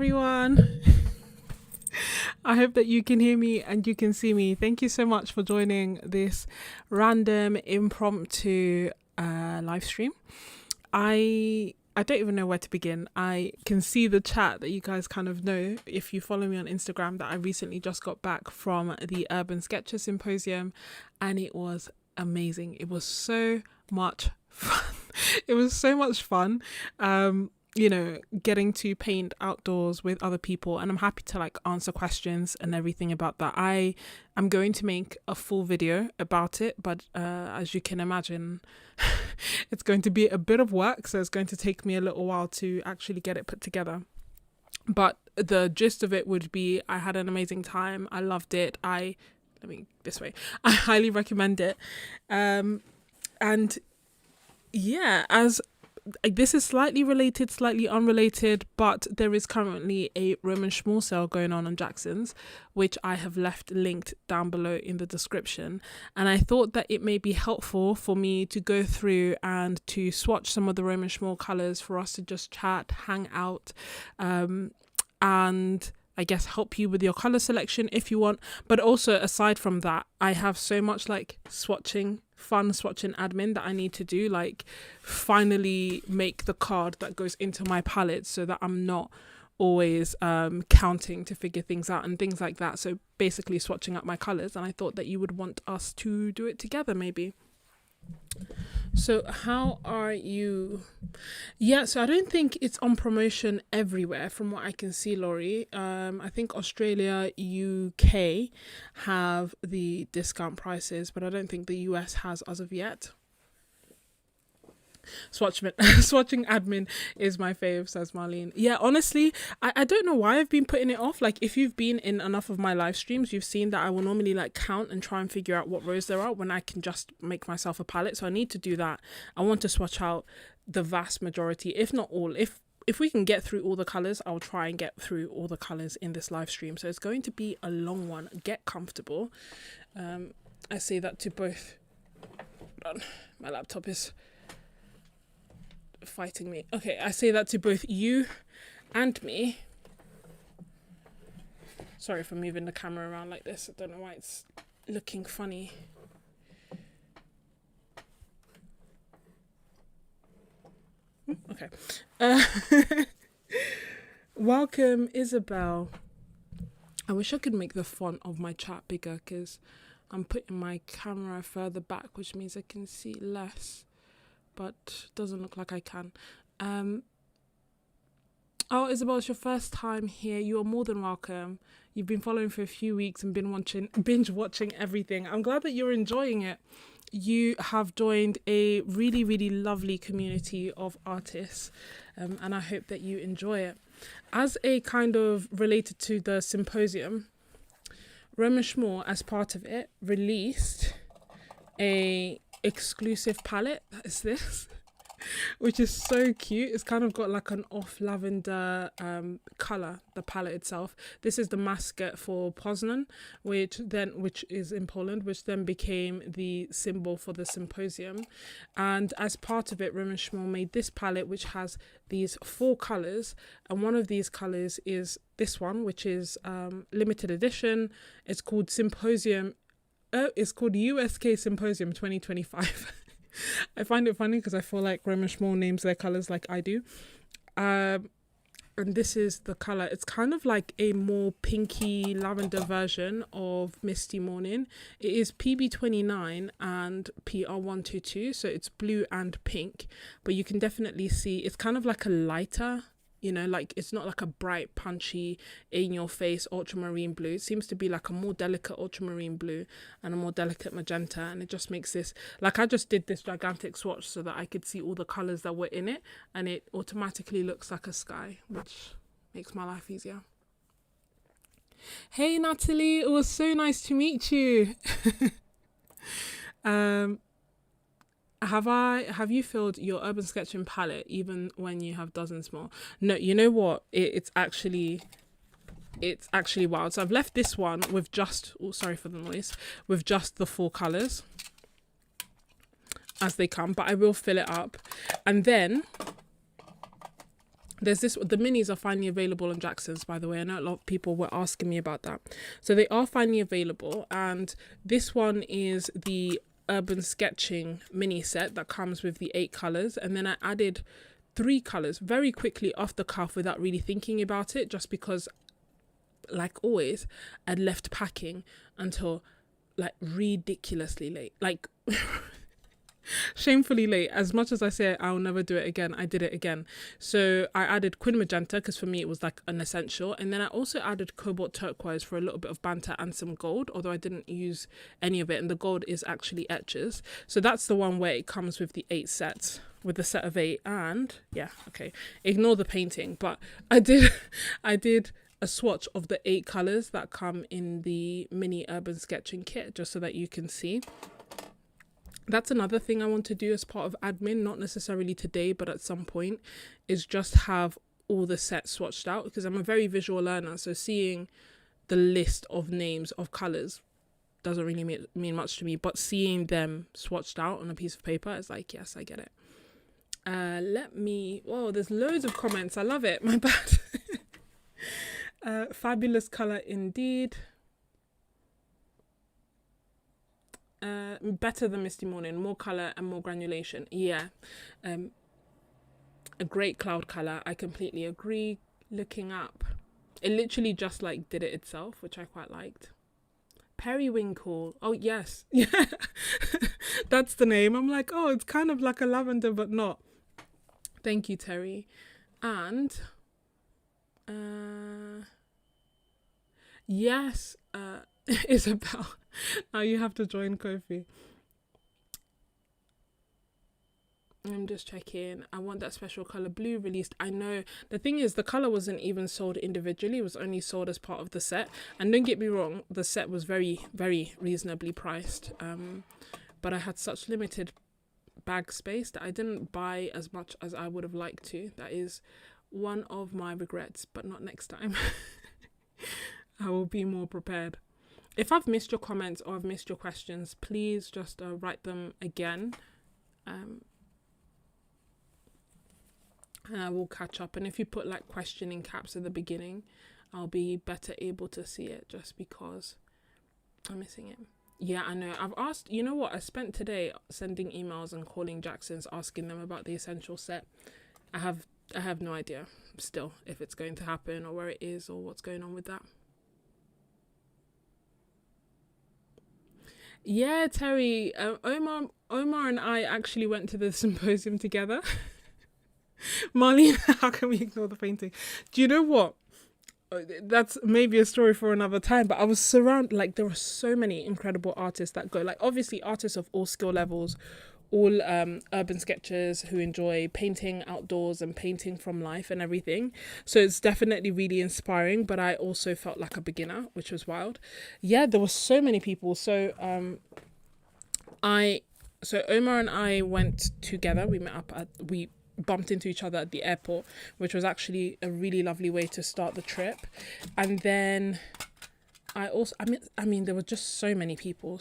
everyone. I hope that you can hear me and you can see me. Thank you so much for joining this random impromptu live stream. I don't even know where to begin. I can see the chat that you guys kind of know if you follow me on Instagram that I recently just got back from the Urban Sketches Symposium, and it was amazing. It was so much fun. It was so much fun. Getting to paint outdoors with other people, and I'm happy to answer questions and everything about that. I'm going to make a full video about it, but as you can imagine, it's going to be a bit of work, so it's going to take me a little while to actually get it put together. But the gist of it would be I had an amazing time. I loved it. I highly recommend it. And yeah, as this is slightly related, slightly unrelated, but there is currently a Roman Szmal sale going on Jackson's, which I have left linked down below in the description. And I thought that it may be helpful for me to go through and to swatch some of the Roman Szmal colours for us to just chat, hang out, and I guess help you with your colour selection if you want. But also, aside from that, I have so much fun swatching admin that I need to do, finally make the card that goes into my palette so that I'm not always counting to figure things out and things like that. So basically swatching up my colours, and I thought that you would want us to do it together maybe. So how are you? Yeah, so I don't think it's on promotion everywhere from what I can see, Laurie. I think Australia, UK have the discount prices, but I don't think the US has as of yet. Swatching admin is my fave, says Marlene. Yeah, honestly, I don't know why I've been putting it off. If you've been in enough of my live streams, you've seen that I will normally count and try and figure out what rows there are when I can just make myself a palette. So I need to do that. I want to swatch out the vast majority, if not all. If we can get through all the colours, I'll try and get through all the colours in this live stream. So it's going to be a long one. Get comfortable. I say that to both. My laptop is fighting me. Okay, I say that to both you and me. Sorry for moving the camera around like this. I don't know why it's looking funny. Okay. Welcome, Isabel. I wish I could make the font of my chat bigger because I'm putting my camera further back, which means I can see less. But doesn't look like I can. Oh, Isabel, it's your first time here. You are more than welcome. You've been following for a few weeks and binge watching everything. I'm glad that you're enjoying it. You have joined a really, really lovely community of artists, and I hope that you enjoy it. As a kind of related to the symposium, Roman Szmal, as part of it, released a exclusive palette. That is this, which is so cute. It's kind of got an off lavender color, the palette itself. This is the mascot for Poznan, which is in Poland, which then became the symbol for the symposium. And as part of it, Roman Szmal made this palette, which has these 4 colors, and one of these colors is this one, which is limited edition. It's called Symposium. It's called USK Symposium 2025. I find it funny because I feel like Roman Szmal names their colours like I do. And this is the colour. It's kind of like a more pinky lavender version of Misty Morning. It is PB29 and PR122, so it's blue and pink. But you can definitely see it's kind of like a lighter, it's not like a bright, punchy, in-your-face ultramarine blue. It seems to be like a more delicate ultramarine blue and a more delicate magenta, and it just makes this, I just did this gigantic swatch so that I could see all the colours that were in it, and it automatically looks like a sky, which makes my life easier. Hey Natalie, it was so nice to meet you. Have you filled your urban sketching palette even when you have dozens more? No, you know what? It's actually wild. So I've left this one with just, sorry for the noise, with just the 4 colours as they come, but I will fill it up. And then There's this, the minis are finally available on Jackson's, by the way. I know a lot of people were asking me about that. So they are finally available. And this one is the Urban Sketching mini set that comes with the 8 colours. And then I added 3 colours very quickly off the cuff without really thinking about it, just because, like always, I'd left packing until like ridiculously late. Like shamefully late. As much as I say I'll never do it again, I did it again. So I added Quin Magenta because for me it was like an essential, and then I also added Cobalt Turquoise for a little bit of banter and some gold, although I didn't use any of it, and the gold is actually etches. So that's the one where it comes with the 8 sets, with the set of 8. And yeah, okay, ignore the painting, but I did a swatch of the 8 colours that come in the mini Urban Sketching kit, just so that you can see. That's another thing I want to do as part of admin, not necessarily today, but at some point, is just have all the sets swatched out, because I'm a very visual learner. So seeing the list of names of colours doesn't really mean much to me, but seeing them swatched out on a piece of paper is like, yes, I get it. Whoa, there's loads of comments. I love it. My bad. Fabulous colour indeed. Better than Misty Morning, more colour and more granulation. Yeah, a great cloud colour. I completely agree. Looking up, it literally just like did it itself, which I quite liked. Periwinkle. Oh yes, yeah, that's the name. I'm like, oh, it's kind of like a lavender, but not. Thank you, Terry. And yes, Isabel. Now you have to join Kofi. I'm just checking. I want that special color blue released. I know. The thing is, the color wasn't even sold individually. It was only sold as part of the set. And don't get me wrong, the set was very, very reasonably priced. But I had such limited bag space that I didn't buy as much as I would have liked to. That is one of my regrets, but not next time. I will be more prepared. If I've missed your comments or I've missed your questions, please just write them again. And I will catch up. And if you put like question in caps at the beginning, I'll be better able to see it, just because I'm missing it. Yeah, I know. I've asked, you know what? I spent today sending emails and calling Jackson's, asking them about the essential set. I have no idea still if it's going to happen or where it is or what's going on with that. Yeah, Terry, Omar and I actually went to the symposium together. Marlene, how can we ignore the painting? Do you know what? That's maybe a story for another time, but I was surrounded, like, there were so many incredible artists that go, like, obviously artists of all skill levels, all urban sketchers who enjoy painting outdoors and painting from life and everything. So it's definitely really inspiring, but I also felt like a beginner, which was wild. Yeah, there were so many people. So Omar and I went together. We bumped into each other at the airport, which was actually a really lovely way to start the trip. And then I mean there were just so many people,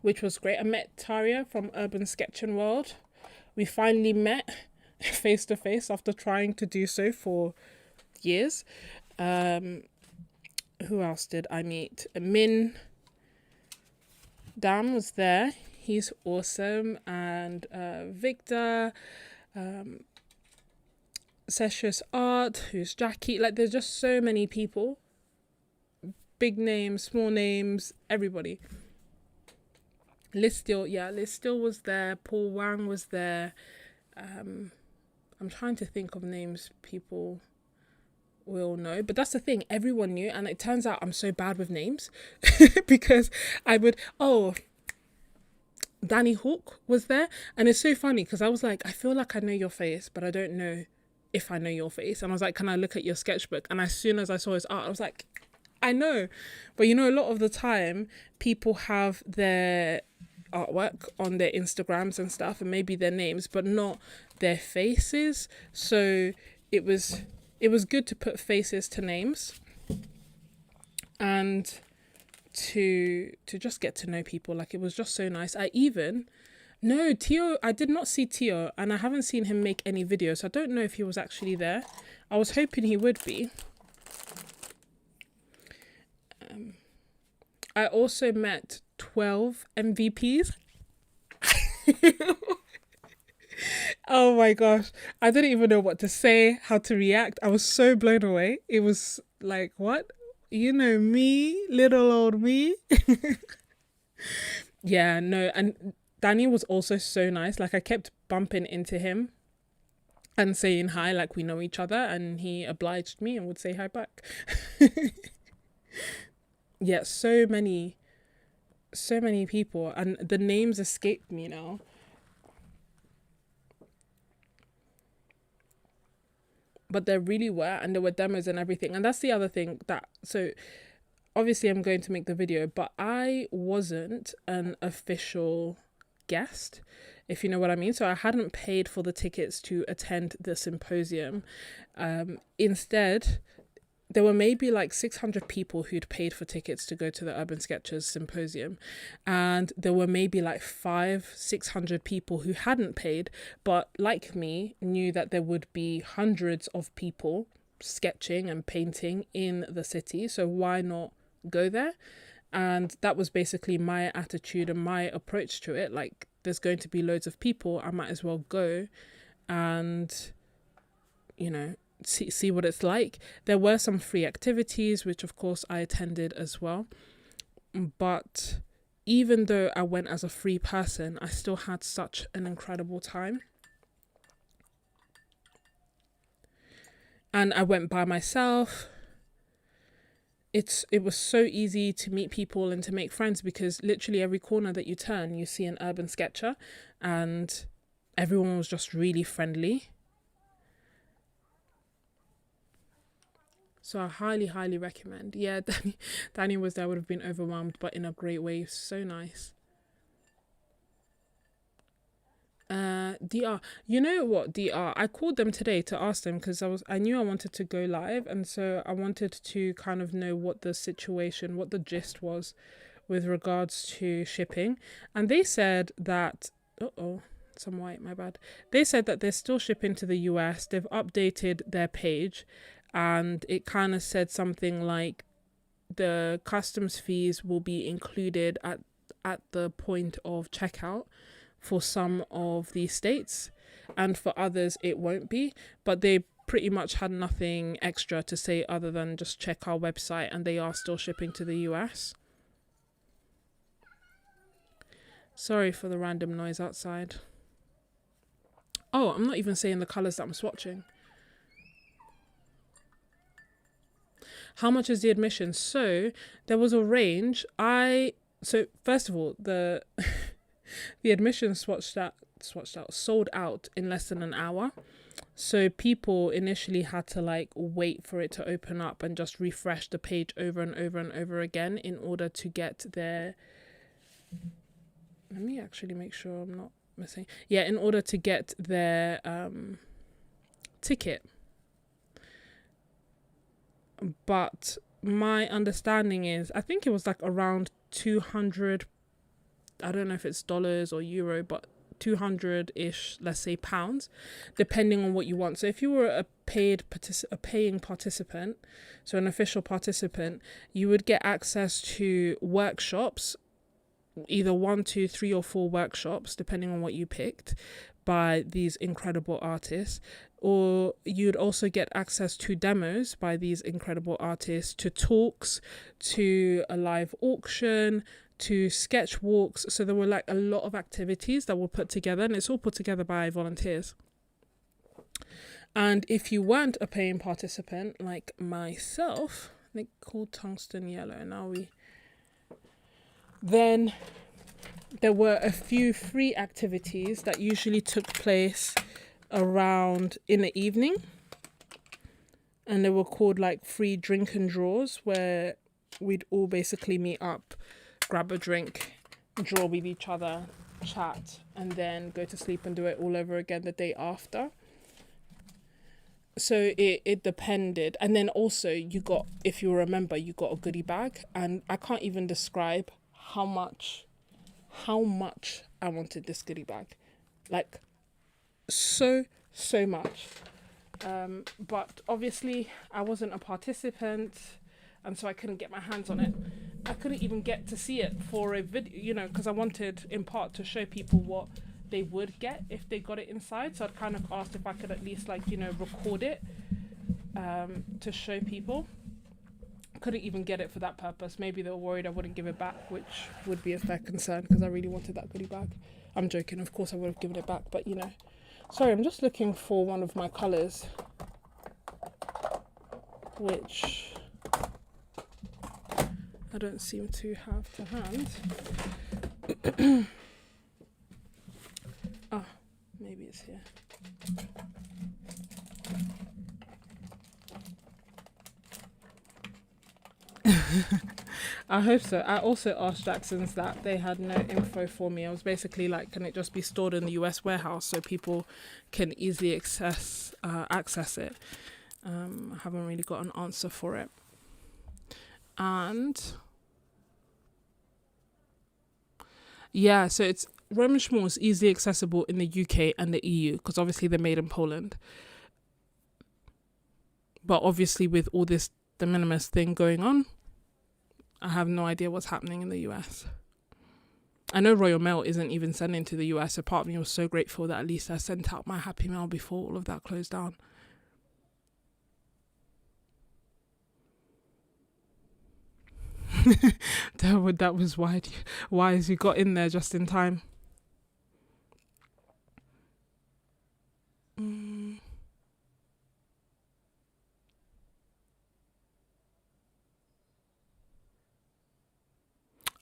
which was great. I met Taria from Urban Sketching World. We finally met face to face after trying to do so for years. Who else did I meet? Min Dan was there. He's awesome. And Victor, Sessions Art, who's Jackie. Like, there's just so many people. Big names, small names, everybody. Liz Steele was there. Paul Wang was there. I'm trying to think of names people will know, but that's the thing, everyone knew. And it turns out I'm so bad with names because Danny Hawk was there. And it's so funny because I was like, I feel like I know your face, but I don't know if I know your face. And I was like, can I look at your sketchbook? And as soon as I saw his art, I was like, I know. But you know, a lot of the time people have their artwork on their Instagrams and stuff, and maybe their names, but not their faces. So it was good to put faces to names and to just get to know people. Like, it was just so nice. I even No, Tio, I did not see Tio, and I haven't seen him make any videos. So I don't know if he was actually there. I was hoping he would be. I also met 12 MVPs. Oh my gosh. I didn't even know what to say, how to react. I was so blown away. It was like, what? You know me, little old me. Yeah, no. And Danny was also so nice. Like, I kept bumping into him and saying hi, like we know each other. And he obliged me and would say hi back. Yeah, so many people. And the names escaped me now. But there really were, and there were demos and everything. And that's the other thing that, so obviously I'm going to make the video, but I wasn't an official guest, if you know what I mean. So I hadn't paid for the tickets to attend the symposium. Instead, there were maybe like 600 people who'd paid for tickets to go to the Urban Sketches Symposium. And there were maybe like 600 people who hadn't paid, but like me, knew that there would be hundreds of people sketching and painting in the city. So why not go there? And that was basically my attitude and my approach to it. Like, there's going to be loads of people, I might as well go and, you know, see what it's like. There were some free activities, which of course I attended as well. But even though I went as a free person, I still had such an incredible time. And I went by myself. It was so easy to meet people and to make friends, because literally every corner that you turn, you see an urban sketcher, and everyone was just really friendly. So I highly, highly recommend. Yeah, Danny was there. I would have been overwhelmed, but in a great way. So nice. DR, you know what, DR, I called them today to ask them, because I knew I wanted to go live, and so I wanted to kind of know what the situation, what the gist was with regards to shipping. And they said that, some white, my bad. They said that they're still shipping to the US. They've updated their page, and it kind of said something like the customs fees will be included at the point of checkout for some of these states, and for others it won't be. But they pretty much had nothing extra to say other than just check our website, and they are still shipping to the US. Sorry for the random noise outside. Oh, I'm not even saying the colours that I'm swatching. How much is the admission? So there was a range. So first of all, the the admission sold out in less than an hour. So people initially had to like wait for it to open up and just refresh the page over and over and over again in order to get their, let me actually make sure I'm not missing. Yeah, in order to get their ticket. But my understanding is, I think it was like around 200, I don't know if it's dollars or euro, but 200-ish, let's say pounds, depending on what you want. So if you were a paying participant, so an official participant, you would get access to workshops, either 1, 2, 3 or 4 workshops, depending on what you picked, by these incredible artists. Or you'd also get access to demos by these incredible artists, to talks, to a live auction, to sketch walks. So there were like a lot of activities that were put together, and it's all put together by volunteers. And if you weren't a paying participant like myself, they called tungsten yellow, then there were a few free activities that usually took place around in the evening, and they were called like free drink and draws, where we'd all basically meet up, grab a drink, draw with each other, chat, and then go to sleep and do it all over again the day after. So it depended. And then also you got, if you remember, you got a goodie bag, and I can't even describe how much how much I wanted this goodie bag. Like, so much. But obviously I wasn't a participant, and so I couldn't get my hands on it. I couldn't even get to see it for a video, you know, because I wanted in part to show people what they would get if they got it inside. So I'd kind of asked if I could at least, like, you know, record it to show people. Couldn't even get it for that purpose. Maybe they were worried I wouldn't give it back, which would be a fair concern because I really wanted that goodie bag. I'm joking, of course I would have given it back, but you know. Sorry, I'm just looking for one of my colours, which I don't seem to have to hand. Oh, maybe it's here. I hope so. I also asked Jackson's that. They had no info for me. I was basically like, can it just be stored in the US warehouse so people can easily access it? I haven't really got an answer for it. And yeah, so it's Roman Szmal is easily accessible in the UK and the EU because obviously they're made in Poland. But obviously with all this de minimis thing going on, I have no idea what's happening in the US. I know Royal Mail isn't even sending to the US, so part of me was so grateful that at least I sent out my happy mail before all of that closed down. That was wise. You got in there just in time.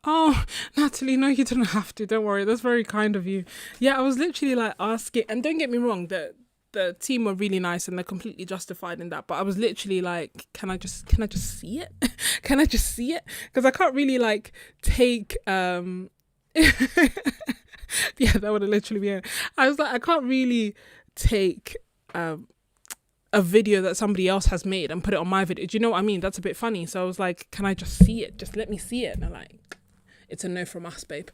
Oh, Natalie, no, you didn't have to. Don't worry. That's very kind of you. Yeah, I was literally like asking, and don't get me wrong, the team were really nice and they're completely justified in that. But I was literally like, can I just see it? Can I just see it? Because I can't really like take yeah, that would have literally been it. I was like, I can't really take a video that somebody else has made and put it on my video. Do you know what I mean? That's a bit funny. So I was like, can I just see it? Just let me see it. And I'm like, it's a no from us, babe.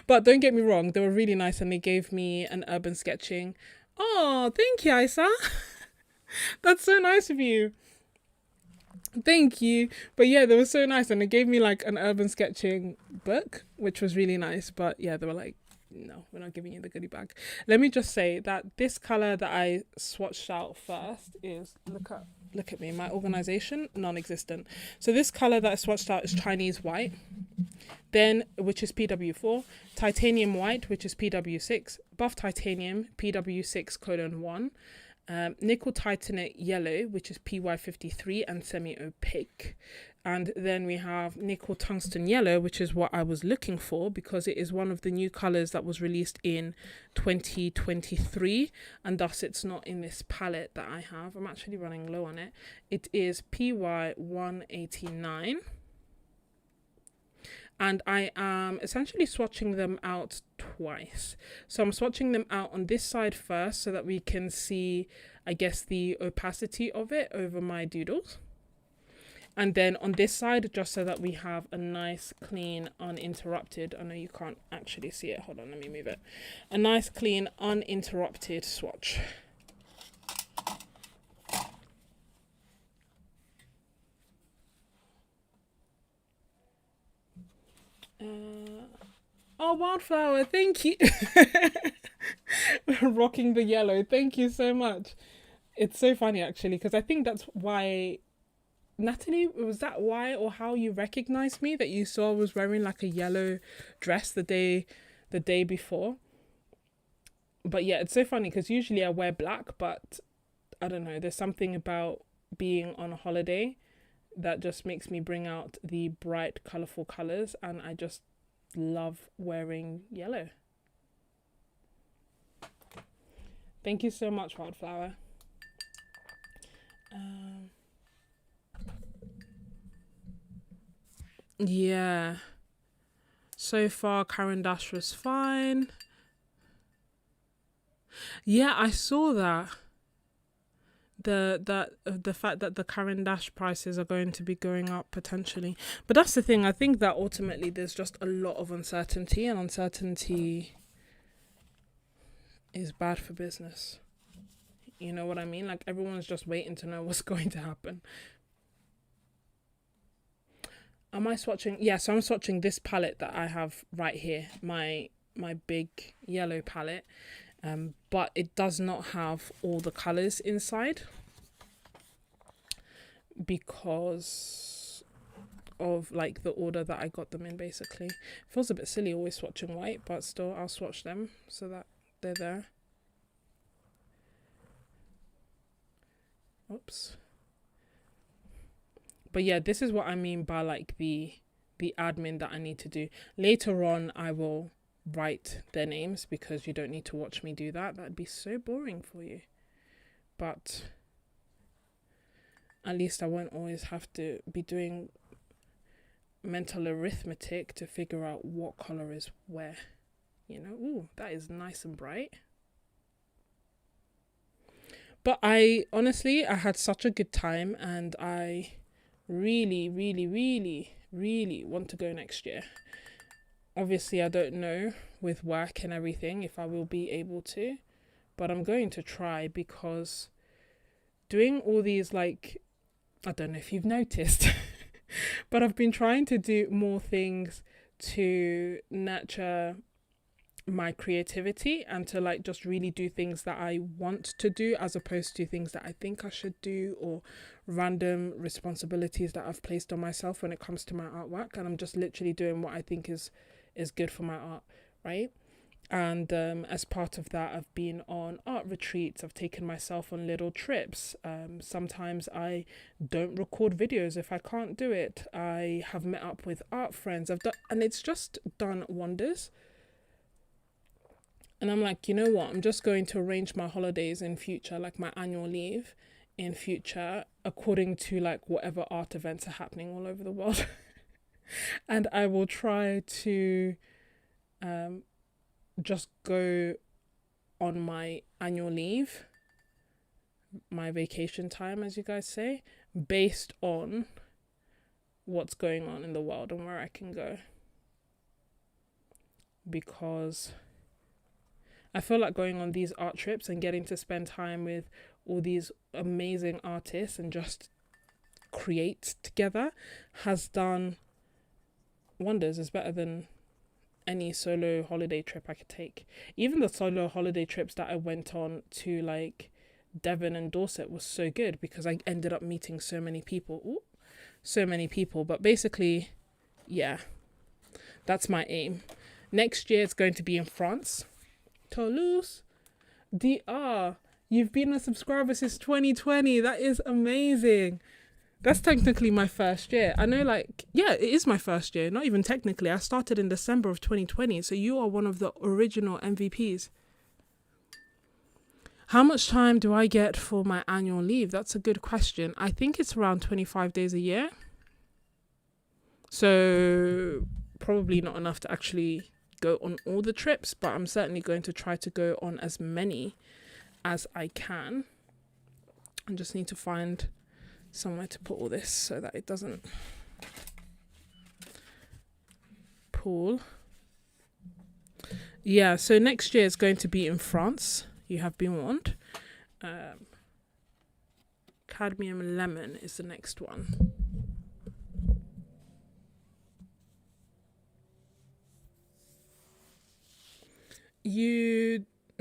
But don't get me wrong, they were really nice and they gave me an urban sketching. Oh, thank you, Isa. That's so nice of you. Thank you. But yeah, they were so nice and they gave me like an urban sketching book, which was really nice. But yeah, they were like, no, we're not giving you the goodie bag. Let me just say that this colour that I swatched out first is, look at me, my organisation, non-existent. So this colour that I swatched out is Chinese white, then which is PW4, titanium white, which is PW6, buff titanium, PW6:1, nickel titanate yellow, which is PY53 and semi-opaque. And then we have nickel tungsten yellow, which is what I was looking for because it is one of the new colours that was released in 2023, and thus it's not in this palette that I have. I'm actually running low on it. It is PY189. And I am essentially swatching them out twice. So I'm swatching them out on this side first so that we can see, I guess, the opacity of it over my doodles. And then on this side, just so that we have a nice, clean, uninterrupted, I know you can't actually see it. Hold on, let me move it. A nice, clean, uninterrupted swatch. Oh, Wildflower, thank you. Rocking the yellow. Thank you so much. It's so funny, actually, because I think that's why... Natalie, was that why or how you recognized me, that you saw I was wearing like a yellow dress the day before? But yeah, it's so funny because usually I wear black, but I don't know, there's something about being on a holiday that just makes me bring out the bright, colourful colours, and I just love wearing yellow. Thank you so much, Wildflower. Yeah. So far, Karen Dash was fine. Yeah, I saw that. the fact that the Caran d'Ache prices are going to be going up potentially. But that's the thing. I think that ultimately there's just a lot of uncertainty, and uncertainty is bad for business. You know what I mean? Like, everyone's just waiting to know what's going to happen. Am I swatching? Yeah, so I'm swatching this palette that I have right here, my big yellow palette. But it does not have all the colours inside because of like the order that I got them in, basically. It feels a bit silly always swatching white, but still I'll swatch them so that they're there. Oops. But yeah, this is what I mean by like the admin that I need to do. Later on I will write their names because you don't need to watch me do that. That'd be so boring for you. But at least I won't always have to be doing mental arithmetic to figure out what color is where. You know, ooh, that is nice and bright. But I had such a good time, and I really, really, really, really want to go next year. Obviously, I don't know with work and everything if I will be able to, but I'm going to try because doing all these, like, I don't know if you've noticed, but I've been trying to do more things to nurture my creativity and to like just really do things that I want to do as opposed to things that I think I should do or random responsibilities that I've placed on myself when it comes to my artwork. And I'm just literally doing what I think is good for my art, right? And as part of that, I've been on art retreats. I've taken myself on little trips. Sometimes I don't record videos if I can't do it. I have met up with art friends. And it's just done wonders. And I'm like, you know what? I'm just going to arrange my holidays in future, like my annual leave in future, according to like whatever art events are happening all over the world. And I will try to just go on my annual leave, my vacation time, as you guys say, based on what's going on in the world and where I can go. Because I feel like going on these art trips and getting to spend time with all these amazing artists and just create together has done wonders. It's better than any solo holiday trip I could take. Even the solo holiday trips that I went on to like Devon and Dorset was so good because I ended up meeting so many people. But basically, yeah, that's my aim. Next year it's going to be in France. Toulouse. DR. You've been a subscriber since 2020. That is amazing. That's technically my first year. I know, like, yeah, it is my first year. Not even technically. I started in December of 2020. So you are one of the original MVPs. How much time do I get for my annual leave? That's a good question. I think it's around 25 days a year. So probably not enough to actually go on all the trips, but I'm certainly going to try to go on as many as I can. I just need to find somewhere to put all this so that it doesn't pool. Yeah, so next year is going to be in France. You have been warned. Cadmium Lemon is the next one.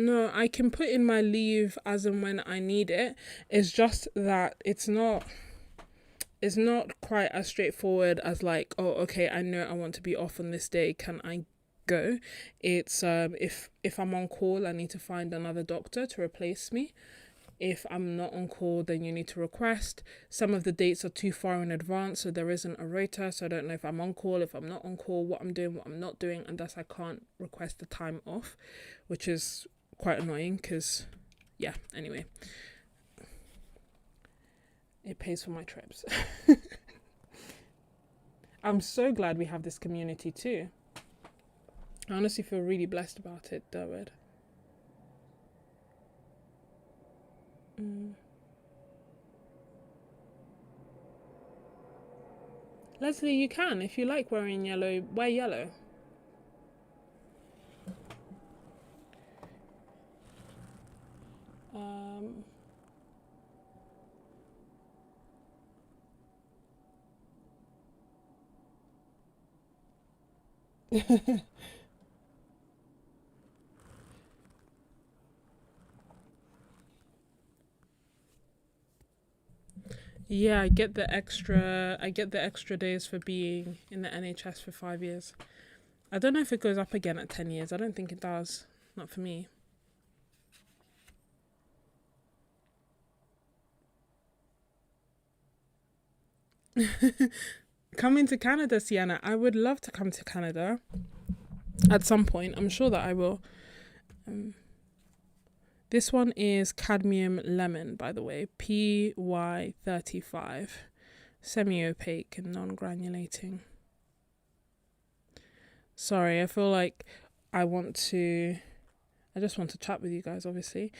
No, I can put in my leave as and when I need it. It's just that it's not quite as straightforward as like, oh, okay, I know I want to be off on this day. Can I go? It's if I'm on call, I need to find another doctor to replace me. If I'm not on call, then you need to request. Some of the dates are too far in advance, so there isn't a rota, so I don't know if I'm on call, if I'm not on call, what I'm doing, what I'm not doing, and thus I can't request the time off, which is quite annoying because, yeah, anyway. It pays for my trips. I'm so glad we have this community too. I honestly feel really blessed about it, Derwood. Leslie, you can. If you like wearing yellow, wear yellow. Um, yeah, I get the extra days for being in the NHS for 5 years. I don't know if it goes up again at 10 years. I don't think it does. Not for me. Coming to Canada, Sienna. I would love to come to Canada at some point. I'm sure that I will. Um, this one is Cadmium Lemon, by the way. PY35. Semi-opaque and non-granulating. Sorry, I feel like I just want to chat with you guys, obviously.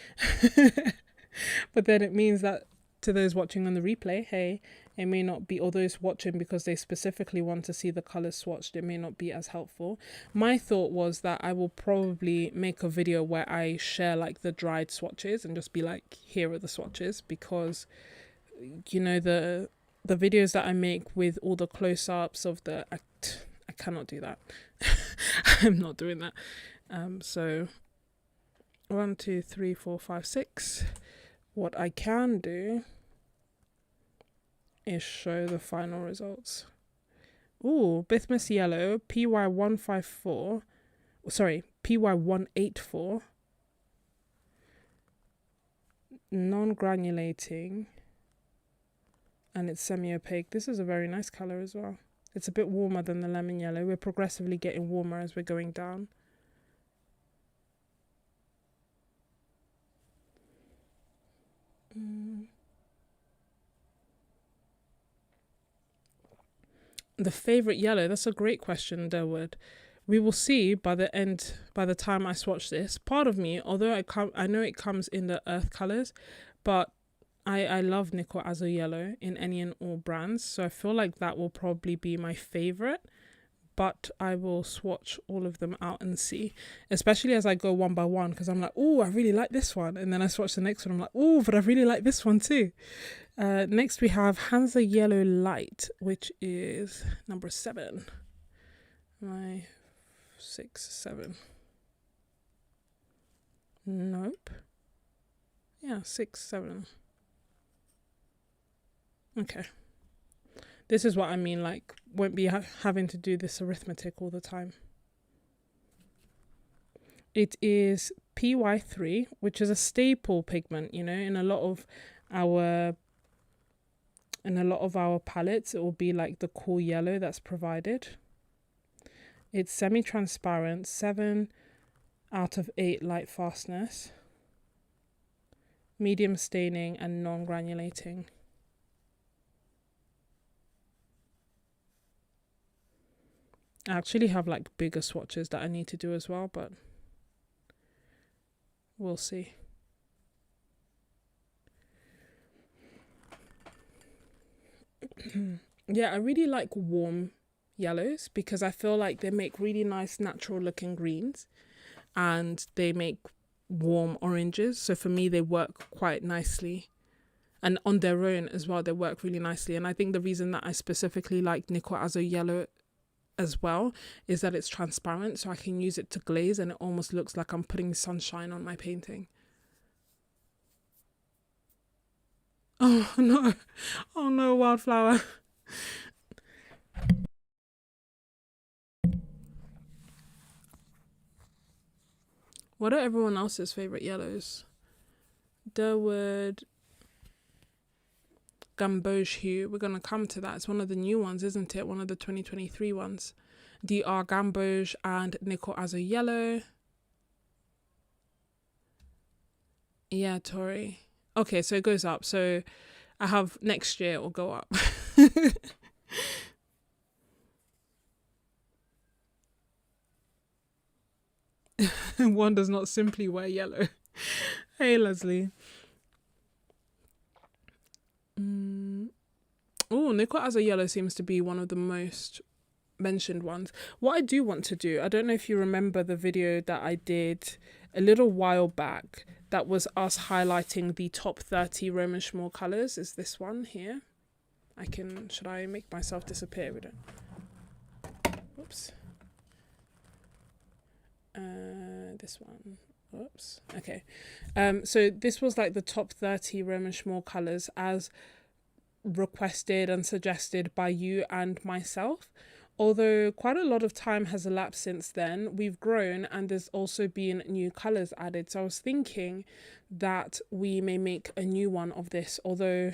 But then it means that to those watching on the replay, hey, it may not be, or those watching because they specifically want to see the colours swatched, it may not be as helpful. My thought was that I will probably make a video where I share like the dried swatches and just be like, here are the swatches, because you know the videos that I make with all the close-ups of I cannot do that. I'm not doing that. So 1, 2, 3, 4, 5, 6. What I can do is show the final results. Ooh, Bismuth Yellow, PY154. Sorry, PY184. Non-granulating. And it's semi-opaque. This is a very nice colour as well. It's a bit warmer than the lemon yellow. We're progressively getting warmer as we're going down. The favourite yellow? That's a great question, Delwood. We will see by the time I swatch this. Part of me, although I know it comes in the earth colours, but I love Nickel Azo Yellow in any and all brands, so I feel like that will probably be my favourite. But I will swatch all of them out and see, especially as I go one by one, because I'm like, oh, I really like this one. And then I swatch the next one, I'm like, oh, but I really like this one too. Next we have Hansa Yellow Light, which is number 7. My 6, 7. Nope. Yeah, 6, 7. Okay. This is what I mean, like, won't be having to do this arithmetic all the time. It is PY3, which is a staple pigment, you know, in a lot of our palettes. It will be like the cool yellow that's provided. It's semi-transparent, 7 out of 8 light fastness, medium staining, and non-granulating. I actually have like bigger swatches that I need to do as well, but we'll see. Yeah, I really like warm yellows because I feel like they make really nice natural looking greens and they make warm oranges. So for me, they work quite nicely. And on their own as well, they work really nicely. And I think the reason that I specifically like Nickel Azo Yellow as well is that it's transparent, so I can use it to glaze and it almost looks like I'm putting sunshine on my painting. Oh no, oh no, wildflower. What are everyone else's favourite yellows? Durwood, Gamboge Hue. We're going to come to that. It's one of the new ones, isn't it? One of the 2023 ones. DR Gamboge and Nickel Azo Yellow. Yeah, Tori. Okay, so it goes up. So I have next year it will go up. One does not simply wear yellow. Hey, Leslie. Oh, nickel as a yellow seems to be one of the most mentioned ones. What I do want to do, I don't know if you remember the video that I did a little while back that was us highlighting the top 30 Roman Szmal colours, is this one here. Should I make myself disappear with it? Oops. This one. Oops. Okay. So this was like the top 30 Roman Szmal colours as requested and suggested by you and myself. Although quite a lot of time has elapsed since then, we've grown and there's also been new colours added. So I was thinking that we may make a new one of this, although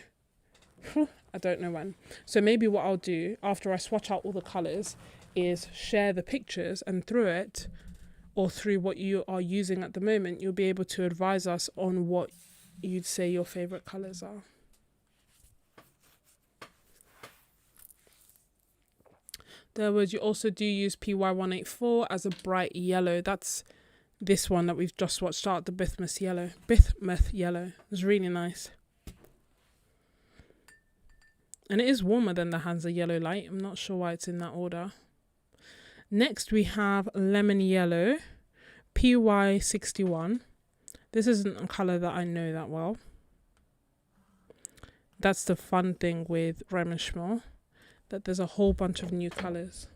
I don't know when. So maybe what I'll do after I swatch out all the colours is share the pictures, and through it, or through what you are using at the moment, you'll be able to advise us on what you'd say your favourite colours are. There was, you also do use PY184 as a bright yellow. That's this one that we've just swatched out, the bismuth yellow. Bismuth yellow. It was really nice. And it is warmer than the Hansa Yellow Light. I'm not sure why it's in that order. Next we have Lemon Yellow, PY61. This isn't a colour that I know that well. That's the fun thing with Roman Szmal, that there's a whole bunch of new colours.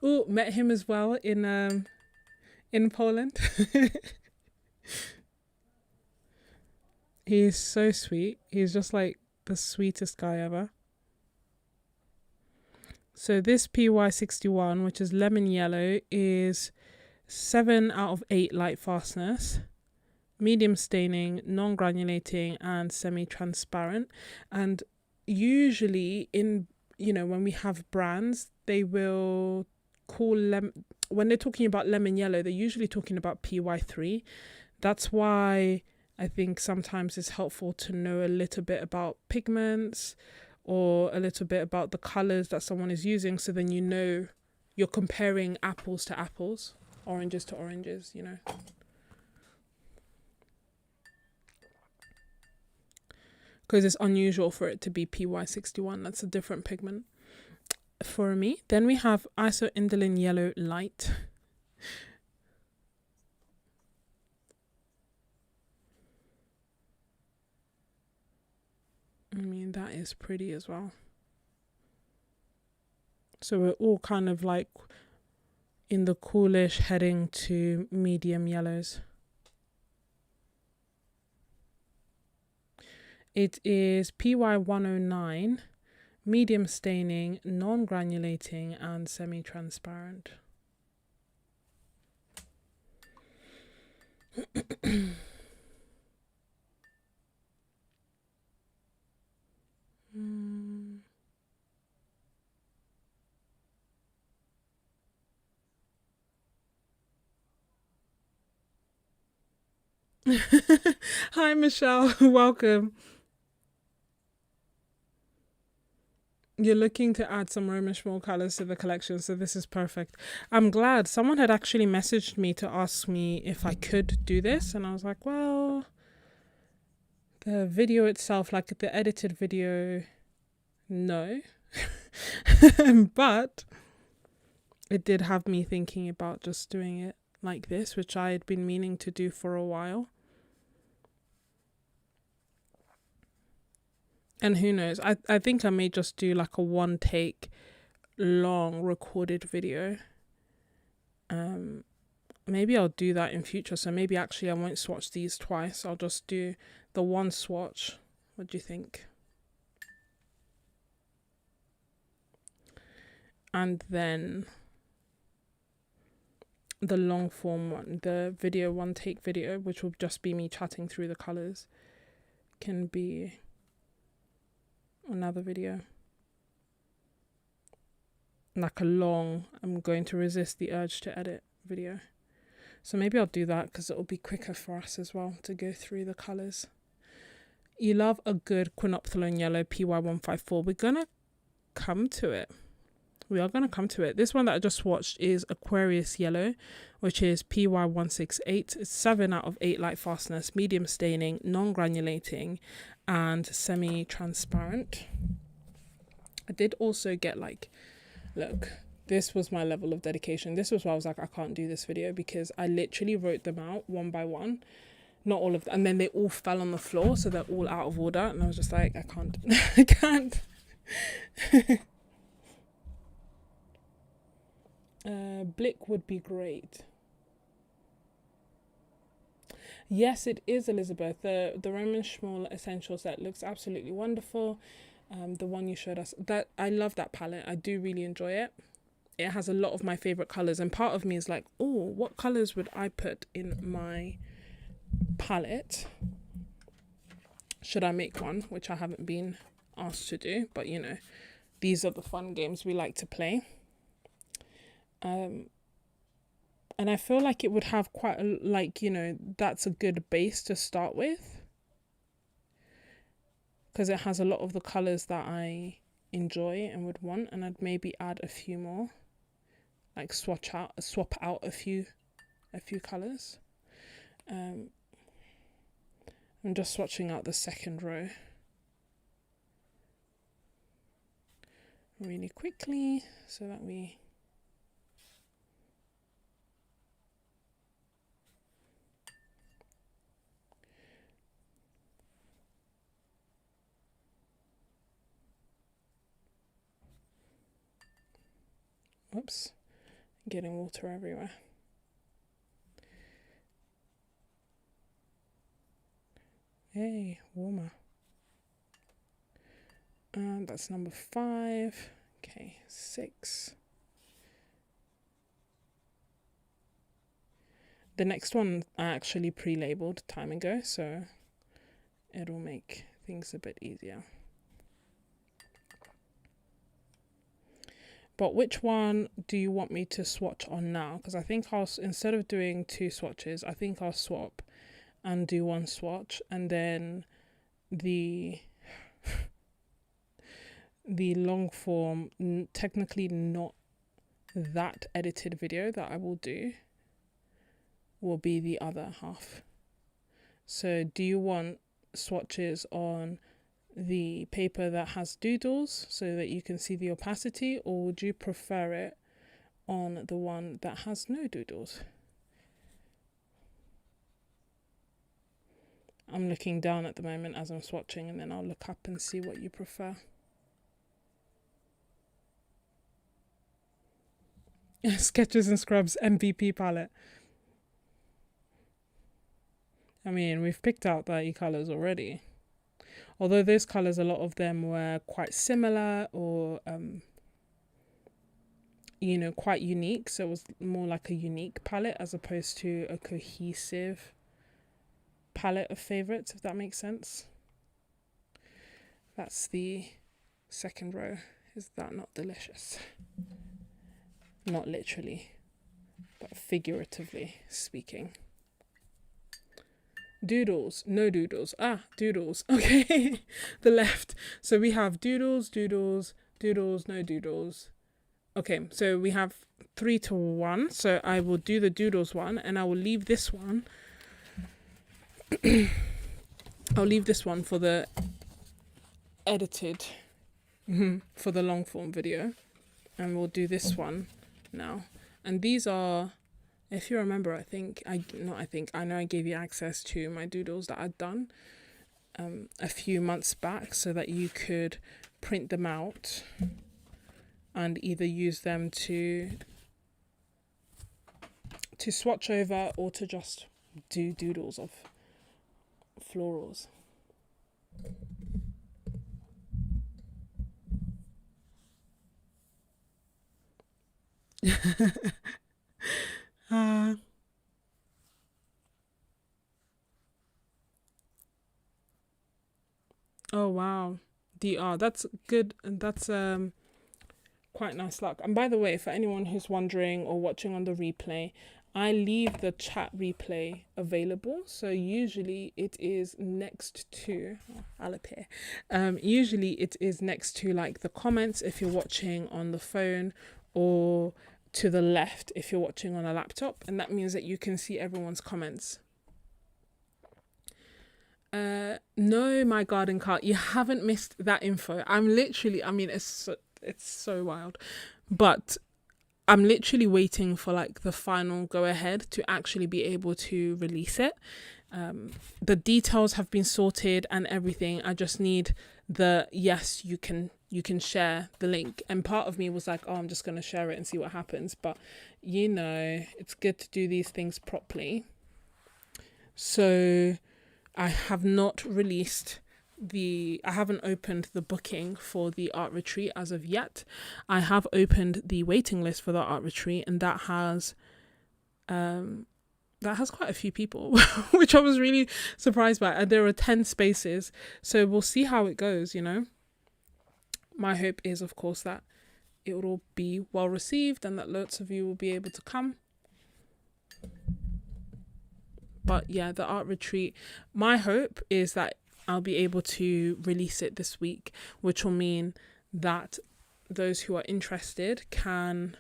Oh, met him as well in Poland. He is so sweet. He's just like the sweetest guy ever. So this PY61, which is lemon yellow, is 7 out of 8 light fastness, medium staining, non-granulating and semi-transparent. And usually when we have brands, they will call when they're talking about lemon yellow, they're usually talking about PY3. That's why I think sometimes it's helpful to know a little bit about pigments or a little bit about the colours that someone is using, so then you know you're comparing apples to apples, oranges to oranges, you know. Because it's unusual for it to be PY61. That's a different pigment for me. Then we have Iso-Indolin Yellow Light. I mean, that is pretty as well. So we're all kind of like in the coolish heading to medium yellows. It is PY109, medium staining, non-granulating and semi-transparent. Hi Michelle, welcome. You're looking to add some Roman Szmal colours to the collection, so this is perfect. I'm glad. Someone had actually messaged me to ask me if I could do this, and I was like, well, the video itself, like the edited video, no. But it did have me thinking about just doing it like this, which I had been meaning to do for a while. And who knows, I think I may just do like a one take long recorded video. Maybe I'll do that in future. So maybe actually I won't swatch these twice. I'll just do the one swatch. What do you think? And then the long form one, the video one take video, which will just be me chatting through the colours, can be another video, like a long I'm going to resist the urge to edit video. So maybe I'll do that because it'll be quicker for us as well to go through the colours. You love a good quinophthalone yellow PY154. We're gonna come to it. We are going to come to it. This one that I just watched is Aquarius Yellow, which is PY168. It's 7 out of 8 light fastness, medium staining, non-granulating and semi-transparent. I did also get like, look, this was my level of dedication. This was why I was like, I can't do this video, because I literally wrote them out one by one. Not all of them. And then they all fell on the floor, so they're all out of order. And I was just like, I can't. I can't. Blick would be great. Yes, it is, Elizabeth. The Roman Szmal Essential set looks absolutely wonderful. The one you showed us, that I love that palette. I do really enjoy it. It has a lot of my favorite colors, and part of me is like, oh, what colors would I put in my palette? Should I make one? Which I haven't been asked to do, but you know, these are the fun games we like to play. And I feel like it would have quite a, like, you know, that's a good base to start with, because it has a lot of the colors that I enjoy and would want, and I'd maybe add a few more, like swap out a few colors. I'm just swatching out the second row really quickly so that we oops, getting water everywhere. Hey, warmer. That's number 5. Okay, 6. The next one I actually pre-labeled time ago, so it'll make things a bit easier. But which one do you want me to swatch on now? Because I think I'll, instead of doing 2 swatches, I think I'll swap and do 1 swatch, and then the long form, technically not that edited video that I will do, will be the other half. So do you want swatches on the paper that has doodles so that you can see the opacity, or would you prefer it on the one that has no doodles? I'm looking down at the moment as I'm swatching, and then I'll look up and see what you prefer. Sketches.n.Scrubs MVP palette. I mean, we've picked out 30 colours already. Although those colours, a lot of them were quite similar, or, you know, quite unique. So it was more like a unique palette as opposed to a cohesive palette of favourites, if that makes sense. That's the second row. Is that not delicious? Not literally, but figuratively speaking. Doodles, no doodles. Ah, doodles. Okay, the left. So we have doodles, doodles, doodles, no doodles. Okay, so we have 3 to 1. So I will do the doodles one, and I will leave this one. I'll leave this one for the edited, for the long form video, and we'll do this one now. And these are, if you remember, I know I gave you access to my doodles that I'd done a few months back, so that you could print them out and either use them to swatch over, or to just do doodles of florals. Oh wow, DR, that's good. That's quite nice luck. And by the way, for anyone who's wondering or watching on the replay, I leave the chat replay available. So usually it is next to, I'll appear. Usually it is next to like the comments if you're watching on the phone, or to the left if you're watching on a laptop, and that means that you can see everyone's comments. No, my garden cart, you haven't missed that info. I'm literally, I mean, it's so wild, but I'm literally waiting for like the final go ahead to actually be able to release it. The details have been sorted and everything. I just need the yes, you can share the link. And part of me was like, oh, I'm just going to share it and see what happens. But you know, it's good to do these things properly. So I have not released I haven't opened the booking for the art retreat as of yet. I have opened the waiting list for the art retreat, and that has quite a few people, which I was really surprised by. And there are 10 spaces, so we'll see how it goes, you know. My hope is, of course, that it will all be well received and that lots of you will be able to come. But yeah, the art retreat, my hope is that I'll be able to release it this week, which will mean that those who are interested can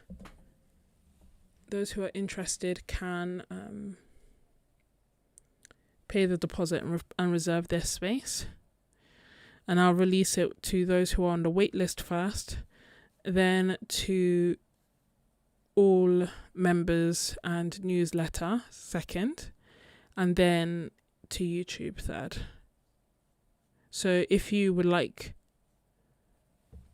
pay the deposit and reserve their space. And I'll release it to those who are on the wait list first, then to all members and newsletter second, and then to YouTube third. So if you would like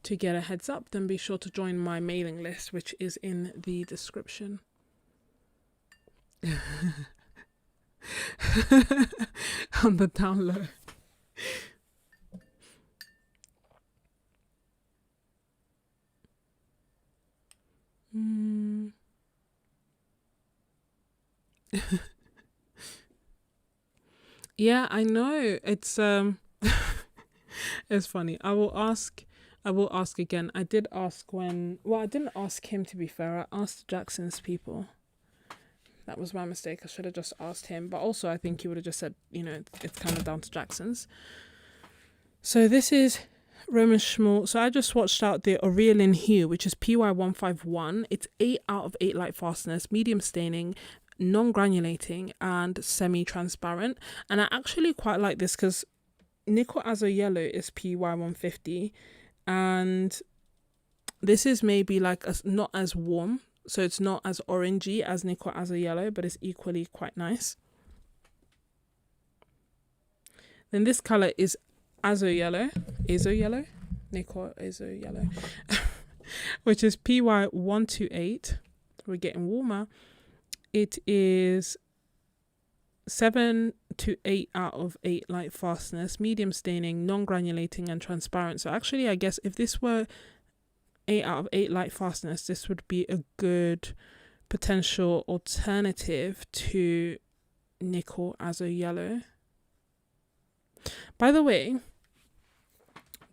to get a heads up, then be sure to join my mailing list, which is in the description. On the down low. Yeah, I know. It's it's funny. I will ask again. I did ask I didn't ask him, to be fair. I asked Jackson's people. That was my mistake. I should have just asked him. But also I think he would have just said, you know, it's kind of down to Jackson's. So this is Roman Szmal. So I just swatched out the Aureolin Hue, which is PY151. It's 8 out of 8 light fastness, medium staining, non-granulating and semi-transparent. And I actually quite like this because Nickel Azo Yellow is PY150 and this is maybe like not as warm, so it's not as orangey as Nickel Azo Yellow, but it's equally quite nice. Then this color is Azo Yellow, Nickel Azo Yellow, which is PY128. We're getting warmer. It is 7 to 8 out of 8 light fastness, medium staining, non-granulating and transparent. So actually, I guess if this were 8 out of 8 light fastness, this would be a good potential alternative to Nickel Azo Yellow. By the way,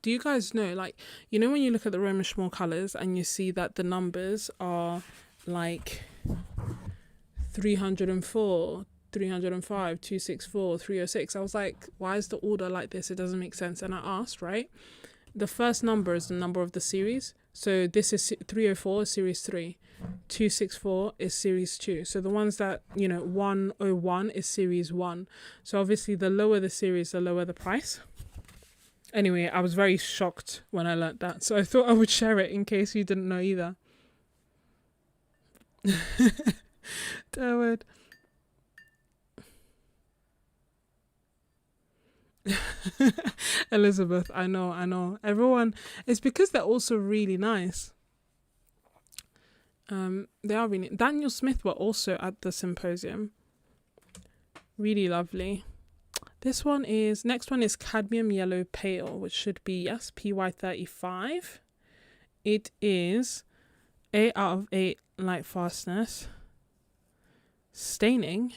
do you guys know, like, you know when you look at the Roman Szmal colours and you see that the numbers are like 304, 305, 264, 306. I was like, why is the order like this? It doesn't make sense. And I asked, right? The first number is the number of the series. So this is 304 is series 3. 264 is series 2. So the ones that, you know, 101 is series 1. So obviously the lower the series, the lower the price. Anyway, I was very shocked when I learnt that. So I thought I would share it in case you didn't know either. Derwood. Elizabeth, I know. Everyone, it's because they're also really nice. They are really. Daniel Smith were also at the symposium. Really lovely. Next one is Cadmium Yellow Pale, which should be, yes, PY35. It is 8 out of 8 light fastness, staining,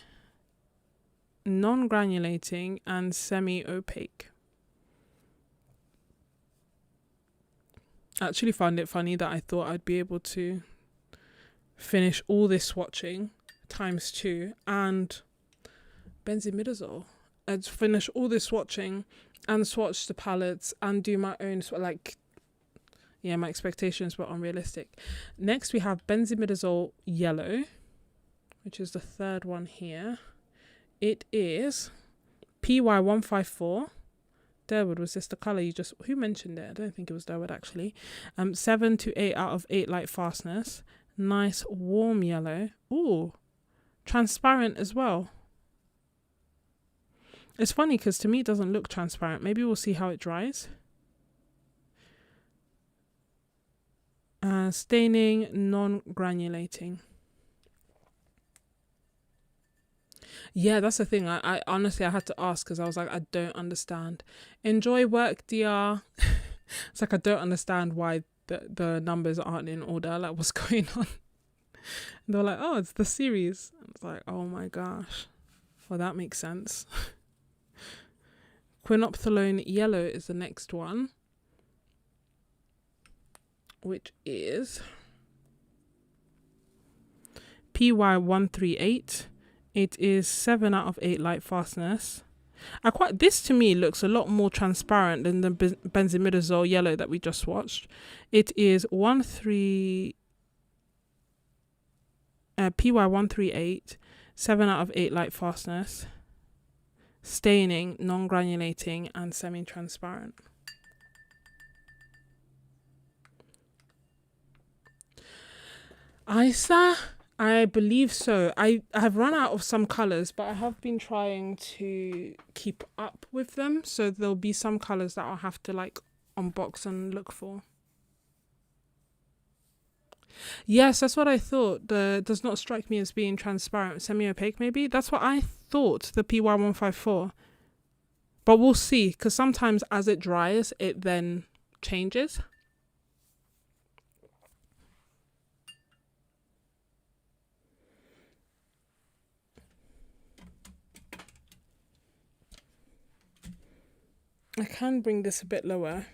non-granulating and semi-opaque. I actually found it funny that I thought I'd be able to finish all this swatching ×2 and benzimidazole. I'd finish all this swatching and swatch the palettes and do my own, my expectations were unrealistic. Next we have benzimidazole Yellow, which is the third one here. It is PY154. Durwood, was this the colour you just... Who mentioned it? I don't think it was Durwood, actually. 7 to 8 out of 8 light fastness. Nice warm yellow. Ooh. Transparent as well. It's funny because to me it doesn't look transparent. Maybe we'll see how it dries. Staining, non-granulating. Yeah, that's the thing. I honestly, I had to ask because I was like, I don't understand. Enjoy work, DR. It's like, I don't understand why the numbers aren't in order. Like, what's going on? And they're like, oh, it's the series. I was like, oh my gosh. Well, that makes sense. Quinophthalone yellow is the next one, which is PY138. It is 7 out of 8 light fastness. This to me looks a lot more transparent than the benzimidazole yellow that we just swatched. It is PY138, 7 out of 8 light fastness, staining, non-granulating, and semi-transparent. Isa, I believe so. I have run out of some colours, but I have been trying to keep up with them. So there'll be some colours that I'll have to like unbox and look for. Yes, that's what I thought. Does not strike me as being transparent. Semi-opaque maybe? That's what I thought, the PY154. But we'll see, because sometimes as it dries, it then changes. I can bring this a bit lower.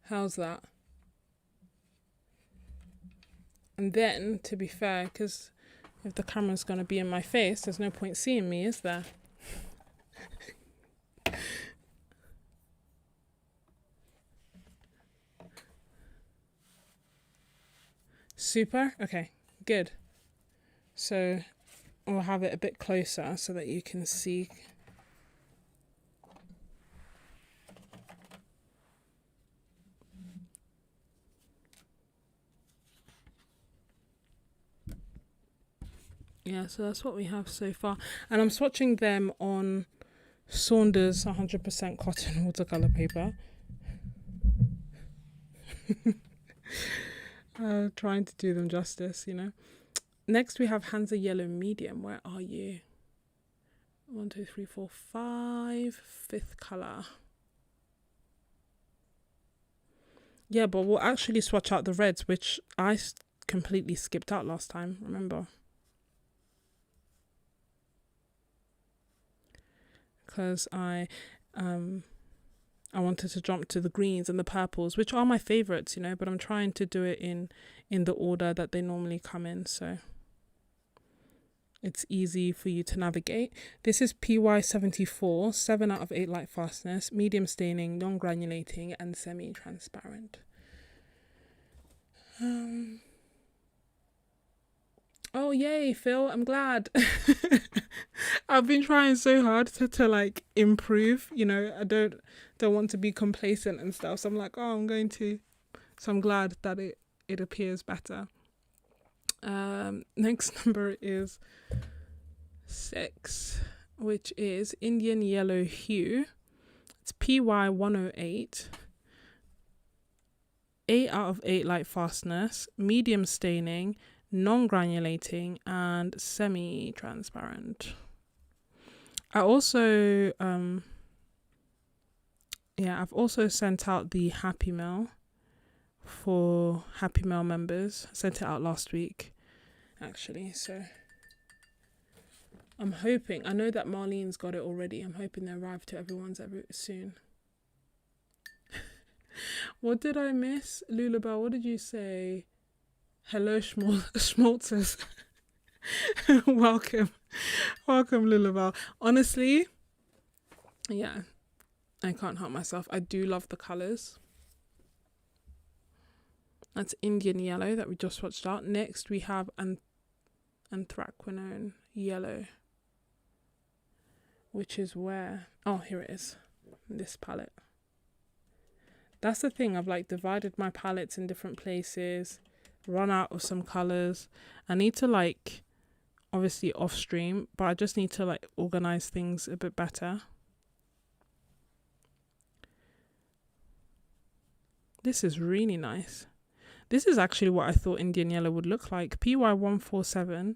How's that? And then, to be fair, because if the camera's going to be in my face, there's no point seeing me, is there? Super? Okay, good. So we'll have it a bit closer so that you can see. Yeah, so that's what we have so far. And I'm swatching them on Saunders 100% cotton watercolour paper. Trying to do them justice, you know. Next we have Hansa Yellow Medium. Where are you? 1, 2, 3, 4, 5. 5th colour. Yeah, but we'll actually swatch out the reds, which I completely skipped out last time, remember? Because I wanted to jump to the greens and the purples, which are my favourites, you know, but I'm trying to do it in the order that they normally come in, so it's easy for you to navigate. This is PY74, 7 out of 8 light fastness, medium staining, non-granulating, and semi-transparent. Oh yay, Phil, I'm glad. I've been trying so hard to like improve, you know. I don't want to be complacent and stuff, so I'm like, oh, I'm going to. So I'm glad that it appears better. Next number is 6, which is Indian Yellow Hue. It's PY108, 8 out of 8 light fastness, medium staining, non-granulating, and semi-transparent. I also I've also sent out the Happy Mail for Happy Mail members. I sent it out last week actually, so I'm hoping, I know that Marlene's got it already, I'm hoping they arrive to everyone's soon. What did I miss? Lulabelle, what did you say? Hello, Schmaltzers. Welcome, Lulabelle. Honestly, yeah, I can't help myself. I do love the colours. That's Indian Yellow that we just swatched out. Next, we have Anthraquinone yellow, which is where, oh, here it is, this palette. That's the thing, I've like divided my palettes in different places, run out of some colors. I need to like, obviously off stream, but I just need to like organize things a bit better. This is really nice. This is actually what I thought Indian yellow would look like. PY147,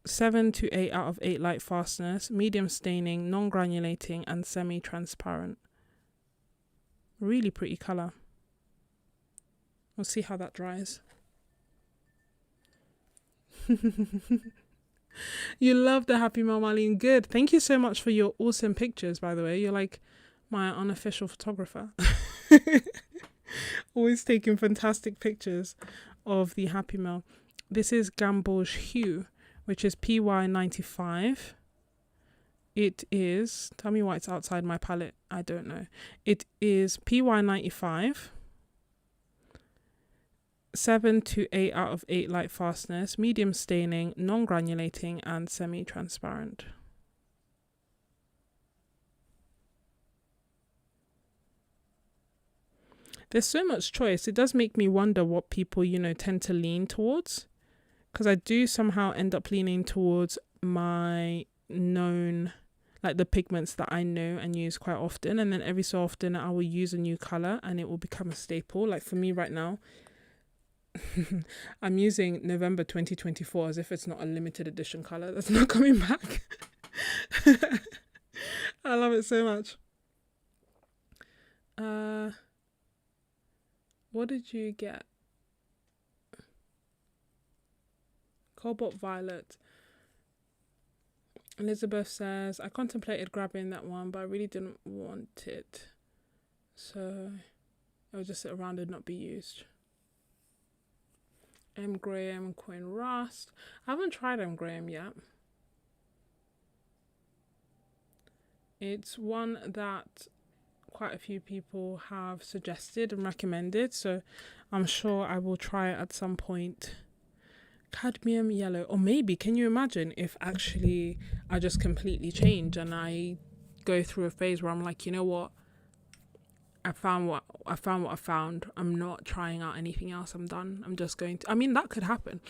7 to 8 out of 8 light fastness, medium staining, non-granulating and semi-transparent. Really pretty colour. We'll see how that dries. You love the Happy Mail, Marlene. Good. Thank you so much for your awesome pictures, by the way. You're like my unofficial photographer. Always taking fantastic pictures of the Happy Mail. This is Gamboge Hue, which is PY95. It is, tell me why it's outside my palette. I don't know. It is PY95. 7 to 8 out of 8 light fastness, medium staining, non-granulating and semi-transparent. There's so much choice. It does make me wonder what people, you know, tend to lean towards. Because I do somehow end up leaning towards my known, like the pigments that I know and use quite often. And then every so often I will use a new colour and it will become a staple. Like for me right now, I'm using November 2024 as if it's not a limited edition colour that's not coming back. I love it so much. What did you get? Cobalt Violet. Elizabeth says, I contemplated grabbing that one, but I really didn't want it. So it would just sit around and not be used. M. Graham, Coin Rust. I haven't tried M. Graham yet. It's one that quite a few people have suggested and recommended, so I'm sure I will try it at some point. Cadmium yellow, or maybe, can you imagine if actually I just completely change and I go through a phase where I'm like, you know what, I found what I found. I'm not trying out anything else. I'm done. I'm just going to, I mean, that could happen.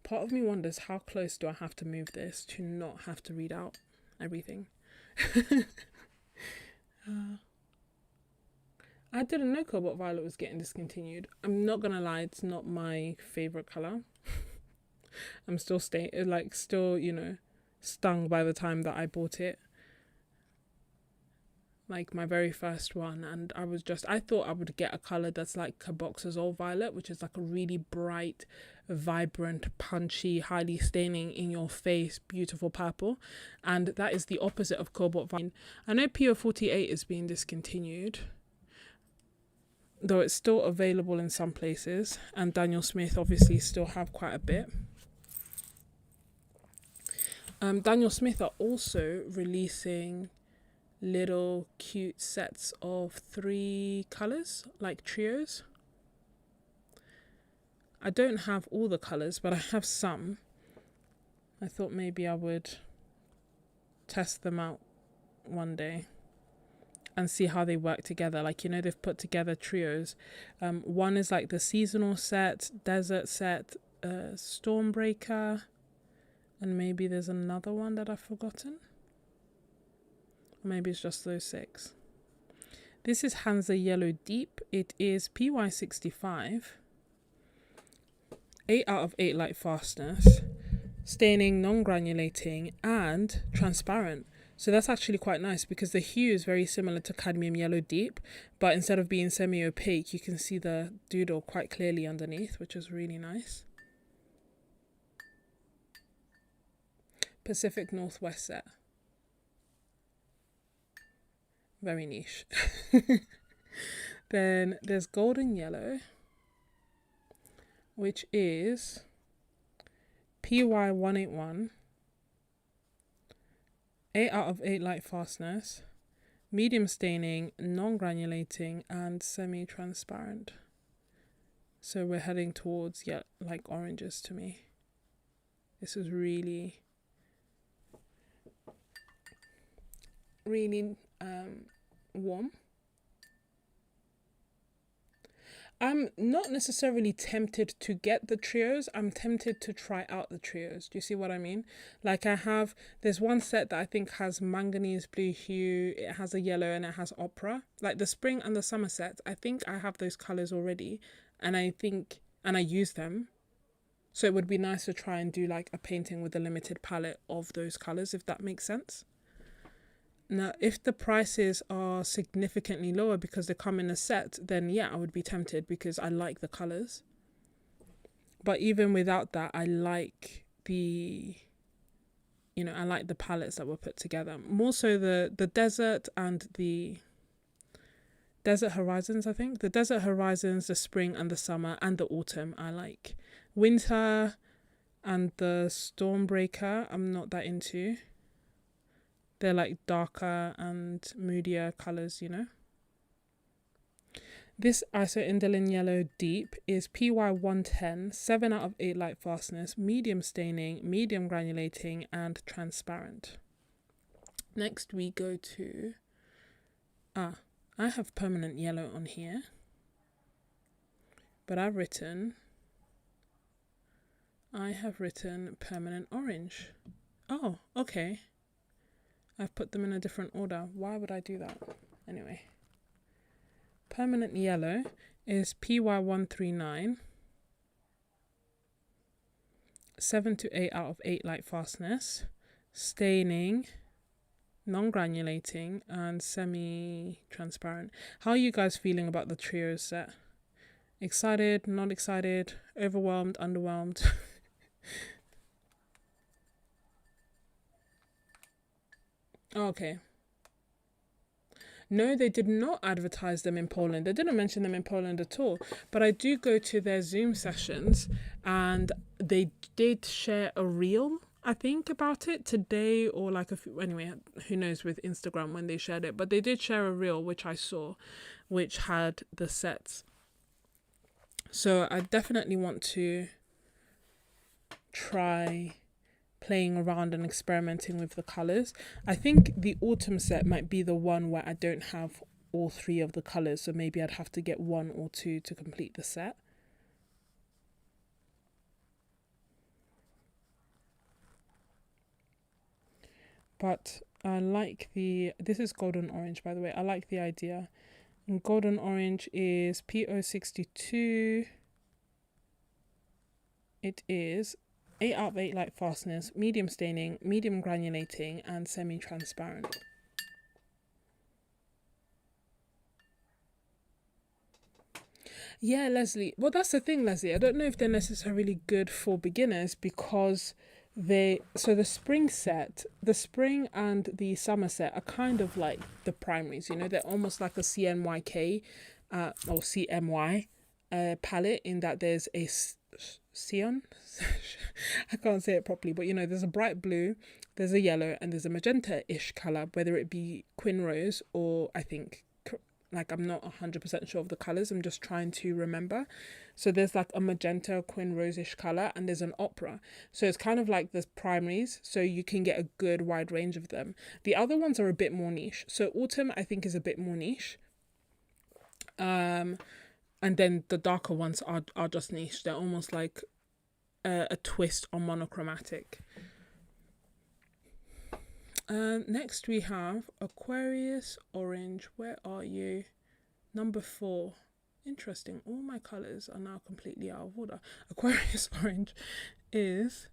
Part of me wonders how close do I have to move this to not have to read out everything. I didn't know Cobalt Violet was getting discontinued. I'm not gonna lie, it's not my favorite color. I'm still you know, stung by the time that I bought it. Like my very first one, and I thought I would get a color that's like Carboxazole Violet, which is like a really bright, vibrant, punchy, highly staining, in your face, beautiful purple, and that is the opposite of Cobalt Violet. I know Pure 48 is being discontinued, though it's still available in some places, and Daniel Smith obviously still have quite a bit. Daniel Smith are also releasing little cute sets of 3 colors, like trios. I don't have all the colors, but I have some. I thought maybe I would test them out one day and see how they work together. Like, you know, they've put together trios. One is like the seasonal set, desert set, Stormbreaker, and maybe there's another one that I've forgotten. Maybe it's just those 6. This is Hansa Yellow Deep. It is PY65. 8 out of 8 light fastness. Staining, non-granulating, and transparent. So that's actually quite nice because the hue is very similar to Cadmium Yellow Deep, but instead of being semi-opaque, you can see the doodle quite clearly underneath, which is really nice. Pacific Northwest set. Very niche. Then there's Golden Yellow, which is PY181, 8 out of 8 light fastness, medium staining, non-granulating, and semi-transparent. So we're heading towards, yeah, like oranges to me. This is really, really warm. I'm not necessarily tempted to get the trios. I'm tempted to try out the trios. Do you see what I mean? Like there's one set that I think has manganese blue hue, it has a yellow, and it has opera. Like the spring and the summer sets, I think I have those colours already, and I use them. So it would be nice to try and do like a painting with a limited palette of those colours, if that makes sense. Now, if the prices are significantly lower because they come in a set, then yeah, I would be tempted because I like the colours. But even without that, I like the palettes that were put together. More so the desert and the desert horizons, I think. The desert horizons, the spring and the summer and the autumn, I like. Winter and the Stormbreaker, I'm not that into. They're like darker and moodier colours, you know. This Iso Indolin Yellow Deep is PY110, 7 out of 8 light fastness, medium staining, medium granulating, and transparent. Next we go to... I have permanent yellow on here. But I have written permanent orange. Oh, okay. I've put them in a different order. Why would I do that? Anyway. Permanent yellow is PY139. 7 to 8 out of 8 light fastness. Staining, non-granulating, and semi-transparent. How are you guys feeling about the trio set? Excited, not excited, overwhelmed, underwhelmed? Okay. No, they did not advertise them in Poland. They didn't mention them in Poland at all. But I do go to their Zoom sessions and they did share a reel, I think, about it today or like anyway, who knows with Instagram when they shared it. But they did share a reel, which I saw, which had the sets. So I definitely want to try playing around and experimenting with the colours. I think the autumn set might be the one where I don't have all 3 of the colours, so maybe I'd have to get 1 or 2 to complete the set. But I like this is golden orange, by the way. I like the idea. And golden orange is P062. It is 8 out of 8 light fastness, medium staining, medium granulating, and semi-transparent. Yeah, Leslie. Well, that's the thing, Leslie. I don't know if they're necessarily good for beginners because the spring and the summer set are kind of like the primaries, you know, they're almost like a CNYK or CMY palette in that there's a cyan. I can't say it properly, but you know, there's a bright blue, there's a yellow, and there's a magenta-ish colour, whether it be Quin Rose or I think, like, I'm not 100% sure of the colours, I'm just trying to remember. So there's like a magenta Quin Rose-ish colour and there's an opera. So it's kind of like the primaries, so you can get a good wide range of them. The other ones are a bit more niche. So autumn, I think, is a bit more niche. And then the darker ones are just niche. They're almost like a twist on monochromatic. Next we have Aquarius Orange. Where are you? Number 4. Interesting. All my colours are now completely out of order. Aquarius Orange is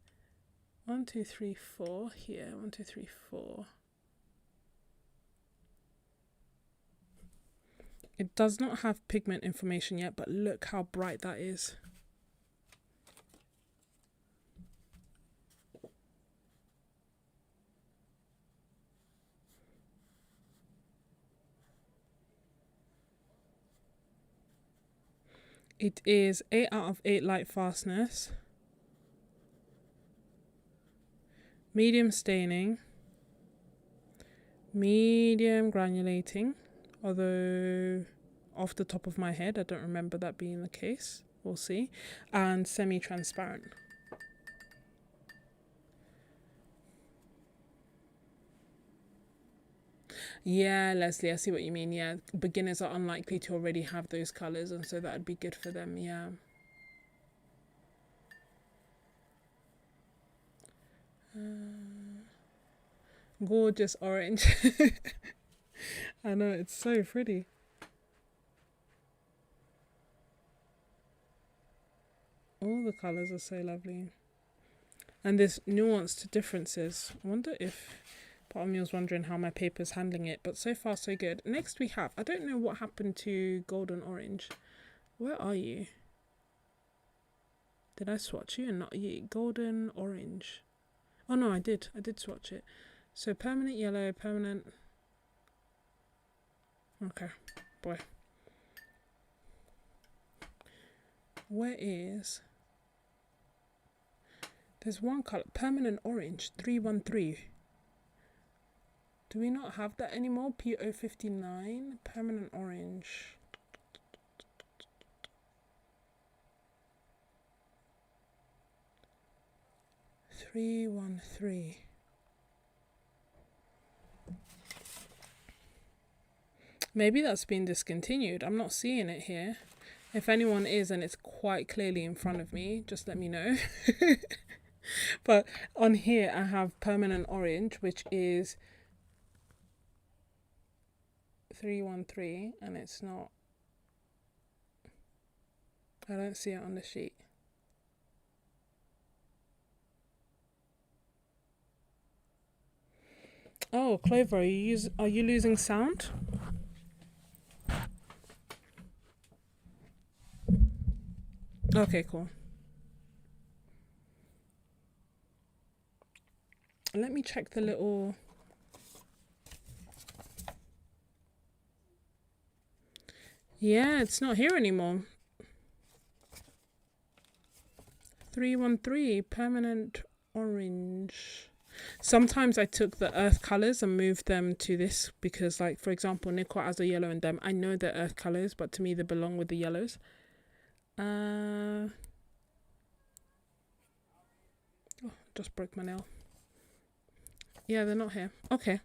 1, 2, 3, 4 here. 1, 2, 3, 4. It does not have pigment information yet, but look how bright that is. It is 8 out of 8 light fastness, medium staining, medium granulating, although off the top of my head I don't remember that being the case. We'll see. And semi-transparent. Yeah, Leslie, I see what you mean. Yeah, beginners are unlikely to already have those colours, and so that would be good for them. Yeah. Gorgeous orange. I know, it's so pretty. All the colours are so lovely. And there's nuanced differences. I wonder if part of me was wondering how my paper's handling it, but so far so good. Next we have, I don't know what happened to golden orange. Where are you? Did I swatch you and not you? Golden orange. Oh no, I did swatch it. So permanent yellow, permanent. Okay, boy. Where is? There's one color, permanent orange, 313. Do we not have that anymore? PO59, permanent orange. $313. Maybe that's been discontinued. I'm not seeing it here. If anyone is and it's quite clearly in front of me, just let me know. But on here I have permanent orange, which is 313, and it's not. I don't see it on the sheet. Oh, Clover, are you losing sound? Okay, cool. Let me check the little. Yeah, it's not here anymore. 313, permanent orange. Sometimes I took the earth colors and moved them to this because, like, for example, Nicole has a yellow in them. I know they're earth colors, but to me they belong with the yellows. Oh, just broke my nail. Yeah, they're not here. Okay.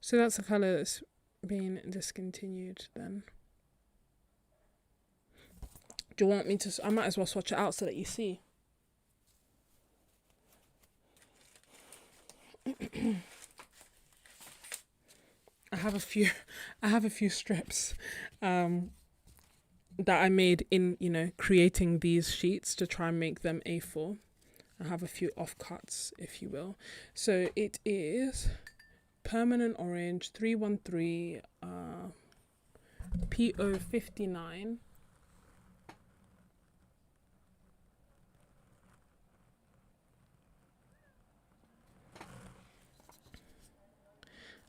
So that's a color that's been discontinued then. Do you want me to? I might as well swatch it out so that you see. I have a few strips that I made in, creating these sheets to try and make them A4. I have a few offcuts, if you will. So it is permanent orange 313 PO59.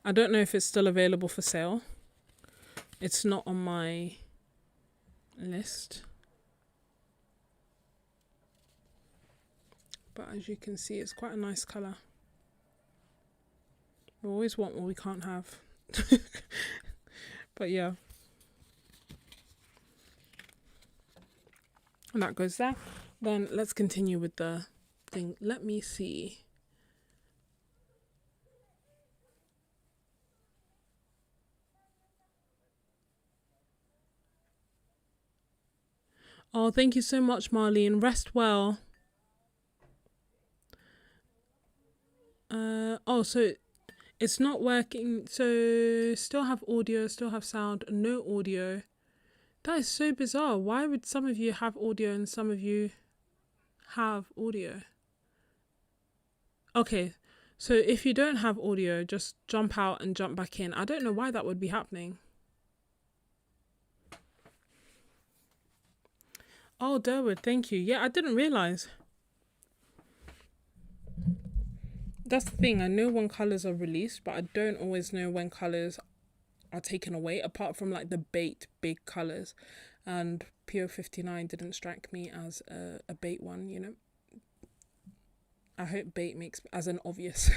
I don't know if it's still available for sale. It's not on my list. But as you can see, it's quite a nice colour. We always want what we can't have. But yeah. And that goes there. Then let's continue with the thing. Let me see. Oh, thank you so much, Marlene. Rest well. So it's not working. So still have audio, still have sound, no audio. That is so bizarre. Why would some of you have audio and some of you have audio? Okay, so if you don't have audio, just jump out and jump back in. I don't know why that would be happening. Oh, Durwood, thank you. Yeah, I didn't realise. That's the thing. I know when colours are released, but I don't always know when colours are taken away, apart from like the bait big colours. And PO59 didn't strike me as a bait one, I hope bait makes as an obvious.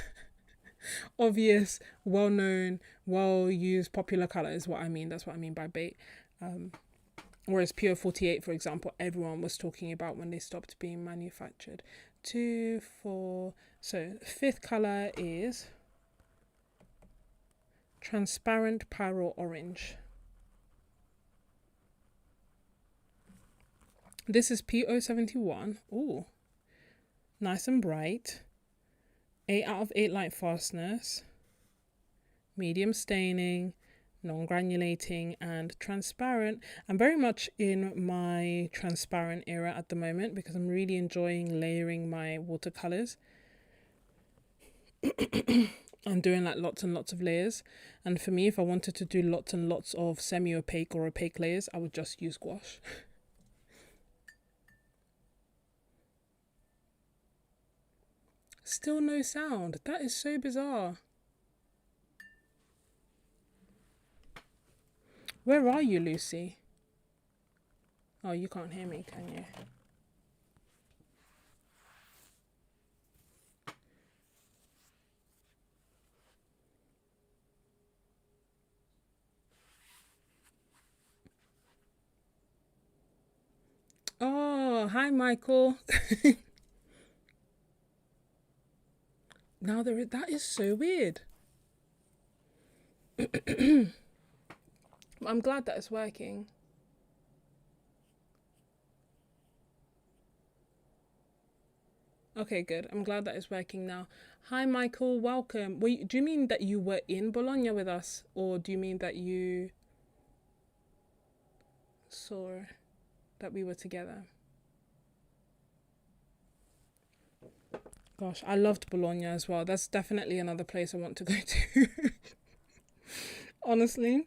obvious, well-known, well-used, popular color is what I mean. That's what I mean by bait. Whereas Pure 48, for example, everyone was talking about when they stopped being manufactured. 2, 4. So fifth color is transparent pyrrole orange. This is P071. Ooh, nice and bright. 8 out of 8 light fastness. Medium staining, non-granulating and transparent. I'm very much in my transparent era at the moment because I'm really enjoying layering my watercolors. I'm doing like lots and lots of layers, and for me, if I wanted to do lots and lots of semi-opaque or opaque layers, I would just use gouache. Still no sound. That is so bizarre. Where are you, Lucy? Oh, you can't hear me, can you? Oh, hi, Michael. Now that is so weird. I'm glad that it's working. Okay, good. I'm glad that it's working now. Hi, Michael. Welcome. Wait, do you mean that you were in Bologna with us, or do you mean that you saw that we were together? Gosh, I loved Bologna as well. That's definitely another place I want to go to. Honestly.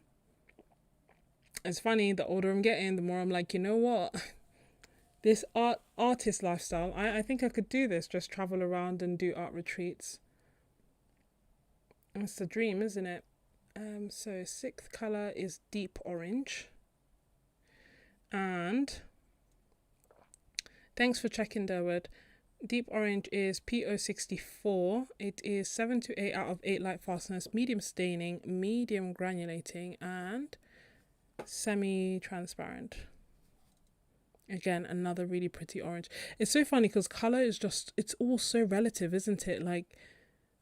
It's funny, the older I'm getting, the more I'm like, you know what? This artist lifestyle, I think I could do this. Just travel around and do art retreats. It's the dream, isn't it? So sixth color is deep orange. And thanks for checking, Derwood. Deep orange is P064. It is 7 to 8 out of 8 light fastness, medium staining, medium granulating, and semi-transparent. Again, another really pretty orange. It's so funny because color is just, it's all so relative, isn't it? Like,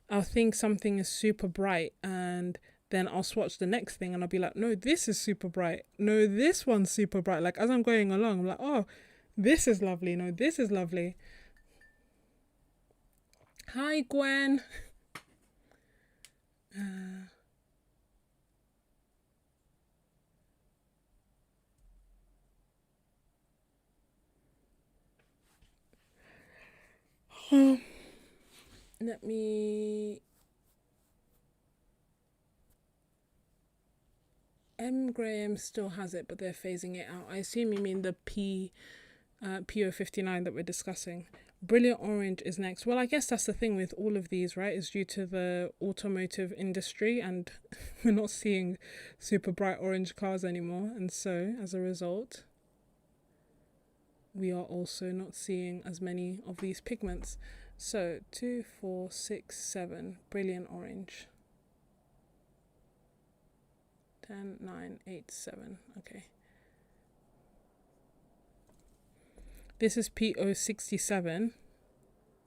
I'll think something is super bright and then I'll swatch the next thing and I'll be like, no, this is super bright. No, this one's super bright. Like, as I'm going along, I'm like, oh, this is lovely. No, this is lovely. Hi, Gwen. Let me... M. Graham still has it, but they're phasing it out. I assume you mean the PO59 that we're discussing. Brilliant orange is next. Well, I guess that's the thing with all of these, right? Is due to the automotive industry, and we're not seeing super bright orange cars anymore. And so, as a result, we are also not seeing as many of these pigments. So, 2, 4, 6, 7. Brilliant orange. 10, 9, 8, 7. Okay. This is P067.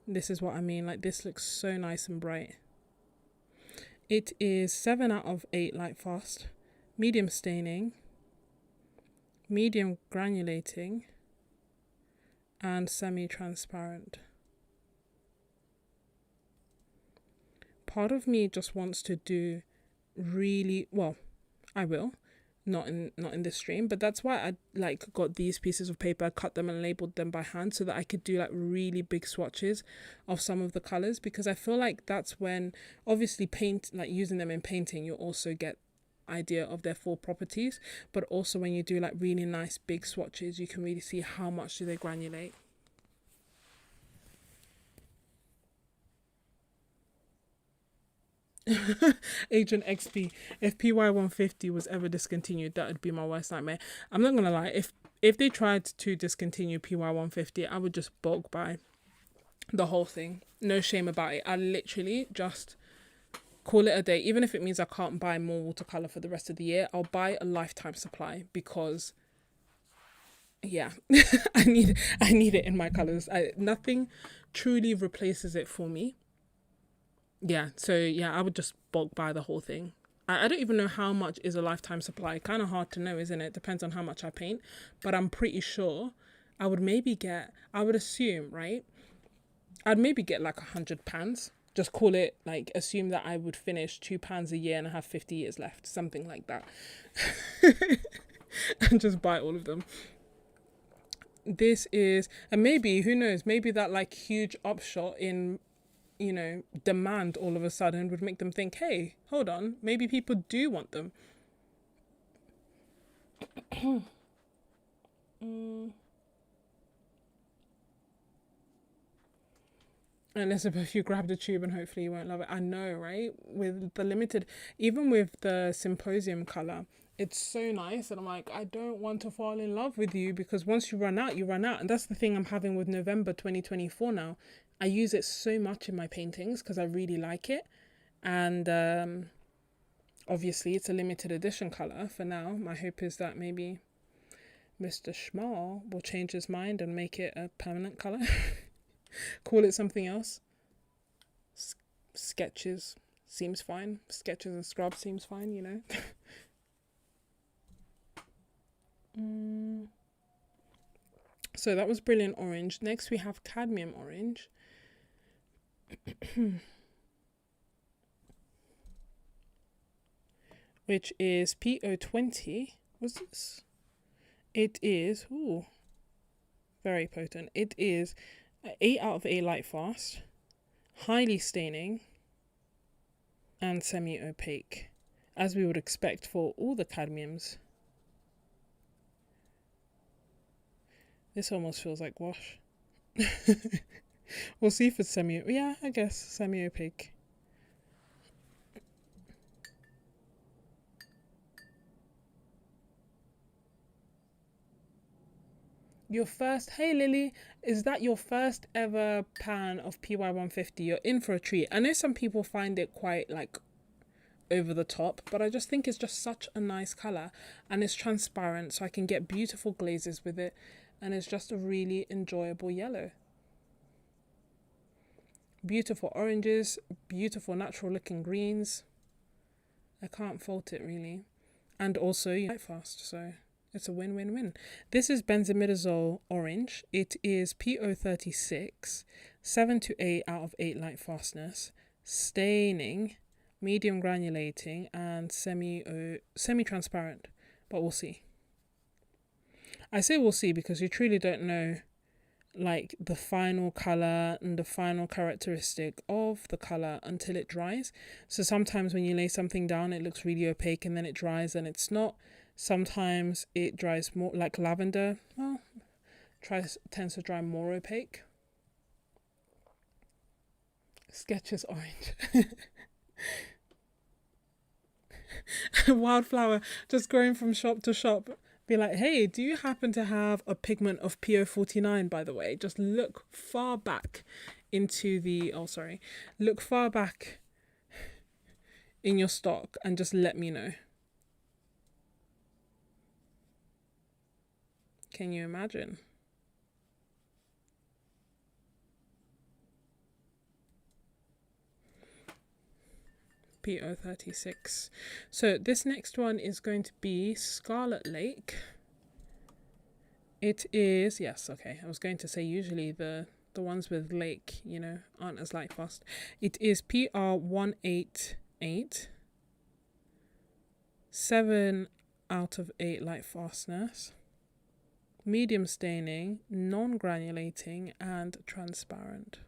This is what I mean. Like, this looks so nice and bright. It is 7 out of 8 light fast. Medium staining. Medium granulating. And semi-transparent. Part of me just wants to do really... Well, I will. Not in this stream, but that's why I like got these pieces of paper, cut them and labeled them by hand so that I could do like really big swatches of some of the colors, because I feel like that's when obviously using them in painting, you also get idea of their full properties, but also when you do like really nice big swatches, you can really see how much do they granulate. Agent XP. If PY150 was ever discontinued, that would be my worst nightmare. I'm not gonna lie, if they tried to discontinue PY150, I would just bulk buy the whole thing. No shame about it. I literally just call it a day. Even if it means I can't buy more watercolor for the rest of the year, I'll buy a lifetime supply, because yeah, I need it in my colors. Nothing truly replaces it for me. Yeah, so yeah, I would just bulk buy the whole thing. I don't even know how much is a lifetime supply. Kind of hard to know, isn't it? Depends on how much I paint, but I'm pretty sure I would assume, right? I'd maybe get like 100 pans. Just call it, like, assume that I would finish 2 pans a year and I have 50 years left, something like that. And just buy all of them. This is, and maybe, who knows, maybe that like huge upshot in, you know, demand all of a sudden would make them think, hey, hold on, maybe people do want them. Elizabeth, you grab the tube and hopefully you won't love it. I know, right? With the limited, even with the Symposium color, it's so nice. And I'm like, I don't want to fall in love with you, because once you run out, you run out. And that's the thing I'm having with November 2024 now. I use it so much in my paintings because I really like it. And obviously it's a limited edition color for now. My hope is that maybe Mr. Szmal will change his mind and make it a permanent color. Call it something else. Sketches seems fine. Sketches.n.Scrubs seems fine, you know. So that was Brilliant Orange. Next we have Cadmium Orange. Which is PO20. What's this? It is, ooh, very potent. It is 8 out of 8 light fast, highly staining, and semi-opaque, as we would expect for all the cadmiums. This almost feels like wash. We'll see if it's yeah, I guess semi-opaque. Your first, hey Lily, is that your first ever pan of PY150? You're in for a treat. I know some people find it quite like over the top, but I just think it's just such a nice color, and it's transparent, so I can get beautiful glazes with it, and it's just a really enjoyable yellow. Beautiful oranges, beautiful natural looking greens. I can't fault it really. And also light fast, so it's a win-win-win. This is Benzimidazole Orange. It is PO36, 7 to 8 out of 8 light fastness, staining, medium granulating, and semi-transparent, but we'll see. I say we'll see because you truly don't know like the final color and the final characteristic of the color until it dries. So sometimes when you lay something down, it looks really opaque, and then it dries and it's not. Sometimes it dries more, like lavender, well, tends to dry more opaque. Sketches Orange. Wildflower, just going from shop to shop. Be like, hey, do you happen to have a pigment of PO49, by the way? Just look far back into the, look far back in your stock and just let me know. Can you imagine? PO36. So this next one is going to be Scarlet Lake. It is, yes, okay. I was going to say usually the ones with lake, you know, aren't as light fast. It is PR188, 7 out of 8 light fastness, medium staining, non-granulating, and transparent.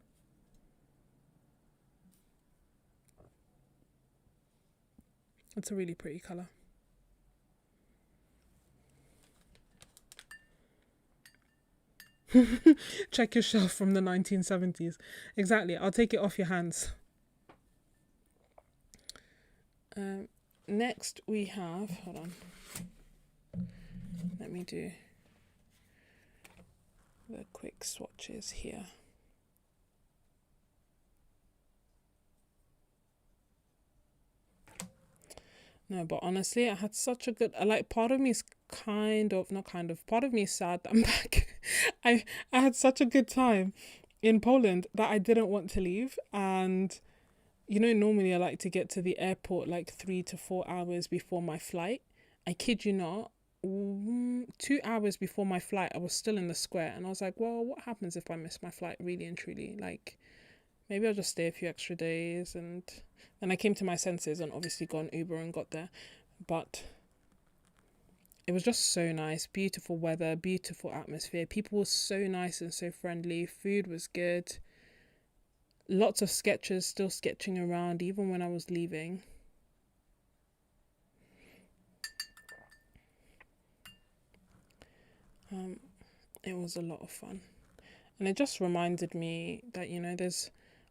It's a really pretty colour. Check your shelf from the 1970s. Exactly, I'll take it off your hands. Next we have, hold on. Let me do the quick swatches here. No, but honestly, I had such a good, like, part of me is part of me is sad that I'm back. I had such a good time in Poland that I didn't want to leave. And, normally I like to get to the airport like 3 to 4 hours before my flight. I kid you not, 2 hours before my flight, I was still in the square. And I was like, well, what happens if I miss my flight really and truly? Like, maybe I'll just stay a few extra days. And then I came to my senses and obviously got an Uber and got there. But it was just so nice. Beautiful weather, beautiful atmosphere. People were so nice and so friendly. Food was good. Lots of sketches still sketching around even when I was leaving. It was a lot of fun. And it just reminded me that, there's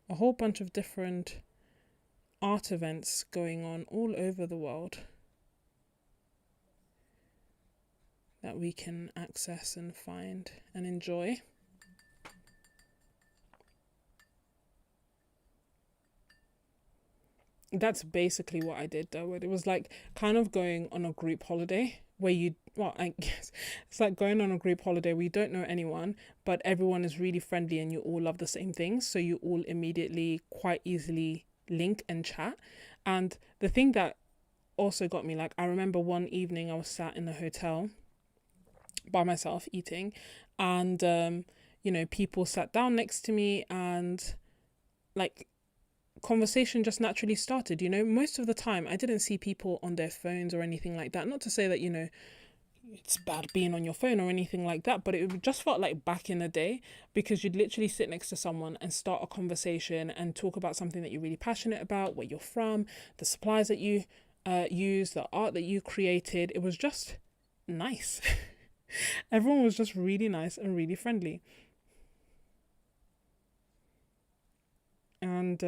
a whole bunch of different art events going on all over the world that we can access and find and enjoy. That's basically what I did though. It was like kind of going on a group holiday where I guess it's like going on a group holiday where you don't know anyone, but everyone is really friendly and you all love the same things. So you all immediately quite easily link and chat. And the thing that also got me, like, I remember one evening I was sat in a hotel by myself eating, and people sat down next to me, and like conversation just naturally started. Most of the time I didn't see people on their phones or anything like that. Not to say that it's bad being on your phone or anything like that, but it just felt like back in the day, because you'd literally sit next to someone and start a conversation and talk about something that you're really passionate about, where you're from, the supplies that you use, the art that you created. It was just nice. Everyone was just really nice and really friendly. And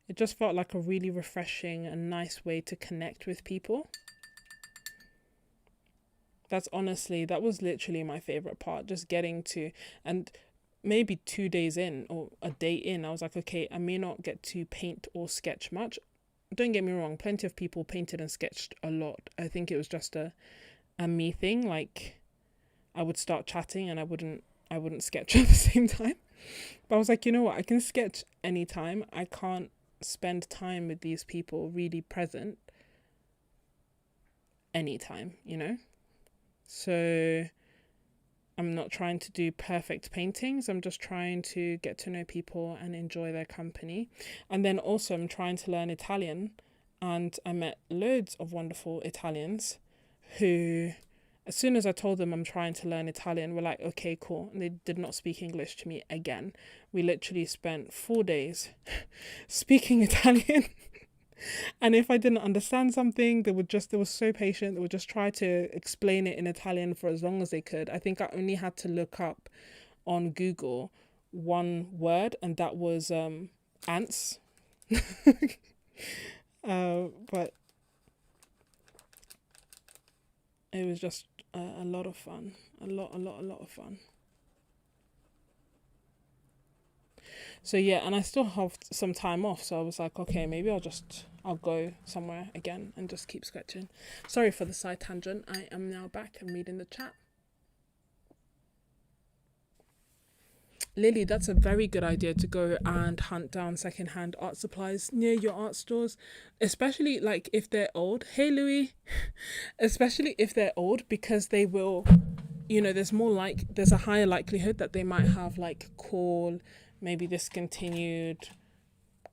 it just felt like a really refreshing and nice way to connect with people. That was literally my favorite part, just getting to, and maybe 2 days in or a day in, I was like, okay, I may not get to paint or sketch much. Don't get me wrong, plenty of people painted and sketched a lot. I think it was just a me thing. Like, I would start chatting and I wouldn't sketch at the same time. But I was like, you know what, I can sketch anytime. I can't spend time with these people really present anytime, So I'm not trying to do perfect paintings. I'm just trying to get to know people and enjoy their company. And then also I'm trying to learn Italian. And I met loads of wonderful Italians who, as soon as I told them I'm trying to learn Italian, were like, okay, cool. And they did not speak English to me again. We literally spent 4 days speaking Italian. And if I didn't understand something, they were so patient. They would just try to explain it in Italian for as long as they could. I think I only had to look up on Google one word, and that was ants. But it was just a lot of fun. A lot of fun. So yeah, and I still have some time off, so I was like, okay, maybe I'll go somewhere again and just keep sketching. Sorry for the side tangent. I am now back and reading the chat. Lily, that's a very good idea to go and hunt down secondhand art supplies near your art stores, especially like if they're old. Hey, Louis, especially if they're old, because they will, there's a higher likelihood that they might have like coal, maybe discontinued,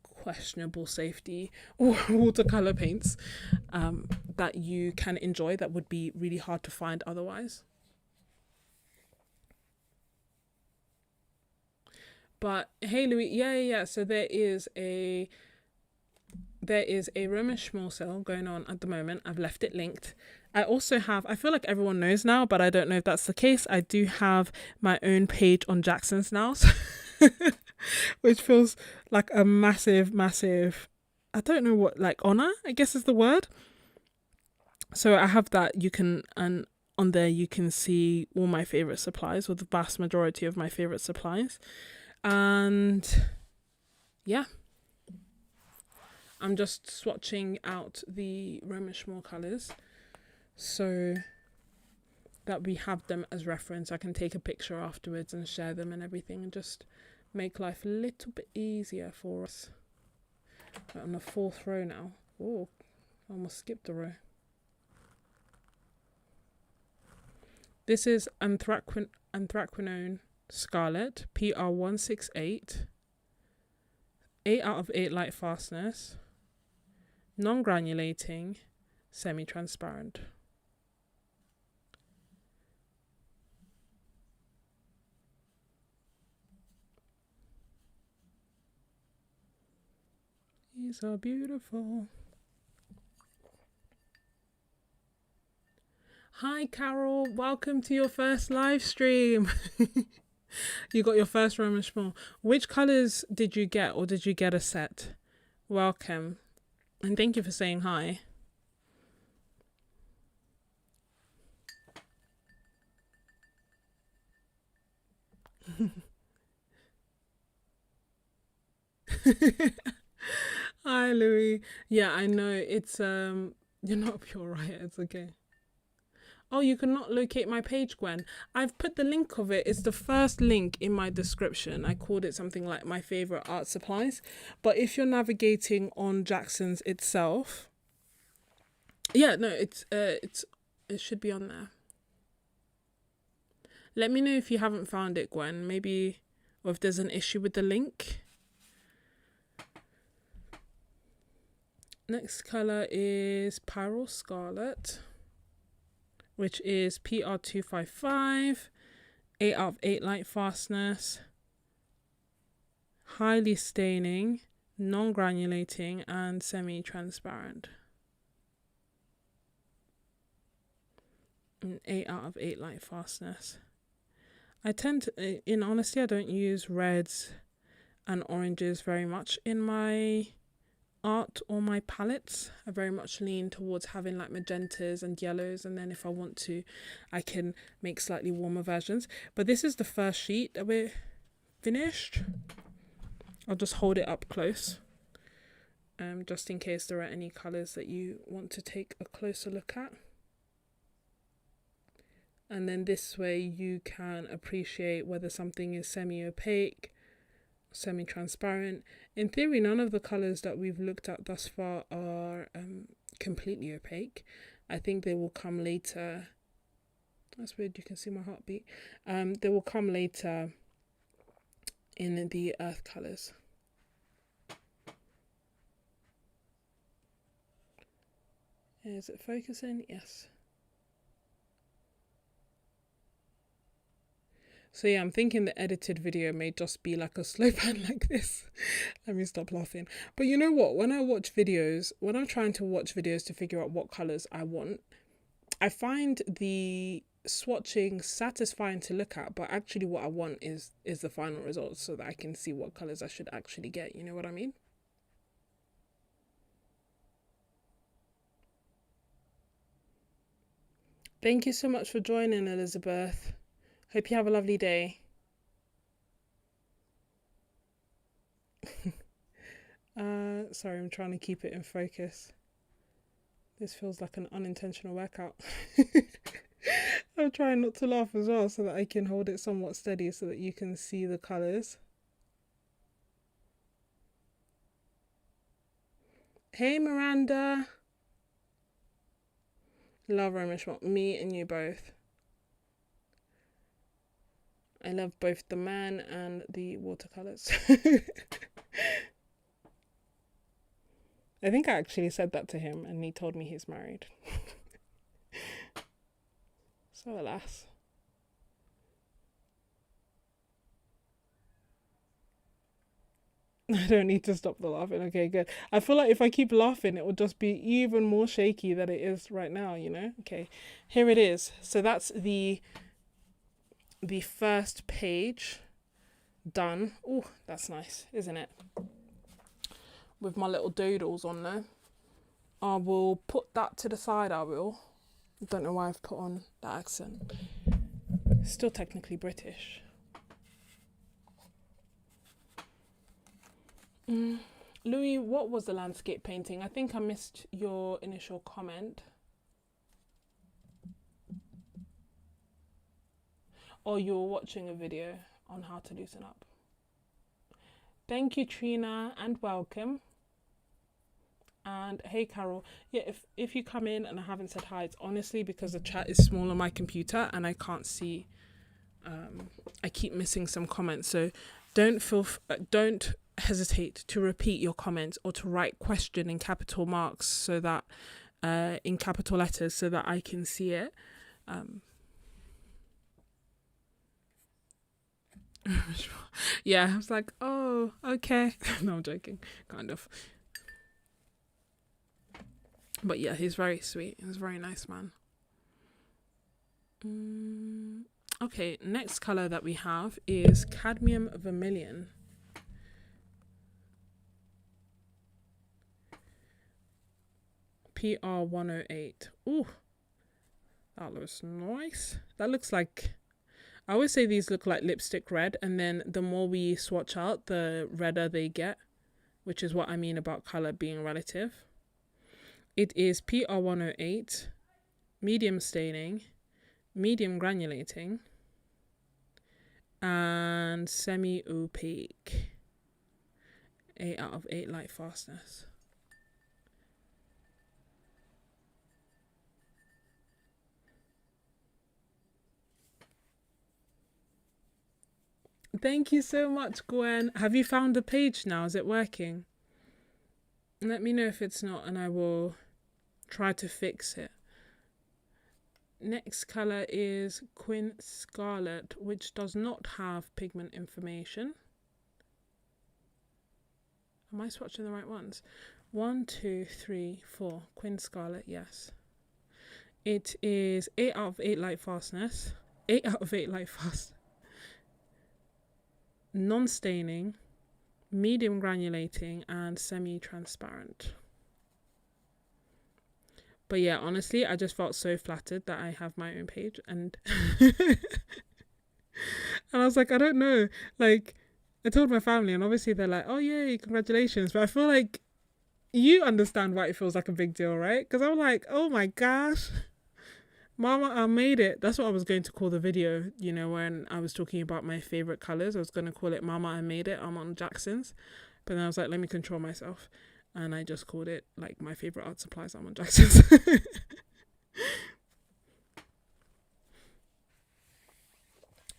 questionable safety or watercolor paints that you can enjoy that would be really hard to find otherwise. But hey, Louis, yeah. So there is a Roman Szmal sale going on at the moment. I've left it linked. I also have, I feel like everyone knows now, but I don't know if that's the case. I do have my own page on Jackson's now, which feels like a massive, I don't know what, like honor, I guess is the word. So I have that. And on there you can see all my favorite supplies, or the vast majority of my favorite supplies. And yeah, I'm just swatching out the Roman Szmal colours so that we have them as reference. I can take a picture afterwards and share them and everything, and just make life a little bit easier for us. We're on the 4th row now. Oh, almost skipped a row. This is Anthraquinone Scarlet, PR168, 8 out of 8 light fastness, non-granulating, semi-transparent. These are beautiful. Hi Carol, welcome to your first live stream. You got your first Roman Szmal. Which colours did you get, or did you get a set? Welcome. And thank you for saying hi. Hi Louis. Yeah, I know it's you're not a pure writer, it's okay. Oh, you cannot locate my page, Gwen. I've put the link of it. It's the first link in my description. I called it something like my favorite art supplies. But if you're navigating on Jackson's itself, yeah, no, it should be on there. Let me know if you haven't found it, Gwen. Maybe, or if there's an issue with the link. Next color is Pyrrole Scarlet, which is PR255, 8 out of 8 light fastness, highly staining, non-granulating, and semi-transparent. And 8 out of 8 light fastness. I tend to, in honesty, I don't use reds and oranges very much in my art or my palettes. I very much lean towards having like magentas and yellows, and then if I want to I can make slightly warmer versions. But this is the first sheet that we're finished. I'll just hold it up close, just in case there are any colors that you want to take a closer look at. And then this way you can appreciate whether something is semi-opaque, semi-transparent. In theory, none of the colors that we've looked at thus far are completely opaque. I think they will come later. That's weird, you can see my heartbeat. They will come later in the earth colors. Is it focusing? Yes. So yeah, I'm thinking the edited video may just be like a slow pan like this. Let me stop laughing. But you know what? When I watch videos, when I'm trying to watch videos to figure out what colours I want, I find the swatching satisfying to look at, but actually what I want is the final results, so that I can see what colours I should actually get. You know what I mean? Thank you so much for joining, Elizabeth. Hope you have a lovely day. Sorry, I'm trying to keep it in focus. This feels like an unintentional workout. I'm trying not to laugh as well so that I can hold it somewhat steady so that you can see the colours. Hey Miranda. Love Roman Szmal. Me and you both. I love both the man and the watercolours. I think I actually said that to him and he told me he's married. So alas. I don't need to stop the laughing. Okay, good. I feel like if I keep laughing, it will just be even more shaky than it is right now, you know? Okay, here it is. So that's the first page done. Oh, that's nice, isn't it? With my little doodles on there. I will put that to the side, I will. Don't know why I've put on that accent. Still technically British. Louis, what was the landscape painting? I think I missed your initial comment. Or you were watching a video on how to loosen up. Thank you, Trina, and welcome. And hey, Carol. Yeah, if you come in and I haven't said hi, it's honestly because the chat is small on my computer and I can't see. I keep missing some comments, so don't hesitate to repeat your comments or to write question in capital marks so that in capital letters so that I can see it. Yeah, I was like, oh, okay. No, I'm joking, kind of. But yeah, he's very sweet. He's a very nice man. Okay, next color that we have is Cadmium Vermilion. PR 108. Ooh, that looks nice. That looks like, I always say these look like lipstick red, and then the more we swatch out, the redder they get, which is what I mean about color being relative. It is PR 108, medium staining, medium granulating, and semi-opaque. 8 out of 8 light fastness. Thank you so much, Gwen. Have you found the page now? Is it working? Let me know if it's not and I will try to fix it. Next color is Quin Scarlet, which does not have pigment information. Am I swatching the right ones? 1, 2, 3, 4. Quin Scarlet, yes. It is 8 out of 8 light fastness. 8 out of 8 light fast. Non-staining, medium granulating, and semi-transparent. But yeah, honestly, I just felt so flattered that I have my own page, and and I was like, I don't know, like, I told my family, and obviously they're like, oh yay, congratulations, but I feel like you understand why it feels like a big deal, right? Because I'm like, oh my gosh, Mama, I made it. That's what I was going to call the video, you know, when I was talking about my favorite colors. I was going to call it Mama, I Made It, Armand Jackson's. But then I was like, let me control myself. And I just called it, like, my favorite art supplies, Armand Jackson's.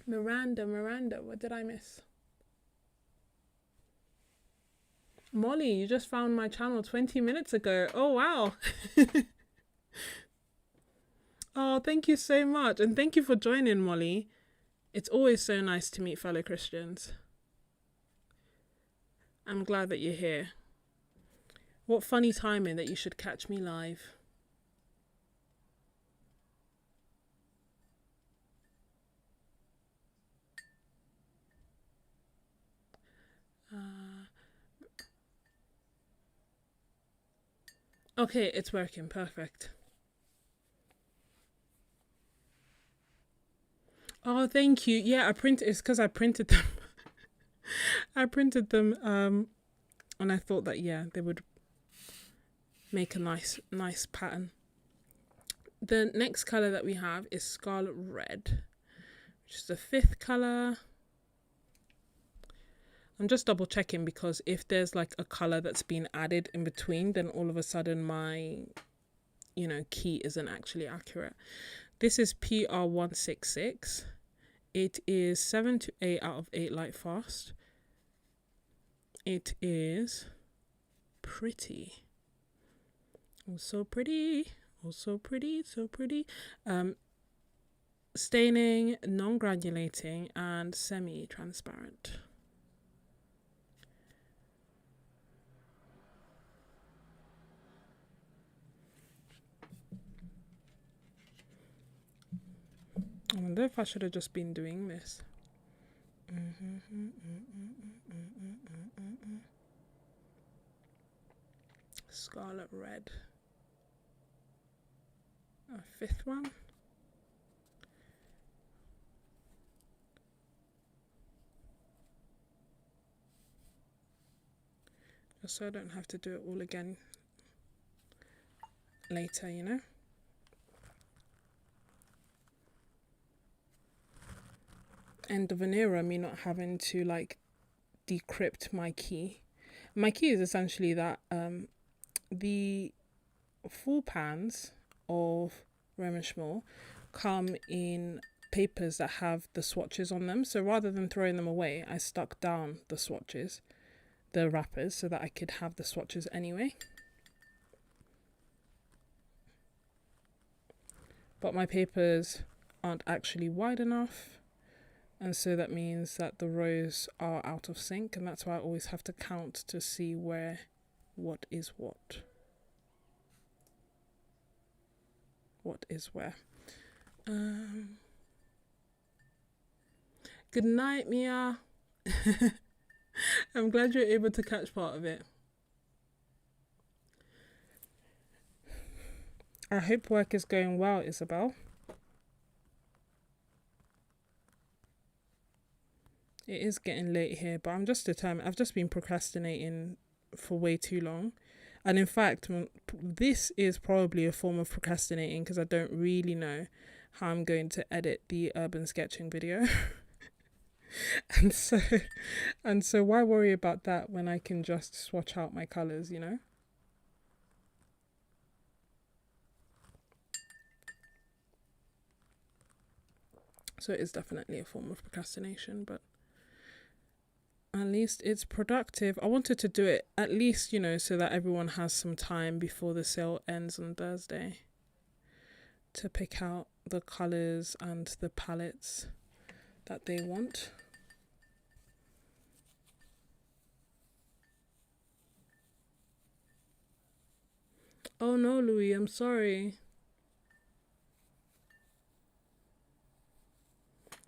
Miranda, what did I miss? Molly, you just found my channel 20 minutes ago. Oh, wow. Oh, thank you so much. And thank you for joining, Molly. It's always so nice to meet fellow Christians. I'm glad that you're here. What funny timing that you should catch me live. Okay, it's working. Perfect. Oh, thank you. Yeah, it's because I printed them. I printed them, and I thought that, yeah, they would make a nice pattern. The next color that we have is Scarlet Red, which is the 5th color. I'm just double checking because if there's like a color that's been added in between, then all of a sudden my, you know, key isn't actually accurate. This is PR 166. It is 7 to 8 out of 8 light fast. It is pretty. Oh, so pretty. Oh, so pretty, so pretty. Staining, non-granulating, and semi-transparent. I wonder if I should have just been doing this. Scarlet Red. A 5th one. just so I don't have to do it all again later, you know. And the veneer, me not having to like decrypt my key. My key is essentially that the full pans of Roman Szmal come in papers that have the swatches on them. So rather than throwing them away, I stuck down the swatches, the wrappers, so that I could have the swatches anyway. But my papers aren't actually wide enough, and so that means that the rows are out of sync, and that's why I always have to count to see where what is what. What is where. Good night, Mia. I'm glad you're able to catch part of it. I hope work is going well, Isabel. It is getting late here, but I'm just determined. I've just been procrastinating for way too long. And in fact, this is probably a form of procrastinating because I don't really know how I'm going to edit the urban sketching video. and so why worry about that when I can just swatch out my colors, you know? So it is definitely a form of procrastination, but at least it's productive. I wanted to do it at least, you know, so that everyone has some time before the sale ends on Thursday to pick out the colours and the palettes that they want. Oh no, Louis, I'm sorry.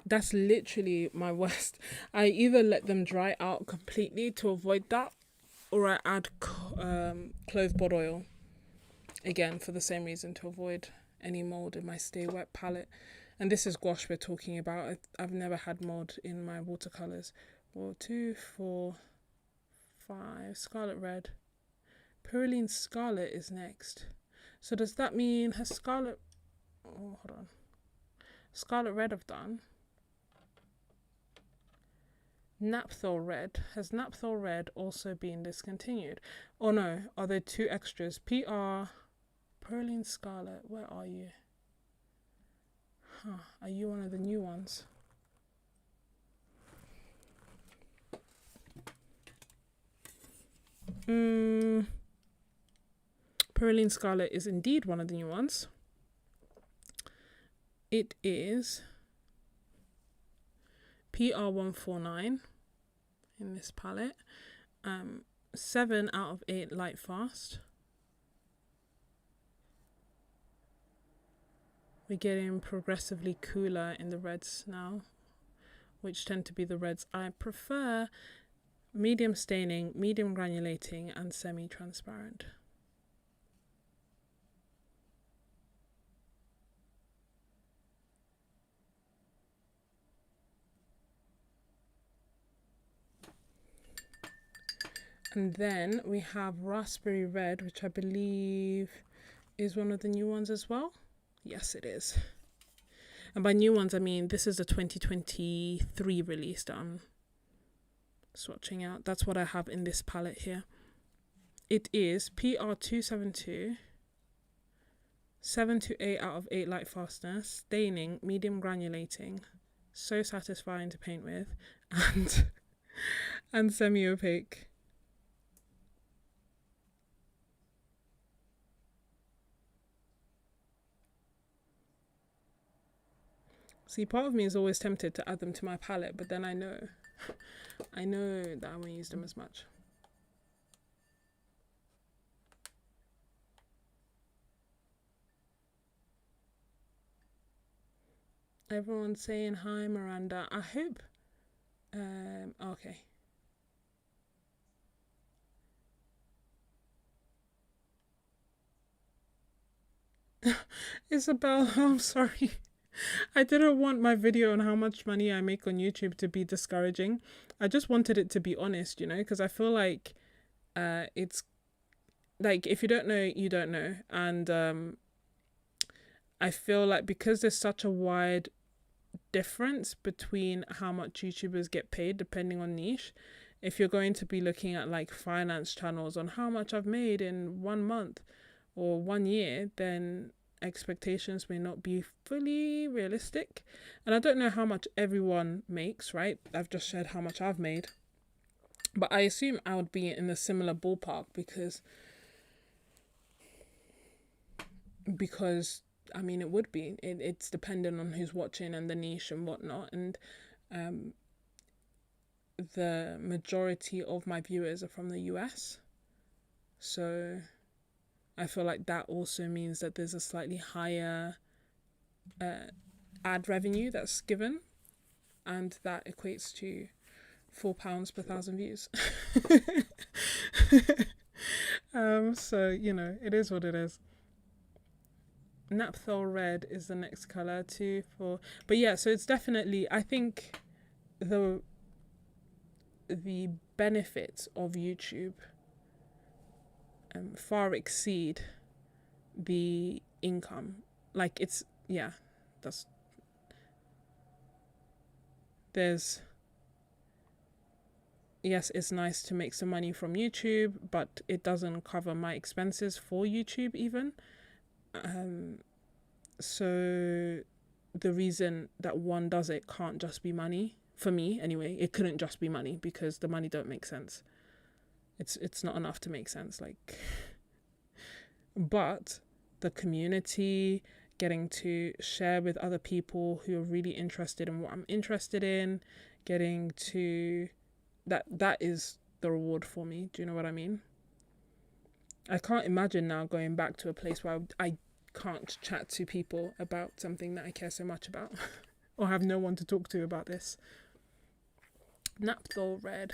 That's literally my worst. I either let them dry out completely to avoid that, or I add clove bod oil, again for the same reason, to avoid any mold in my stay wet palette. And this is gouache we're talking about. I've never had mold in my watercolors. 1, 2, 4, 5. Scarlet red. Pyroline scarlet is next. So does that mean has scarlet? Oh, hold on. Scarlet red I've done. Naphthol red. Has naphthol red also been discontinued? Oh no, are there 2 extras? PR, Pyroline scarlet, where are you? Huh, are you one of the new ones? Pyroline scarlet is indeed one of the new ones. It is PR149 in this palette. 7 out of 8 light fast. We're getting progressively cooler in the reds now, which tend to be the reds I prefer. Medium staining, medium granulating, and semi-transparent. And then we have raspberry red, which I believe is one of the new ones as well. Yes, it is. And by new ones, I mean this is a 2023 release that I'm swatching out. That's what I have in this palette here. It is PR272, 7 to 8 out of 8 light fastness, staining, medium granulating, so satisfying to paint with, and semi-opaque. See, part of me is always tempted to add them to my palette, but then I know that I won't use them as much. Everyone's saying hi, Miranda. I hope. Okay. Isabel, I'm sorry. I didn't want my video on how much money I make on YouTube to be discouraging. I just wanted it to be honest, you know, because I feel like It's like, if you don't know, you don't know. And I feel like because there's such a wide difference between how much YouTubers get paid depending on niche, if you're going to be looking at like finance channels on how much I've made in 1 month or 1 year, then expectations may not be fully realistic. And I don't know how much everyone makes, right? I've just shared how much I've made, but I assume I would be in a similar ballpark because I mean, it would be. It's dependent on who's watching and the niche and whatnot. And the majority of my viewers are from the US. So I feel like that also means that there's a slightly higher ad revenue that's given. And that equates to £4 per 1,000 views. So, you know, it is what it is. Naphthol red is the next color too but yeah, so it's definitely, I think the benefits of YouTube far exceed the income. Like, it's, yeah, yes, it's nice to make some money from YouTube, but it doesn't cover my expenses for YouTube even. So the reason that one does it can't just be money. For me, anyway, it couldn't just be money because the money don't make sense. It's not enough to make sense. Like, but the community, getting to share with other people who are really interested in what I'm interested in, getting to that is the reward for me. Do you know what I mean? I can't imagine now going back to a place where I can't chat to people about something that I care so much about or have no one to talk to about this. Naphthol red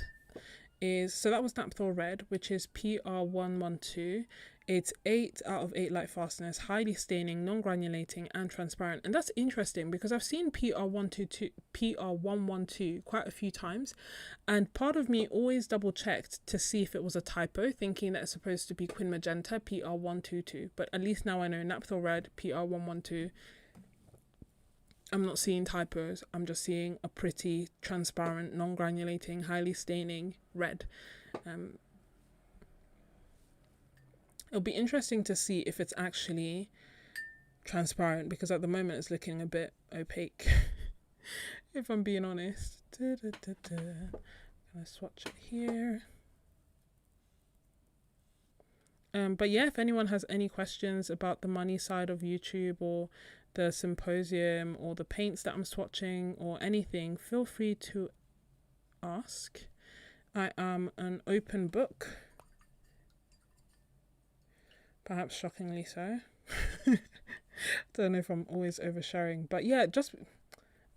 so that was Naphthol red, which is PR112. It's 8 out of 8 light fastness, highly staining, non-granulating and transparent. And that's interesting because I've seen PR112 quite a few times, and part of me always double checked to see if it was a typo, thinking that it's supposed to be Quin Magenta PR122, but at least now I know Naphthol red PR112. I'm not seeing typos. I'm just seeing a pretty transparent, non-granulating, highly staining red. It'll be interesting to see if it's actually transparent, because at the moment it's looking a bit opaque, if I'm being honest. Gonna swatch it here. But yeah, if anyone has any questions about the money side of YouTube or the Symposium or the paints that I'm swatching or anything, feel free to ask. I am an open book, perhaps shockingly so. Don't know if I'm always oversharing, but yeah, just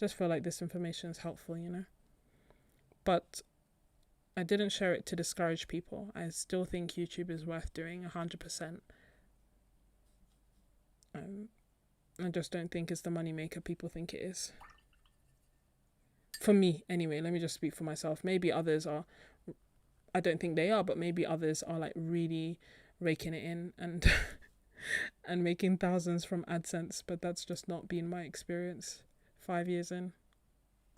feel like this information is helpful, you know. But I didn't share it to discourage people. I still think YouTube is worth doing 100%. I just don't think it's the moneymaker people think it is. For me, anyway. Let me just speak for myself. Maybe others are. I don't think they are, but maybe others are like really raking it in and and making thousands from AdSense. But that's just not been my experience. 5 years in,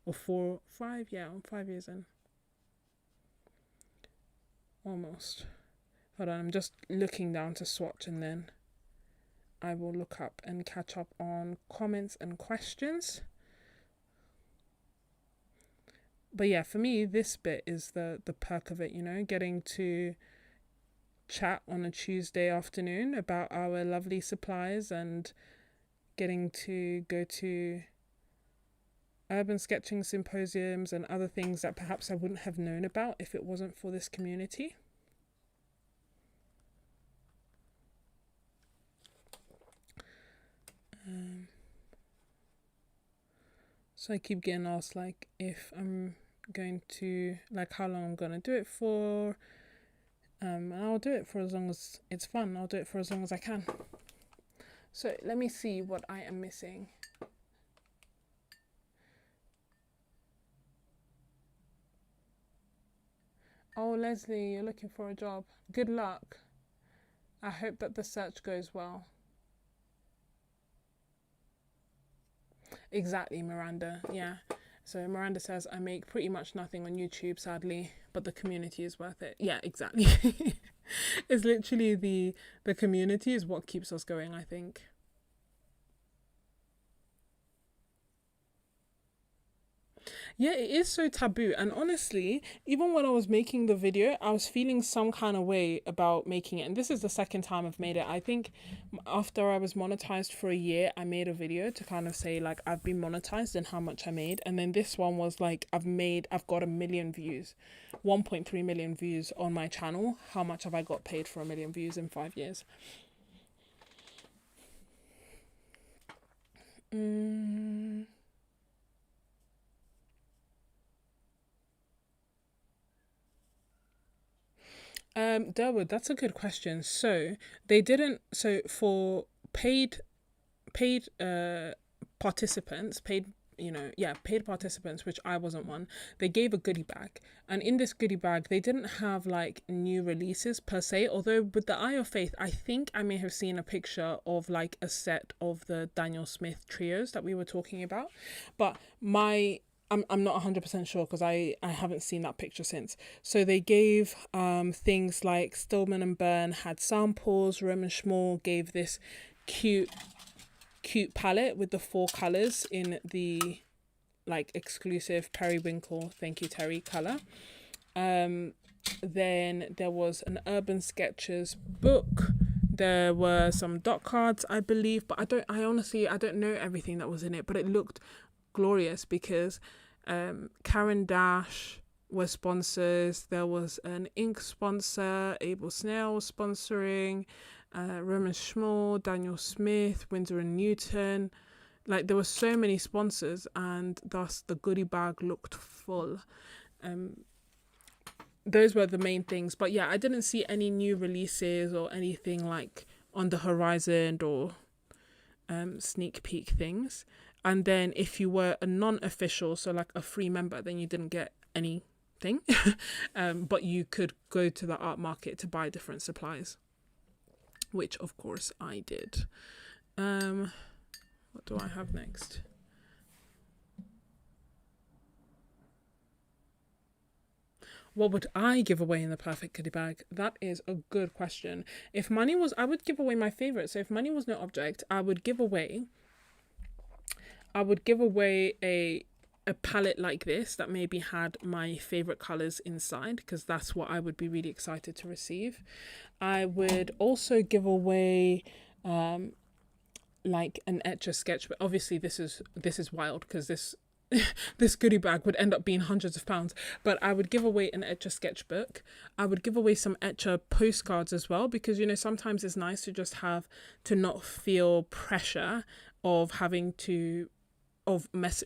or 5 years in. Almost. Hold on, I'm just looking down to swatch, and then I will look up and catch up on comments and questions. But yeah, for me, this bit is the perk of it, you know, getting to chat on a Tuesday afternoon about our lovely supplies and getting to go to urban sketching symposiums and other things that perhaps I wouldn't have known about if it wasn't for this community. So I keep getting asked, like, if I'm going to, like, how long I'm going to do it for. And I'll do it for as long as it's fun. I'll do it for as long as I can. So let me see what I am missing. Oh, Leslie, you're looking for a job. Good luck. I hope that the search goes well. Exactly, Miranda. Yeah. So Miranda says, I make pretty much nothing on YouTube, sadly, but the community is worth it. Yeah, exactly. It's literally the community is what keeps us going, I think. Yeah, it is so taboo. And honestly, even when I was making the video, I was feeling some kind of way about making it. And this is the second time I've made it. I think after I was monetized for a year, I made a video to kind of say, like, I've been monetized and how much I made. And then this one was like, I've got 1 million views, 1.3 million views on my channel. How much have I got paid for 1 million views in 5 years? Derwood, that's a good question. So they didn't. So for paid participants, paid participants, which I wasn't one. They gave a goodie bag, and in this goodie bag, they didn't have like new releases per se. Although with the Eye of Faith, I think I may have seen a picture of like a set of the Daniel Smith trios that we were talking about, but I'm not 100% sure because I haven't seen that picture since. So they gave things like Stillman and Byrne had samples. Roman Szmal gave this cute palette with the 4 colours in the like exclusive periwinkle, thank you Terry, colour. Then there was an Urban Sketches book. There were some dot cards, I believe, but I honestly don't know everything that was in it, but it looked glorious because Karen Dash was sponsors. There was an ink sponsor, Abel Snail was sponsoring, Roman Szmal, Daniel Smith, Winsor and Newton. Like there were so many sponsors, and thus the goodie bag looked full. Those were the main things, but yeah, I didn't see any new releases or anything like on the horizon or sneak peek things. And then if you were a non-official, so like a free member, then you didn't get anything. But you could go to the art market to buy different supplies, which of course I did. What do I have next? What would I give away in the perfect goodie bag? That is a good question. If money was, I would give away my favorite. So if money was no object, I would give away a palette like this that maybe had my favorite colors inside, because that's what I would be really excited to receive. I would also give away like an etcher sketch, but obviously this is wild because this this goodie bag would end up being hundreds of pounds. But I would give away an etcher sketchbook. I would give away some etcher postcards as well, because sometimes it's nice to just have to not feel pressure of having to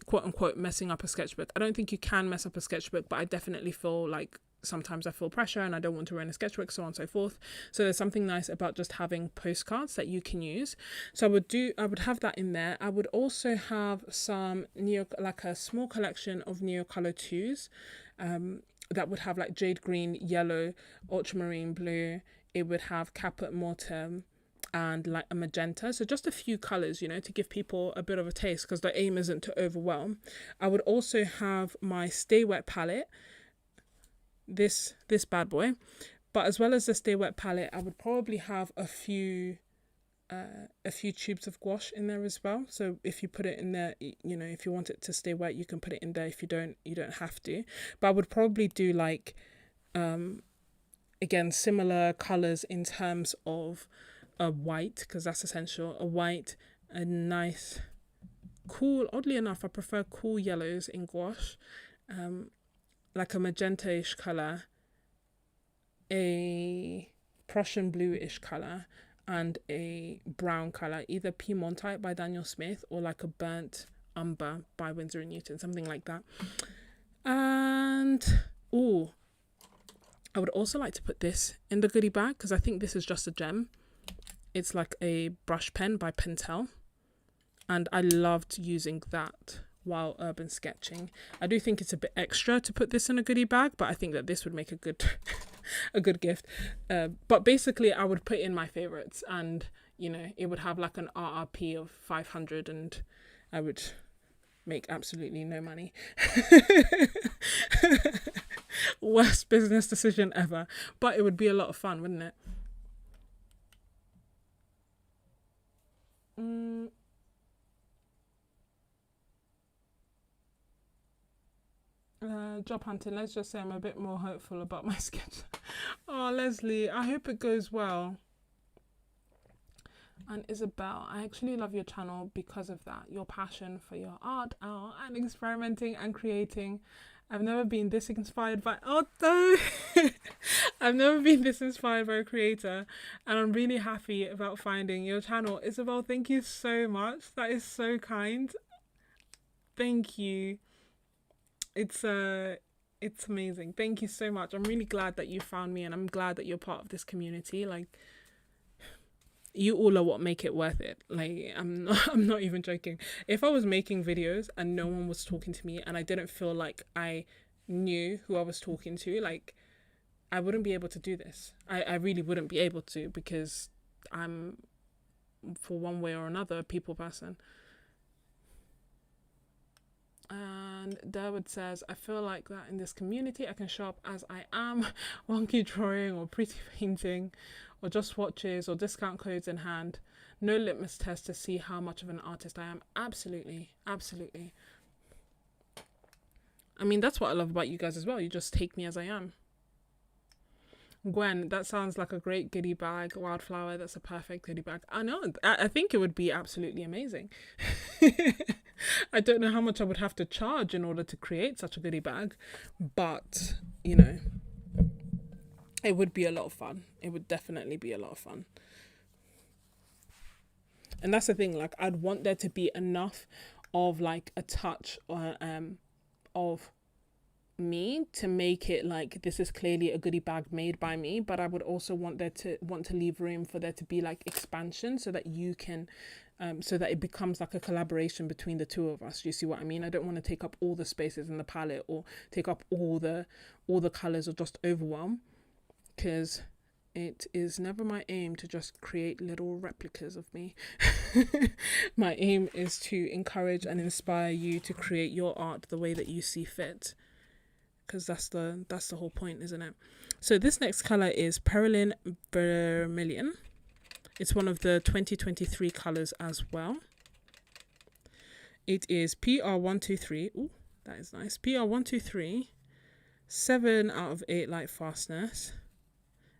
quote unquote messing up a sketchbook. I don't think you can mess up a sketchbook, but I definitely feel like sometimes I feel pressure and I don't want to ruin a sketchbook, so on and so forth. So there's something nice about just having postcards that you can use. So I would have that in there. I would also have some like a small collection of Neocolor 2s that would have like jade green, yellow, ultramarine blue. It would have caput mortem and like a magenta, so just a few colors, to give people a bit of a taste, because the aim isn't to overwhelm. I would also have my Stay Wet palette, this bad boy, but as well as the Stay Wet palette, I would probably have a few tubes of gouache in there as well. So if you put it in there, if you want it to stay wet, you can put it in there. If you don't, you don't have to. But I would probably do like again, similar colors in terms of a white, because that's essential. A white, a nice cool, oddly enough I prefer cool yellows in gouache, like a magenta-ish color, a Prussian blue-ish color, and a brown color, either Pigment by Daniel Smith or like a burnt umber by Winsor & Newton, something like that. And I would also like to put this in the goodie bag, because I think this is just a gem. It's like a brush pen by Pentel, and I loved using that while urban sketching. I do think it's a bit extra to put this in a goodie bag, but I think that this would make a good a good gift. But basically I would put in my favorites, and you know, it would have like an RRP of 500 and I would make absolutely no money. Worst business decision ever, but it would be a lot of fun, wouldn't it? Job hunting, let's just say I'm a bit more hopeful about my sketch. Oh, Leslie, I hope it goes well. And Isabel, I actually love your channel because of that, your passion for your art and experimenting and creating. I've never been this inspired by art though. I've never been this inspired by a creator, and I'm really happy about finding your channel. Isabel, thank you so much. That is so kind. Thank you. It's amazing. Thank you so much. I'm really glad that you found me, and I'm glad that you're part of this community. Like, you all are what make it worth it. Like, I'm not even joking. If I was making videos and no one was talking to me and I didn't feel like I knew who I was talking to, like, I wouldn't be able to do this. I really wouldn't be able to, because I'm, for one way or another, a people person. And Derwood says, I feel like that in this community I can show up as I am, wonky drawing or pretty painting, or just swatches or discount codes in hand. No litmus test to see how much of an artist I am. Absolutely, absolutely. I mean, that's what I love about you guys as well. You just take me as I am. Gwen, that sounds like a great goodie bag. Wildflower, that's a perfect goodie bag. I know, I think it would be absolutely amazing. I don't know how much I would have to charge in order to create such a goodie bag, but, you know, it would be a lot of fun. It would definitely be a lot of fun. And that's the thing, like, I'd want there to be enough of like a touch of me to make it like this is clearly a goodie bag made by me, but I would also want to leave room for there to be like expansion, so that you can so that it becomes like a collaboration between the two of us. You see what I mean? I don't want to take up all the spaces in the palette or take up all the colors or just overwhelm, because it is never my aim to just create little replicas of me. My aim is to encourage and inspire you to create your art the way that you see fit, because that's the whole point, isn't it? So this next color is Perylene Vermilion. It's one of the 2023 colors as well. It is PR123. Ooh, that is nice. PR123, 7 out of 8 light fastness,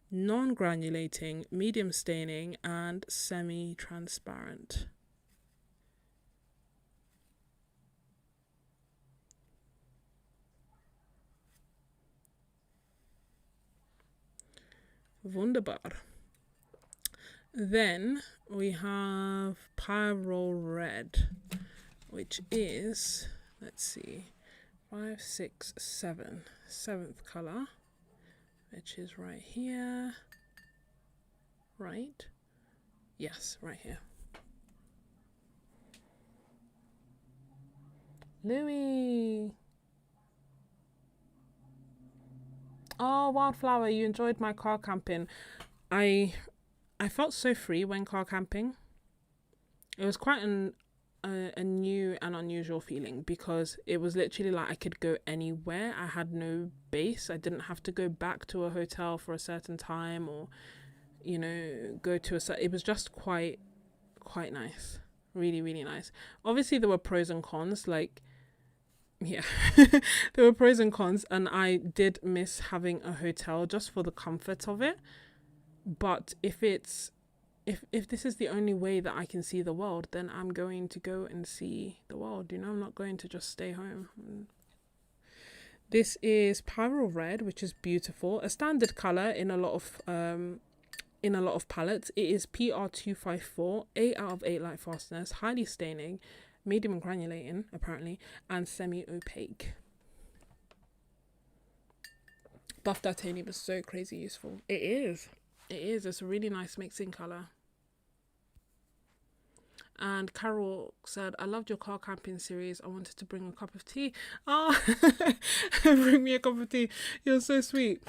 non-granulating, medium staining, and semi-transparent. Wunderbar. Then we have Pyro Red, which is, let's see, 5, 6, 7, 7th color, which is right here, right? Yes, right here. Louis. Oh, Wildflower, you enjoyed my car camping. I felt so free when car camping. It was quite a new and unusual feeling, because it was literally like I could go anywhere. I had no base. I didn't have to go back to a hotel for a certain time, or, you know, go to it was just quite nice. Really, really nice. Obviously there were pros and cons, like, yeah, there were pros and cons, and I did miss having a hotel just for the comfort of it. But if this is the only way that I can see the world, then I'm going to go and see the world. You know, I'm not going to just stay home. This is Pyro Red, which is beautiful, a standard color in a lot of palettes. It is PR254, 8 out of 8 light fastness, highly staining, medium granulating apparently, and semi-opaque. Buff titanium is so crazy useful. It's a really nice mixing color. And Carol said, I loved your car camping series. I wanted to bring a cup of tea. Oh, bring me a cup of tea. You're so sweet.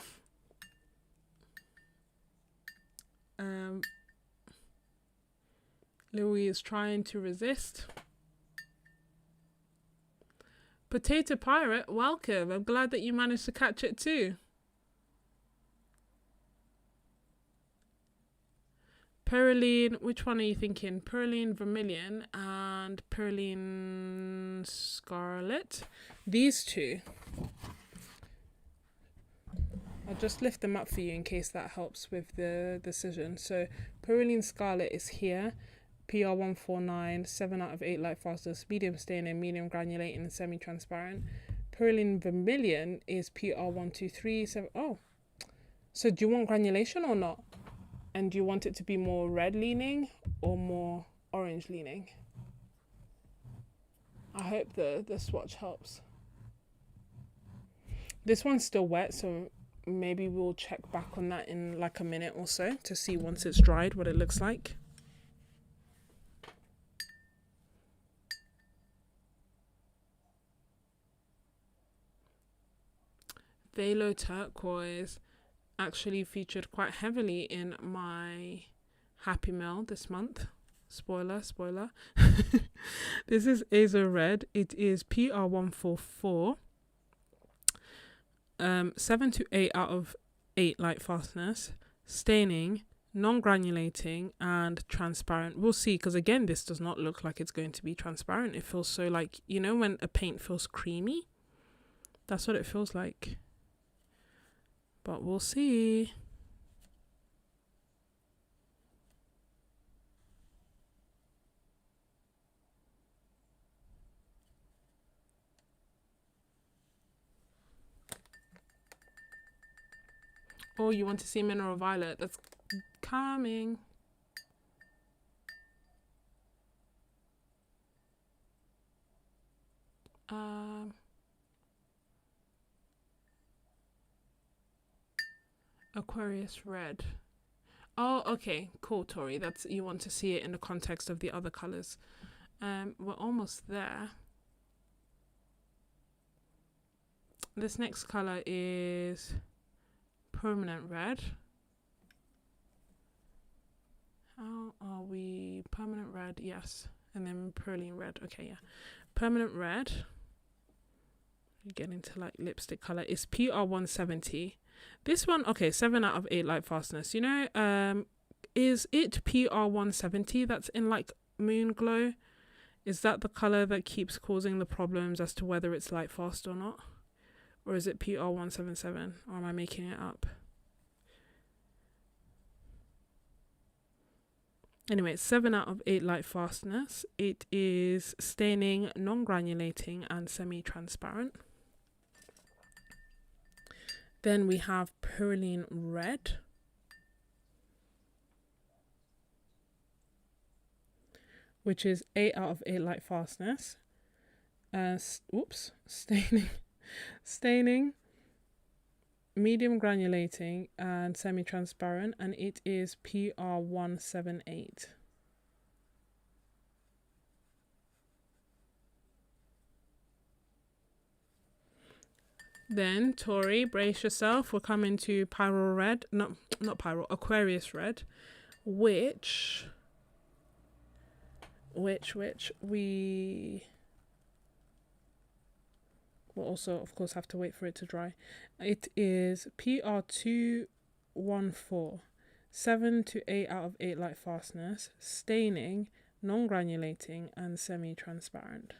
Louis is trying to resist. Potato Pirate, welcome. I'm glad that you managed to catch it too. Perylene, which one are you thinking? Perylene Vermilion and Perylene Scarlet. These two. I'll just lift them up for you in case that helps with the decision. So Perylene Scarlet is here. PR149, 7 out of 8 light fastness, medium staining, medium granulating, and semi-transparent. Perylene Vermilion is PR123, 7. Oh, so do you want granulation or not? And do you want it to be more red leaning or more orange leaning? I hope the swatch helps. This one's still wet, so maybe we'll check back on that in like a minute or so to see once it's dried what it looks like. Phthalo Turquoise actually featured quite heavily in my Happy Mail this month. Spoiler. This is Azo Red. It is PR144. 7 to 8 out of 8 light fastness, staining, non-granulating, and transparent. We'll see, because again, this does not look like it's going to be transparent. It feels so like, you know, when a paint feels creamy? That's what it feels like. But we'll see. Oh, you want to see Mineral Violet? That's coming. Aquarius Red. Oh, okay, cool, Tori. That's, you want to see it in the context of the other colors. We're almost there. This next color is Permanent Red. How are we? Permanent Red, yes. And then Perylene Red. Okay, yeah. Permanent Red. You get into like lipstick color. Is PR170. This one, okay, 7 out of 8 light fastness. You know, is it PR170 that's in like Moon Glow? Is that the color that keeps causing the problems as to whether it's light fast or not? Or is it PR177? Or am I making it up? Anyway, it's 7 out of 8 light fastness. It is staining, non-granulating, and semi-transparent. Then we have Perylene Red. Which is 8 out of 8 light fastness. Staining, medium granulating, and semi-transparent, and it is PR178. Then, Tori, brace yourself. We're coming to Pyro Red. No, not Pyro, Aquarius Red. Which we will also, of course, have to wait for it to dry. It is PR214. 7 to 8 out of 8 light fastness. Staining, non-granulating, and semi-transparent.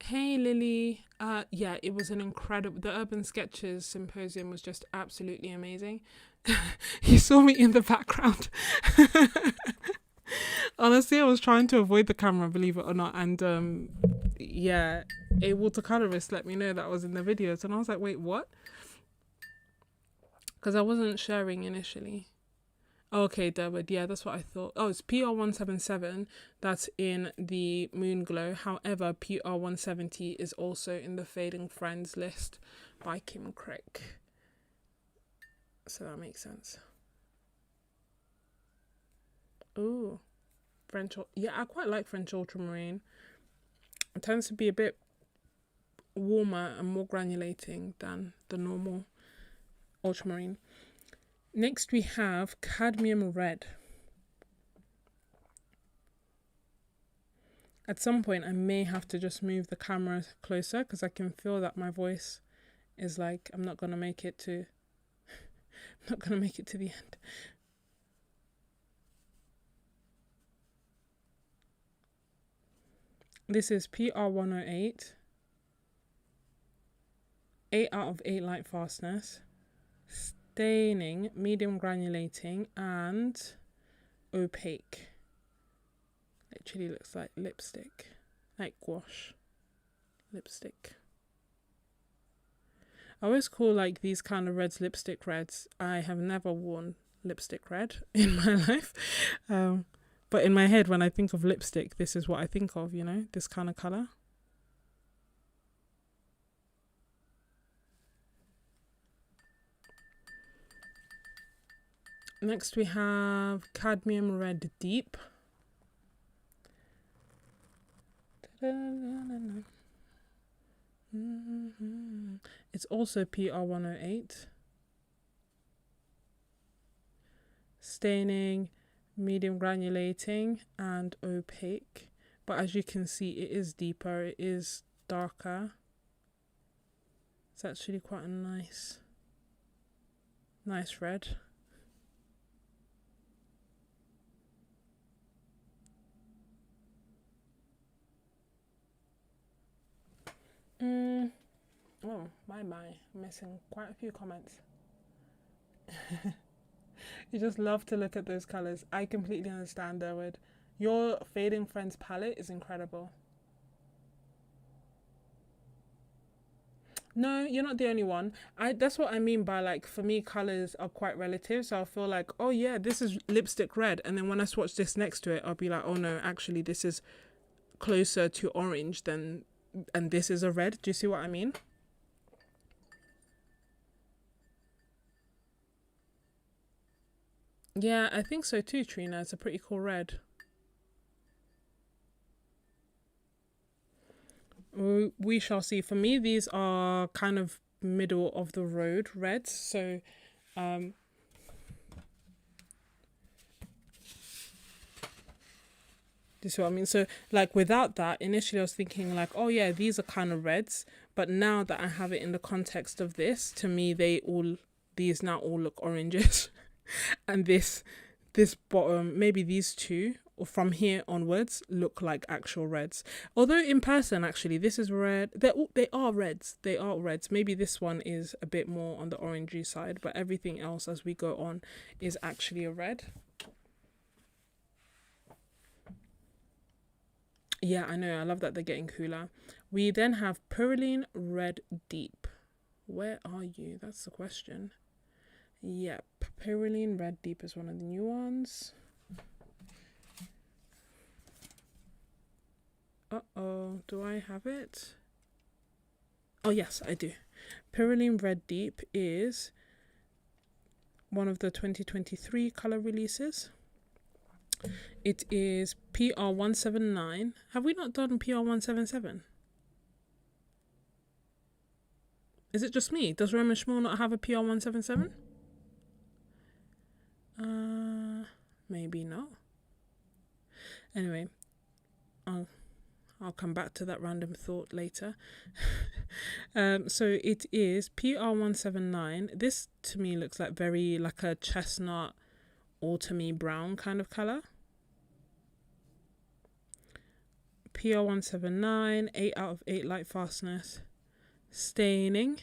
Hey Lily, yeah, it was an incredible, the Urban Sketches Symposium was just absolutely amazing. You saw me in the background. Honestly, I was trying to avoid the camera, believe it or not, and yeah, a watercolorist let me know that I was in the videos, and I was like, wait, what? Because I wasn't sharing initially. Okay, Durwood, yeah, that's what I thought. Oh, it's PR177 that's in the Moon Glow. However, PR170 is also in the Fading Friends list by Kim Crick. So that makes sense. Ooh, French. Yeah, I quite like French Ultramarine. It tends to be a bit warmer and more granulating than the normal Ultramarine. Next we have Cadmium Red. At some point I may have to just move the camera closer because I can feel that my voice is like, I'm not going to make it to the end. This is PR108. 8 out of 8 light fastness. Staining, medium granulating, and opaque. Literally looks like lipstick, like gouache lipstick. I always call like these kind of reds lipstick reds. I have never worn lipstick red in my life, but in my head when I think of lipstick, this is what I think of, you know, this kind of color. Next we have Cadmium Red Deep. It's also PR108. Staining, medium granulating, and opaque. But as you can see, it is deeper, it is darker. It's actually quite a nice red. Oh, my, I'm missing quite a few comments. You just love to look at those colours. I completely understand, Derwood. Your Fading Friends palette is incredible. No, you're not the only one. That's what I mean by, like, for me, colours are quite relative. So I'll feel like, oh yeah, this is lipstick red. And then when I swatch this next to it, I'll be like, oh no, actually this is closer to orange than, and this is a red. Do you see what I mean? Yeah, I think so too, Trina. It's a pretty cool red. We shall see. For me, these are kind of middle of the road reds. So, do you see what I mean? So, like, without that, initially I was thinking like, oh yeah, these are kind of reds. But now that I have it in the context of this, to me, these now all look oranges. And this bottom, maybe these two, or from here onwards, look like actual reds. Although in person, actually, this is red. They are reds. They are reds. Maybe this one is a bit more on the orangey side, but everything else as we go on is actually a red. Yeah, I know. I love that they're getting cooler. We then have Perylene Red Deep. Where are you? That's the question. Yep, Perylene Red Deep is one of the new ones. Uh-oh, do I have it? Oh yes, I do. Perylene Red Deep is one of the 2023 color releases. It is PR179. Have we not done PR177? Is it just me? Does Roman Szmal not have a PR177? Maybe not. Anyway, I'll come back to that random thought later. So it is PR179. This to me looks like very like a chestnut, autumny brown kind of color. PR179, 8 out of 8 light fastness. Staining.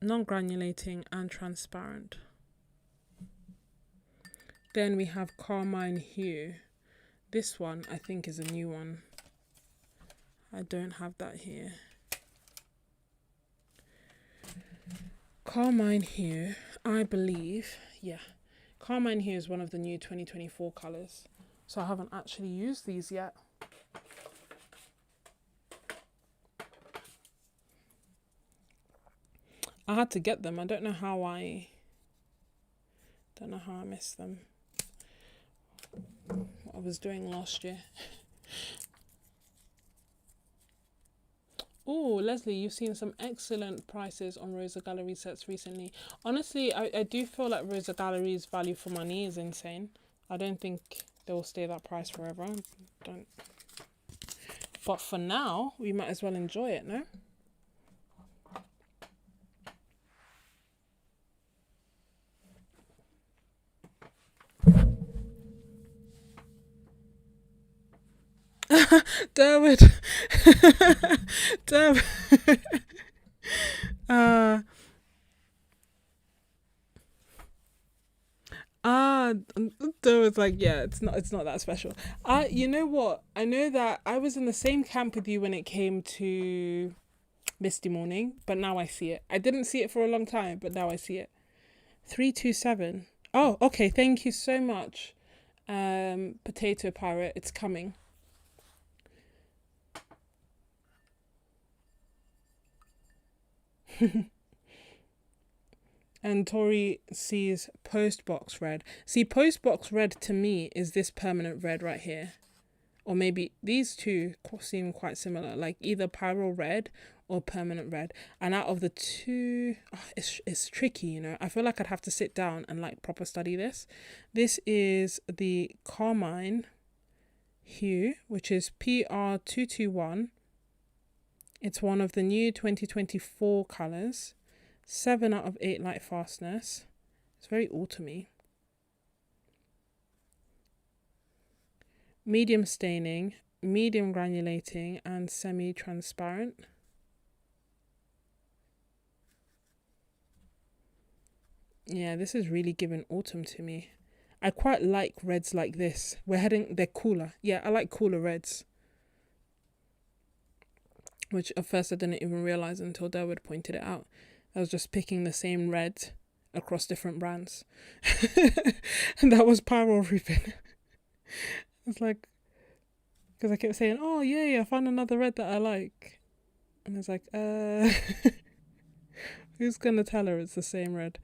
Non-granulating and transparent. Then we have Carmine Hue. This one, I think, is a new one. I don't have that here. Carmine Hue, I believe, yeah. Carmine Hue is one of the new 2024 colours. So I haven't actually used these yet. I had to get them. I don't know how I missed them. What I was doing last year. Oh, Leslie, you've seen some excellent prices on Rosa Gallery sets recently. Honestly, I do feel like Rosa Gallery's value for money is insane. I don't think they will stay that price forever. Don't. But for now, we might as well enjoy it, no? Derwood. Derwood. Derwood's like, yeah, it's not that special. You know what? I know that I was in the same camp with you when it came to Misty Morning, but now I see it. I didn't see it for a long time, but now I see it. 327. Oh, okay. Thank you so much. Potato Pirate, it's coming. And Tori sees Postbox Red. See, Postbox Red to me is this permanent red right here. Or maybe these two seem quite similar, like either Pyro Red or Permanent Red. And out of the two, it's tricky, you know. I feel like I'd have to sit down and like proper study this. This is the Carmine Hue, which is PR221. It's one of the new 2024 colours. 7 out of 8 light fastness. It's very autumny. Medium staining, medium granulating, and semi-transparent. Yeah, this is really giving autumn to me. I quite like reds like this. They're cooler. Yeah, I like cooler reds. Which at first I didn't even realise until Derwood pointed it out. I was just picking the same red across different brands. And that was Pyro Rubin. It's like, because I kept saying, oh, yay, I found another red that I like. And it's like, who's going to tell her it's the same red?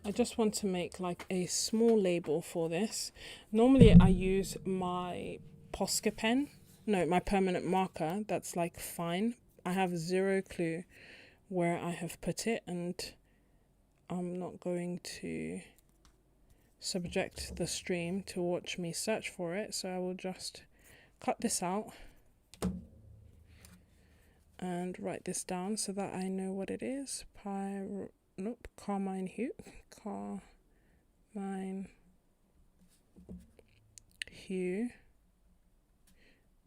I just want to make like a small label for this. Normally I use my Posca pen, my permanent marker that's like fine. I have zero clue where I have put it, and I'm not going to subject the stream to watch me search for it, so I will just cut this out and write this down so that I know what it is. Carmine Hue. Carmine Hue.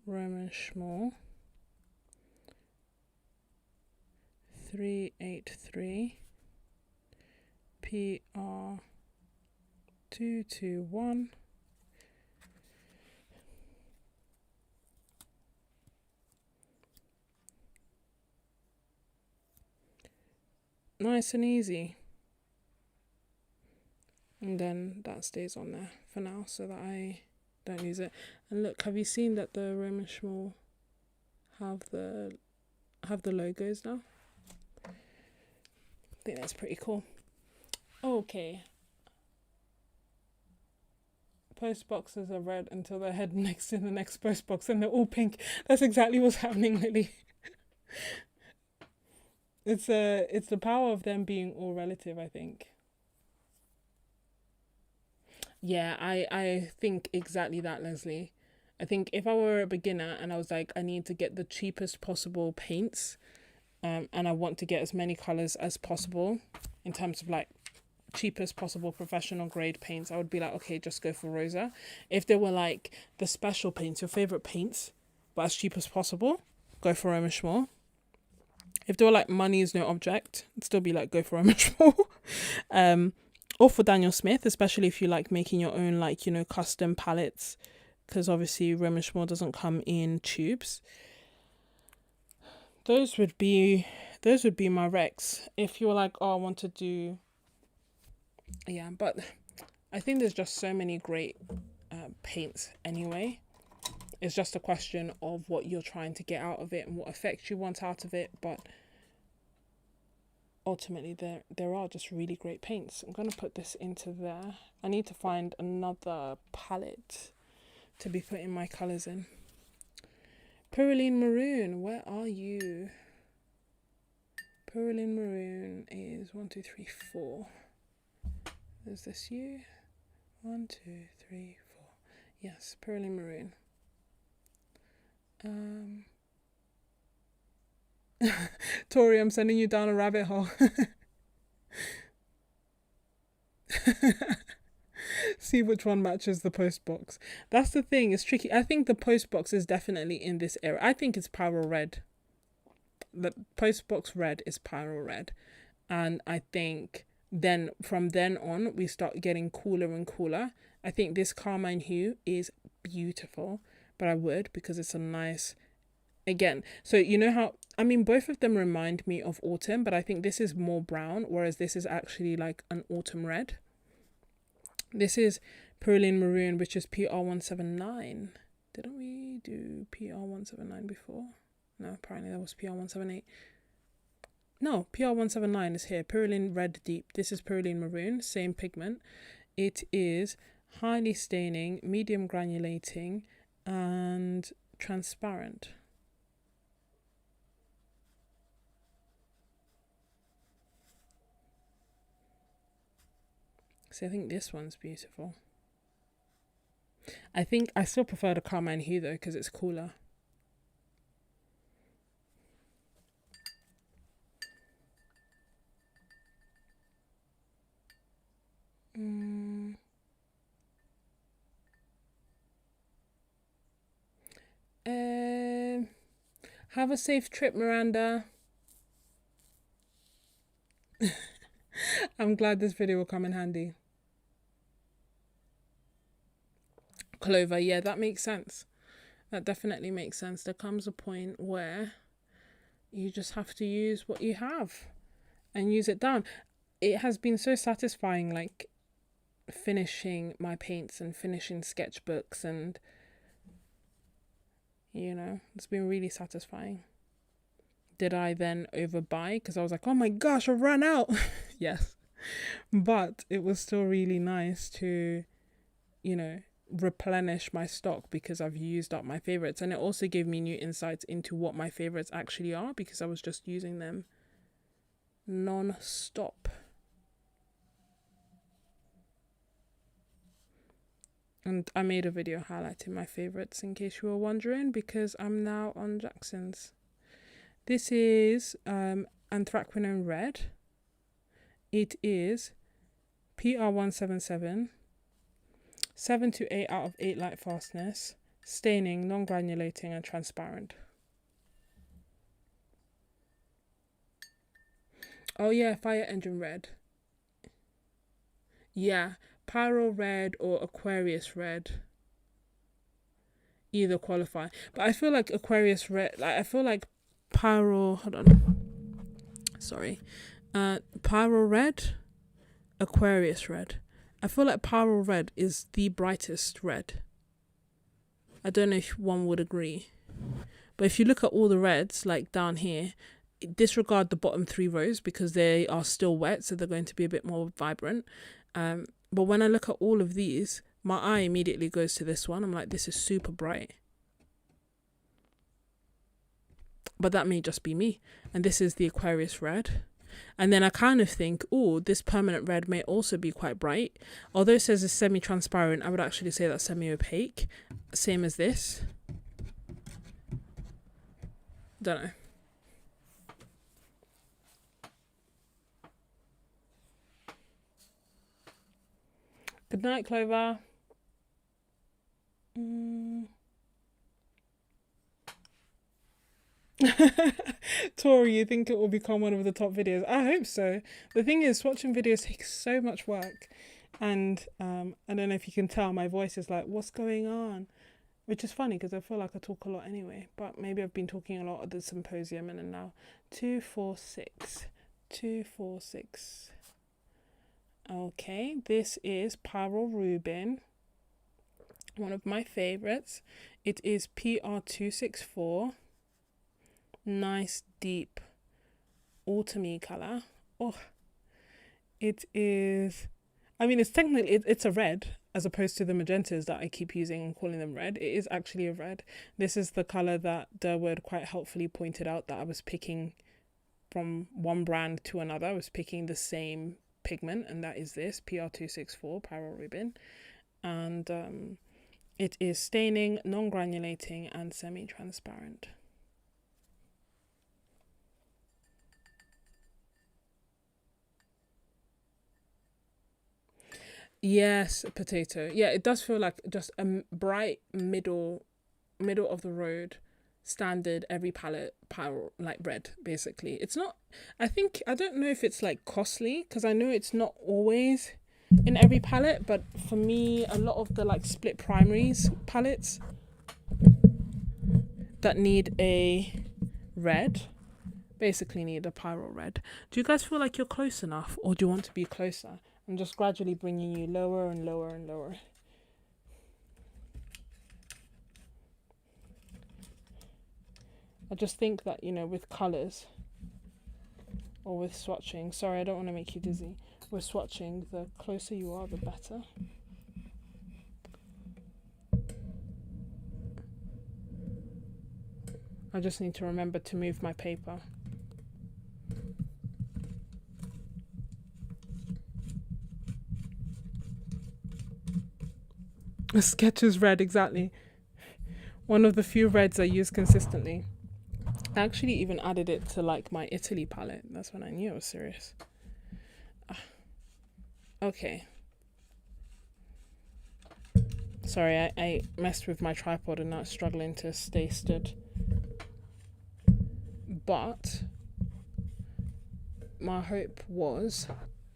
Roman Szmal. 383. PR221. Nice and easy. And then that stays on there for now so that I don't lose it. And look, have you seen that the Roman Szmal have the logos now? I think that's pretty cool. Okay. Post boxes are red until they're head next to the next post box and they're all pink. That's exactly what's happening, Lily. It's the power of them being all relative, I think. Yeah, I think exactly that, Leslie. I think if I were a beginner and I was like, I need to get the cheapest possible paints, and I want to get as many colors as possible in terms of like cheapest possible professional grade paints, I would be like, okay, just go for Rosa. If they were like the special paints, your favorite paints, but as cheap as possible, go for Roman Szmal. If they were like money is no object, I'd still be like, go for Roman Szmal. Or for Daniel Smith, especially if you like making your own, like, you know, custom palettes, because obviously Roman Szmal doesn't come in tubes. Those would be my recs. If you're like, oh, I want to do, yeah, but I think there's just so many great paints anyway. It's just a question of what you're trying to get out of it and what effect you want out of it. But ultimately, there are just really great paints. I'm going to put this into there. I need to find another palette to be putting my colours in. Purulene Maroon, where are you? Purulene Maroon is 1, 2, 3, 4. Is this you? 1, 2, 3, 4. Yes, Purulene Maroon. Tori, I'm sending you down a rabbit hole. See which one matches the post box. That's the thing, it's tricky. I think the post box is definitely in this area. I think it's Pyro Red. The post box red is Pyro Red. And I think then from then on, we start getting cooler and cooler. I think this Carmine hue is beautiful, but I would, because it's a nice, again, so you know how, I mean, both of them remind me of autumn, but I think this is more brown, whereas this is actually like an autumn red. This is Purulene Maroon, which is PR179. Didn't we do PR179 before? No, apparently that was PR178. No, PR179 is here. Purulene Red Deep. This is Purulene Maroon, same pigment. It is highly staining, medium granulating, and transparent. See, I think this one's beautiful. I think I still prefer the Carmine hue though, because it's cooler. Have a safe trip, Miranda. I'm glad this video will come in handy. Clover, yeah, that makes sense. That definitely makes sense. There comes a point where you just have to use what you have and use it down. It has been so satisfying, like finishing my paints and finishing sketchbooks, and you know, it's been really satisfying. Did I then overbuy because I was like, oh my gosh, I've run out? Yes, but it was still really nice to, you know, replenish my stock because I've used up my favorites, and it also gave me new insights into what my favorites actually are because I was just using them non-stop. And I made a video highlighting my favorites in case you were wondering, because I'm now on Jackson's. This is Anthraquinone Red. It is PR177, 7 to 8 out of 8 light fastness, staining, non-granulating, and transparent. Oh yeah, Fire Engine Red. Yeah, Pyro Red or Aquarius Red. Either qualify. But I feel like Aquarius Red, like I feel like Pyro, hold on. Sorry. Pyro Red, Aquarius Red. I feel like Pyro Red is the brightest red. I don't know if one would agree. But if you look at all the reds, like down here, disregard the bottom 3 rows because they are still wet, so they're going to be a bit more vibrant. But when I look at all of these, my eye immediately goes to this one. I'm like, this is super bright. But that may just be me. And this is the Aquarius Red. And then I kind of think, oh, this permanent red may also be quite bright. Although it says it's semi-transparent, I would actually say that's semi-opaque. Same as this. Don't know. Good night, Clover. Tori, you think it will become one of the top videos? I hope so. The thing is, watching videos takes so much work, and I don't know if you can tell, my voice is like, what's going on? Which is funny because I feel like I talk a lot anyway, but maybe I've been talking a lot at the Symposium, and then now 246. Okay, this is Pyrrole Rubin, one of my favorites. It is PR264. Nice deep autumny color. Oh, it is, I mean, it's technically it's a red as opposed to the magentas that I keep using and calling them red. It is actually a red. This is the color that Durwood quite helpfully pointed out that I was picking from one brand to another. I was picking the same pigment, and that is this PR264 Pyrrole Rubin, and it is staining, non-granulating, and semi-transparent. Yes, potato. Yeah, it does feel like just a bright middle of the road standard every palette pyrrole, like red basically. It's not, I think, I don't know if it's like costly, because I know it's not always in every palette, but for me a lot of the like split primaries palettes that need a red basically need a pyrrole red. Do you guys feel like you're close enough, or do you want to be closer? I'm just gradually bringing you lower and lower and lower. I just think that, you know, with colours or with swatching, sorry, I don't want to make you dizzy. With swatching, the closer you are, the better. I just need to remember to move my paper. Sketches red, exactly. One of the few reds I use consistently. I actually even added it to like my Italy palette. That's when I knew I was serious. Okay. Sorry, I messed with my tripod and now it's struggling to stay stood. But my hope was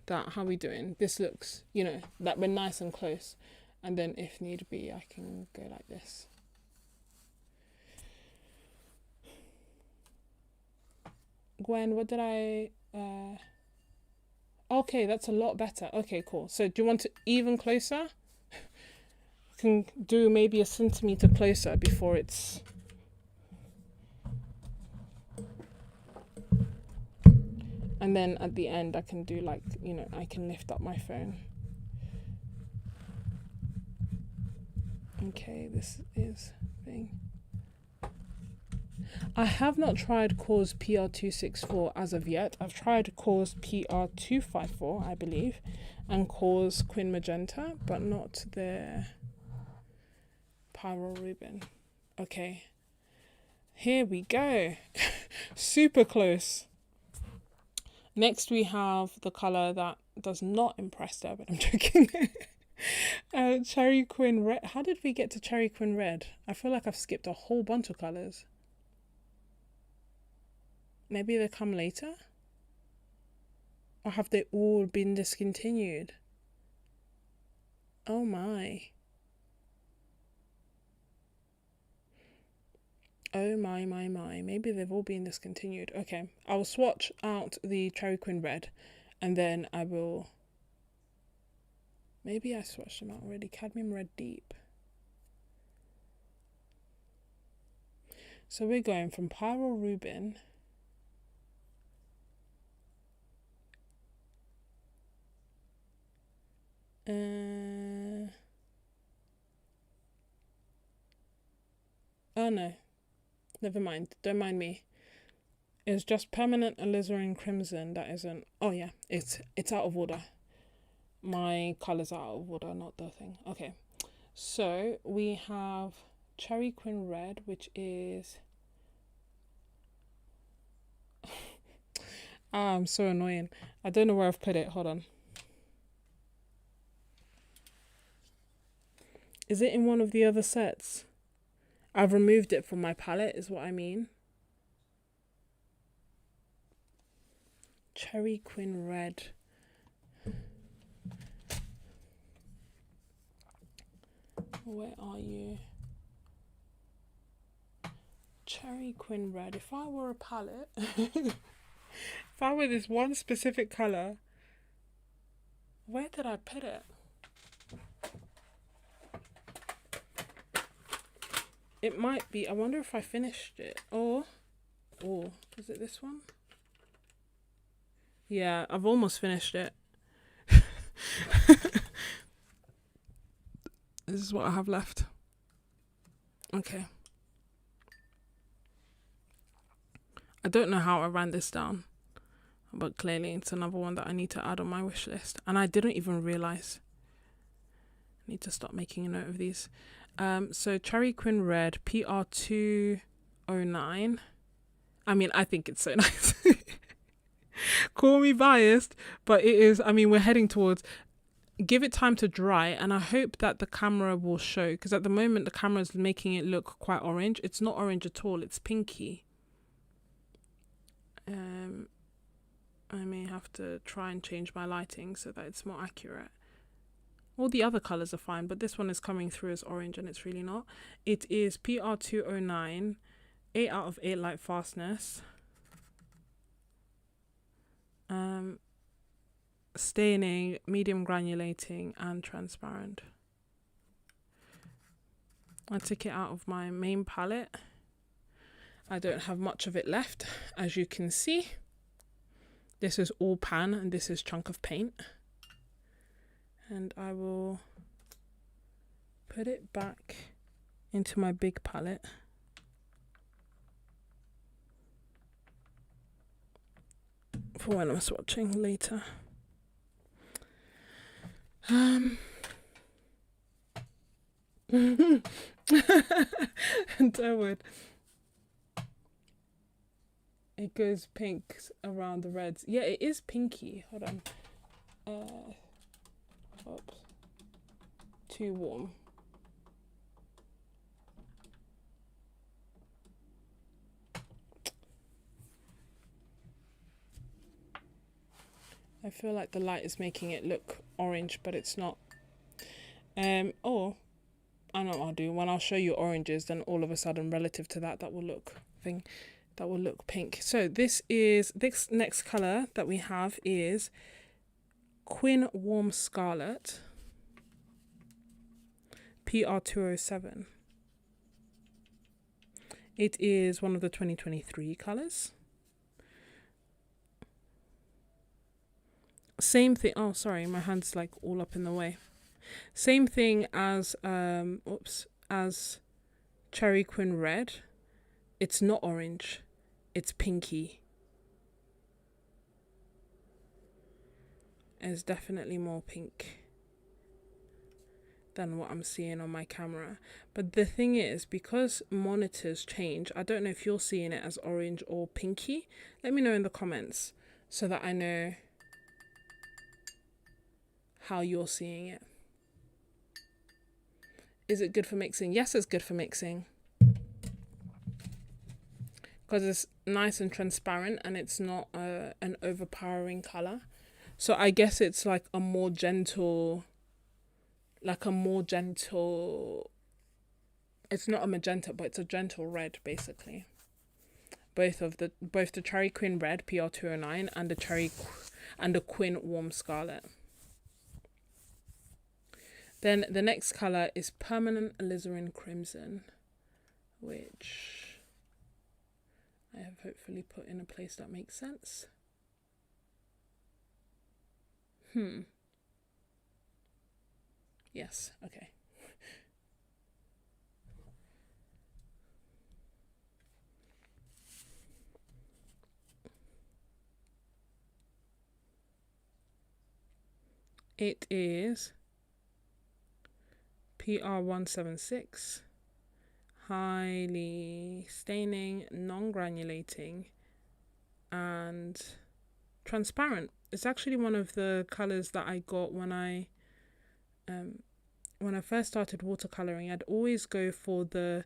that, how we doing? This looks, you know, that we're nice and close. And then if need be, I can go like this. Gwen, what did I... Okay, that's a lot better. Okay, cool. So do you want it even closer? I can do maybe a centimetre closer before it's... And then at the end, I can do like, you know, I can lift up my phone. Okay, this is thing. I have not tried Cause PR264 as of yet. I've tried Cause PR254, I believe, and Cause Quin Magenta, but not the Pyrrole Rubin. Okay, here we go. Super close. Next we have the colour that does not impress her, but I'm joking. Cherry Quin Red. How did we get to Cherry Quin Red? I feel like I've skipped a whole bunch of colours. Maybe they come later? Or have they all been discontinued? Oh my. Oh my. Maybe they've all been discontinued. Okay, I'll swatch out the Cherry Quin Red and then I will... Maybe I swatched them out already. Cadmium Red Deep. So we're going from Pyrrole Rubin. Oh no. Never mind. Don't mind me. It's just permanent alizarin crimson. That isn't. Oh yeah, it's out of order. My colors are out of order, not the thing. Okay, so we have cherry quin red, which is. I'm so annoying. I don't know where I've put it. Hold on. Is it in one of the other sets? I've removed it from my palette, is what I mean. Cherry quin red. Where are you? Cherry quin red. If I were a palette, if I were this one specific color, where did I put it? It might be. I wonder if I finished it. Or is it this one? Yeah, I've almost finished it. This is what I have left. Okay. I don't know how I ran this down, but clearly it's another one that I need to add on my wish list. And I didn't even realize. I need to stop making a note of these. So Cherry Quin Red, PR209. I mean, I think it's so nice. Call me biased, but it is. I mean, we're heading towards. Give it time to dry, and I hope that the camera will show, because at the moment the camera is making it look quite orange. It's not orange at all. It's pinky. I may have to try and change my lighting so that it's more accurate. All the other colors are fine, but this one is coming through as orange and it's really not. It is PR209, 8 out of 8 light fastness. Staining, medium granulating, and transparent. I took it out of my main palette. I don't have much of it left, as you can see. This is all pan and this is chunk of paint. And I will put it back into my big palette. For when I'm swatching later. Derwood. It goes pink around the reds. Yeah, it is pinky. Hold on. Oops. Too warm. I feel like the light is making it look orange, but it's not. Or I know what I'll do. When I'll show you oranges, then all of a sudden, relative to that, that will look pink. So this next color that we have is Quin Warm Scarlet, PR207. It is one of the 2023 colors. Same thing. Oh, sorry, my hand's like all up in the way. Same thing as as Cherry Quin Red. It's not orange. It's pinky. It's definitely more pink than what I'm seeing on my camera. But the thing is, because monitors change, I don't know if you're seeing it as orange or pinky. Let me know in the comments so that I know how you're seeing it. Is it good for mixing? Yes, it's good for mixing. Because it's nice and transparent and it's not an overpowering color. So I guess it's like a more gentle, it's not a magenta, but it's a gentle red basically. Both the Cherry Quin Red PR209 and the Quin Warm Scarlet. Then the next color is Permanent Alizarin Crimson, which I have hopefully put in a place that makes sense. Yes, okay. It is PR176, highly staining, non-granulating, and transparent. It's actually one of the colors that I got when I first started watercoloring. I'd always go for the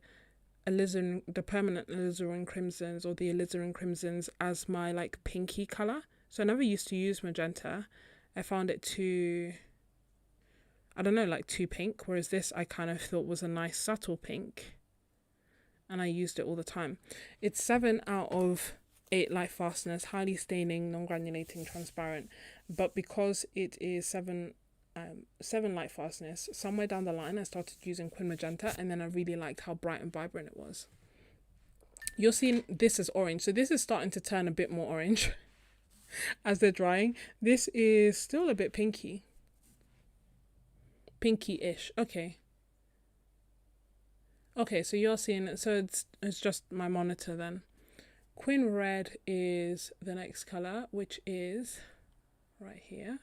permanent alizarin crimsons, or the alizarin crimsons, as my like pinky color. So I never used to use magenta. I found it too, I don't know, like too pink, whereas this I kind of thought was a nice subtle pink, and I used it all the time. It's 7 out of 8 light fastness, highly staining, non-granulating, transparent. But because it is 7 light fastness, somewhere down the line I started using Quin Magenta, and then I really liked how bright and vibrant it was. You're seeing this is orange, so this is starting to turn a bit more orange as they're drying. This is still a bit pinky-ish. Okay, so you're seeing it. So it's just my monitor then. Quin Red is the next color, which is right here.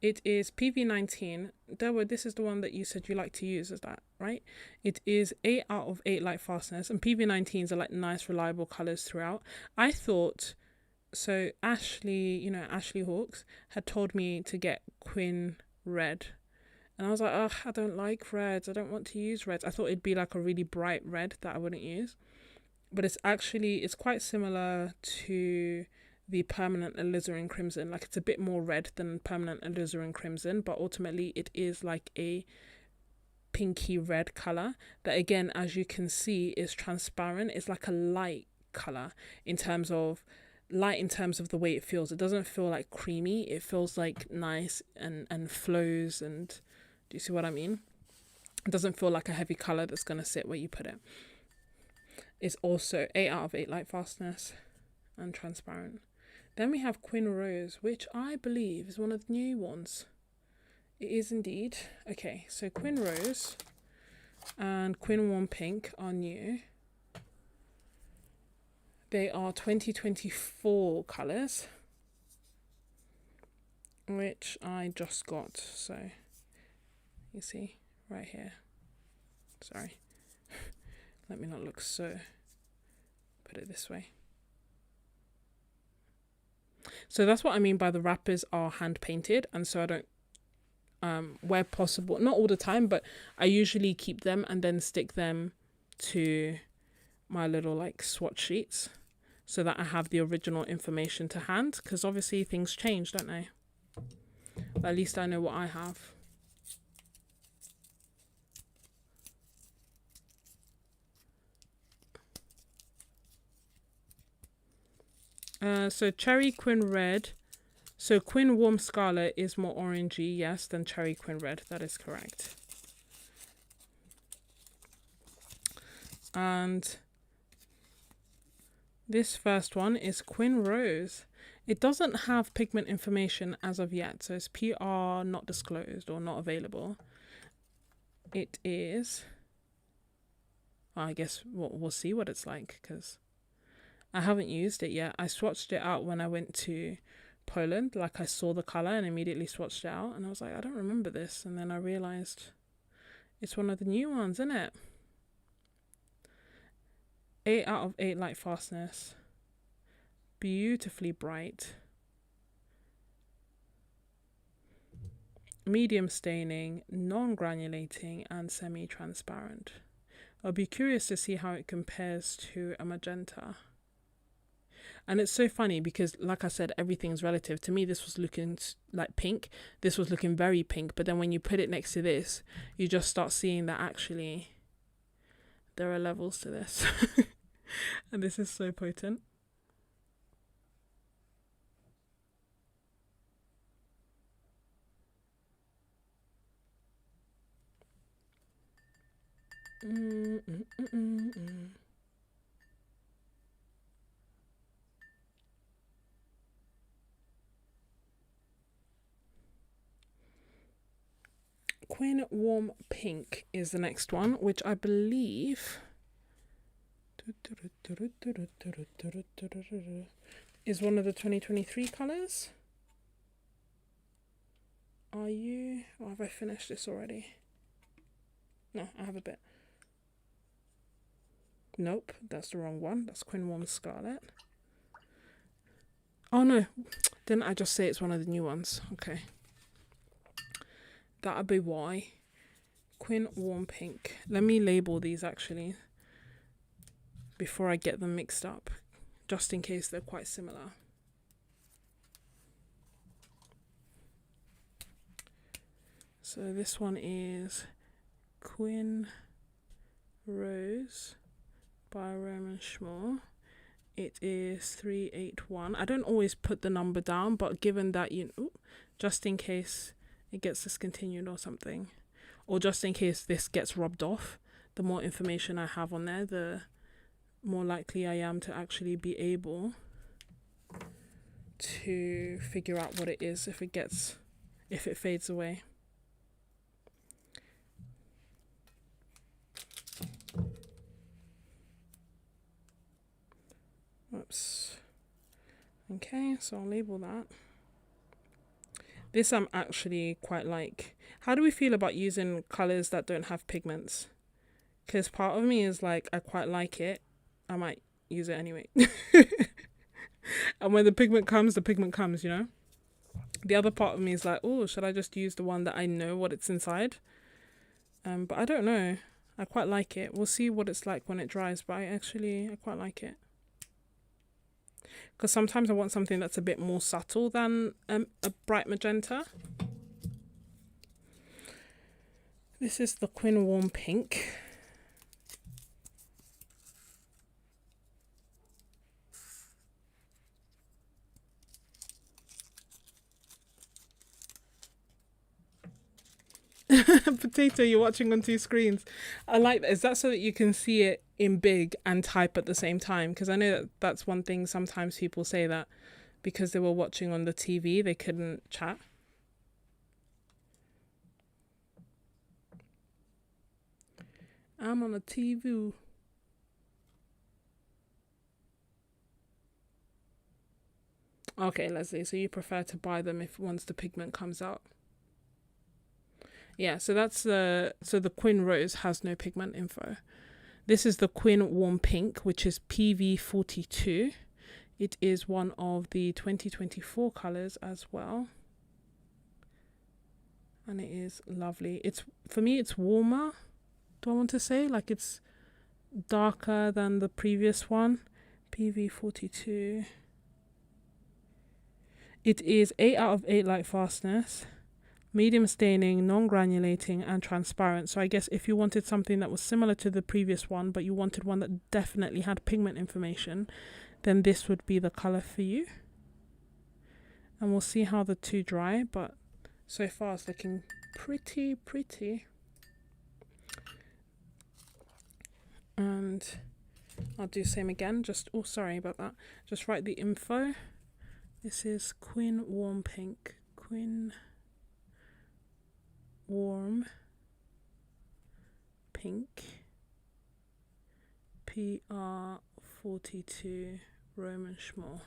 It is PV19. Deborah, this is the one that you said you like to use, is that right? It is 8 out of 8 light fastness, and PV19s are like nice, reliable colors throughout. I thought, so Ashley Hawks had told me to get Quin Red. And I was like, oh, I don't like reds. I don't want to use reds. I thought it'd be like a really bright red that I wouldn't use. But it's quite similar to the permanent alizarin crimson. Like, it's a bit more red than permanent alizarin crimson, but ultimately it is like a pinky red color that, again, as you can see, is transparent. It's like a light color in terms of the way it feels. It doesn't feel like creamy. It feels like nice and flows, and do you see what I mean? It doesn't feel like a heavy color that's going to sit where you put it. It's also 8 out of 8 light fastness and transparent. Then we have Quin Rose, which I believe is one of the new ones. It is indeed. Okay, so Quin Rose and Quin Warm Pink are new. They are 2024 colours, which I just got. So you see right here. Sorry. Let me not look so, put it this way. So that's what I mean by the wrappers are hand painted, and so I don't, where possible, not all the time, but I usually keep them and then stick them to my little like swatch sheets so that I have the original information to hand, because obviously things change, don't they? But at least I know what I have. So Cherry Quin Red. So Quin Warm Scarlet is more orangey, yes, than Cherry Quin Red. That is correct. And this first one is Quin Rose. It doesn't have pigment information as of yet, so it's PR not disclosed or not available. It is, I guess we'll see what it's like, because I haven't used it yet. I swatched it out when I went to Poland. Like, I saw the color and immediately swatched it out, and I was like, I don't remember this. And then I realized it's one of the new ones, isn't it? 8 out of 8 light fastness. Beautifully bright. Medium staining, non-granulating, and semi-transparent. I'll be curious to see how it compares to a magenta. And it's so funny because, like I said, everything's relative. To me, this was looking like pink. This was looking very pink. But then when you put it next to this, you just start seeing that actually there are levels to this. And this is so potent. Quin Warm Pink is the next one, which I believe is one of the 2023 colours. Are you, or have I finished this already? No, I have a bit. Nope, that's the wrong one. That's Queen Warm Scarlet. Oh no, didn't I just say it's one of the new ones? Okay. That'll be why. Queen Warm Pink. Let me label these actually before I get them mixed up, just in case they're quite similar. So this one is Queen Rose by Roman Szmal. It is 381. I don't always put the number down, but given that, you know, just in case it gets discontinued or something, or just in case this gets rubbed off, the more information I have on there, the more likely I am to actually be able to figure out what it is if it fades away. Oops. Okay, so I'll label that. This I'm actually quite like. How do we feel about using colours that don't have pigments? Because part of me is like, I quite like it. I might use it anyway. And when the pigment comes, you know? The other part of me is like, oh, should I just use the one that I know what it's inside? But I don't know. I quite like it. We'll see what it's like when it dries, but I quite like it. Because sometimes I want something that's a bit more subtle than a bright magenta. This is the Queen Warm Pink. Potato, you're watching on two screens. I like that. Is that so that you can see it in big and type at the same time? Because I know that that's one thing sometimes people say, that because they were watching on the TV they couldn't chat. I'm on a TV. Okay, Leslie, so you prefer to buy them if once the pigment comes out. Yeah, so that's the Queen Rose has no pigment info. This is the Queen Warm Pink, which is PV42. It is one of the 2024 colours as well. And it is lovely. For me, it's warmer. Do I want to say? Like, it's darker than the previous one. PV42. It is 8 out of 8 light fastness, medium staining, non-granulating, and transparent. So I guess if you wanted something that was similar to the previous one, but you wanted one that definitely had pigment information, then this would be the colour for you. And we'll see how the two dry, but so far it's looking pretty. And I'll do the same again. Oh, sorry about that. Just write the info. This is Queen Warm Pink. Queen Warm Pink. PR42 Roman Szmal.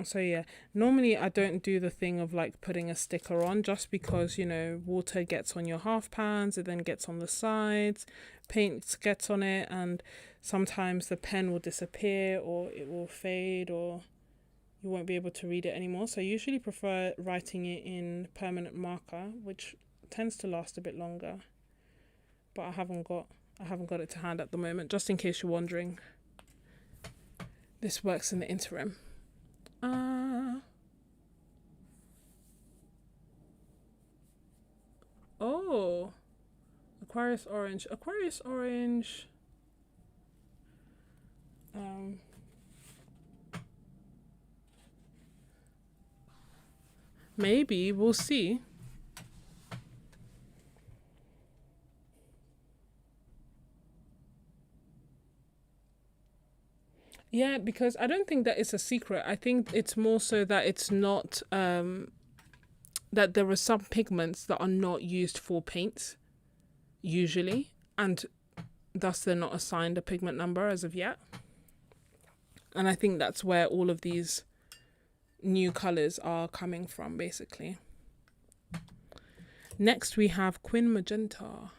So yeah, normally I don't do the thing of like putting a sticker on, just because, you know, water gets on your half pans, it then gets on the sides, paint gets on it, and sometimes the pen will disappear or it will fade or you won't be able to read it anymore. So I usually prefer writing it in permanent marker, which tends to last a bit longer. But I haven't got it to hand at the moment, just in case you're wondering. This works in the interim. Oh, Aquarius Orange. Maybe, we'll see. Yeah, because I don't think that it's a secret. I think it's more so that it's not, that there are some pigments that are not used for paints, usually, and thus they're not assigned a pigment number as of yet. And I think that's where all of these new colours are coming from, basically. Next we have Quin Magenta.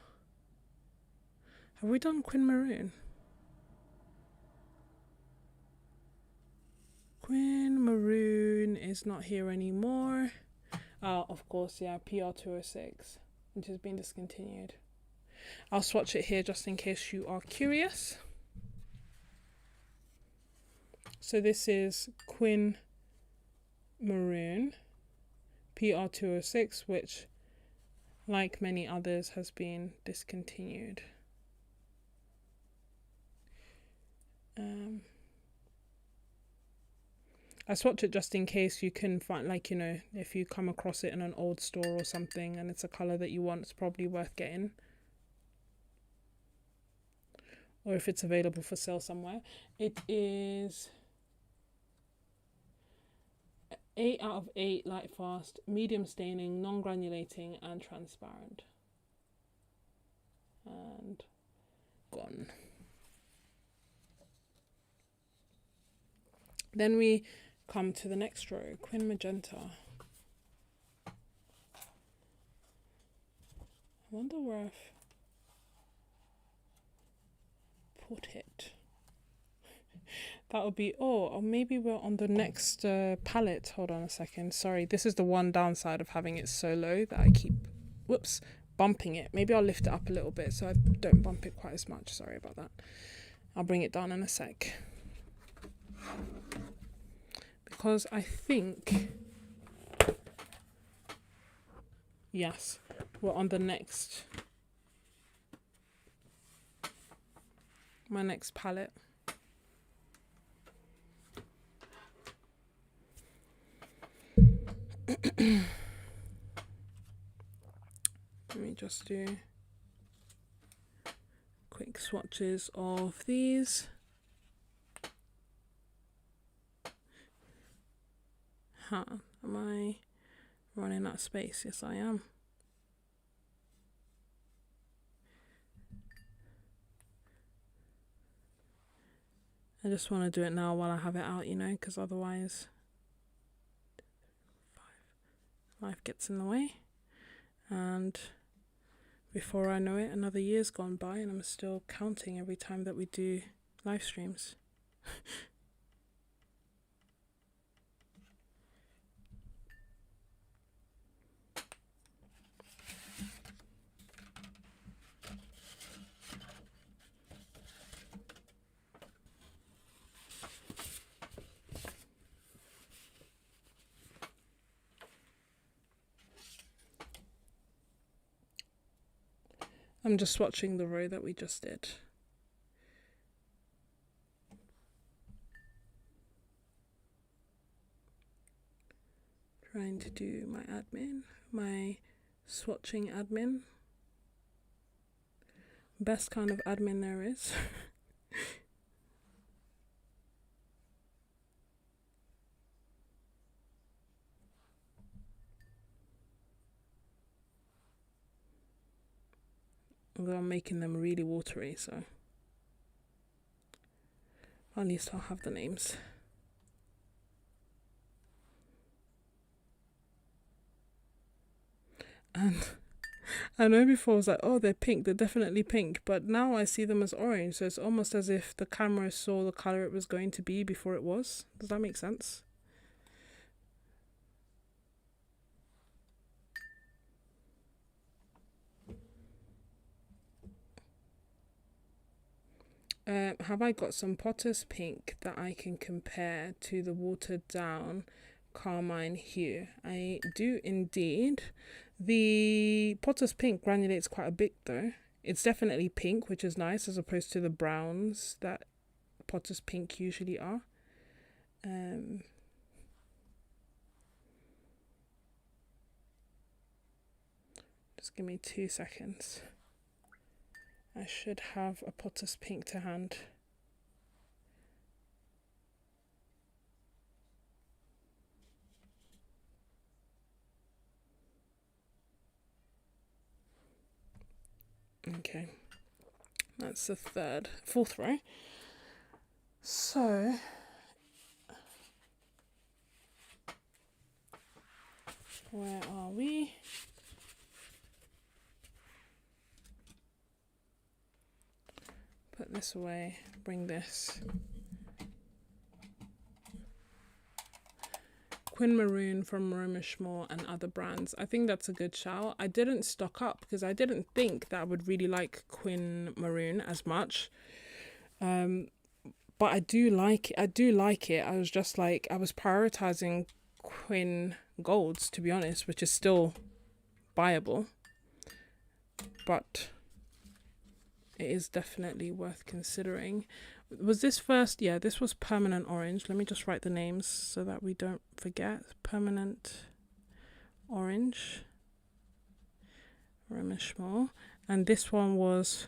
Have we done Quin Maroon? Quin Maroon is not here anymore. Of course, yeah, PR206, which has been discontinued. I'll swatch it here just in case you are curious. So this is Quin Maroon PR206, which, like many others, has been discontinued. I swatch it just in case you can find, like, you know, if you come across it in an old store or something and it's a colour that you want, it's probably worth getting. Or if it's available for sale somewhere. It is 8 out of 8 light fast, medium staining, non-granulating and transparent. And gone. Then we come to the next row, Quin Magenta. I wonder where I've put it. That would be, or maybe we're on the next palette. Hold on a second. Sorry, this is the one downside of having it so low that I keep, whoops, bumping it. Maybe I'll lift it up a little bit so I don't bump it quite as much. Sorry about that. I'll bring it down in a sec. Because I think, yes, we're on the next, my next palette. Let me just do quick swatches of these. Am I running out of space? Yes, I am. I just want to do it now while I have it out, you know, because otherwise life gets in the way. And before I know it, another year's gone by and I'm still counting every time that we do live streams. I'm just swatching the row that we just did. Trying to do my admin, my swatching admin. Best kind of admin there is. Although I'm making them really watery, so at least I'll have the names. And I know before I was like, oh, they're pink, they're definitely pink, but now I see them as orange, so it's almost as if the camera saw the colour it was going to be before it was. Does that make sense? Have I got some Potter's Pink that I can compare to the watered down carmine hue? I do indeed. The Potter's Pink granulates quite a bit though. It's definitely pink, which is nice, as opposed to the browns that Potter's Pink usually are. Just give me 2 seconds. I should have a Potter's Pink to hand. Okay, that's the fourth row. So Where are we? Put this away, bring this. Quin Maroon from Roman Szmal and other brands. I think that's a good shout. I didn't stock up because I didn't think that I would really like Quin Maroon as much. But I do like it. I was just like, I was prioritizing Quin Golds, to be honest, which is still buyable. But it is definitely worth considering. Was this first? Yeah, this was Permanent Orange. Let me just write the names so that we don't forget. Permanent Orange, Roman Szmal. And this one was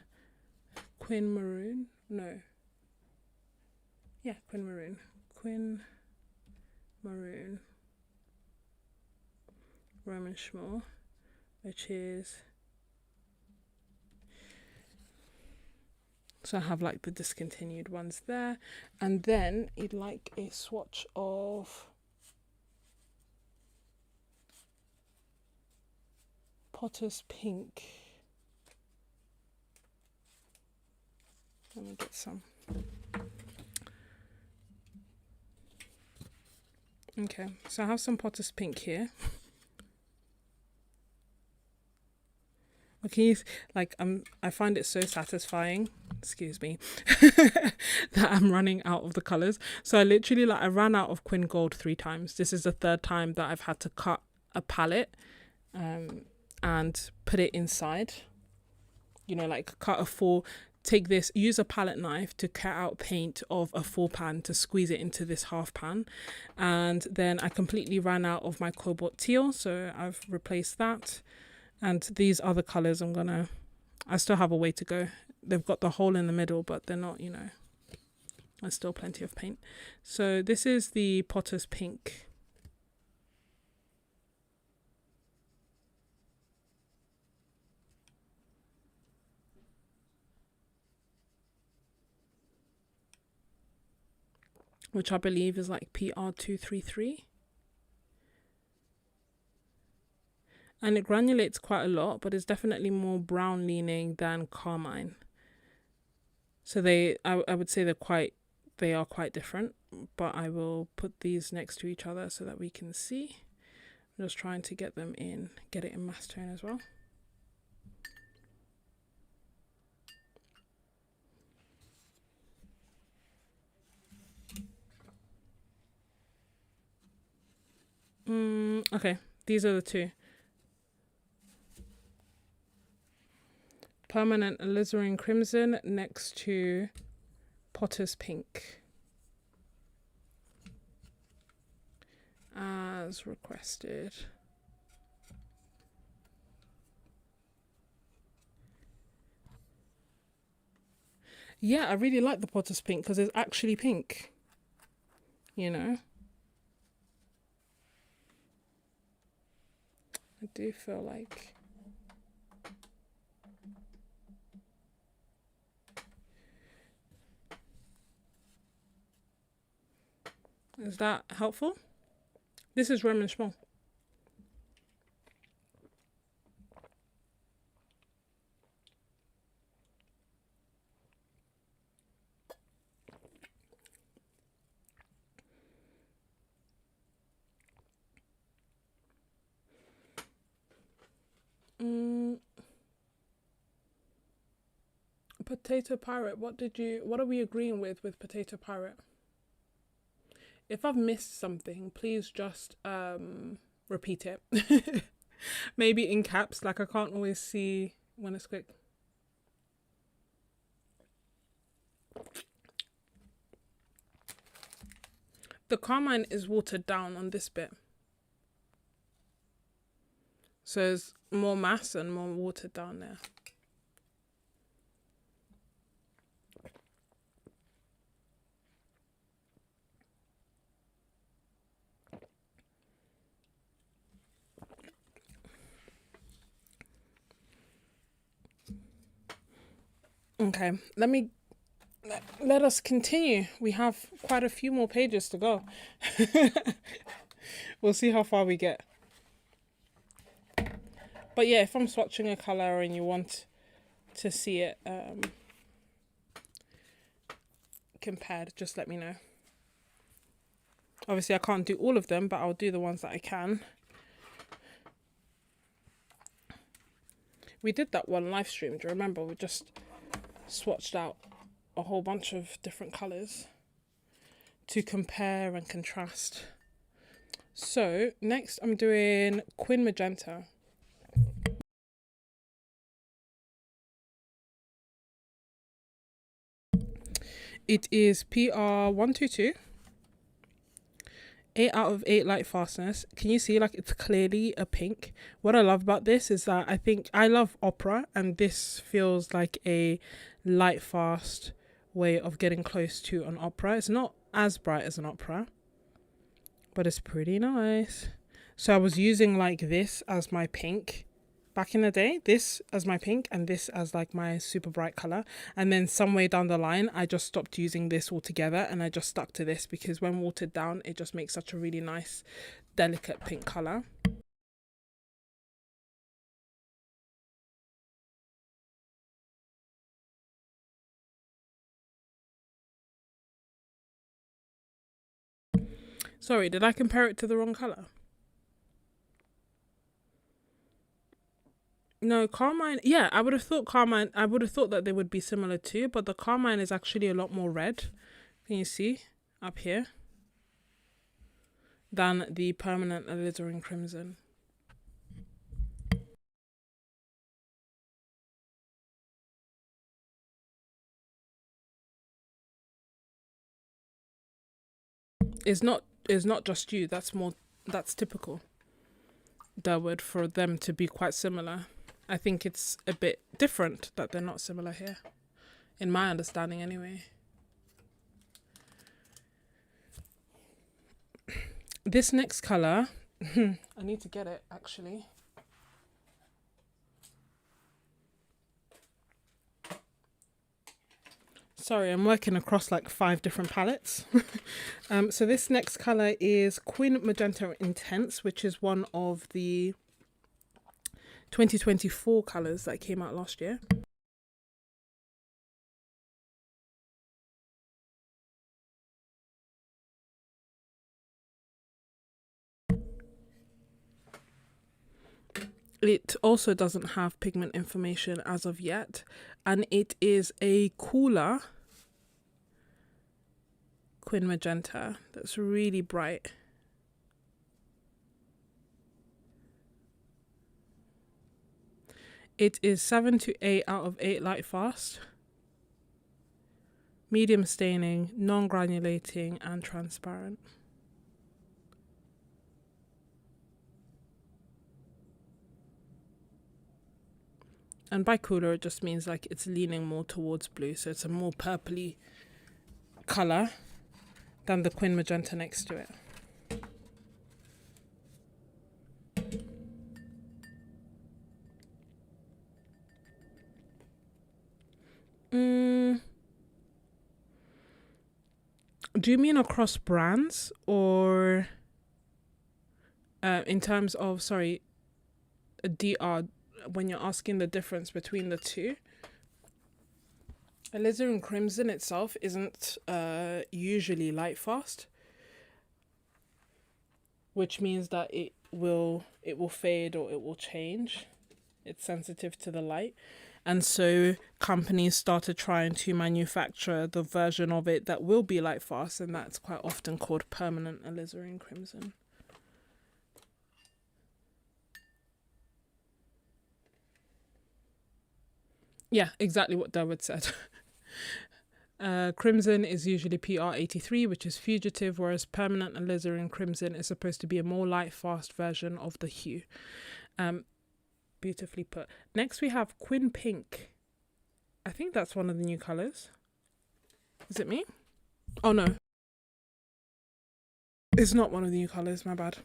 Quin Maroon. No. Yeah, Quin Maroon. Quin Maroon, Roman Szmal, which is... So I have like the discontinued ones there. And then you'd like a swatch of Potter's Pink. Let me get some. Okay, so I have some Potter's Pink here. Okay, like I find it so satisfying, excuse me, that I'm running out of the colors. So I literally, like, I ran out of Quin Gold 3 times. This is the 3rd time that I've had to cut a palette and put it inside. You know, like cut a full, take this, use a palette knife to cut out paint of a full pan to squeeze it into this half pan. And then I completely ran out of my cobalt teal, so I've replaced that. And these other colours I still have a way to go. They've got the hole in the middle, but they're not, you know, there's still plenty of paint. So this is the Potter's Pink. Which I believe is like PR233. And it granulates quite a lot, but it's definitely more brown leaning than carmine. So I would say they are quite different, but I will put these next to each other so that we can see. I'm just trying to get it in mass tone as well. Okay, these are the two. Permanent Alizarin Crimson next to Potter's Pink, as requested. Yeah, I really like the Potter's Pink because it's actually pink, you know. I do feel like... Is that helpful? This is Roman Szmal. Potato Pirate, what are we agreeing with Potato Pirate? If I've missed something, please just repeat it. Maybe in caps, like I can't always see when it's quick. The carmine is watered down on this bit. So there's more mass and more watered down there. Okay, let us continue. We have quite a few more pages to go. We'll see how far we get. But yeah, if I'm swatching a colour and you want to see it compared, just let me know. Obviously I can't do all of them, but I'll do the ones that I can. We did that one live stream, do you remember? We just swatched out a whole bunch of different colours to compare and contrast. So next I'm doing Quin Magenta. It is PR122. 8 out of 8 light fastness. Can you see, like, it's clearly a pink? What I love about this is that I love opera, and this feels like a light fast way of getting close to an opera. It's not as bright as an opera, but it's pretty nice. So I was using like this as my pink back in the day, this as my pink and this as like my super bright color, and then some way down the line I just stopped using this altogether and I just stuck to this because when watered down it just makes such a really nice delicate pink color. Sorry, did I compare it to the wrong color? No, Carmine, yeah, I would have thought that they would be similar too, but the Carmine is actually a lot more red. Can you see up here? Than the permanent alizarin crimson. It's not just you, that's typical, Durwood, for them to be quite similar. I think it's a bit different that they're not similar here, in my understanding anyway. This next colour, I need to get it actually. Sorry, I'm working across like 5 different palettes. So this next colour is Quin Magenta Intense, which is one of the 2024 colours that came out last year. It also doesn't have pigment information as of yet, and it is a cooler Quin Magenta that's really bright. It is 7 to 8 out of 8 light fast, medium staining, non-granulating and transparent. And by cooler it just means like it's leaning more towards blue, so it's a more purpley colour than the Quin Magenta next to it. Do you mean across brands or in terms of, sorry, DR, when you're asking the difference between the two? Alizarin Crimson itself isn't usually light fast, which means that it will fade or it will change. It's sensitive to the light. And so companies started trying to manufacture the version of it that will be light fast, and that's quite often called permanent alizarin crimson. Yeah, exactly what Durwood said. Crimson is usually PR83, which is fugitive, whereas permanent alizarin crimson is supposed to be a more light fast version of the hue. Beautifully put. Next we have Quin Pink. I think that's one of the new colours. Is it me? Oh no. It's not one of the new colours, my bad.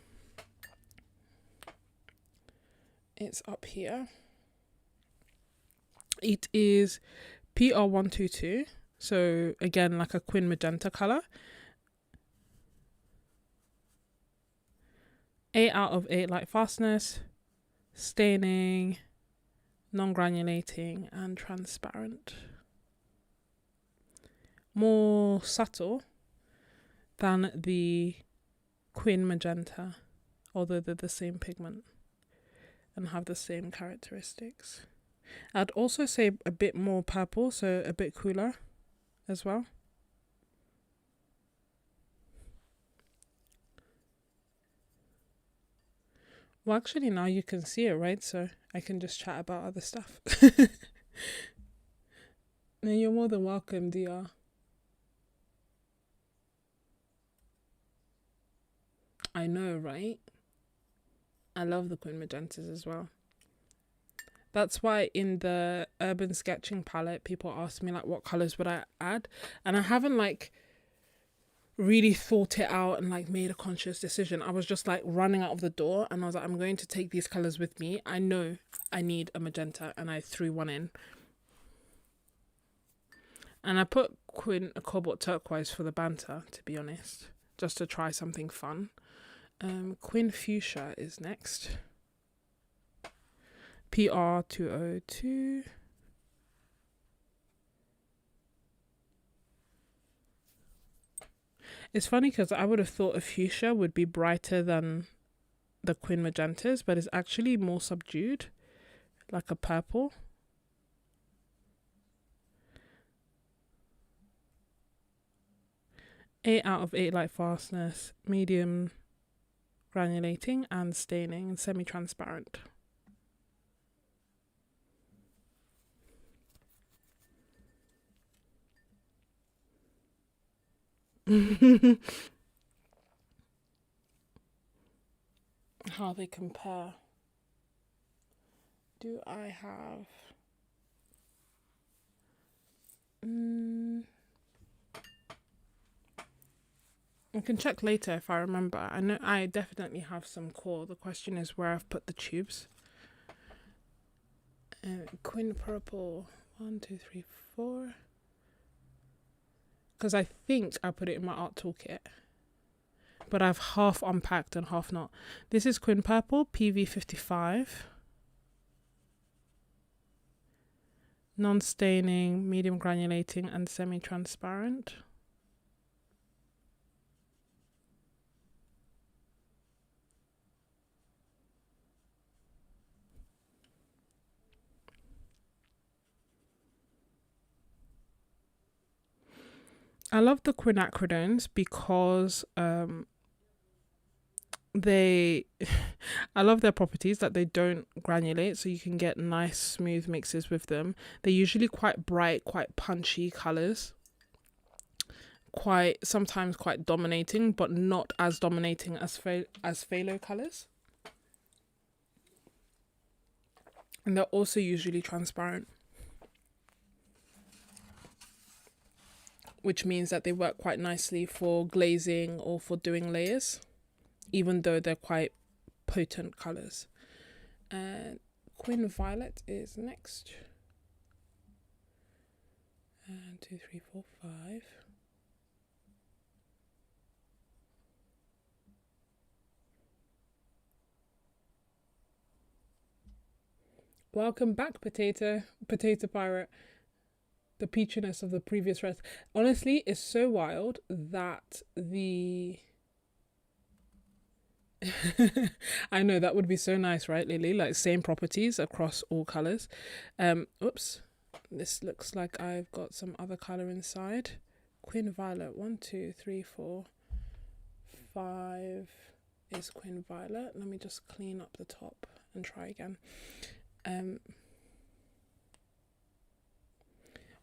It's up here. It is PR122. So again, like a Quin Magenta colour. 8 out of 8 light fastness. staining, non-granulating, and transparent. More subtle than the Quin Magenta, although they're the same pigment and have the same characteristics. I'd also say a bit more purple, so a bit cooler as well. Well, actually now you can see it, right? So I can just chat about other stuff. No, you're more than welcome, DR. I know, right? I love the Quin Magentas as well. That's why in the urban sketching palette, people ask me like what colours would I add, and I haven't like really thought it out and like made a conscious decision. I was just like running out of the door and I was like, I'm going to take these colours with me. I know I need a magenta, and I threw one in. And I put Quin Cobalt Turquoise for the banter, to be honest, just to try something fun. Quin Fuchsia is next. PR202. It's funny because I would have thought a fuchsia would be brighter than the Quin Magentas, but it's actually more subdued, like a purple. Eight out of 8 light fastness, medium granulating and staining, and semi-transparent. How they compare. Do I have I can check later if I remember. I know I definitely have some core. The question is where I've put the tubes. Quin Purple 1, 2, 3, 4. Because I think I put it in my art toolkit, but I've half unpacked and half not. This is Quin Purple PV55. Non-staining, medium granulating, and semi-transparent. I love the quinacridones because I love their properties that they don't granulate, so you can get nice smooth mixes with them. They're usually quite bright, quite punchy colours, sometimes quite dominating, but not as dominating as phthalo colours. And they're also usually transparent, which means that they work quite nicely for glazing or for doing layers, even though they're quite potent colours. And Quin Violet is next. 2, 3, 4, 5. Welcome back, Potato Pirate. The peachiness of the previous rest. Honestly, it's so wild that the I know, that would be so nice, right, Lily? Like same properties across all colours. Oops. This looks like I've got some other colour inside. Quin Violet. 1, 2, 3, 4, 5 is Quin Violet. Let me just clean up the top and try again.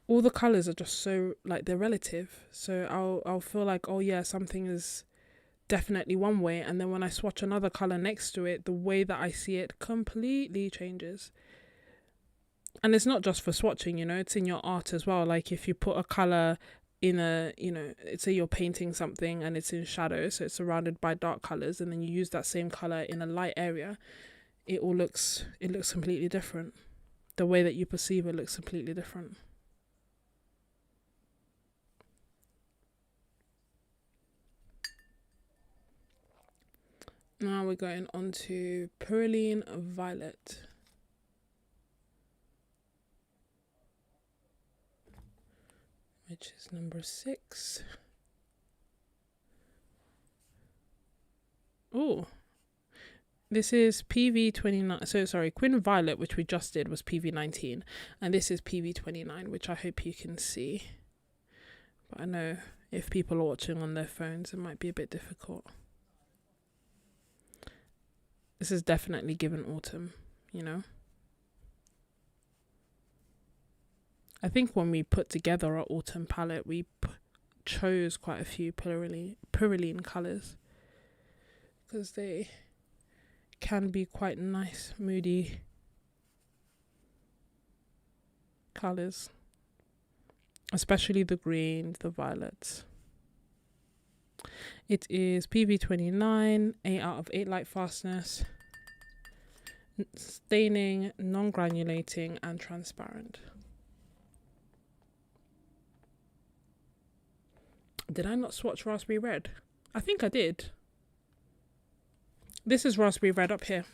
All the colours are just so, like, they're relative. So I'll feel like, oh yeah, something is definitely one way, and then when I swatch another colour next to it, the way that I see it completely changes. And it's not just for swatching, you know, it's in your art as well. Like if you put a colour in a, you know, say you're painting something and it's in shadow, so it's surrounded by dark colours, and then you use that same colour in a light area, it looks completely different. The way that you perceive it looks completely different. Now we're going on to Perylene Violet. Which is number 6. Oh, this is PV29. So sorry, Queen Violet, which we just did, was PV19, and this is PV29, which I hope you can see. But I know if people are watching on their phones, it might be a bit difficult. This is definitely given autumn, you know. I think when we put together our autumn palette, we chose quite a few Perylene colours, because they can be quite nice, moody colours, especially the greens, the violets. It is PV29, 8 out of 8 light fastness, staining, non-granulating and transparent. Did I not swatch raspberry red? I think I did. This is raspberry red up here.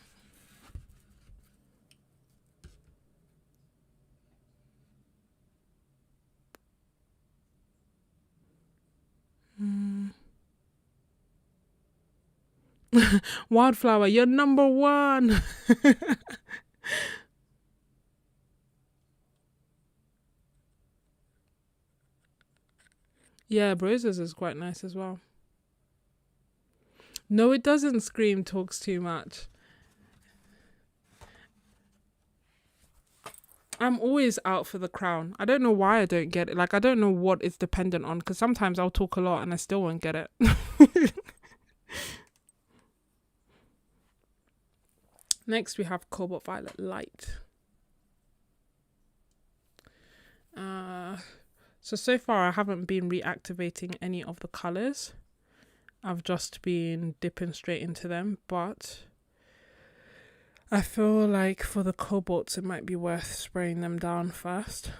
Wildflower, you're number 1. Yeah, Roses is quite nice as well. No, it doesn't. Scream talks too much. I'm always out for the crown. I don't know why I don't get it. Like, I don't know what it's dependent on, because sometimes I'll talk a lot and I still won't get it. Next, we have Cobalt Violet Light. So far I haven't been reactivating any of the colours. I've just been dipping straight into them, but I feel like for the cobalts it might be worth spraying them down first.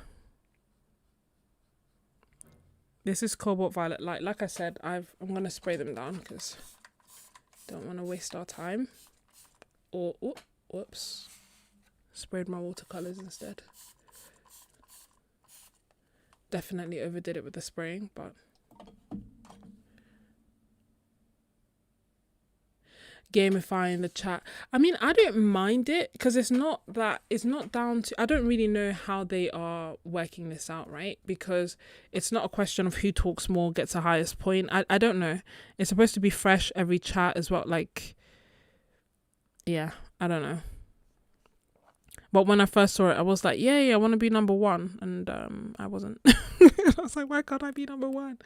This is Cobalt Violet Light. Like I said, I'm going to spray them down because I don't want to waste our time. Or, whoops, sprayed my watercolours instead. Definitely overdid it with the spraying, but gamifying the chat. I mean, I don't mind it because it's not down to, I don't really know how they are working this out, right? Because it's not a question of who talks more gets the highest point. I don't know. It's supposed to be fresh every chat as well. Like, yeah, I don't know. But when I first saw it, I was like, yeah, I want to be number 1. And I wasn't. I was like, why can't I be number 1?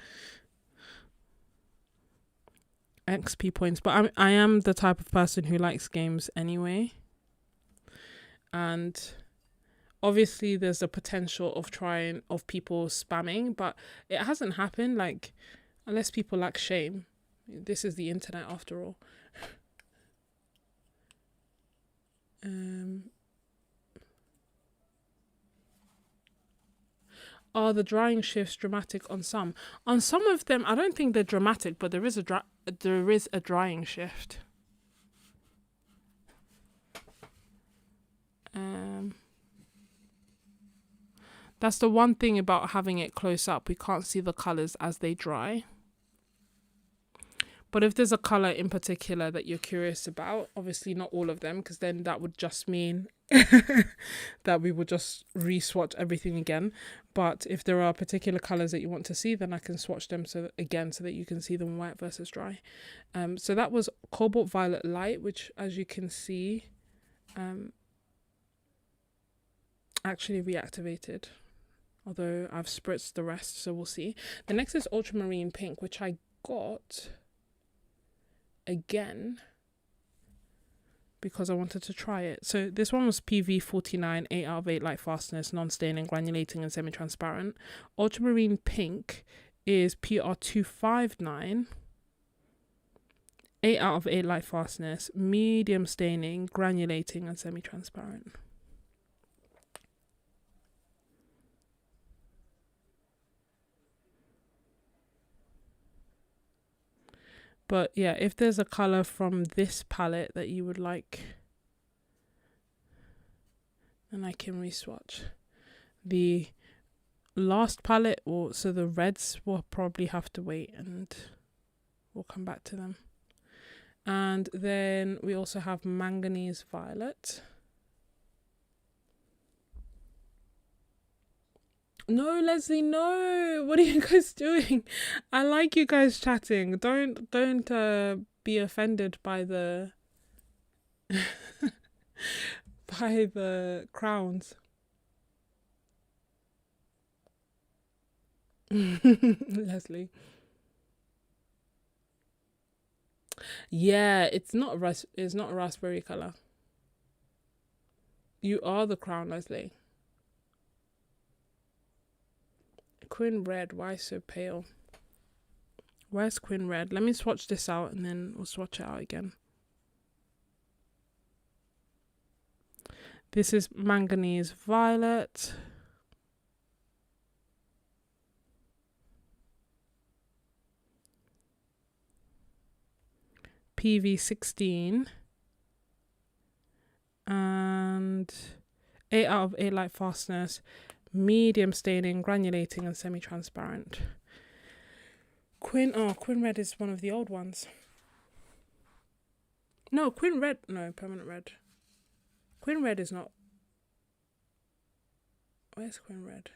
XP points. But I am the type of person who likes games anyway. And obviously there's a potential of people spamming, but it hasn't happened. Like, unless people lack shame. This is the internet after all. Are the drying shifts dramatic on some? On some of them, I don't think they're dramatic, but there is a drying shift. That's the one thing about having it close up. We can't see the colours as they dry. But if there's a colour in particular that you're curious about, obviously not all of them, because then that would just mean that we would just re-swatch everything again. But if there are particular colours that you want to see, then I can swatch them so that you can see them wet versus dry. So that was Cobalt Violet Light, which, as you can see, actually reactivated. Although I've spritzed the rest, so we'll see. The next is Ultramarine Pink, which I got again because I wanted to try it. So this one was PV49, 8 out of 8 light fastness, non-staining, granulating and semi-transparent. Ultramarine Pink is PR259, 8 out of 8 light fastness, medium staining, granulating and semi-transparent. But yeah, if there's a color from this palette that you would like, then I can re-swatch. The last palette, or so the reds will probably have to wait, and we'll come back to them. And then we also have manganese violet. No, Leslie, no. What are you guys doing? I like you guys chatting. Don't be offended by the by the crowns. Leslie. Yeah, it's not a raspberry color. You are the crown, Leslie. Quinn red, why so pale? Where's Quinn red? Let me swatch this out and then we'll swatch it out again. This is manganese violet. PV16. And 8 out of 8 light fastness. Medium staining, granulating, and semi-transparent. Quinn red is one of the old ones. No, Quinn red, no, permanent red. Quinn red is not. Where's Quinn red?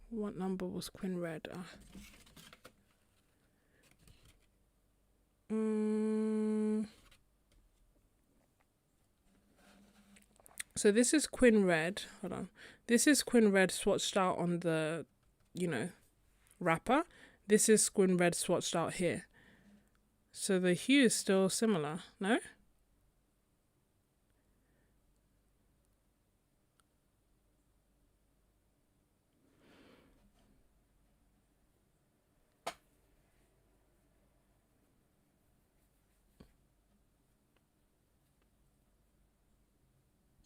What number was Quinn red? So this is Quinn red. Hold on. This is Quinn red swatched out on the, wrapper. This is Quinn red swatched out here. So the hue is still similar, no?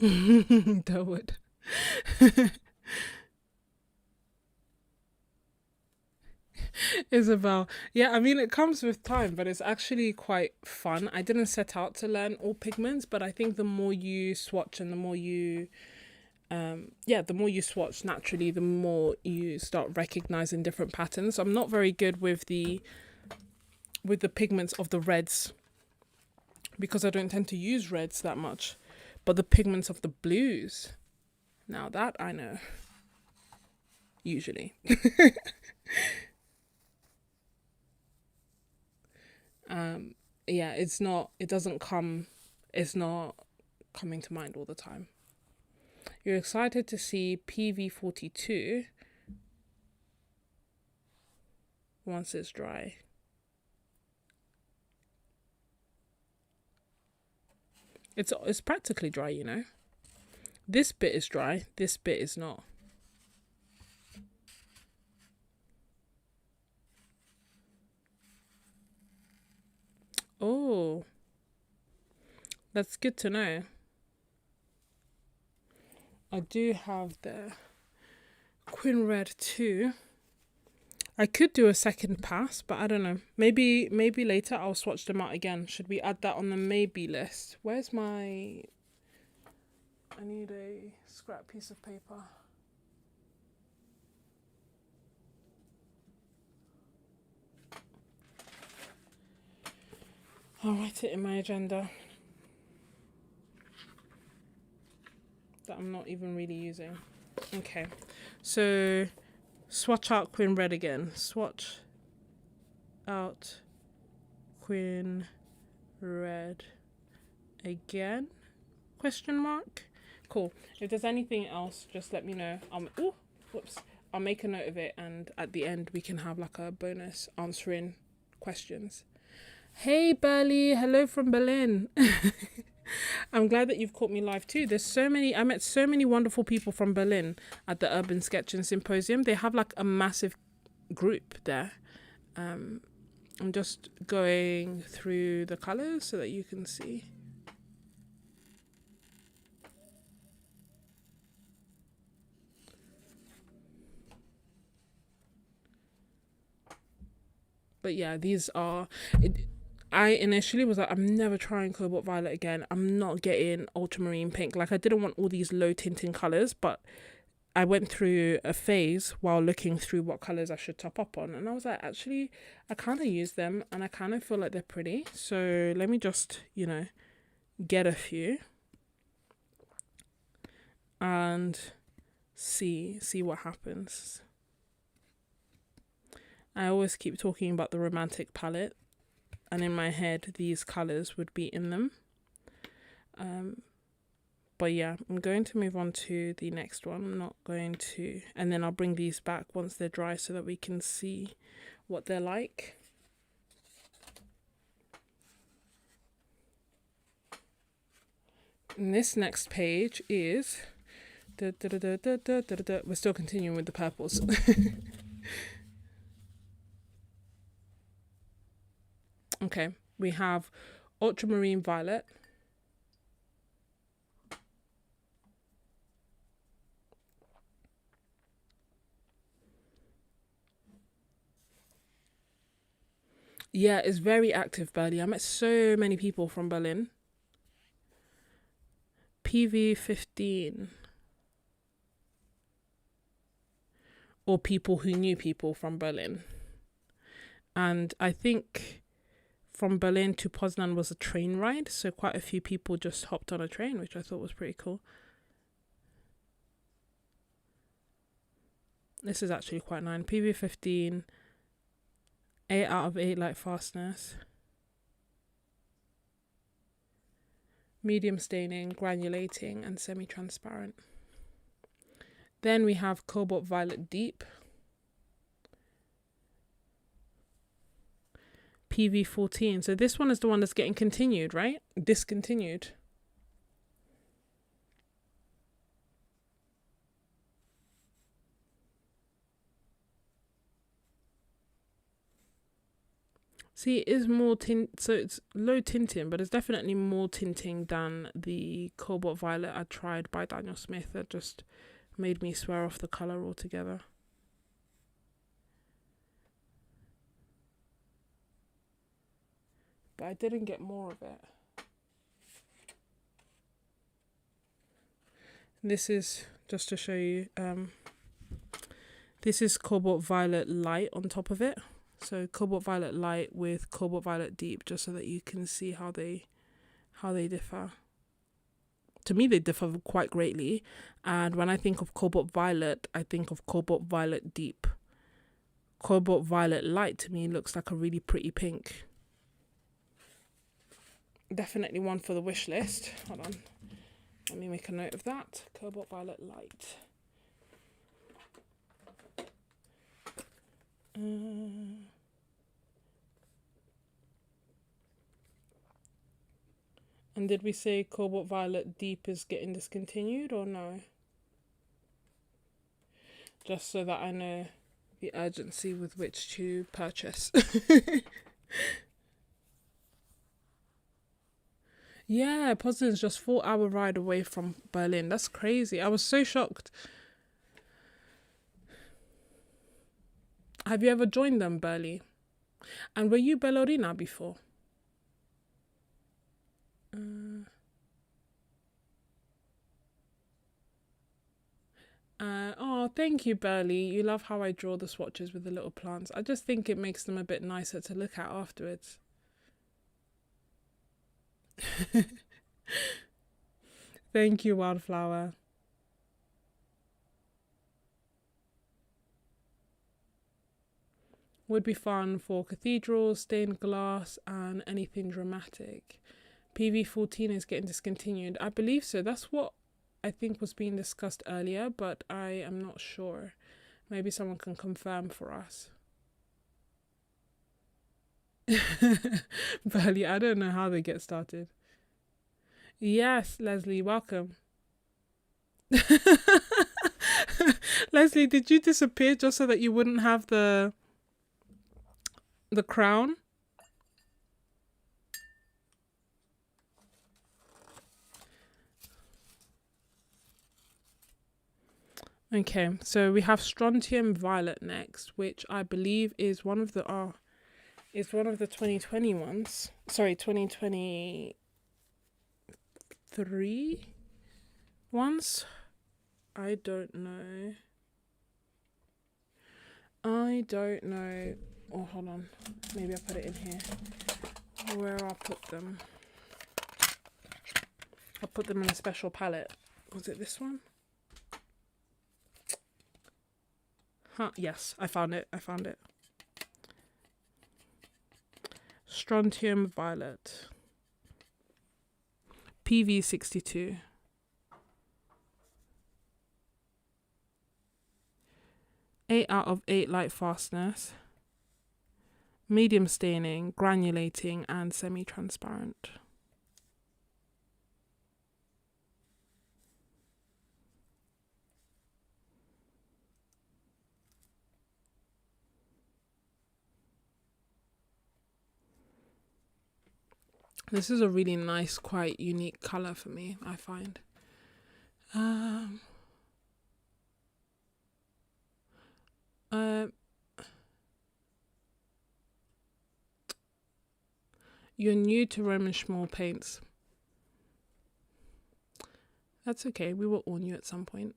Durwood. Isabel. Yeah, I mean, it comes with time, but it's actually quite fun. I didn't set out to learn all pigments, but I think the more you swatch and the more you the more you swatch, naturally the more you start recognizing different patterns. I'm not very good with the pigments of the reds because I don't tend to use reds that much, but the pigments of the blues, now that I know, usually. Yeah, it's not coming to mind all the time. You're excited to see PV42 once it's dry. It's practically dry, This bit is dry, this bit is not. Oh, that's good to know. I do have the Quinn red too. I could do a second pass, but I don't know. Maybe later I'll swatch them out again. Should we add that on the maybe list? Where's my... I need a scrap piece of paper. I'll write it in my agenda that I'm not even really using. Okay, so swatch out Quinn red again. Swatch out Quinn red again? Question mark? Cool. If there's anything else, just let me know. I'll make a note of it, and at the end we can have like a bonus answering questions. Hey Burley, hello from Berlin. I'm glad that you've caught me live too. I met so many wonderful people from Berlin at the Urban Sketches Symposium. They have like a massive group there. I'm just going through the colors so that you can see. But yeah, these are I initially was like, I'm never trying cobalt violet again. I'm not getting ultramarine pink. Like, I didn't want all these low tinting colors, but I went through a phase while looking through what colors I should top up on, and I was like, actually, I kind of use them and I kind of feel like they're pretty. So let me just, you know, get a few and see what happens. I always keep talking about the romantic palette, and in my head these colors would be in them. But yeah, I'm going to move on to the next one. I'm not going to, and then I'll bring these back once they're dry so that we can see what they're like. And this next page is we're still continuing with the purples. Okay, we have ultramarine violet, yeah, it's very active, Berlin. I met so many people from Berlin. PV15, or people who knew people from Berlin. And I think from Berlin to Poznan was a train ride, so quite a few people just hopped on a train, which I thought was pretty cool. This is actually quite nice. PV15, 8 out of 8 light fastness, medium staining, granulating, and semi-transparent. Then we have Cobalt Violet Deep, PV14. So this one is the one that's getting continued, right? Discontinued. See, it is more tint, so it's low tinting, but it's definitely more tinting than the Cobalt Violet I tried by Daniel Smith that just made me swear off the colour altogether. But I didn't get more of it. This is, just to show you, this is Cobalt Violet Light on top of it. So Cobalt Violet Light with Cobalt Violet Deep, just so that you can see how they differ. To me, they differ quite greatly. And when I think of Cobalt Violet, I think of Cobalt Violet Deep. Cobalt Violet Light to me looks like a really pretty pink. Definitely one for the wish list. Hold on. Let me make a note of that. Cobalt Violet Light. And did we say Cobalt Violet Deep is getting discontinued or no? Just so that I know the urgency with which to purchase. Yeah, Poznan's just 4-hour ride away from Berlin. That's crazy. I was so shocked. Have you ever joined them, Berlin? And were you ballerina before? Oh, thank you, Burley. You love how I draw the swatches with the little plants. I just think it makes them a bit nicer to look at afterwards. Thank you, Wildflower. Would be fun for cathedrals, stained glass, and anything dramatic. PV14 is getting discontinued. I believe so. That's what I think was being discussed earlier, but I am not sure. Maybe someone can confirm for us. Burley, I don't know how they get started. Yes, Leslie, welcome. Leslie, did you disappear just so that you wouldn't have the crown? Okay, so we have Strontium Violet next, which I believe is one of the It's one of the 2020 ones. Sorry, 2023 ones. I don't know. Oh, hold on. Maybe I put it in here. Where I put them. I put them in a special palette. Was it this one? Huh, yes, I found it. Strontium Violet. PV62. 8 out of 8 light fastness. Medium staining, granulating, and semi-transparent. This is a really nice, quite unique colour for me, I find. You're new to Roman Szmal paints. That's okay, we were all new at some point.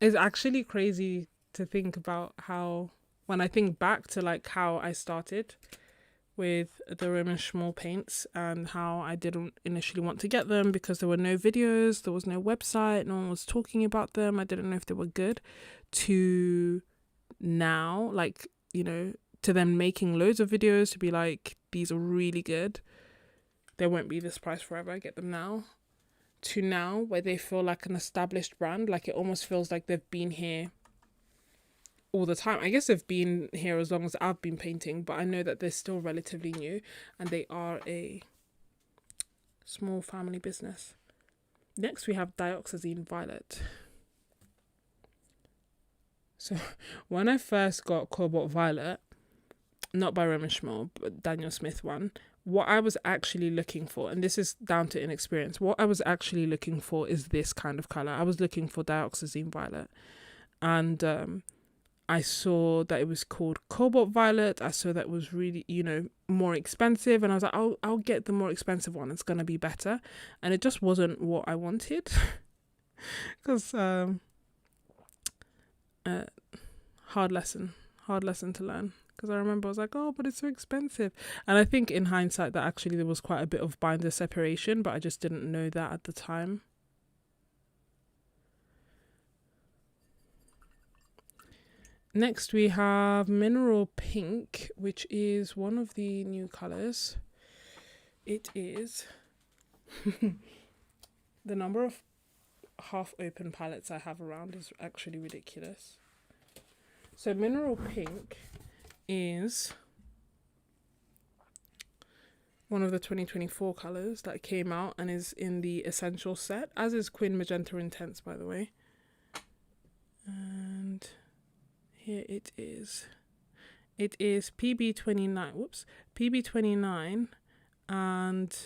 It's actually crazy to think about how, when I think back to like how I started with the Roman Szmal paints and how I didn't initially want to get them because there were no videos, there was no website, no one was talking about them, I didn't know if they were good, to now, like, you know, to them making loads of videos to be like, these are really good, they won't be this price forever, I get them now, to now where they feel like an established brand, like it almost feels like they've been here all the time. I guess they've been here as long as I've been painting, but I know that they're still relatively new and they are a small family business. Next we have Dioxazine Violet. So when I first got Cobalt Violet, not by Roman Szmal, but Daniel Smith one, what I was actually looking for, and this is down to inexperience, what I was actually looking for is this kind of colour. I was looking for Dioxazine Violet, and I saw that it was called Cobalt Violet. I saw that it was really, you know, more expensive, and I was like, I'll get the more expensive one, it's gonna be better. And it just wasn't what I wanted. Because hard lesson to learn, because I remember I was like, oh, but it's so expensive. And I think in hindsight that actually there was quite a bit of binder separation, but I just didn't know that at the time. Next we have Mineral Pink, which is one of the new colours. It is the number of half open palettes I have around is actually ridiculous. So Mineral Pink is one of the 2024 colours that came out and is in the Essential set, as is Queen Magenta Intense, by the way. And here it is. It is PB29, whoops, PB29 and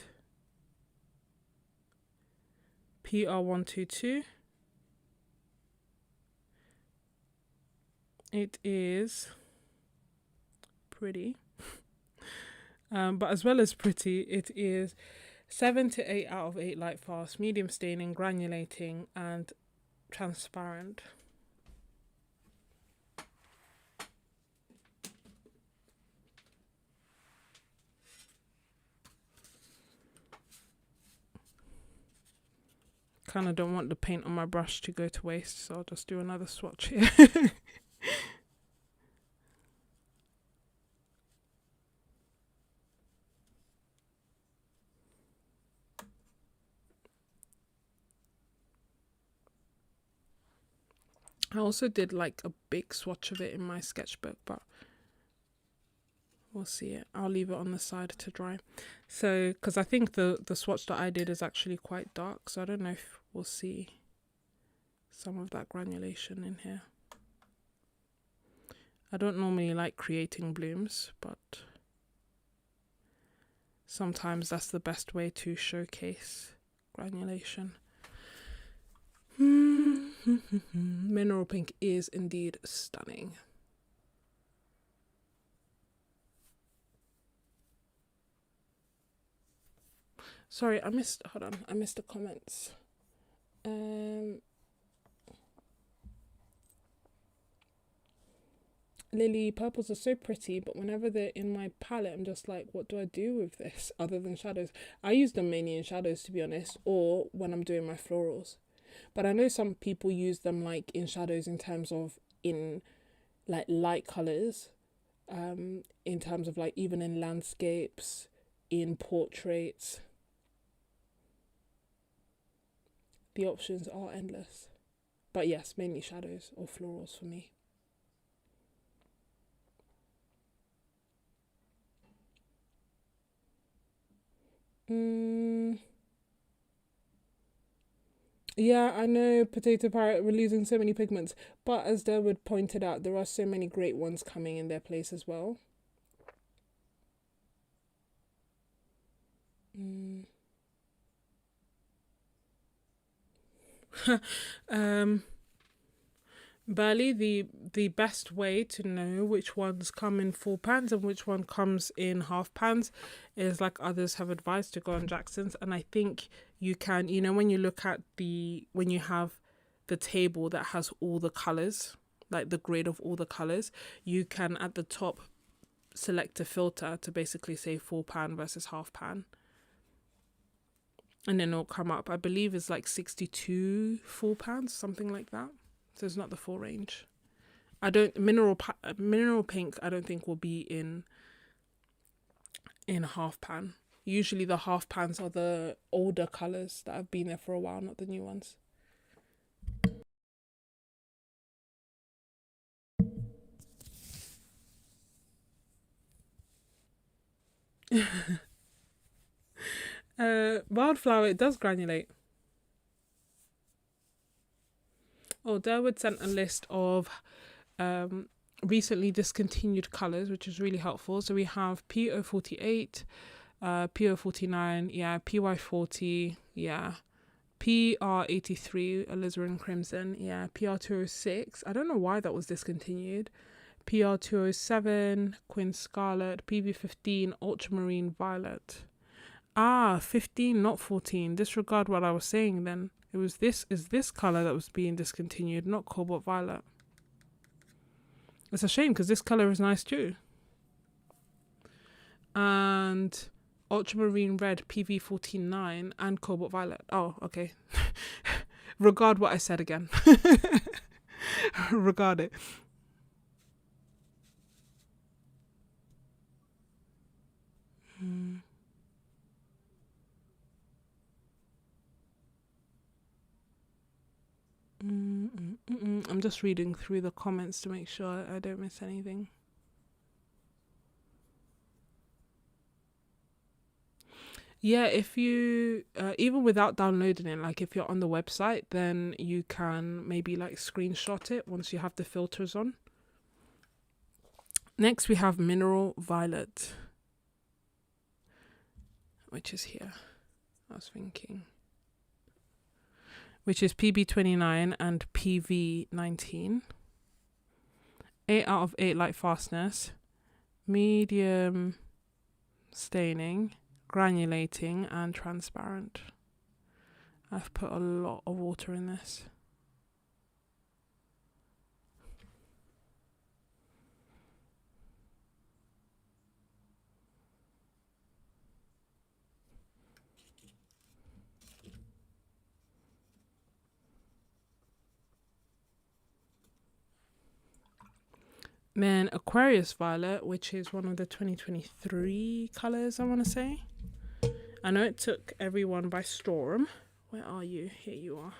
PR122. It is pretty, but as well as pretty, it is 7 to 8 out of 8 light fast, medium staining, granulating, and transparent. Kind of don't want the paint on my brush to go to waste, so I'll just do another swatch here. I also did like a big swatch of it in my sketchbook, but we'll see it. I'll leave it on the side to dry. So, because I think the swatch that I did is actually quite dark, so I don't know if we'll see some of that granulation in here. I don't normally like creating blooms, but sometimes that's the best way to showcase granulation. Mineral pink is indeed stunning. Sorry, I missed the comments. Lily, purples are so pretty, but whenever they're in my palette, I'm just like, what do I do with this other than shadows? I use them mainly in shadows, to be honest, or when I'm doing my florals. But I know some people use them like in shadows in terms of in like light colors, in terms of like even in landscapes, in portraits. The options are endless. But yes, mainly shadows or florals for me. Yeah, I know, Potato Parrot, we're losing so many pigments. But as Derwood pointed out, there are so many great ones coming in their place as well. Burley, the best way to know which ones come in full pans and which one comes in half pans is, like others have advised, to go on Jackson's. And I think you can, you know, when you look at when you have the table that has all the colors, like the grid of all the colors, you can at the top select a filter to basically say full pan versus half pan. And then it'll come up, I believe it's like 62 full pans, something like that. So it's not the full range. I don't mineral pink I don't think will be in half pan. Usually the half pans are the older colours that have been there for a while, not the new ones. Wildflower, it does granulate. Oh, Derwood sent a list of recently discontinued colours, which is really helpful. So we have P048, P049, yeah, PY40, yeah, PR83, alizarin crimson, yeah, PR206. I don't know why that was discontinued. PR207, Queen Scarlet, PV15, ultramarine violet. 15, not 14. Disregard what I was saying then. It was this colour that was being discontinued, not cobalt violet. It's a shame because this colour is nice too. And ultramarine red, PV149, and cobalt violet. Oh, okay. Regard what I said again. Regard it. I'm just reading through the comments to make sure I don't miss anything. Yeah, if you, even without downloading it, like if you're on the website, then you can maybe like screenshot it once you have the filters on. Next, we have Mineral Violet, which is here. I was thinking. Which is PB29 and PV19. 8 out of 8 light fastness. Medium staining, granulating, and transparent. I've put a lot of water in this. Then Aquarius Violet, which is one of the 2023 colours, I want to say. I know it took everyone by storm. Where are you? Here you are.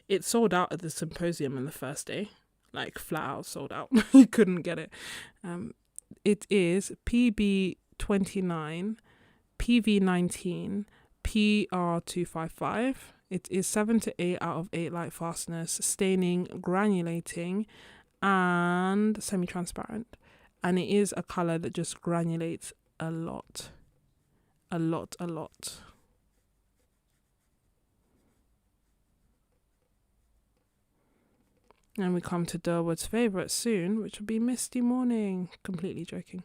It sold out at the Symposium on the first day. Like flat out sold out. You couldn't get it. It is PB29, PV19, PR255. It is 7 to 8 out of 8 light fastness, staining, granulating, and semi-transparent. And it is a colour that just granulates a lot. A lot. And we come to Durwood's favourite soon, which will be Misty Morning. Completely joking.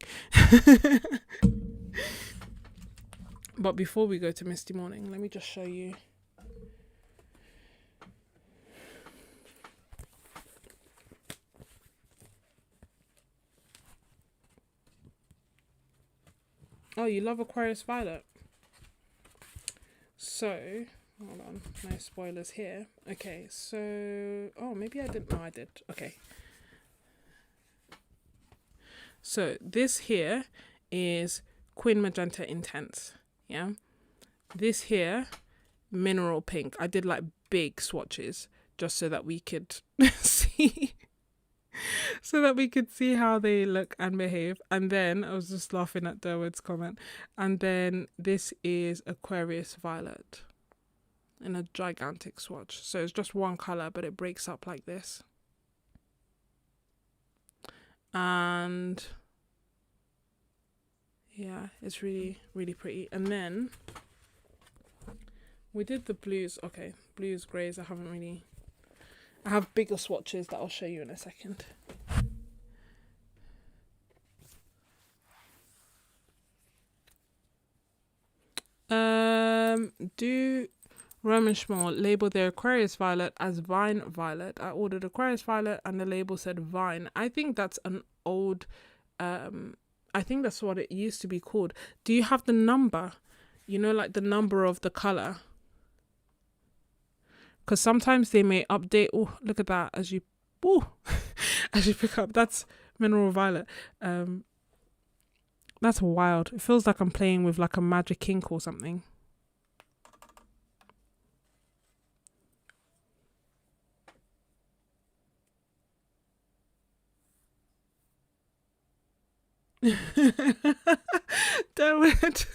But before we go to Misty Morning, let me just show you. Oh, you love Aquarius Violet. So, hold on, no spoilers here. Okay, so, oh, maybe I didn't. No, I did. Okay. So this here is Queen Magenta Intense. Yeah. This here, Mineral Pink. I did like big swatches just so that we could see. So that we could see how they look and behave. And then I was just laughing at Durwood's comment. And then this is Aquarius Violet in a gigantic swatch. So it's just one color, but it breaks up like this. And yeah, it's really, really pretty. And then we did the blues. Okay, blues, greys. I have bigger swatches that I'll show you in a second. Do Roman Szmal label their Aquarius Violet as Vine Violet? I ordered Aquarius Violet and the label said Vine. I think that's an old, I think that's what it used to be called. Do you have the number? You know, like the number of the color? Because sometimes they may update. Oh, look at that. As you pick up, that's Mineral Violet. That's wild. It feels like I'm playing with like a magic ink or something. Damn it.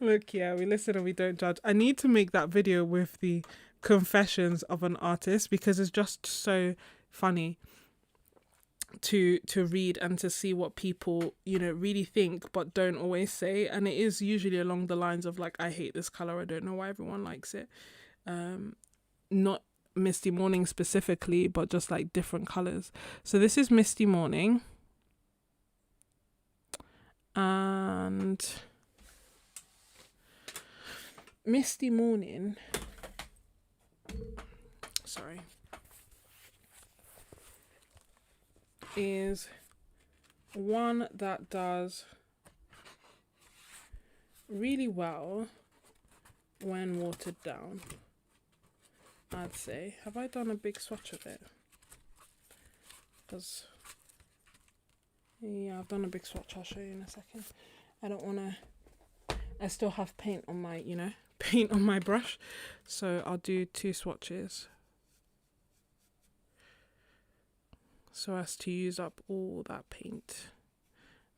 Look, yeah, we listen and we don't judge. I need to make that video with the confessions of an artist because it's just so funny to read and to see what people, you know, really think but don't always say. And it is usually along the lines of like, I hate this color, I don't know why everyone likes it. Not Misty Morning specifically, but just like different colors. So this is Misty Morning. And Misty Morning, sorry, is one that does really well when watered down, I'd say. Have I done a big swatch of it? Because yeah, I've done a big swatch. I'll show you in a second. I don't want to, I still have paint on my, you know, paint on my brush. So I'll do 2 swatches so as to use up all that paint.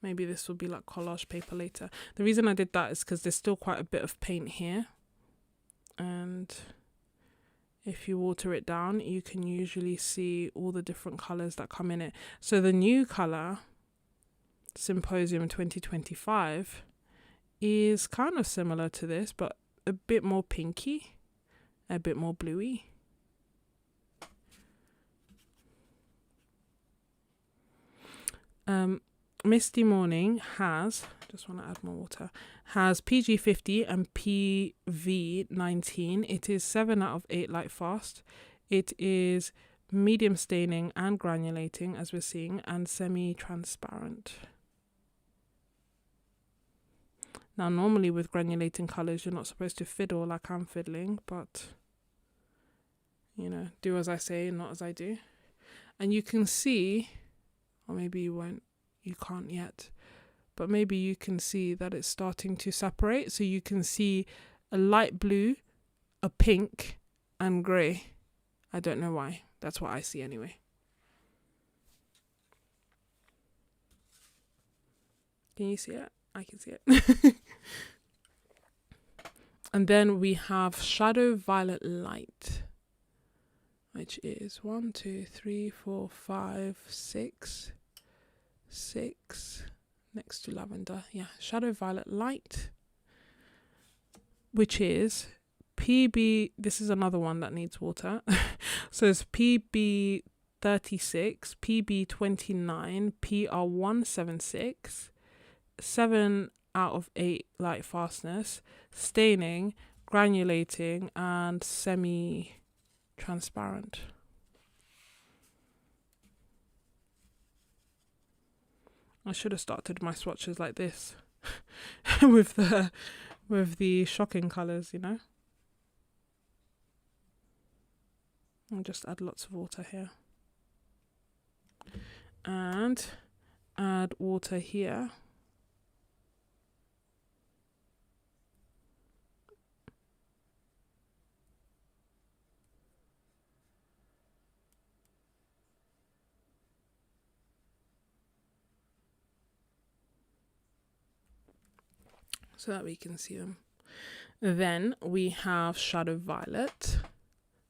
Maybe this will be like collage paper later. The reason I did that is because there's still quite a bit of paint here. And if you water it down, you can usually see all the different colors that come in it. So the new color, Symposium 2025, is kind of similar to this, but a bit more pinky, a bit more bluey. Misty Morning has, just want to add more water, has PG50 and PV19. It is 7 out of 8 light fast. It is medium staining and granulating, as we're seeing, and semi-transparent. Now, normally with granulating colours, you're not supposed to fiddle like I'm fiddling, but, you know, do as I say, not as I do. And you can see, or maybe you won't, you can't yet, but maybe you can see that it's starting to separate. So you can see a light blue, a pink, and grey. I don't know why. That's what I see anyway. Can you see it? I can see it. And then we have Shadow Violet Light, which is 1, 2, 3, 4, 5, 6 next to lavender. Yeah, Shadow Violet Light, which is PB. This is another one that needs water. So it's PB 36, PB 29, PR 176, 7 out of 8 light fastness, staining, granulating, and semi-transparent. I should have started my swatches like this with the shocking colours, you know. I'll just add lots of water here. And add water here. So that we can see them. Then we have Shadow Violet,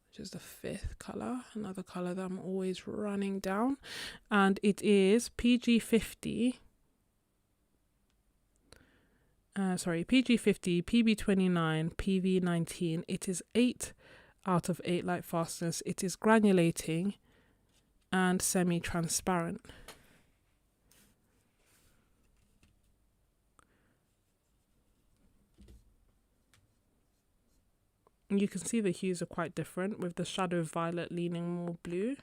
which is the 5th colour, another colour that I'm always running down. And it is PG50, PG50, PB29, PV19. It is 8 out of 8 light fastness. It is granulating and semi-transparent. You can see the hues are quite different, with the Shadow Violet leaning more blue.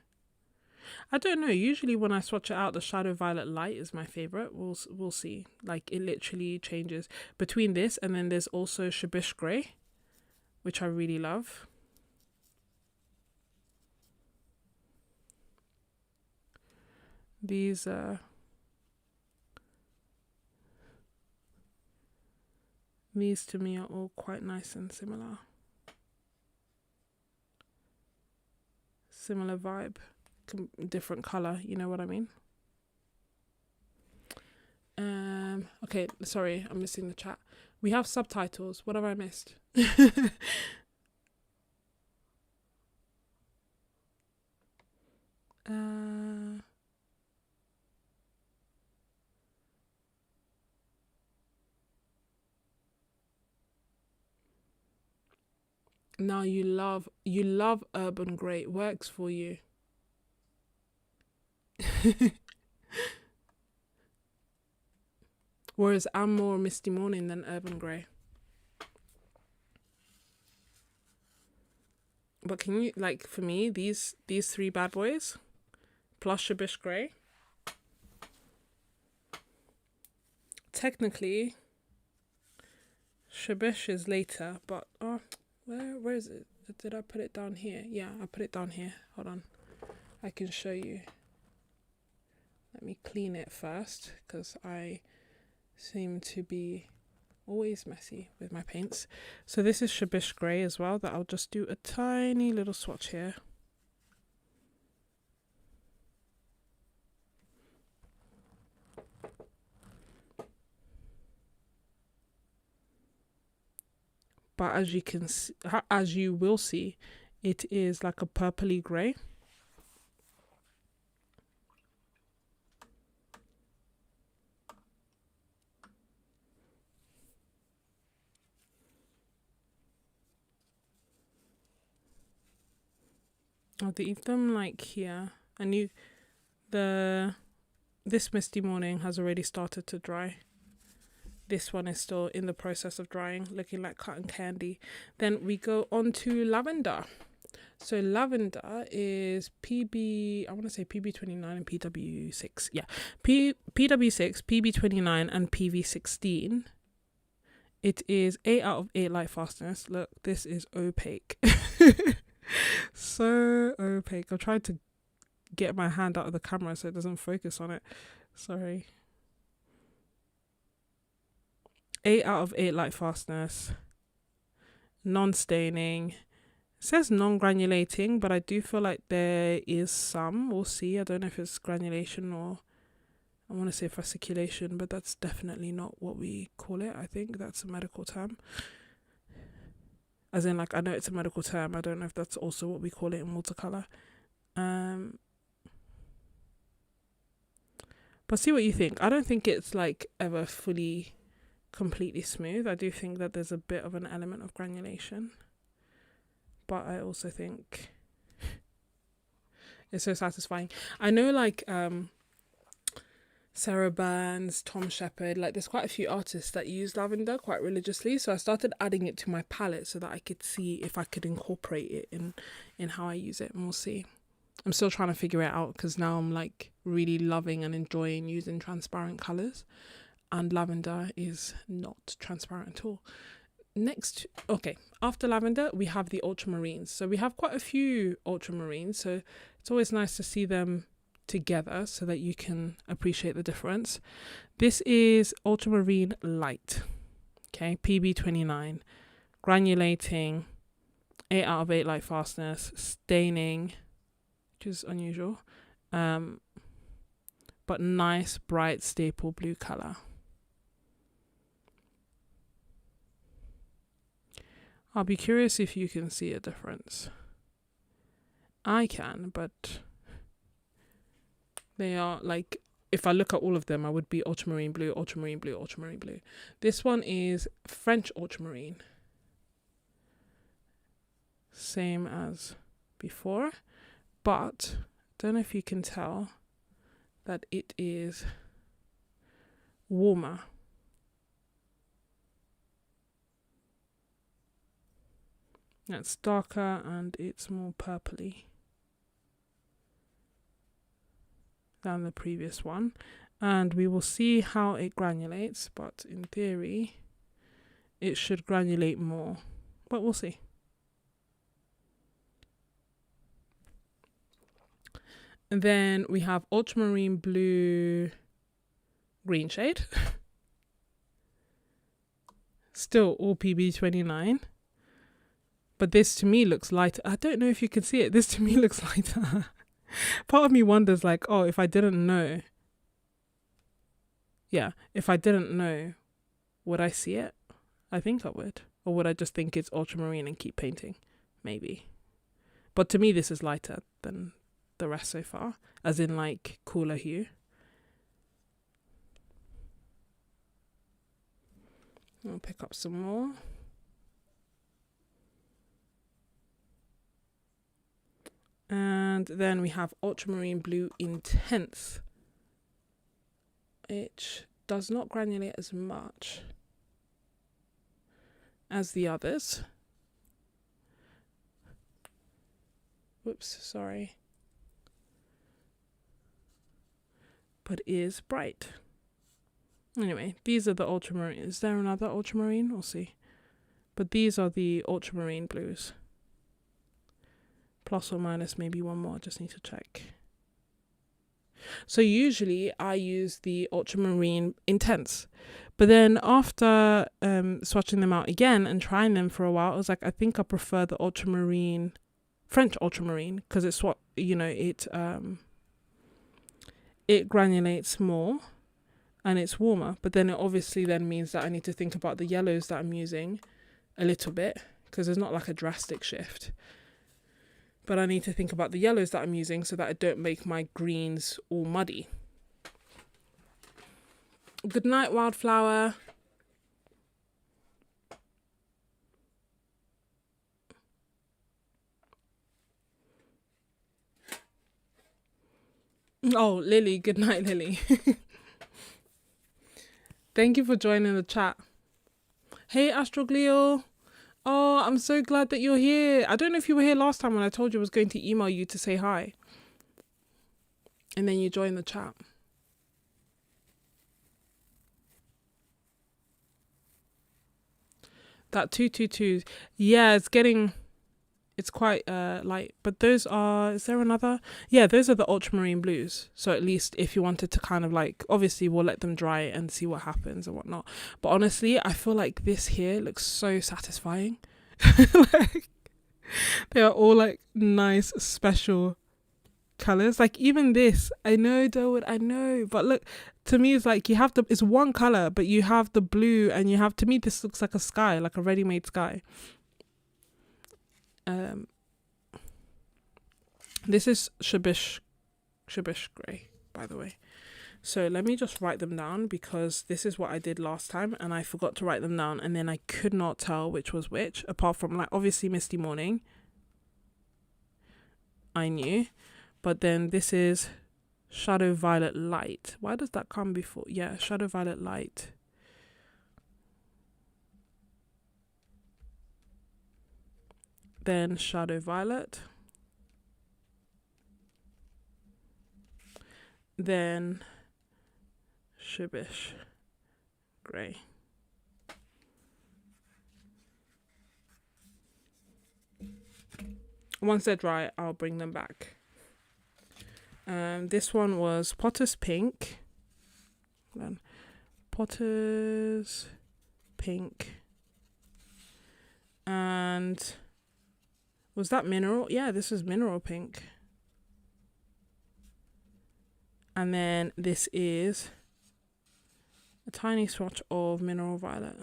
I don't know, usually when I swatch it out, the Shadow Violet light is my favourite. We'll see. Like, it literally changes between this, and then there's also Shabish Grey, which I really love. These to me are all quite nice and similar. Similar vibe, different color, you know what I mean. Okay, sorry, I'm missing the chat. We have subtitles. What have I missed? Now you love urban grey. It works for you. Whereas I'm more Misty Morning than urban grey. But can you, like, for me, these 3 bad boys plus Shabish Grey, technically Shabish is later, but where is it? Did I put it down here? Yeah, I put it down here. Hold on, I can show you. Let me clean it first, because I seem to be always messy with my paints. So this is Shabish Grey as well, that I'll just do a tiny little swatch here. But as you can see, as you will see, it is like a purpley grey. I'll leave them like here. And this Misty Morning has already started to dry. This one is still in the process of drying, looking like cotton candy. Then we go on to Lavender. So Lavender is PB, I want to say PB29 and PW6. Yeah, PW6, PB29 and PV16. It is 8 out of 8 light fastness. Look, this is opaque. So opaque. I'm trying to get my hand out of the camera so it doesn't focus on it. Sorry. 8 out of 8 light fastness. Non-staining. It says non-granulating, but I do feel like there is some. We'll see. I don't know if it's granulation or I want to say fasciculation, but that's definitely not what we call it. I think that's a medical term. As in, like, I know it's a medical term. I don't know if that's also what we call it in watercolor. But see what you think. I don't think it's like ever fully completely smooth. I do think that there's a bit of an element of granulation, but I also think It's so satisfying. I know like Sarah Burns, Tom Shepherd, like there's quite a few artists that use lavender quite religiously. So I started adding it to my palette so that I could see if I could incorporate it in how I use it, and we'll see. I'm still trying to figure it out because now I'm like really loving and enjoying using transparent colours, and lavender is not transparent at all. Next, okay, after lavender we have the ultramarines. So we have quite a few ultramarines, so it's always nice to see them together so that you can appreciate the difference. This is ultramarine light, okay, PB29, granulating, 8 out of 8 light fastness, staining, which is unusual, but nice bright staple blue color. I'll be curious if you can see a difference. I can, but they are like, if I look at all of them, I would be ultramarine blue, ultramarine blue, ultramarine blue. This one is French ultramarine. Same as before, but don't know if you can tell that it is warmer. It's darker and it's more purpley than the previous one, and we will see how it granulates, but in theory it should granulate more, but we'll see. And then we have ultramarine blue green shade. Still all PB29, but this to me looks lighter. I don't know if you can see it. This to me looks lighter. Part of me wonders like, oh, if I didn't know, if I didn't know, would I see it? I think I would. Or would I just think it's ultramarine and keep painting? Maybe. But to me, this is lighter than the rest so far, as in like cooler hue. I'll pick up some more. And then we have ultramarine blue intense, which does not granulate as much as the others. Whoops, sorry. But is bright. Anyway, these are the ultramarine. Is there another ultramarine? We'll see. But these are the ultramarine blues. Plus or minus maybe one more, just need to check. So usually I use the ultramarine intense, but then after swatching them out again and trying them for a while, I was like, I think I prefer the ultramarine, French ultramarine, because it's what, you know, it granulates more and it's warmer, but then it obviously then means that I need to think about the yellows that I'm using a little bit, because there's not like a drastic shift. But I need to think about the yellows that I'm using so that I don't make my greens all muddy. Good night, Wildflower. Oh, Lily. Good night, Lily. Thank you for joining the chat. Hey, Astroglio. Oh, I'm so glad that you're here. I don't know if you were here last time when I told you I was going to email you to say hi. And then you joined the chat. That 222. Yeah, it's quite light. But those are, is there another? Yeah, those are the ultramarine blues. So at least if you wanted to kind of like, obviously we'll let them dry and see what happens and whatnot. But honestly, I feel like this here looks so satisfying. Like, they are all like nice special colors. Like even this, I know, Durwood, I know. But look, to me it's like you have it's one color, but you have the blue and you have, to me this looks like a sky, like a ready-made sky. This is Shabish grey, by the way. So let me just write them down, because this is what I did last time and I forgot to write them down, and then I could not tell which was which, apart from like obviously Misty Morning I knew, But then this is Shadow Violet Light. Why does that come before? Yeah, Shadow Violet Light. Then Shadow Violet. Then Shibish Grey. Once they're dry, I'll bring them back. This one was Potter's Pink. Then Potter's Pink. And was that Mineral? Yeah, this is Mineral Pink. And then this is a tiny swatch of Mineral Violet.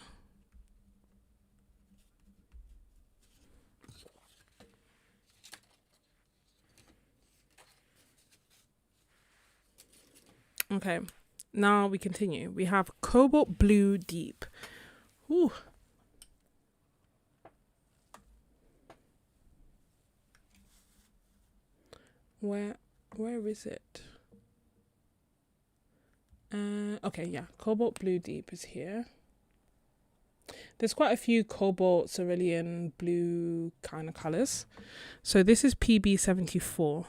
Okay, now we continue. We have Cobalt Blue Deep. Ooh. Where is it? Okay, yeah, Cobalt Blue Deep is here. There's quite a few cobalt, cerulean, blue kind of colors. So this is PB74.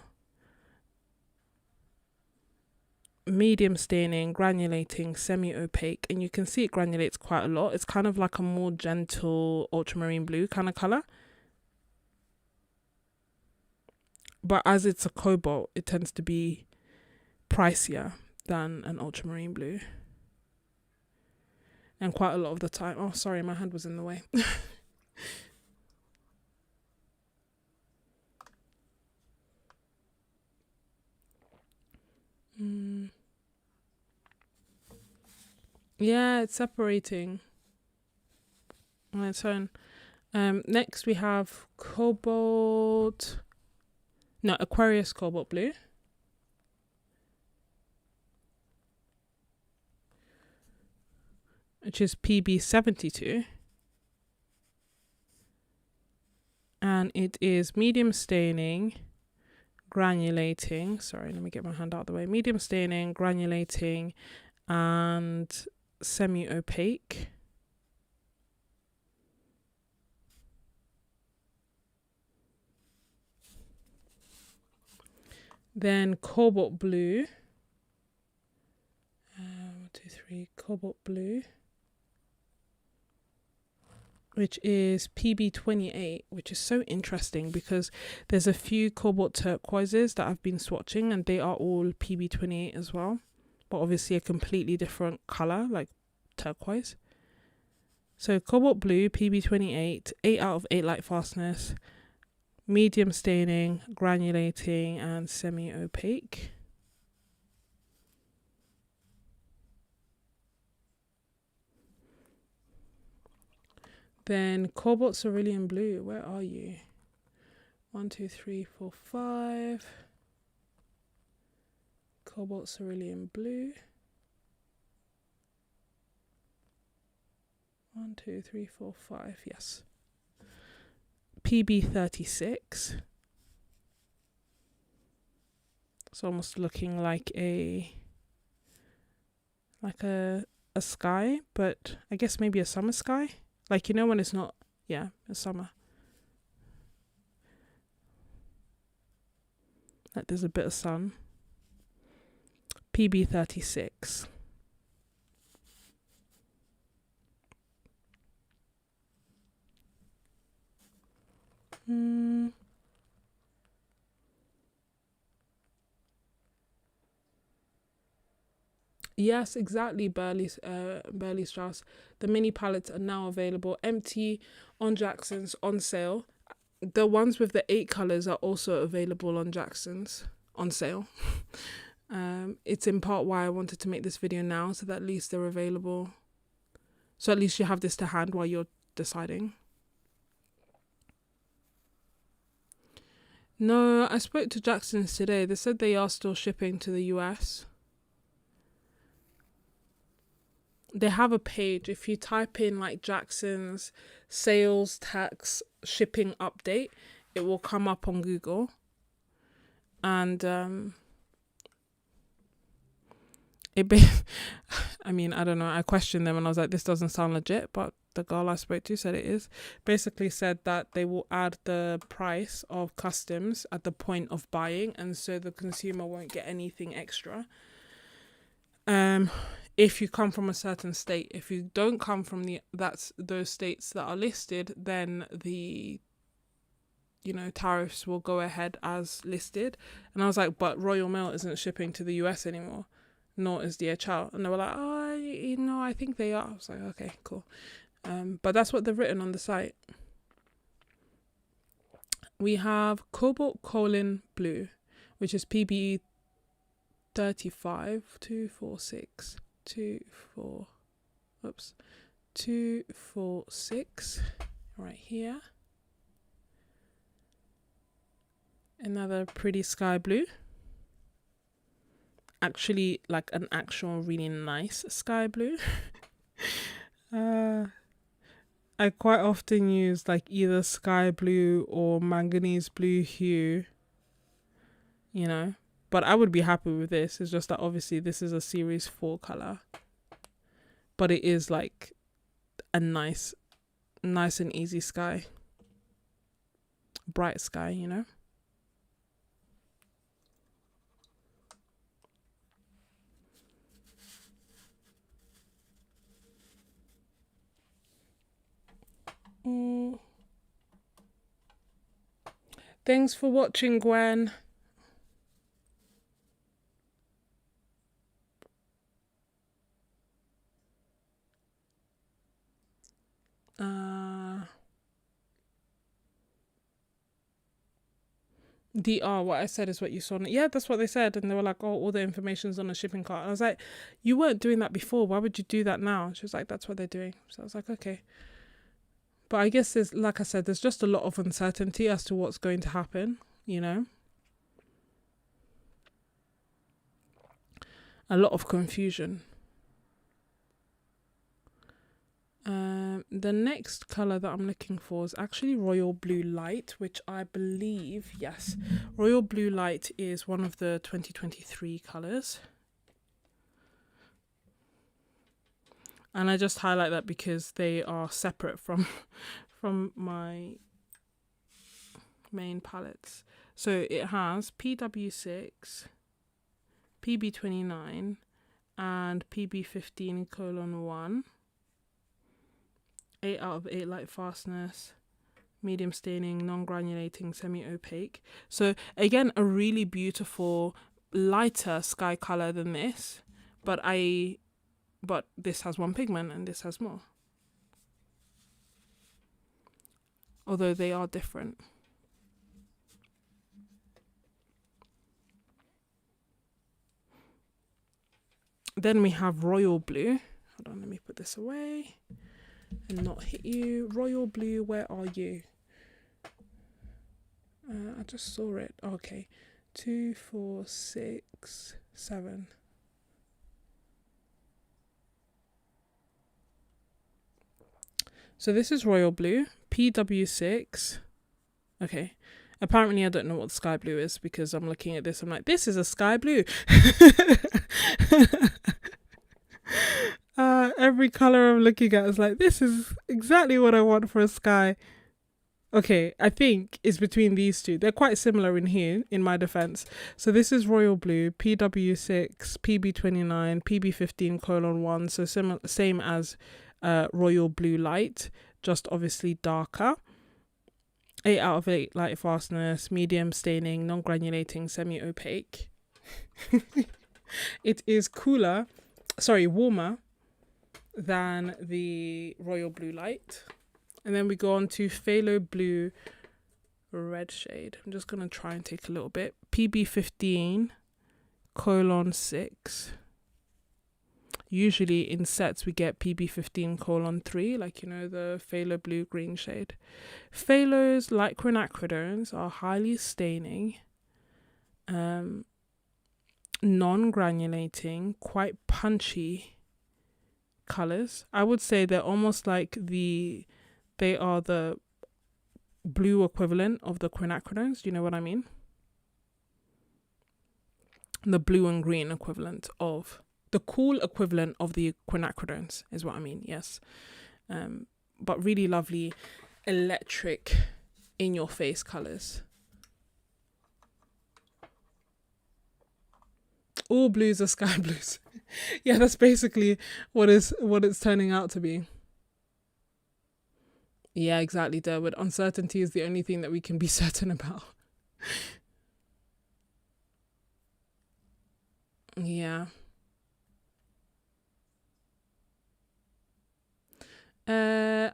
Medium staining, granulating, semi-opaque, and you can see it granulates quite a lot. It's kind of like a more gentle ultramarine blue kind of color. But as it's a cobalt, it tends to be pricier than an ultramarine blue. And quite a lot of the time, oh sorry, my hand was in the way. Yeah, it's separating on its own. Next we have Aquarius Cobalt Blue. Which is PB72. And it is medium staining, granulating. Sorry, let me get my hand out of the way. Medium staining, granulating, and semi-opaque. Then Cobalt Blue. 1, 2, 3, Cobalt Blue. Which is PB28, which is so interesting because there's a few cobalt turquoises that I've been swatching and they are all PB28 as well, but obviously a completely different color, like turquoise. So Cobalt Blue, PB28, 8 out of 8 light fastness, medium staining, granulating, and semi-opaque. Then Cobalt Cerulean Blue, where are you? 1, 2, 3, 4, 5. Cobalt Cerulean Blue. 1, 2, 3, 4, 5, yes. PB36. It's almost looking like a sky, but I guess maybe a summer sky. Like, you know, when it's not, yeah, it's summer. Like there's a bit of sun. PB36. Yes, exactly, Burley Strauss. The mini palettes are now available empty on Jackson's on sale. The ones with the 8 colors are also available on Jackson's on sale. It's in part why I wanted to make this video now, so that at least they're available. So at least you have this to hand while you're deciding. No, I spoke to Jackson's today. They said they are still shipping to the US. They have a page. If you type in like Jackson's sales tax shipping update, it will come up on Google. And I mean, I don't know, I questioned them and I was like, this doesn't sound legit, but the girl I spoke to said it is. Basically said that they will add the price of customs at the point of buying, and so the consumer won't get anything extra. If you come from a certain state. If you don't come from those states that are listed, then the tariffs will go ahead as listed. And I was like, but Royal Mail isn't shipping to the US anymore, nor is DHL. And they were like, oh, I think they are. I was like, okay, cool. But that's what they've written on the site. We have Cobalt Colin Blue, which is PB 246 right here. Another pretty sky blue, actually like an actual really nice sky blue. I quite often use like either sky blue or manganese blue hue, but I would be happy with this. It's just that obviously this is a series 4 color, but it is like a nice and easy sky, bright sky, Thanks for watching, Gwen. DR, what I said is what you saw. Yeah, that's what they said. And they were like, oh, all the information's on a shipping cart. And I was like, you weren't doing that before. Why would you do that now? She was like, that's what they're doing. So I was like, okay. But I guess there's, like I said, there's just a lot of uncertainty as to what's going to happen, A lot of confusion. The next color that I'm looking for is actually Royal Blue Light, which I believe, yes, Royal Blue Light is one of the 2023 colors. And I just highlight that because they are separate from my main palettes. So it has PW6, PB29, and PB15:1. 8 out of 8 light fastness, medium staining, non-granulating, semi-opaque. So again, a really beautiful lighter sky color than this, but this has one pigment and this has more. Although they are different. Then we have Royal Blue. Hold on, let me put this away and not hit you. Royal Blue, where are you? I just saw it. Okay, 2, 4, 6, 7. So this is Royal Blue, PW6. Okay, apparently I don't know what sky blue is because I'm looking at this. I'm like, this is a sky blue. Every color I'm looking at is like, this is exactly what I want for a sky. Okay, I think it's between these two. They're quite similar in here, in my defense. So this is Royal Blue, PW6, PB29, PB15:1. So same as Royal Blue Light, just obviously darker. 8 out of 8 light fastness, medium staining, non-granulating, semi-opaque. It is warmer than the Royal Blue Light. And then we go on to Phthalo Blue Red shade. I'm just going to try and take a little bit. PB15:6. Usually in sets we get PB15:3, like, the Phthalo Blue Green shade. Phthalos, like quinacridones, are highly staining, non-granulating, quite punchy colors. I would say they're almost like they are the blue equivalent of the quinacridones. Do you know what I mean? the blue and green equivalent of the cool equivalent of the quinacridones is what I mean. Yes. But really lovely electric in your face colors. All blues are sky blues. Yeah, that's basically what it's turning out to be. Yeah, exactly, Derwood. Uncertainty is the only thing that we can be certain about. Yeah.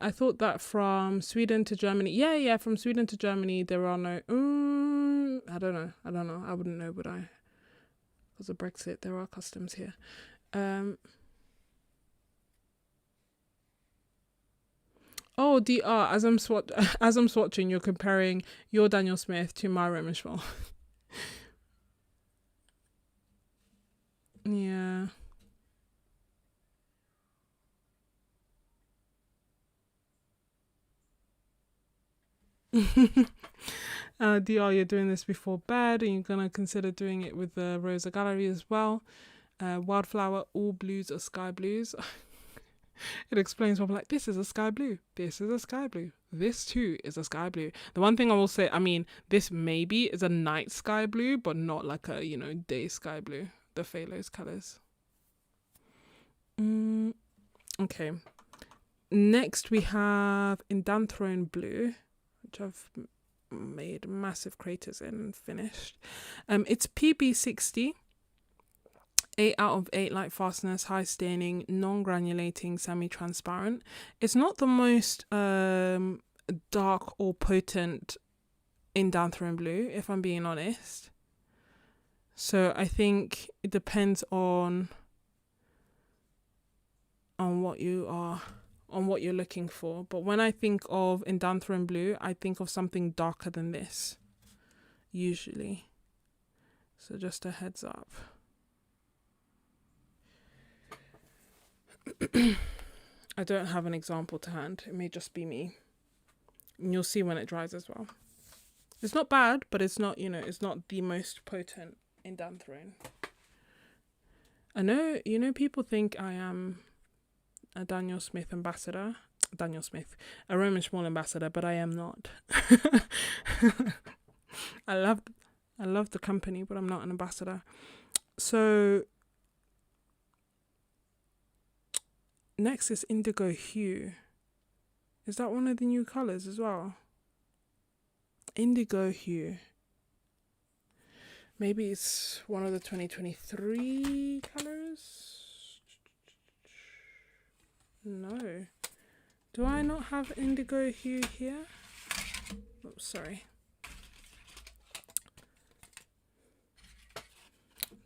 I thought that from Sweden to Germany. Yeah, from Sweden to Germany, there are no. I don't know. I wouldn't know, would I? Because of Brexit, there are customs here. Oh, DR. As I'm swatching, you're comparing your Daniel Smith to my Roman Szmal. Yeah. DR, you're doing this before bed, and you're gonna consider doing it with the Rosa Gallery as well. Wildflower, all blues are sky blues. It explains why I'm like, this is a sky blue. This is a sky blue. This too is a sky blue. The one thing I will say, I mean, this maybe is a night sky blue, but not like a, day sky blue. The phthalo colors. Okay. Next we have Indanthrone Blue, which I've made massive craters in and finished. It's PB60. 8 out of 8 light fastness, high staining, non-granulating, semi-transparent. It's not the most dark or potent Indanthrone Blue, if I'm being honest. So I think it depends on what you're looking for. But when I think of Indanthrone Blue, I think of something darker than this, usually. So just a heads up. I don't have an example to hand. It may just be me. And you'll see when it dries as well. It's not bad, but it's not, it's not the most potent Indanthrone. I know, people think I am a Daniel Smith ambassador. A Roman Szmal ambassador, but I am not. I love the company, but I'm not an ambassador. So next is Indigo Hue. Is that one of the new colours as well? Indigo Hue. Maybe it's one of the 2023 colours? No. Do I not have Indigo Hue here? Oh, sorry.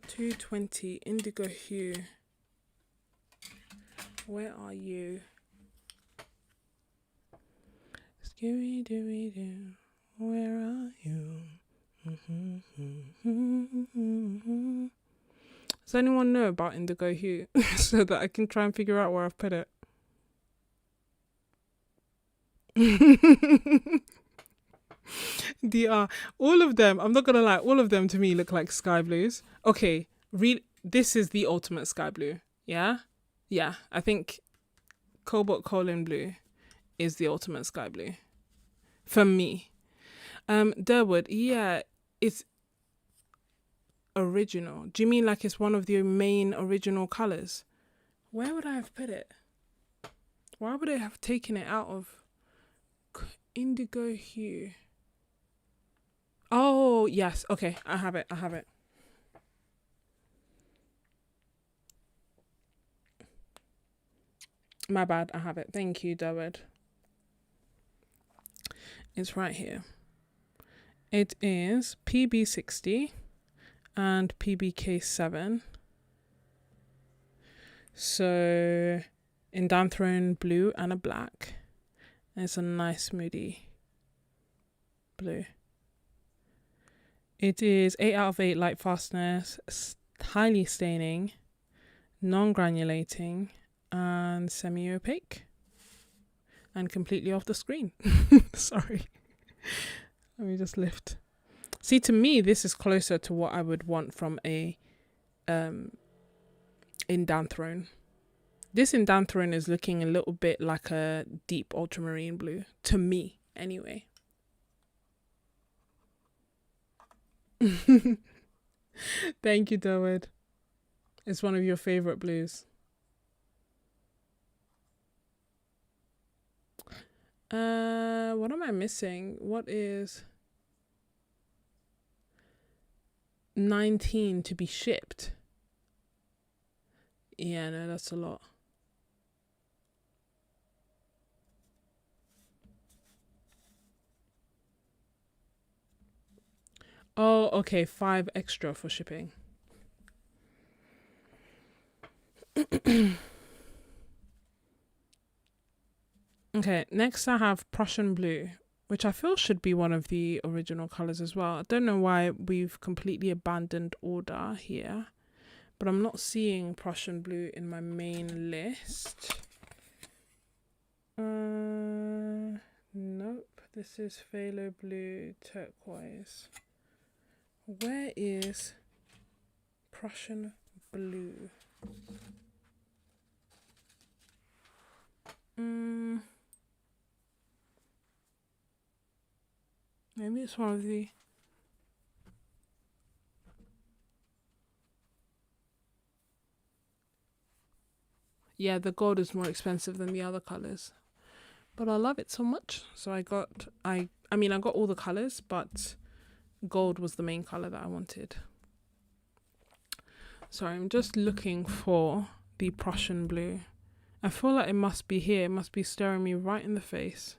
220 Indigo Hue. Where are you? Scooby-Dooby-Doo, where are you? Does anyone know about Indigo Hue so that I can try and figure out where I've put it? All of them, I'm not gonna lie, all of them to me look like sky blues. Okay, this is the ultimate sky blue. Yeah, I think Cobalt Colin Blue is the ultimate sky blue for me. Durwood, yeah, it's original. Do you mean like it's one of the main original colours? Where would I have put it? Why would I have taken it out of Indigo Hue? Oh, yes. Okay, I have it. My bad, I have it. Thank you, David. It's right here. It is PB60 and PBK7. So, Indanthrone Blue and a black. It's a nice moody blue. It is 8 out of 8 light fastness, highly staining, non-granulating, and semi-opaque. And completely off the screen. Sorry. Let me just lift. See, to me, this is closer to what I would want from a in Down Throne. This in Down Throne is looking a little bit like a deep ultramarine blue, to me anyway. Thank you, Dawood. It's one of your favorite blues. What am I missing? What is 19 to be shipped? Yeah, no, that's a lot. Oh, okay, 5 extra for shipping. Okay, next I have Prussian blue, which I feel should be one of the original colors as well. I don't know why we've completely abandoned order here, but I'm not seeing Prussian blue in my main list. Nope, this is phthalo blue turquoise. Where is Prussian blue? Maybe it's one of the... Yeah, the gold is more expensive than the other colors, but I love it so much. So I got all the colors, but gold was the main color that I wanted. Sorry, I'm just looking for the Prussian blue. I feel like it must be here. It must be staring me right in the face.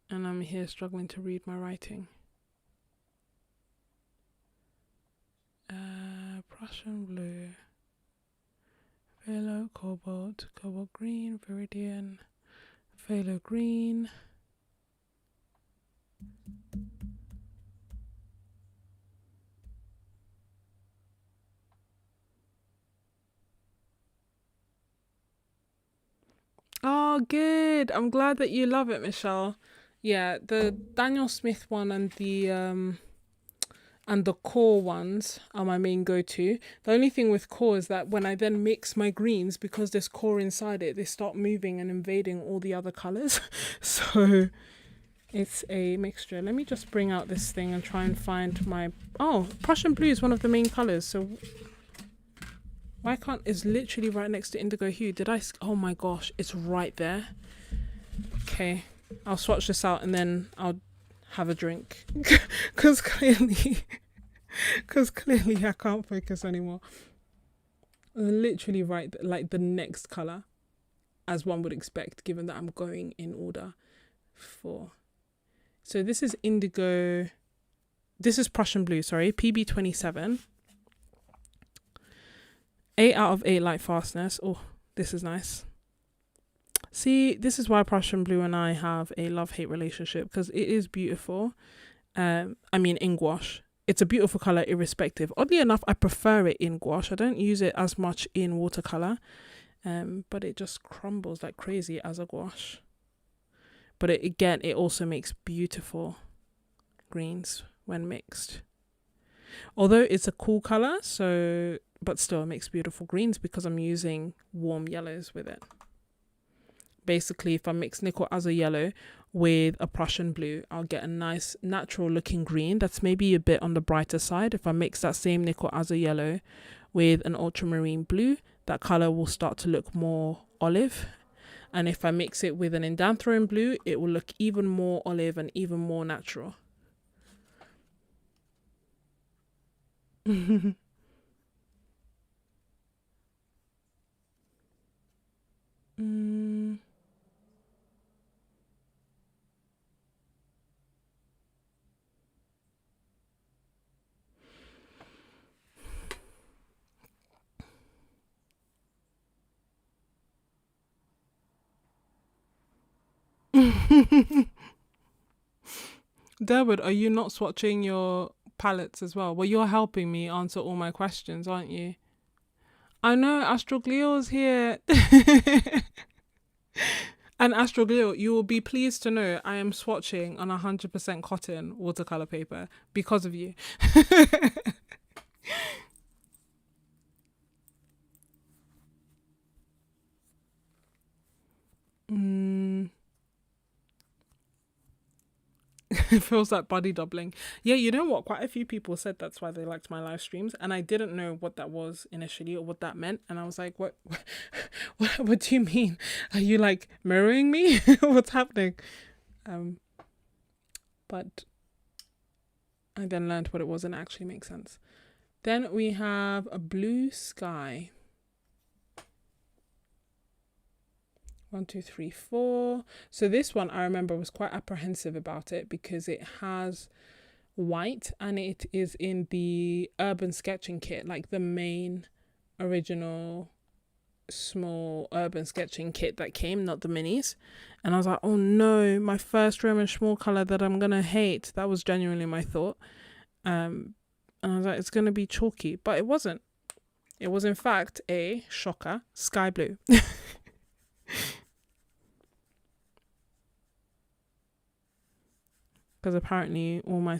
And I'm here struggling to read my writing. Prussian blue. Phthalo, cobalt, cobalt green, viridian, phthalo green. Oh, good. I'm glad that you love it, Michelle. Yeah, the Daniel Smith one and the core ones are my main go-to. The only thing with core is that when I then mix my greens, because there's core inside it, they start moving and invading all the other colors. So it's a mixture. Let me just bring out this thing and try and find my... Oh, Prussian blue is one of the main colors. So why can't... It's literally right next to indigo hue. Did I... Oh my gosh, it's right there. Okay, I'll swatch this out and then I'll have a drink. Because clearly I can't focus anymore. Literally right, like the next color, as one would expect, given that I'm going in order for... So this is indigo... This is Prussian blue, sorry, PB27. 8 out of 8 light fastness. Oh, this is nice. See, this is why Prussian blue and I have a love-hate relationship, because it is beautiful. In gouache. It's a beautiful color irrespective. Oddly enough, I prefer it in gouache. I don't use it as much in watercolor, but it just crumbles like crazy as a gouache. But it also makes beautiful greens when mixed. Although it's a cool color, but still it makes beautiful greens because I'm using warm yellows with it. Basically, if I mix nickel azo yellow with a Prussian blue, I'll get a nice natural looking green that's maybe a bit on the brighter side. If I mix that same nickel azo yellow with an ultramarine blue, that color will start to look more olive. And if I mix it with an indanthrone blue, it will look even more olive and even more natural. Derwood, are you not swatching your palettes as well? Well, you're helping me answer all my questions, aren't you? I know, Astroglio's here. And Astroglio, you will be pleased to know I am swatching on 100% cotton watercolor paper because of you. It feels like body doubling. Yeah, you know what? Quite a few people said that's why they liked my live streams, and I didn't know what that was initially or what that meant. And I was like, "What? What do you mean? Are you like mirroring me? What's happening?" Um, but I then learned what it was, and it actually makes sense. Then we have a blue sky. 1, 2, 3, 4. So this one I remember was quite apprehensive about it because it has white and it is in the urban sketching kit, like the main original small urban sketching kit that came, not the minis. And I was like, oh no, my first Roman Szmal color that I'm gonna hate. That was genuinely my thought. And I was like, it's gonna be chalky, but it wasn't. It was in fact a shocker, sky blue. Because apparently all my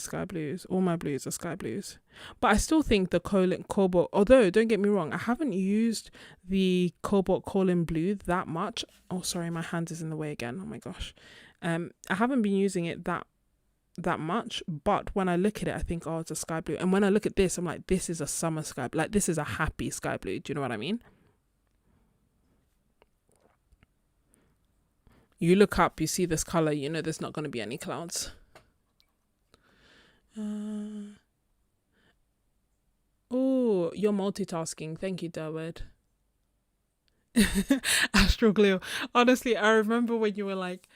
blues are sky blues. But I still think the cobalt, although don't get me wrong, I haven't used the cobalt colin blue that much. Oh, sorry, my hand is in the way again. Oh my gosh. I haven't been using it that much, but when I look at it, I think, oh, it's a sky blue. And when I look at this, I'm like, this is a summer sky blue. Like, this is a happy sky blue. Do you know what I mean? You look up, you see this color, you know there's not going to be any clouds. Oh, you're multitasking. Thank you, Derwood. Astral glue. Honestly, I remember when you were like,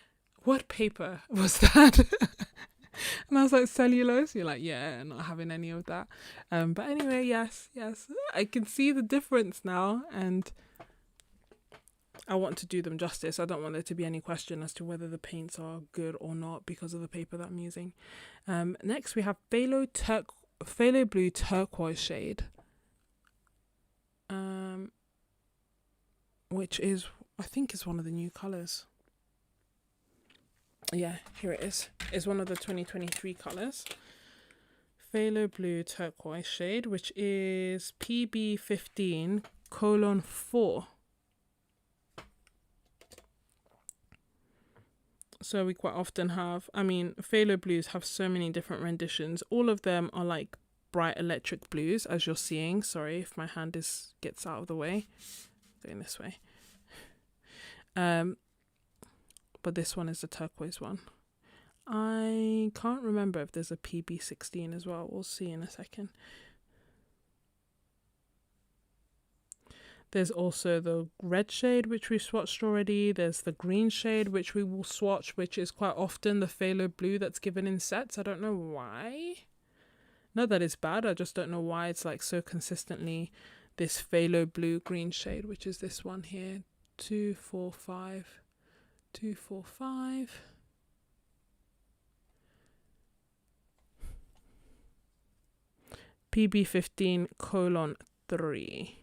what paper was that? And I was like, cellulose. You're like, yeah, not having any of that. But anyway, yes, I can see the difference now, and I want to do them justice. I don't want there to be any question as to whether the paints are good or not because of the paper that I'm using. Next we have phthalo blue turquoise shade, which is, I think, is one of the new colors. Yeah, here it is. It's one of the 2023 colors. Phthalo blue turquoise shade, which is PB15:4. So we quite often have, I mean, phthalo blues have so many different renditions. All of them are like bright electric blues, as you're seeing. Sorry if my hand gets out of the way. Going this way. But this one is the turquoise one. I can't remember if there's a PB16 as well. We'll see in a second. There's also the red shade, which we swatched already. There's the green shade, which we will swatch, which is quite often the phthalo blue that's given in sets. I don't know why. Not that it's bad, I just don't know why it's like so consistently this phthalo blue green shade, which is this one here. 245. 245. PB15:3.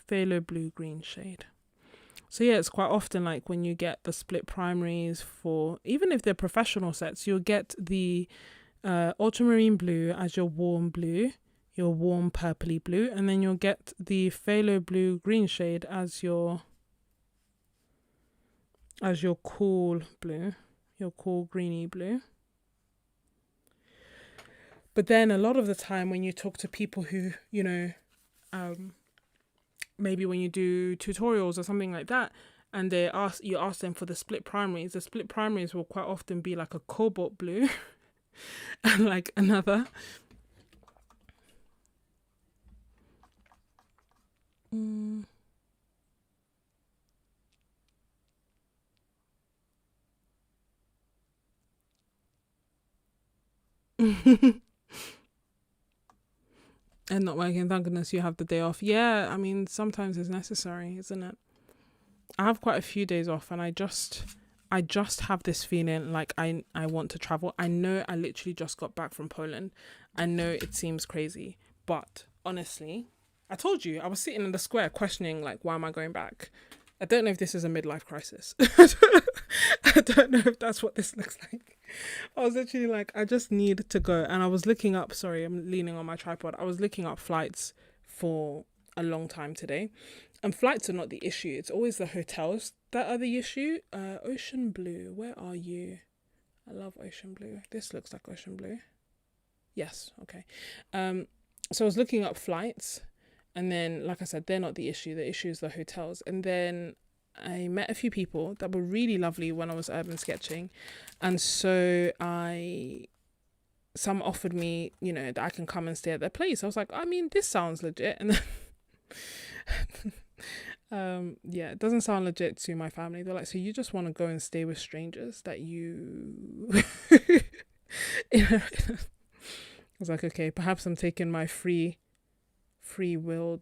Phthalo blue green shade. So yeah, it's quite often like when you get the split primaries for, even if they're professional sets, you'll get the ultramarine blue as your warm blue, your warm purpley blue, and then you'll get the phthalo blue green shade as your cool blue, your cool greeny blue. But then a lot of the time when you talk to people who, you know, maybe when you do tutorials or something like that, and you ask them for the split primaries will quite often be like a cobalt blue and like another. And not working, thank goodness you have the day off. Yeah, I mean, sometimes it's necessary, isn't it? I have quite a few days off, and I just have this feeling like I want to travel. I know I literally just got back from Poland. I know it seems crazy, but honestly, I told you, I was sitting in the square questioning, like, why am I going back? I don't know if this is a midlife crisis. I don't know if that's what this looks like. I was literally like, I just need to go. And I was looking up, sorry, I'm leaning on my tripod. I was looking up flights for a long time today. And flights are not the issue. It's always the hotels that are the issue. Ocean blue, where are you? I love ocean blue. This looks like ocean blue. Yes, okay. So I was looking up flights. And then, like I said, they're not the issue. The issue is the hotels. And then I met a few people that were really lovely when I was urban sketching. And so some offered me, you know, that I can come and stay at their place. I was like, I mean, this sounds legit. And then, yeah, it doesn't sound legit to my family. They're like, so you just want to go and stay with strangers that you... you know? I was like, okay, perhaps I'm taking my free will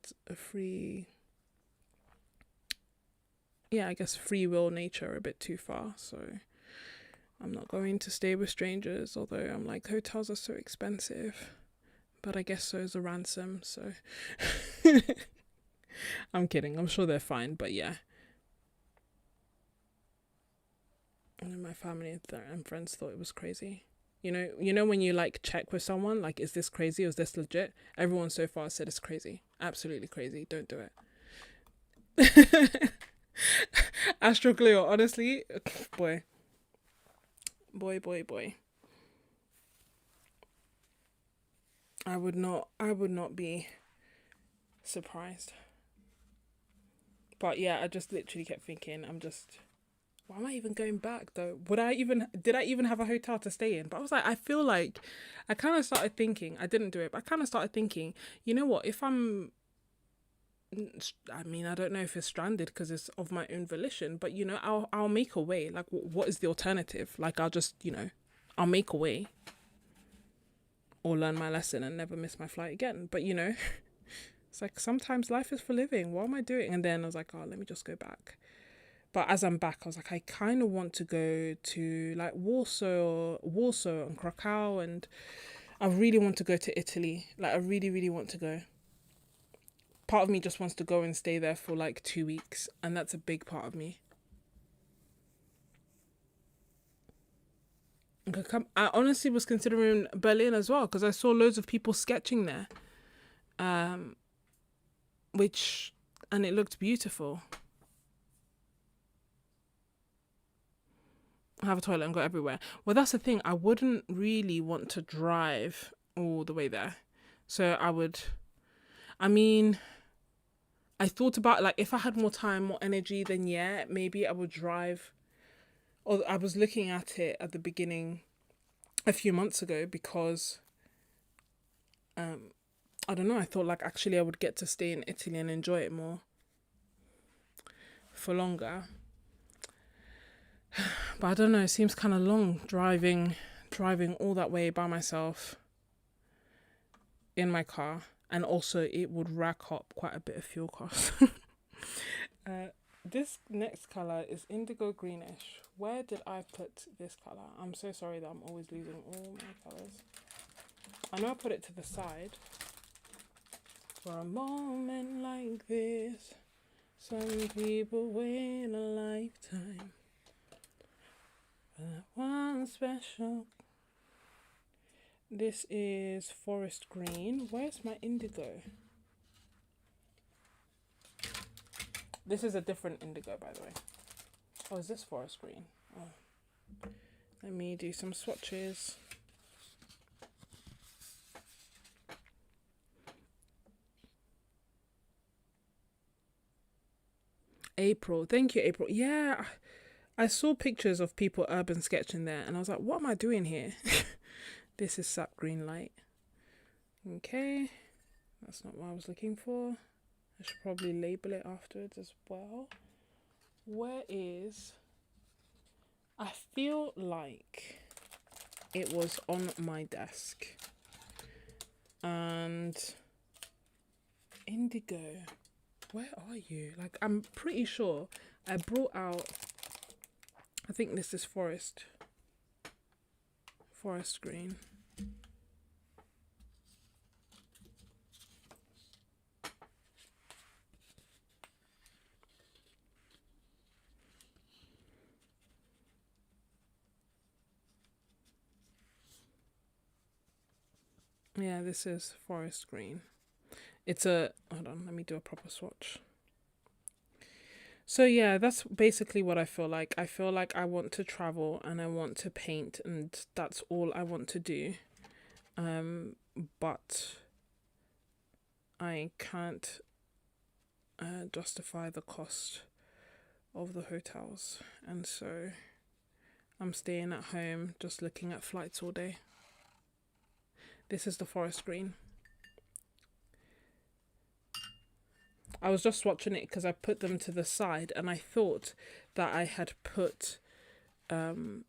nature a bit too far. So I'm not going to stay with strangers, although I'm like, hotels are so expensive, but I guess so is a ransom. So I'm kidding, I'm sure they're fine, but yeah. And my family and friends thought it was crazy. You know when you like check with someone, like, is this crazy or is this legit? Everyone so far said it's crazy. Absolutely crazy. Don't do it. Astro Cleo, honestly, boy. I would not be surprised. But yeah, I just literally kept thinking, why am I even going back though? Did I even have a hotel to stay in? But I was like, I feel like I kind of started thinking, I didn't do it, but I kind of started thinking, you know what, if I don't know if it's stranded because it's of my own volition, but you know, I'll make a way. Like, what is the alternative? Like, I'll just, I'll make a way or learn my lesson and never miss my flight again. But you know, it's like, sometimes life is for living. What am I doing? And then I was like, oh, let me just go back. But as I'm back, I was like, I kind of want to go to like Warsaw and Krakow, and I really want to go to Italy. Like, I really, really want to go. Part of me just wants to go and stay there for like 2 weeks, and that's a big part of me. I honestly was considering Berlin as well, because I saw loads of people sketching there, and it looked beautiful. Have a toilet and go everywhere. Well, that's the thing. I wouldn't really want to drive all the way there. So I thought about, like, if I had more time, more energy, then yeah, maybe I would drive. Or I was looking at it at the beginning a few months ago because, I don't know, I thought like actually I would get to stay in Italy and enjoy it more for longer. But I don't know, it seems kind of long driving all that way by myself in my car, and also it would rack up quite a bit of fuel costs. This next colour is indigo greenish. Where did I put this colour? I'm so sorry that I'm always losing all my colours. I know I put it to the side. For a moment like this, some people wait a lifetime. One special. This is forest green. Where's my indigo? This is a different indigo, by the way. Oh, is this forest green? Oh. Let me do some swatches. April. Thank you, April. Yeah, I saw pictures of people urban sketching there, and I was like, what am I doing here? This is sap green light. Okay, that's not what I was looking for. I should probably label it afterwards as well. Where is... I feel like it was on my desk. And... indigo. Where are you? Like, I'm pretty sure I brought out... I think this is forest green. Yeah, this is forest green. It's a, hold on, let me do a proper swatch. So yeah, that's basically what I feel like. I feel like I want to travel and I want to paint, and that's all I want to do. But I can't justify the cost of the hotels, and so I'm staying at home just looking at flights all day. This is the forest green. I was just swatching it because I put them to the side and I thought that I had put the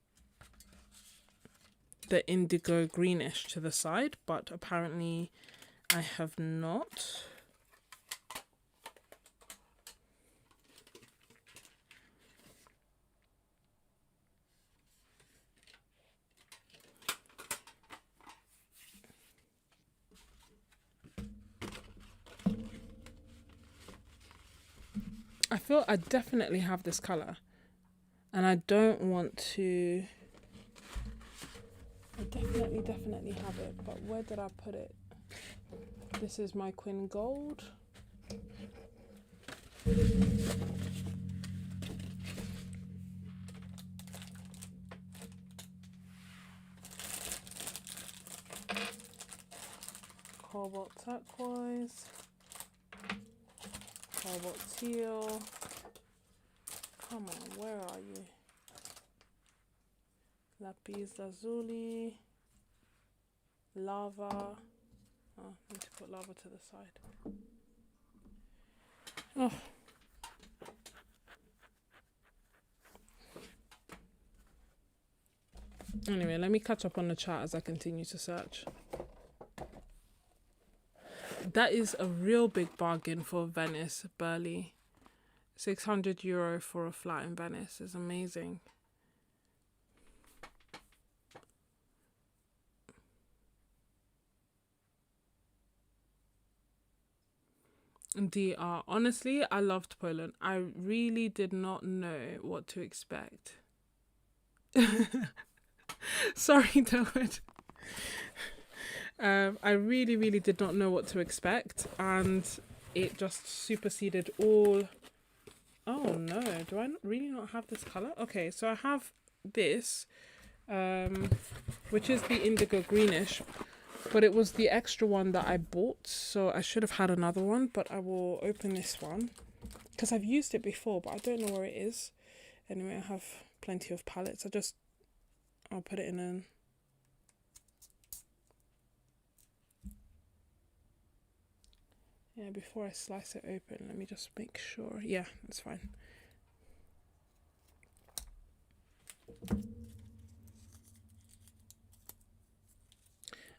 indigo greenish to the side, but apparently I have not. I feel I definitely have this colour and I don't want to. I definitely have it, but where did I put it? This is my Quin Gold. Cobalt turquoise. Cobalt teal. Come on, where are you? Lapis lazuli. Lava. Oh, I need to put lava to the side. Oh. Anyway, let me catch up on the chat as I continue to search. That is a real big bargain for Venice, Burley. €600 for a flat in Venice is amazing. DR. Honestly, I loved Poland. I really did not know what to expect. Sorry, Dawood. I really did not know what to expect, and it just superseded all. Oh no, do I really not have this colour? Okay, so I have this, which is the indigo greenish, but it was the extra one that I bought, so I should have had another one, but I will open this one because I've used it before, but I don't know where it is. Anyway, I have plenty of palettes. I'll put it in a. Yeah, before I slice it open, let me just make sure. Yeah, that's fine.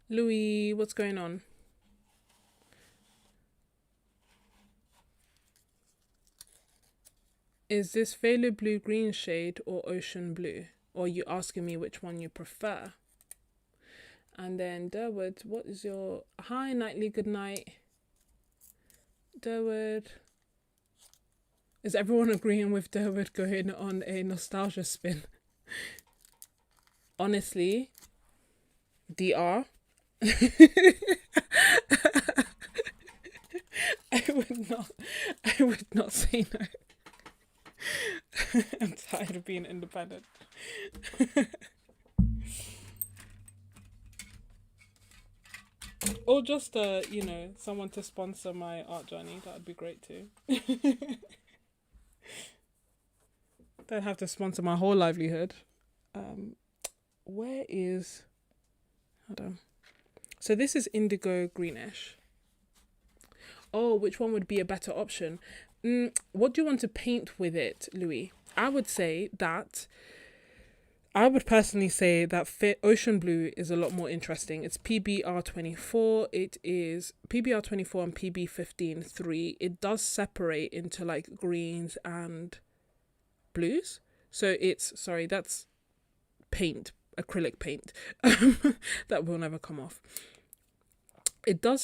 Louis, what's going on? Is this Phthalo Blue green shade or Ocean Blue? Or are you asking me which one you prefer? And then Durwood, what is your... Hi, Nightly, good night. Durwood. Is everyone agreeing with Durwood going on a nostalgia spin? Honestly, DR. I would not say no. I'm tired of being independent. Or just someone to sponsor my art journey. That would be great too. Don't have to sponsor my whole livelihood. Where is... Hold on. So this is indigo greenish. Oh, which one would be a better option? What do you want to paint with it, Louis? I would personally say that Ocean Blue is a lot more interesting. It's PBR24. It is PBR24 and PB15-3. It does separate into like greens and blues. So that's paint, acrylic paint that will never come off. It does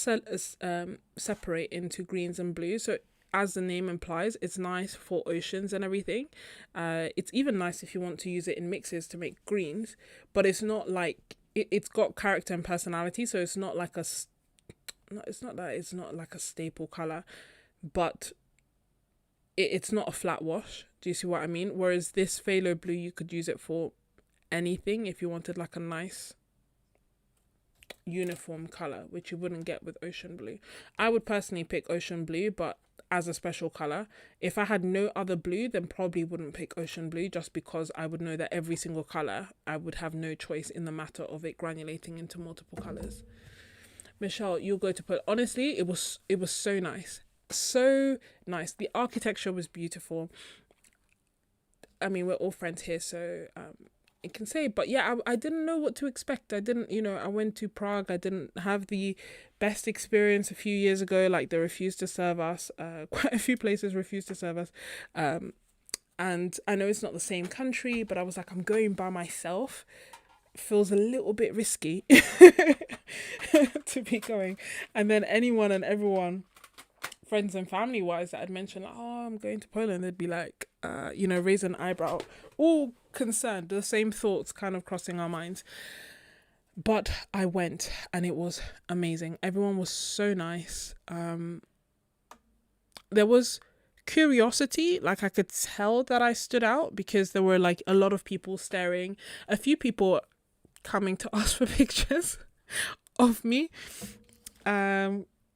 separate into greens and blues. So as the name implies, it's nice for oceans and everything. It's even nice if you want to use it in mixes to make greens, but it's not like it's got character and personality, so it's not like it's not that it's not like a staple color, but it's not a flat wash. Do you see what I mean? Whereas this phthalo blue, you could use it for anything if you wanted like a nice uniform color, which you wouldn't get with ocean blue. I would personally pick ocean blue, but as a special color. If I had no other blue, then probably wouldn't pick ocean blue, just because I would know that every single color, I would have no choice in the matter of it granulating into multiple colors. Michelle, you'll go to put, honestly, it was so nice. So nice. The architecture was beautiful. I mean, we're all friends here, so I can say, but yeah, I didn't know what to expect. I didn't, I went to Prague. I didn't have the best experience a few years ago. Like, they refused to serve us. Quite a few places refused to serve us. And I know it's not the same country, but I was like, I'm going by myself. Feels a little bit risky to be going. And then anyone and everyone, friends and family wise, that I'd mentioned, like, oh, I'm going to Poland, they'd be like, raise an eyebrow, all concerned, the same thoughts kind of crossing our minds. But I went, and it was amazing. Everyone was so nice. There was curiosity, like I could tell that I stood out, because there were like a lot of people staring, a few people coming to ask for pictures of me,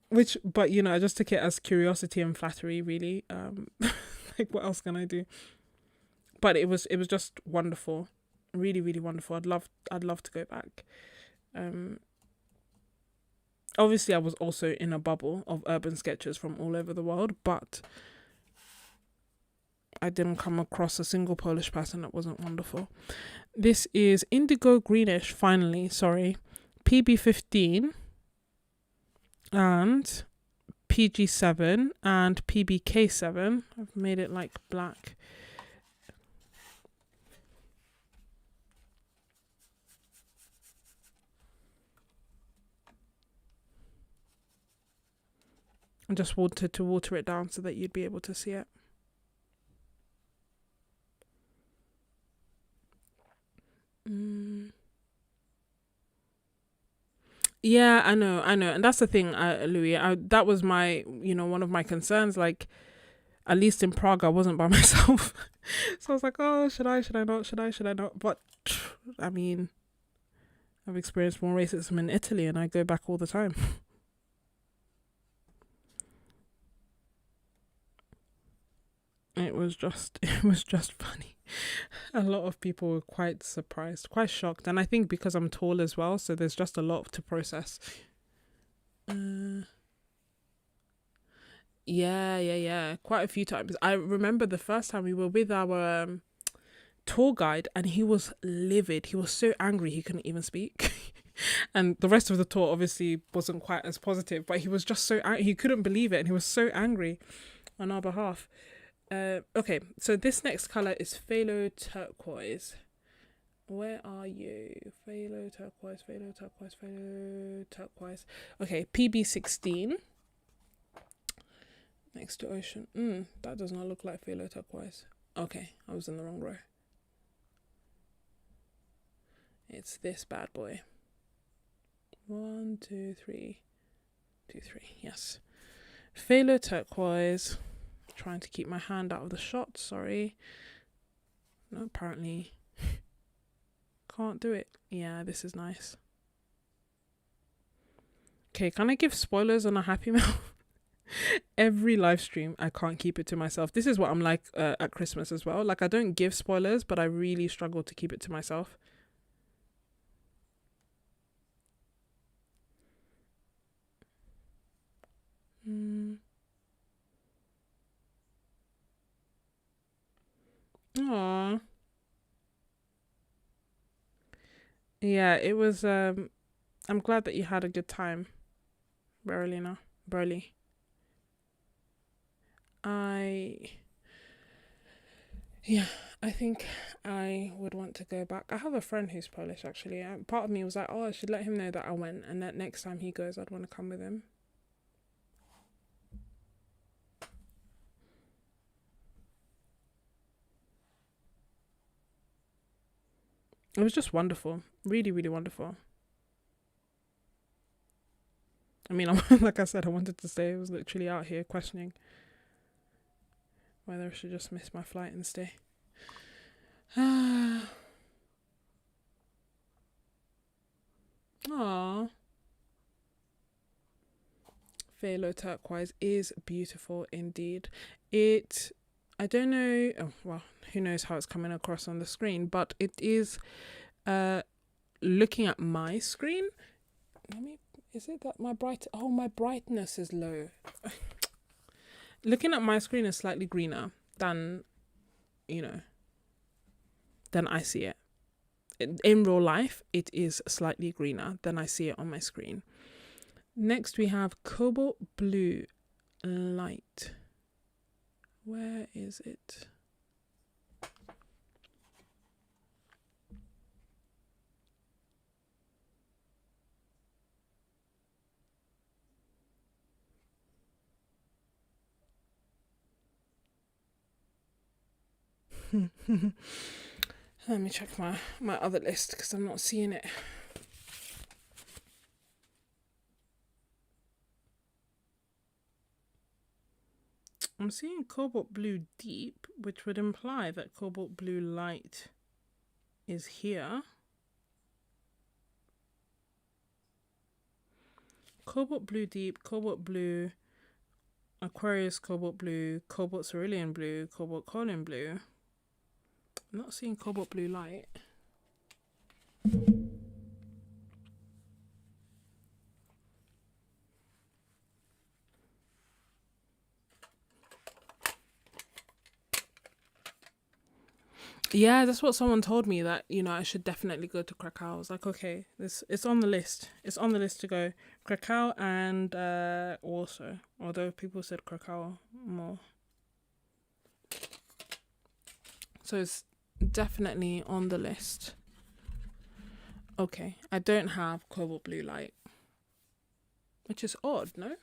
which, but I just took it as curiosity and flattery, really. Like, what else can I do? But it was just wonderful, really, really wonderful. I'd love to go back. Obviously I was also in a bubble of urban sketches from all over the world, but I didn't come across a single Polish person that wasn't wonderful. This is indigo greenish, finally, sorry. PB15 and PG7 and PBK7. I've made it like black. I just wanted to water it down so that you'd be able to see it. Yeah, I know, and that's the thing, Louis. That was my, one of my concerns. Like, at least in Prague, I wasn't by myself, so I was like, oh, should I not? Should I not? But I mean, I've experienced more racism in Italy, and I go back all the time. It was just funny. A lot of people were quite surprised, quite shocked, and I think because I'm tall as well, so there's just a lot to process. Yeah, quite a few times. I remember the first time we were with our tour guide, and he was livid. He was so angry he couldn't even speak. And the rest of the tour obviously wasn't quite as positive, but he was just so he couldn't believe it, and he was so angry on our behalf. Okay, so this next color is phthalo turquoise. Where are you? Phthalo turquoise. Okay, PB16. Next to ocean. That does not look like phthalo turquoise. Okay, I was in the wrong row. It's this bad boy. 1, 2, 3. 2, 3. Yes. Phthalo turquoise. Trying to keep my hand out of the shot, sorry. No, apparently can't do it. Yeah, this is nice. Okay, can I give spoilers on a Happy Meal? Every live stream, I can't keep it to myself. This is what I'm like at Christmas as well. Like, I don't give spoilers, but I really struggle to keep it to myself. Aww. Yeah, it was, I'm glad that you had a good time, Berlina. Burley. I think I would want to go back. I have a friend who's Polish, actually. Part of me was like, oh, I should let him know that I went, and that next time he goes, I'd want to come with him. It was just wonderful. Really, really wonderful. I mean, like I said, I wanted to stay. I was literally out here questioning whether I should just miss my flight and stay. Aww. Phthalo turquoise is beautiful indeed. I don't know, who knows how it's coming across on the screen, but it is, looking at my screen, is it that my brightness is low. Looking at my screen is slightly greener than, than I see it. In real life, it is slightly greener than I see it on my screen. Next, we have Cobalt Blue Light. Where is it? Let me check my other list because I'm not seeing it. I'm seeing Cobalt Blue Deep, which would imply that Cobalt Blue Light is here. Cobalt Blue Deep, Cobalt Blue, Aquarius Cobalt Blue, Cobalt Cerulean Blue, Cobalt Colin Blue. I'm not seeing Cobalt Blue Light. Yeah, that's what someone told me, that, I should definitely go to Krakow. I was like, okay, it's on the list. It's on the list to go. Krakow and Warsaw, although people said Krakow more. So it's definitely on the list. Okay, I don't have Cobalt Blue Light, which is odd, no?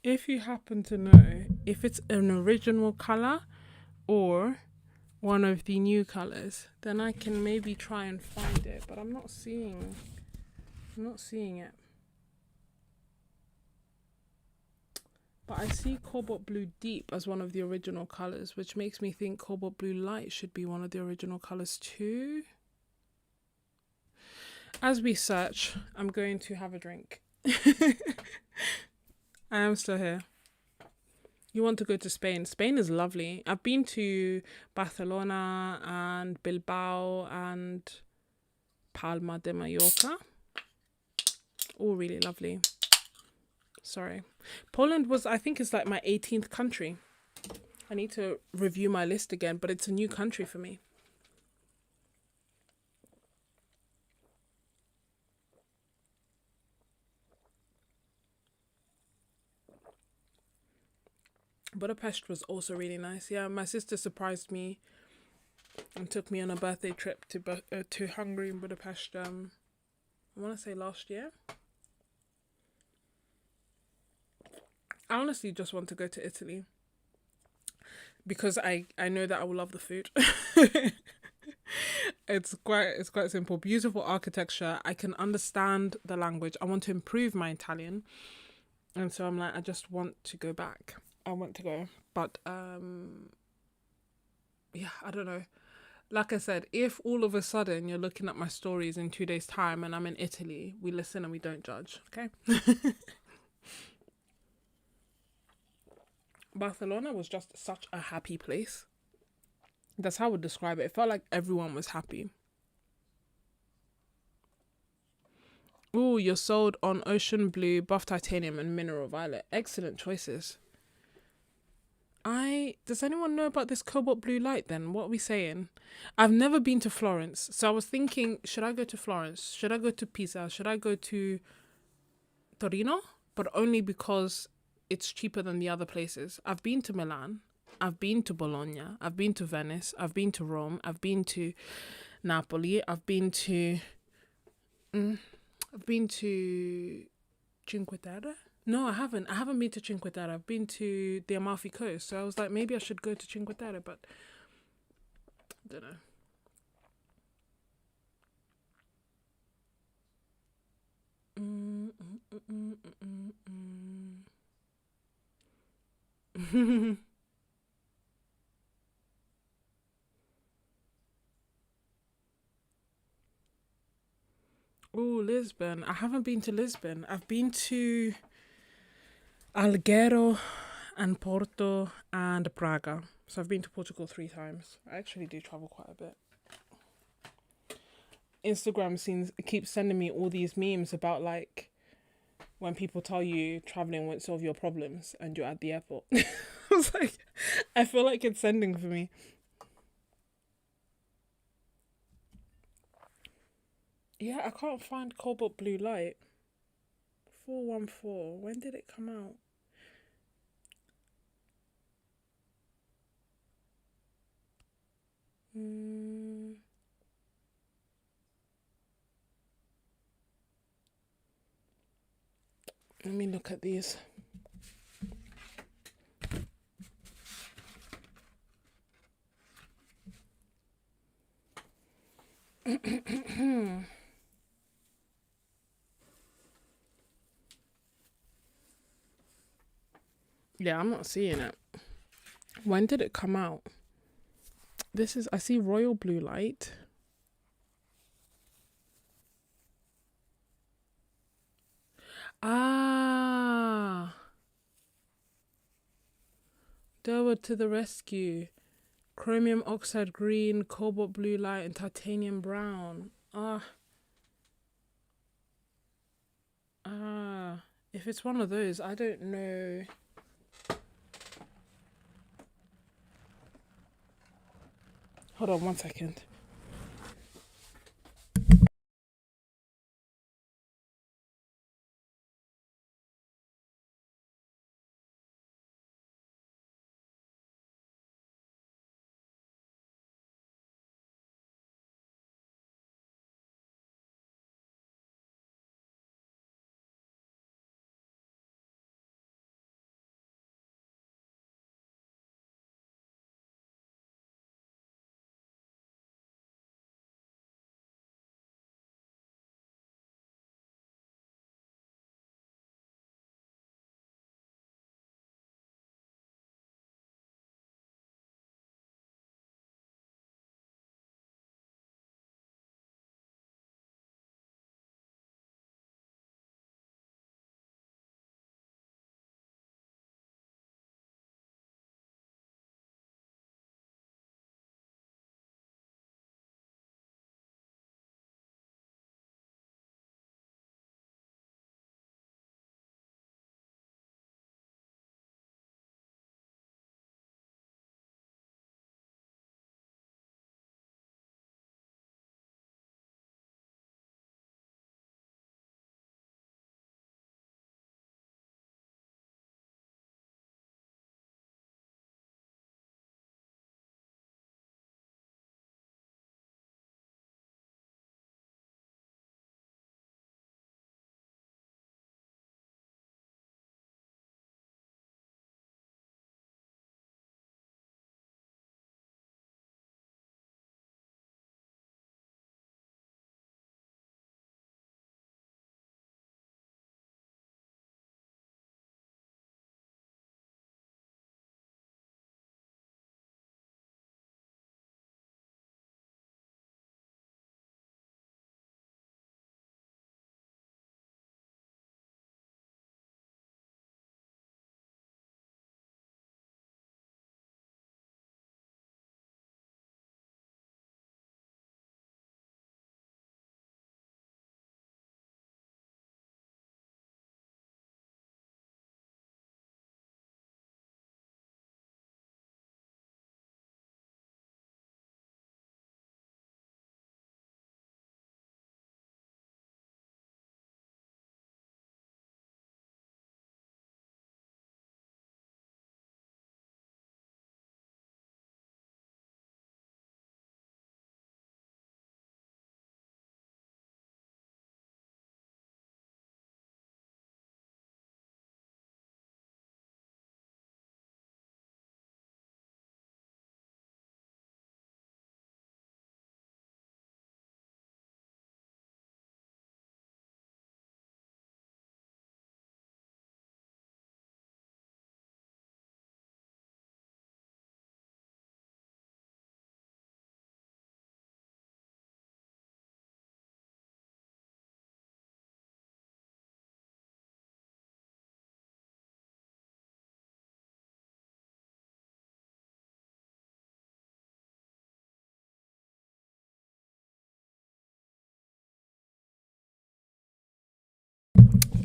If you happen to know if it's an original color or one of the new colors, then I can maybe try and find it, but I'm not seeing it. But I see Cobalt Blue Deep as one of the original colors, which makes me think Cobalt Blue Light should be one of the original colors too. As we search, I'm going to have a drink. I am still here. You want to go to Spain? Spain is lovely. I've been to Barcelona and Bilbao and Palma de Mallorca. All really lovely. Sorry. Poland was, I think, it's like my 18th country. I need to review my list again, but it's a new country for me. Budapest was also really nice. Yeah, my sister surprised me and took me on a birthday trip to Hungary and Budapest. I want to say last year. I honestly just want to go to Italy because I know that I will love the food. It's quite simple. Beautiful architecture. I can understand the language. I want to improve my Italian, and so I'm like, I just want to go back. I want to go, but yeah, I don't know. Like I said, if all of a sudden you're looking at my stories in 2 days' time and I'm in Italy, we listen and we don't judge, okay? Barcelona was just such a happy place. That's how I would describe it. It felt like everyone was happy. Ooh, you're sold on ocean blue, buff titanium, and mineral violet. Excellent choices. Does anyone know about this Cobalt Blue Light then? What are we saying? I've never been to Florence, so I was thinking, should I go to Florence? Should I go to Pisa? Should I go to Torino? But only because it's cheaper than the other places. I've been to Milan. I've been to Bologna. I've been to Venice. I've been to Rome. I've been to Napoli. I've been to Cinque Terre. No, I haven't. I haven't been to Cinque Terre. I've been to the Amalfi Coast. So I was like, maybe I should go to Cinque Terre, but I don't know. Mm, mm, mm, mm, mm. Oh, Lisbon. I haven't been to Lisbon. I've been to Alghero and Porto and Praga. So I've been to Portugal 3 times. I actually do travel quite a bit. Instagram seems keeps sending me all these memes about like when people tell you traveling won't solve your problems and you're at the airport. I was like, I feel like it's sending for me. Yeah, I can't find Cobalt Blue Light. 414. When did it come out? Mm, let me look at these. Yeah, I'm not seeing it. When did it come out? This is, I see Royal Blue Light. Ah, Durwood to the rescue. Chromium oxide green, cobalt blue light, and titanium brown. Ah. If it's one of those, I don't know. Hold on 1 second.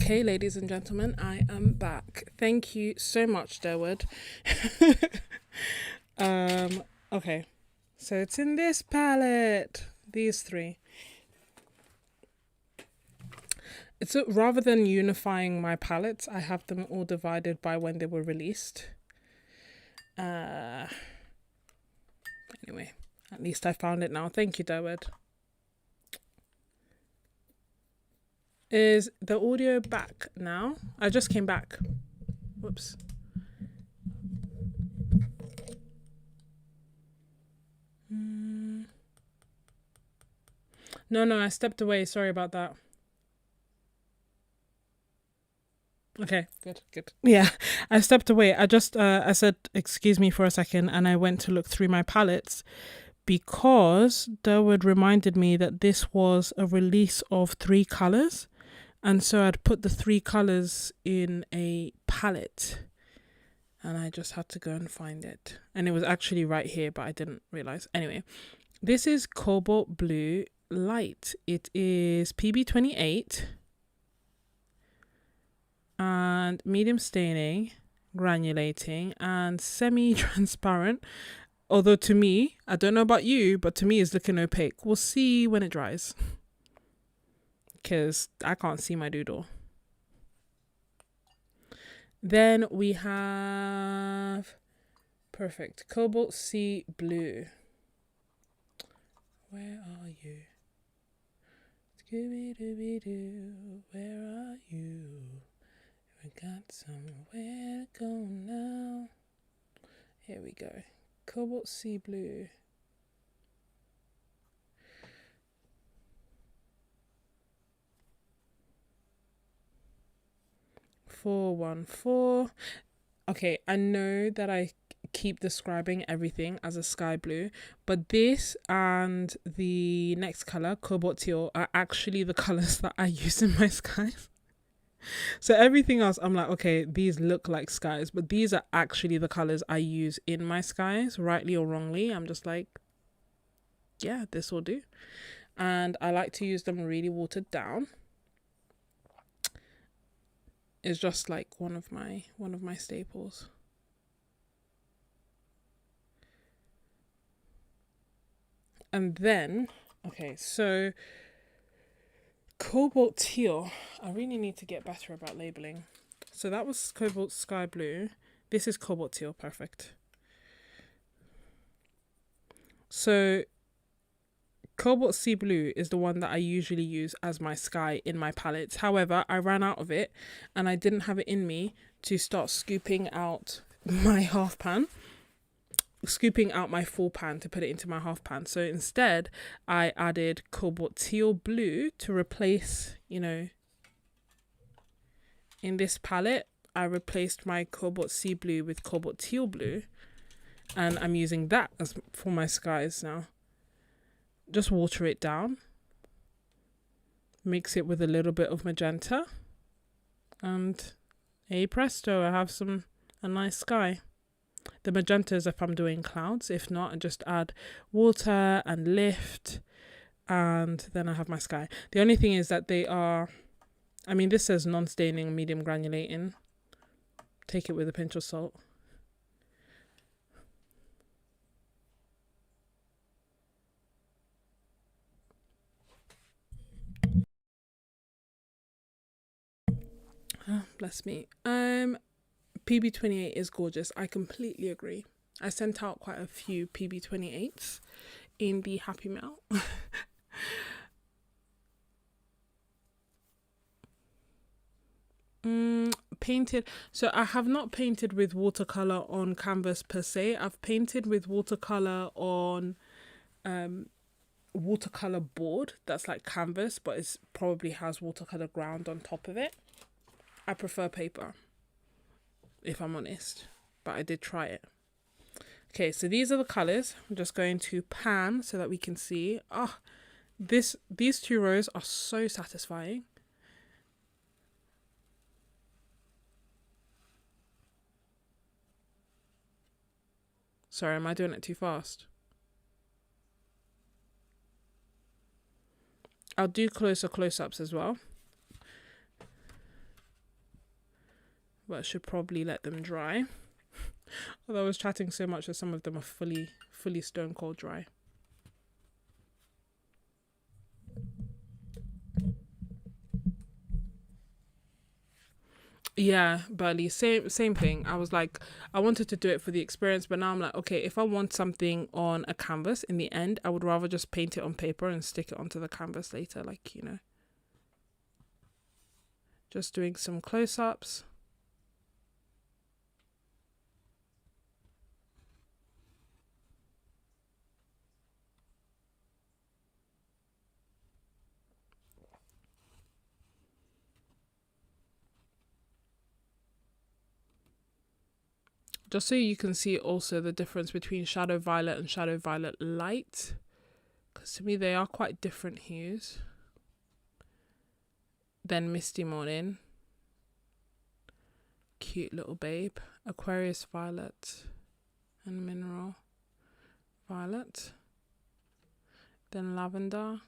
Okay, ladies and gentlemen, I am back. Thank you so much, Derwood. Okay, so it's in this palette. These three. It's rather than unifying my palettes, I have them all divided by when they were released. Anyway, at least I found it now. Thank you, Derwood. Is the audio back now? I just came back. Whoops. No, I stepped away. Sorry about that. Okay, good. Yeah, I stepped away. I just, I said, excuse me for a second, and I went to look through my palettes because Derwood reminded me that this was a release of 3 colors. And so I'd put the 3 colors in a palette and I just had to go and find it. And it was actually right here, but I didn't realize. Anyway, this is Cobalt Blue Light. It is PB28 and medium staining, granulating and semi-transparent. Although to me, I don't know about you, but to me it's looking opaque. We'll see when it dries, because I can't see my doodle. Then we have perfect Cobalt Sea Blue. Where are you? Scooby-Dooby-Doo, where are you? We got somewhere to go now. Here we go. Cobalt Sea Blue. $414. Okay, I know that I keep describing everything as a sky blue, but this and the next color, Cobalt Teal, are actually the colors that I use in my skies. So everything else, I'm like, okay, these look like skies, but these are actually the colors I use in my skies, rightly or wrongly. I'm just like, yeah, this will do. And I like to use them really watered down. It's just like one of my staples. And then, okay, so Cobalt Teal. I really need to get better about labeling. So that was Cobalt Sky Blue. This is Cobalt Teal. Perfect. So Cobalt Sea Blue is the one that I usually use as my sky in my palettes. However, I ran out of it and I didn't have it in me to start scooping out my half pan, scooping out my full pan to put it into my half pan. So instead, I added Cobalt Teal Blue to replace, you know, in this palette, I replaced my Cobalt Sea Blue with Cobalt Teal Blue, and I'm using that as for my skies now. Just water it down, mix it with a little bit of magenta, and hey presto, I have a nice sky. The magenta is if I'm doing clouds. If not, I just add water and lift, and then I have my sky. The only thing is that they are, I mean, this says non-staining, medium granulating. Take it with a pinch of salt. Bless me. PB28 is gorgeous. I completely agree. I sent out quite a few PB28s in the Happy Mail. Painted. So I have not painted with watercolor on canvas per se. I've painted with watercolor on watercolor board that's like canvas, but it probably has watercolor ground on top of it. I prefer paper, if I'm honest, but I did try it. Okay, so these are the colors. I'm just going to pan so that we can see. Oh, these 2 rows are so satisfying. Sorry, am I doing it too fast? I'll do close-ups as well. but I should probably let them dry. Although I was chatting so much that some of them are fully stone cold dry. Yeah, Burley, same thing. I was like, I wanted to do it for the experience, but now I'm like, okay, if I want something on a canvas in the end, I would rather just paint it on paper and stick it onto the canvas later, like, you know. Just doing some close-ups. Just so you can see also the difference between shadow violet and shadow violet light, because to me they are quite different hues. Then Misty Morning, cute little babe, Aquarius Violet and Mineral Violet, then Lavender,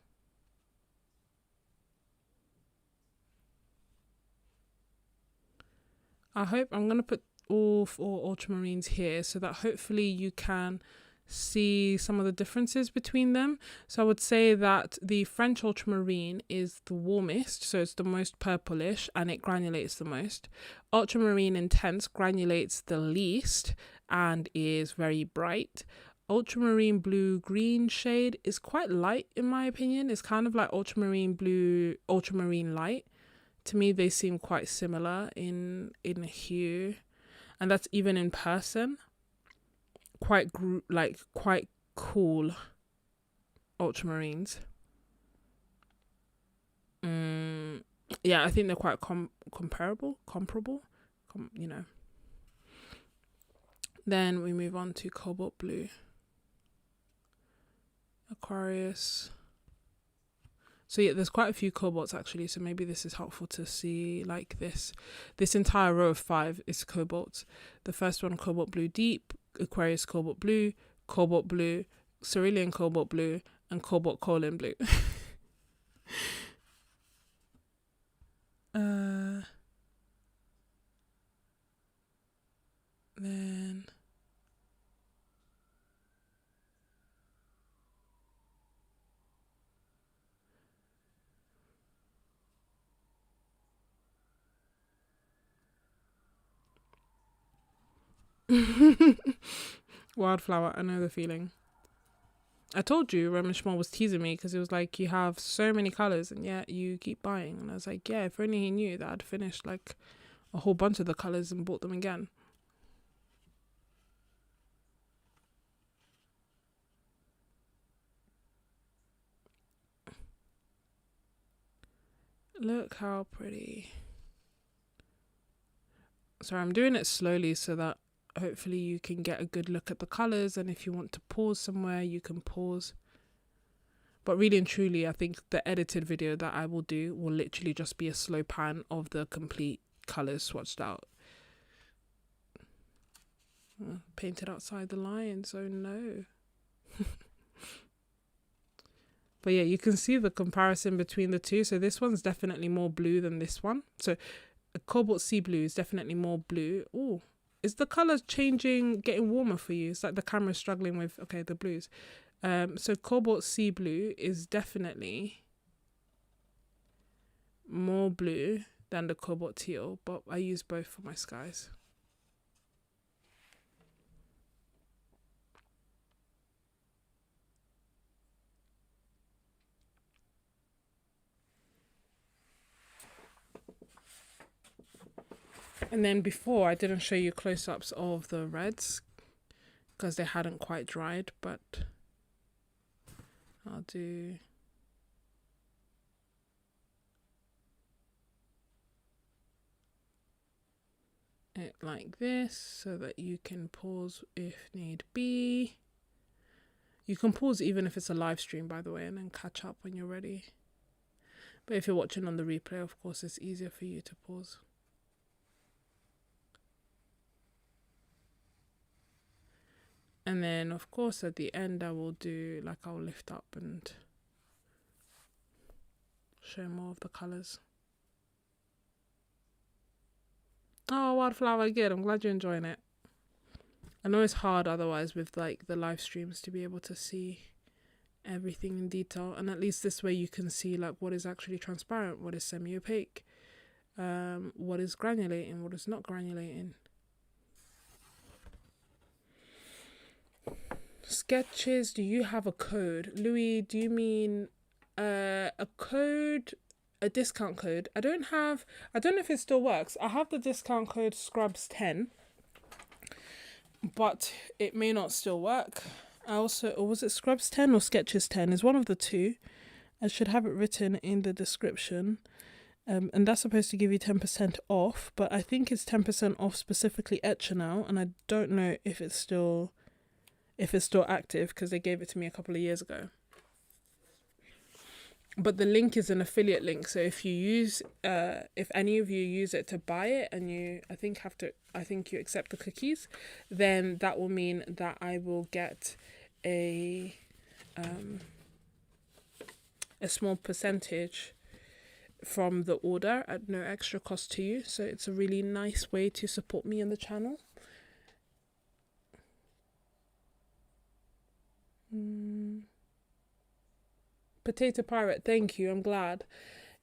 I'm going to put all 4 ultramarines here so that hopefully you can see some of the differences between them. So I would say that the French ultramarine is the warmest, so it's the most purplish and it granulates the most. Ultramarine Intense granulates the least and is very bright. Ultramarine Blue Green shade is quite light in my opinion. It's kind of like Ultramarine Blue, Ultramarine Light. To me they seem quite similar in hue, and that's even in person. Quite cool ultramarines. Yeah, I think they're quite comparable, you know. Then we move on to Cobalt Blue, Aquarius. So yeah, there's quite a few cobalts actually, so maybe this is helpful to see. Like this entire row of 5 is cobalts. The first one, Cobalt Blue Deep, Aquarius Cobalt Blue, Cerulean Cobalt Blue, and Cobalt Colon Blue. Then Wildflower, I know the feeling. I told you Roman Szmal was teasing me because he was like, you have so many colours and yet you keep buying. And I was like, yeah, if only he knew that I'd finished like a whole bunch of the colours and bought them again. Look how pretty. Sorry, I'm doing it slowly so that hopefully you can get a good look at the colours, and if you want to pause somewhere you can pause. But really and truly, I think the edited video that I will do will literally just be a slow pan of the complete colours swatched out. Painted outside the lines, oh no. But yeah, you can see the comparison between the two. So this one's definitely more blue than this one. So a Cobalt Sea Blue is definitely more blue. Oh, is the colour changing, getting warmer for you? It's like the camera's struggling with, okay, the blues. So Cobalt Sea Blue is definitely more blue than the Cobalt Teal, but I use both for my skies. And then before I didn't show you close-ups of the reds because they hadn't quite dried, but I'll do it like this so that you can pause if need be. You can pause even if it's a live stream, by the way, and then catch up when you're ready. But if you're watching on the replay, of course, it's easier for you to pause. And then, of course, at the end, I will do, like, I'll lift up and show more of the colours. Oh, wildflower, good. I'm glad you're enjoying it. I know it's hard otherwise with like the live streams to be able to see everything in detail, and at least this way you can see like what is actually transparent, what is semi-opaque, what is granulating, what is not granulating. Sketches, do you have a code? Louis, do you mean a code, a discount code? I don't know if it still works. I have the discount code Scrubs10, but it may not still work. I also, or was it Scrubs10 or Sketches10? Is one of the two. I should have it written in the description. And that's supposed to give you 10% off, but I think it's 10% off specifically Etcher now, and I don't know if it's still active because they gave it to me a couple of years ago. But the link is an affiliate link, so if you use, if any of you use it to buy it, and you, I think you accept the cookies, then that will mean that I will get a small percentage from the order at no extra cost to you. So it's a really nice way to support me on the channel. Potato Pirate, thank you, I'm glad.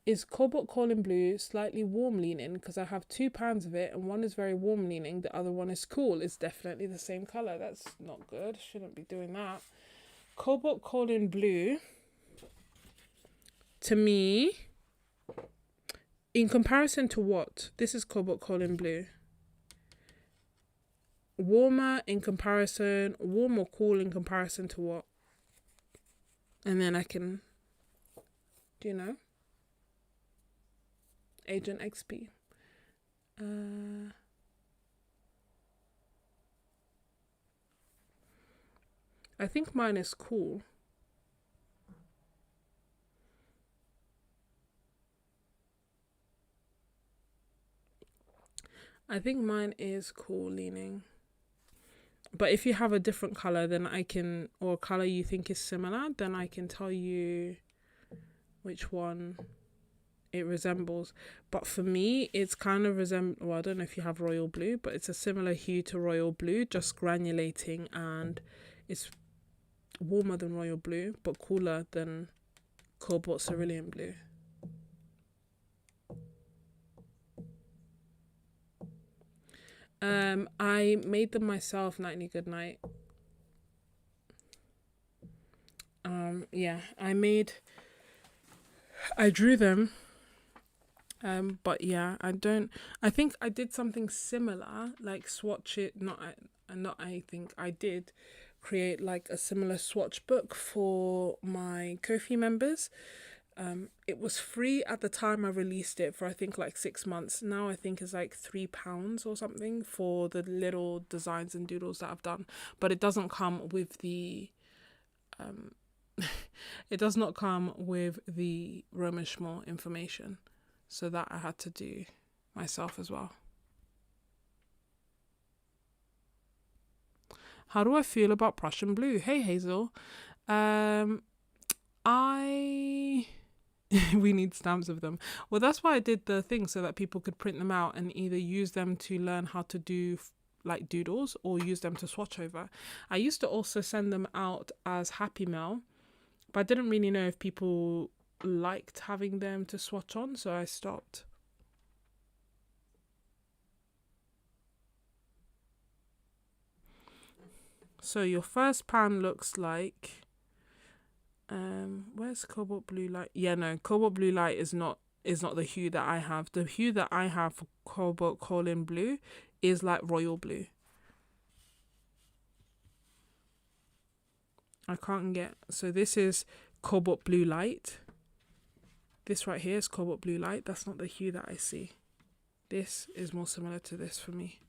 Is Cobalt Calling Blue slightly warm leaning? Because I have 2 pounds of it and one is very warm leaning, the other one is cool. It's definitely the same colour. That's not good. Shouldn't be doing that. Cobalt Calling Blue, to me, in comparison to what? This is Cobalt Calling Blue. Warmer in comparison, warm or cool in comparison to what? And then I can, do you know? Agent XP. I think mine is cool. I think mine is cool leaning. But if you have a different color, then I can, or a color you think is similar, then I can tell you which one it resembles. But for me, it's kind of well, I don't know if you have royal blue, but it's a similar hue to royal blue, just granulating, and it's warmer than royal blue, but cooler than cobalt cerulean blue. I made them myself, Nightly Goodnight. Yeah, I drew them. But yeah, I think I did something similar, like swatch it, I did create like a similar swatch book for my Ko-fi members. It was free at the time I released it for I think like 6 months. Now I think it's like £3 or something for the little designs and doodles that I've done. But it doesn't come with the it does not come with the Roman Szmal information. So that I had to do myself as well. How do I feel about Prussian blue? Hey Hazel. We need stamps of them. Well, that's why I did the thing, so that people could print them out and either use them to learn how to do like doodles or use them to swatch over. I used to also send them out as Happy Mail, but I didn't really know if people liked having them to swatch on, so I stopped. So your first pan looks like where's Cobalt Blue Light? Yeah, no, Cobalt Blue Light is not the hue that I have. The hue that I have for Cobalt Calling Blue is like royal blue. I can't get, so this is Cobalt Blue Light. This right here is Cobalt Blue Light. That's not the hue that I see. This is more similar to this for me.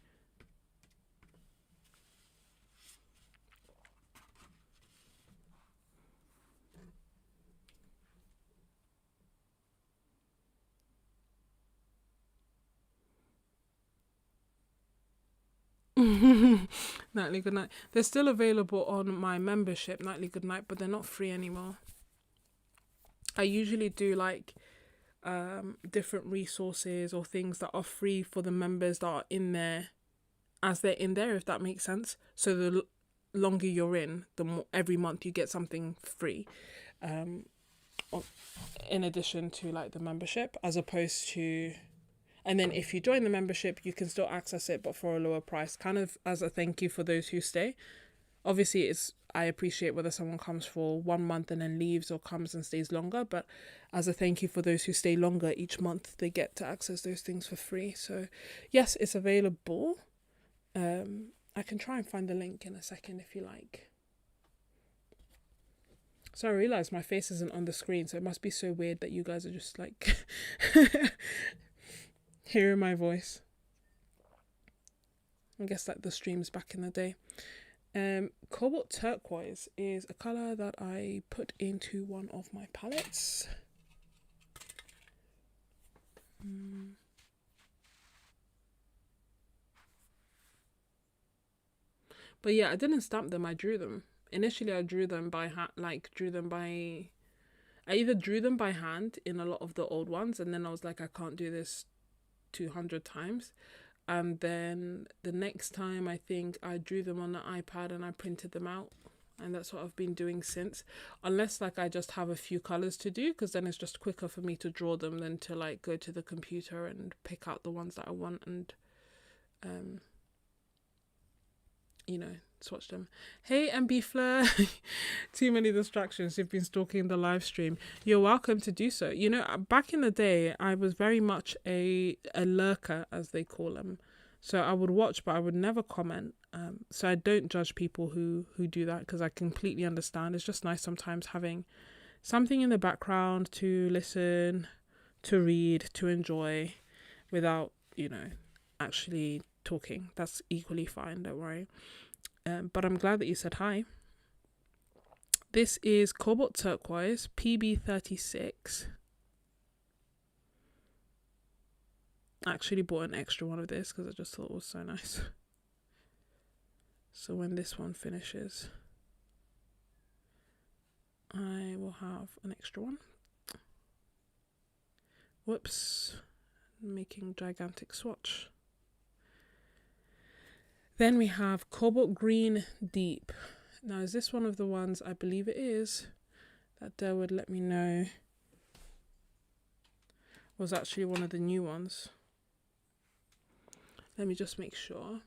Nightly Goodnight. They're still available on my membership, Nightly Goodnight, but they're not free anymore. I usually do like different resources or things that are free for the members that are in there as they're in there, if that makes sense. So the longer you're in, the more every month you get something free, in addition to like the membership, as opposed to, and then if you join the membership you can still access it but for a lower price, kind of as a thank you for those who stay. Obviously I appreciate whether someone comes for 1 month and then leaves or comes and stays longer, but as a thank you for those who stay longer each month, they get to access those things for free. So yes, it's available. I can try and find the link in a second if you like. So I realised my face isn't on the screen, so it must be so weird that you guys are just like hearing my voice. I guess like the streams back in the day. Cobalt turquoise is a colour that I put into one of my palettes. But yeah, I didn't stamp them, I drew them. Initially I drew them by hand, I either drew them by hand in a lot of the old ones, and then I was like, I can't do this 200 times. And then the next time I think I drew them on the iPad and I printed them out, and that's what I've been doing since, unless like I just have a few colors to do, because then it's just quicker for me to draw them than to like go to the computer and pick out the ones that I want and you know, swatch them. Hey MB Fleur, too many distractions. You've been stalking the live stream. You're welcome to do so. You know, back in the day, I was very much a lurker, as they call them. So I would watch, but I would never comment. So I don't judge people who do that, because I completely understand. It's just nice sometimes having something in the background to listen, to read, to enjoy, without, you know, actually talking. That's equally fine, don't worry. But I'm glad that you said hi. This is Cobalt Turquoise PB36. I actually bought an extra one of this because I just thought it was so nice. So when this one finishes, I will have an extra one. Whoops, making gigantic swatch. Then we have Cobalt Green Deep. Now, is this one of the ones? I believe it is. That Dare would let me know was actually one of the new ones. Let me just make sure.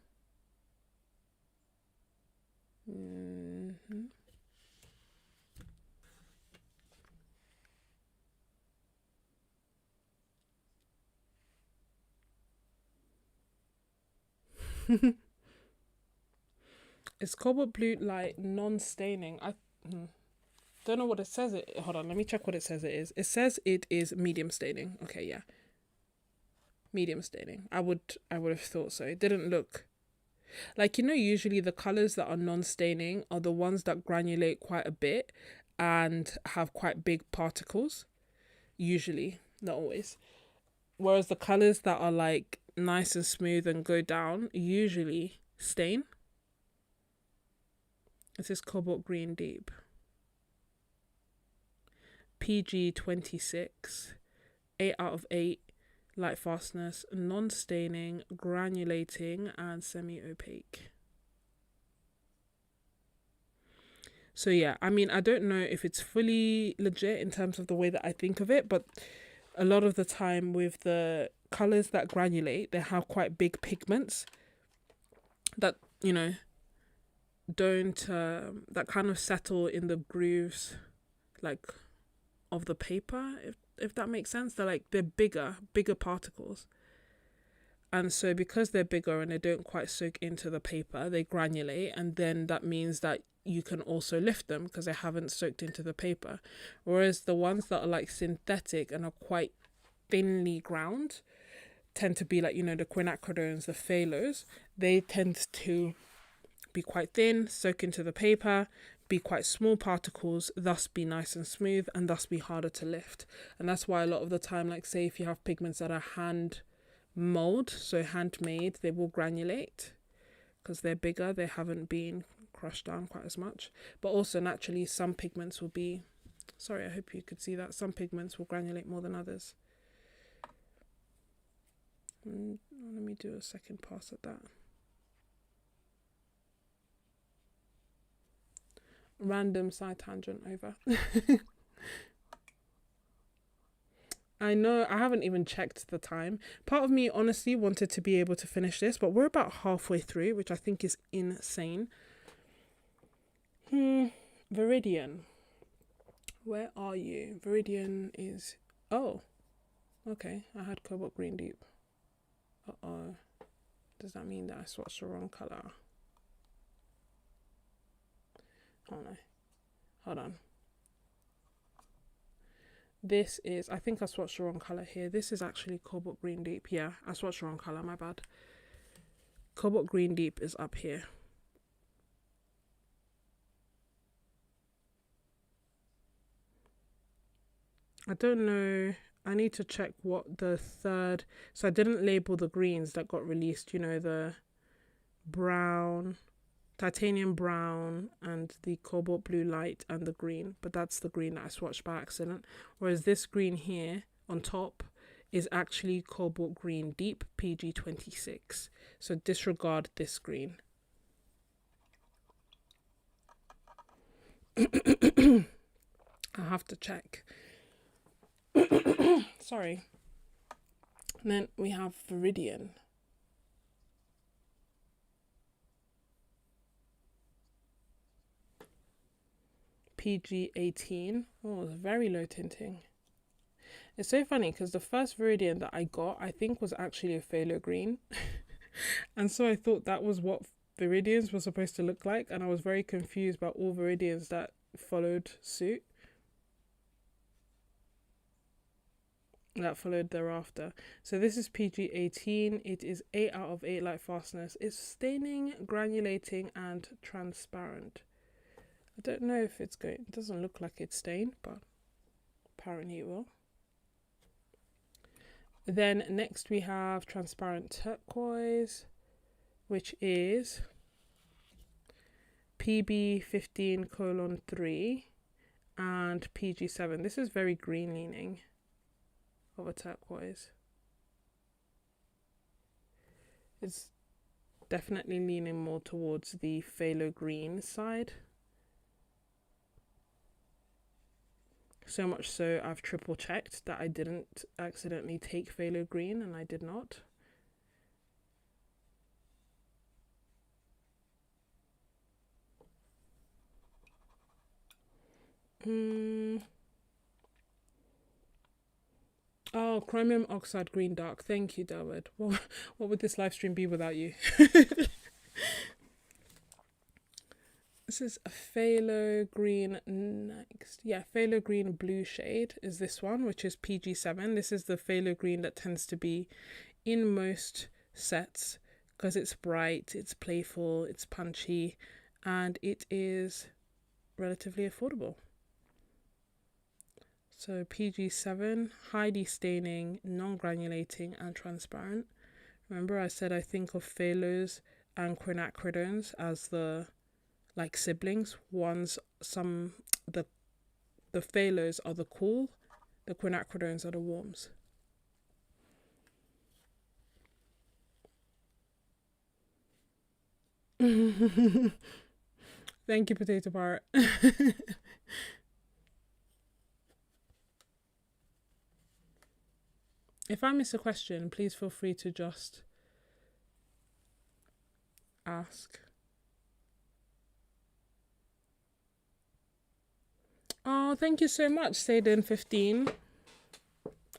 It's Cobalt Blue Light non-staining. I don't know what it says. Hold on, let me check what it says it is. It says it is medium staining. Okay, yeah. Medium staining. I would have thought so. It didn't look like, you know, usually the colors that are non-staining are the ones that granulate quite a bit and have quite big particles. Usually, not always. Whereas the colors that are like nice and smooth and go down usually stain. This is Cobalt Green Deep. PG 26. 8 out of 8. Light fastness, non-staining, granulating, and semi-opaque. So yeah, I mean, I don't know if it's fully legit in terms of the way that I think of it, but a lot of the time with the colors that granulate, they have quite big pigments that, you know, don't that kind of settle in the grooves like of the paper, if that makes sense. They're bigger particles, and so because they're bigger and they don't quite soak into the paper, they granulate, and then that means that you can also lift them because they haven't soaked into the paper. Whereas the ones that are like synthetic and are quite thinly ground tend to be like, you know, the quinacridones, the phthalos, they tend to be quite thin, soak into the paper, be quite small particles, thus be nice and smooth, and thus be harder to lift. And that's why a lot of the time, like say if you have pigments that are hand mold, so handmade, they will granulate because they're bigger, they haven't been crushed down quite as much. But also naturally some pigments will be, sorry, I hope you could see that, some pigments will granulate more than others. Let me do a second pass at that. Random side tangent over. I know, I haven't even checked the time. Part of me honestly wanted to be able to finish this, but we're about halfway through, which I think is insane. Viridian. Where are you? Viridian is... Oh. Okay, I had cobalt green deep. Uh-oh. Does that mean that I swatched the wrong colour? Oh no. Hold on. This is, I think I swatched the wrong colour here. This is actually cobalt green deep. Yeah, I swatched the wrong colour, my bad. Cobalt green deep is up here. I don't know. I need to check what the third... So I didn't label the greens that got released. You know, the brown, titanium brown, and the cobalt blue light and the green. But that's the green that I swatched by accident. Whereas this green here on top is actually cobalt green deep PG26. So disregard this green. I have to check. Sorry. And then we have Viridian. PG18. Oh, it's very low tinting. It's so funny because the first Viridian that I got, I think, was actually a phthalo green. And so I thought that was what Viridians were supposed to look like. And I was very confused about all Viridians that followed suit. That followed thereafter. So this is PG18. It is 8 out of 8 light fastness. It's staining, granulating, and transparent. I don't know if it's going... It doesn't look like it's stained, but apparently it will. Then next we have transparent turquoise, which is PB15:3 and PG7. This is very green leaning of a turquoise. It's definitely leaning more towards the phthalo green side. So much so I've triple checked that I didn't accidentally take phthalo green, and I did not. Oh, chromium oxide green dark. Thank you, Delwood. What would this live stream be without you? This is a phthalo green next. Yeah, phthalo green blue shade is this one, which is PG7. This is the phthalo green that tends to be in most sets because it's bright, it's playful, it's punchy, and it is relatively affordable. So PG7, high destaining, non-granulating, and transparent. Remember I said I think of phthalos and quinacridones as the like siblings. The phthalos are the cool, the quinacridones are the warms. Thank you, Potato Pirate. If I miss a question, please feel free to just ask. Oh, thank you so much, Sayden15.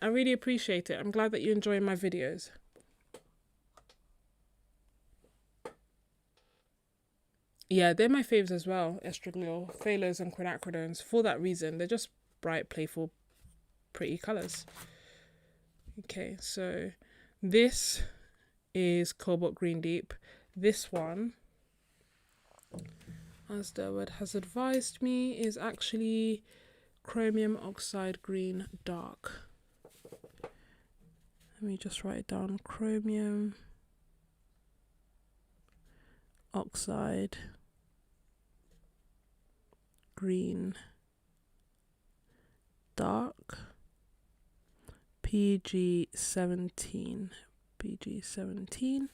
I really appreciate it. I'm glad that you enjoy my videos. Yeah, they're my faves as well, estradiol, phthalos and quinacridones. For that reason, they're just bright, playful, pretty colours. Okay, so this is cobalt green deep. This one, as Derwood has advised me, is actually chromium oxide green dark. Let me just write it down. Chromium oxide green dark PG17. PG17.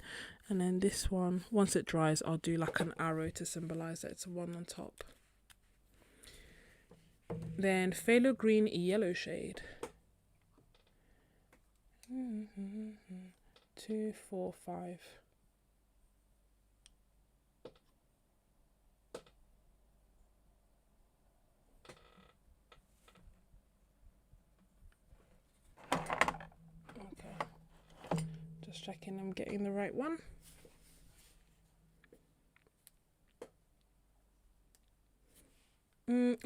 And then this one, once it dries, I'll do like an arrow to symbolize that it's one on top. Then phthalo green yellow shade. 2, 4, 5. Okay, just checking I'm getting the right one.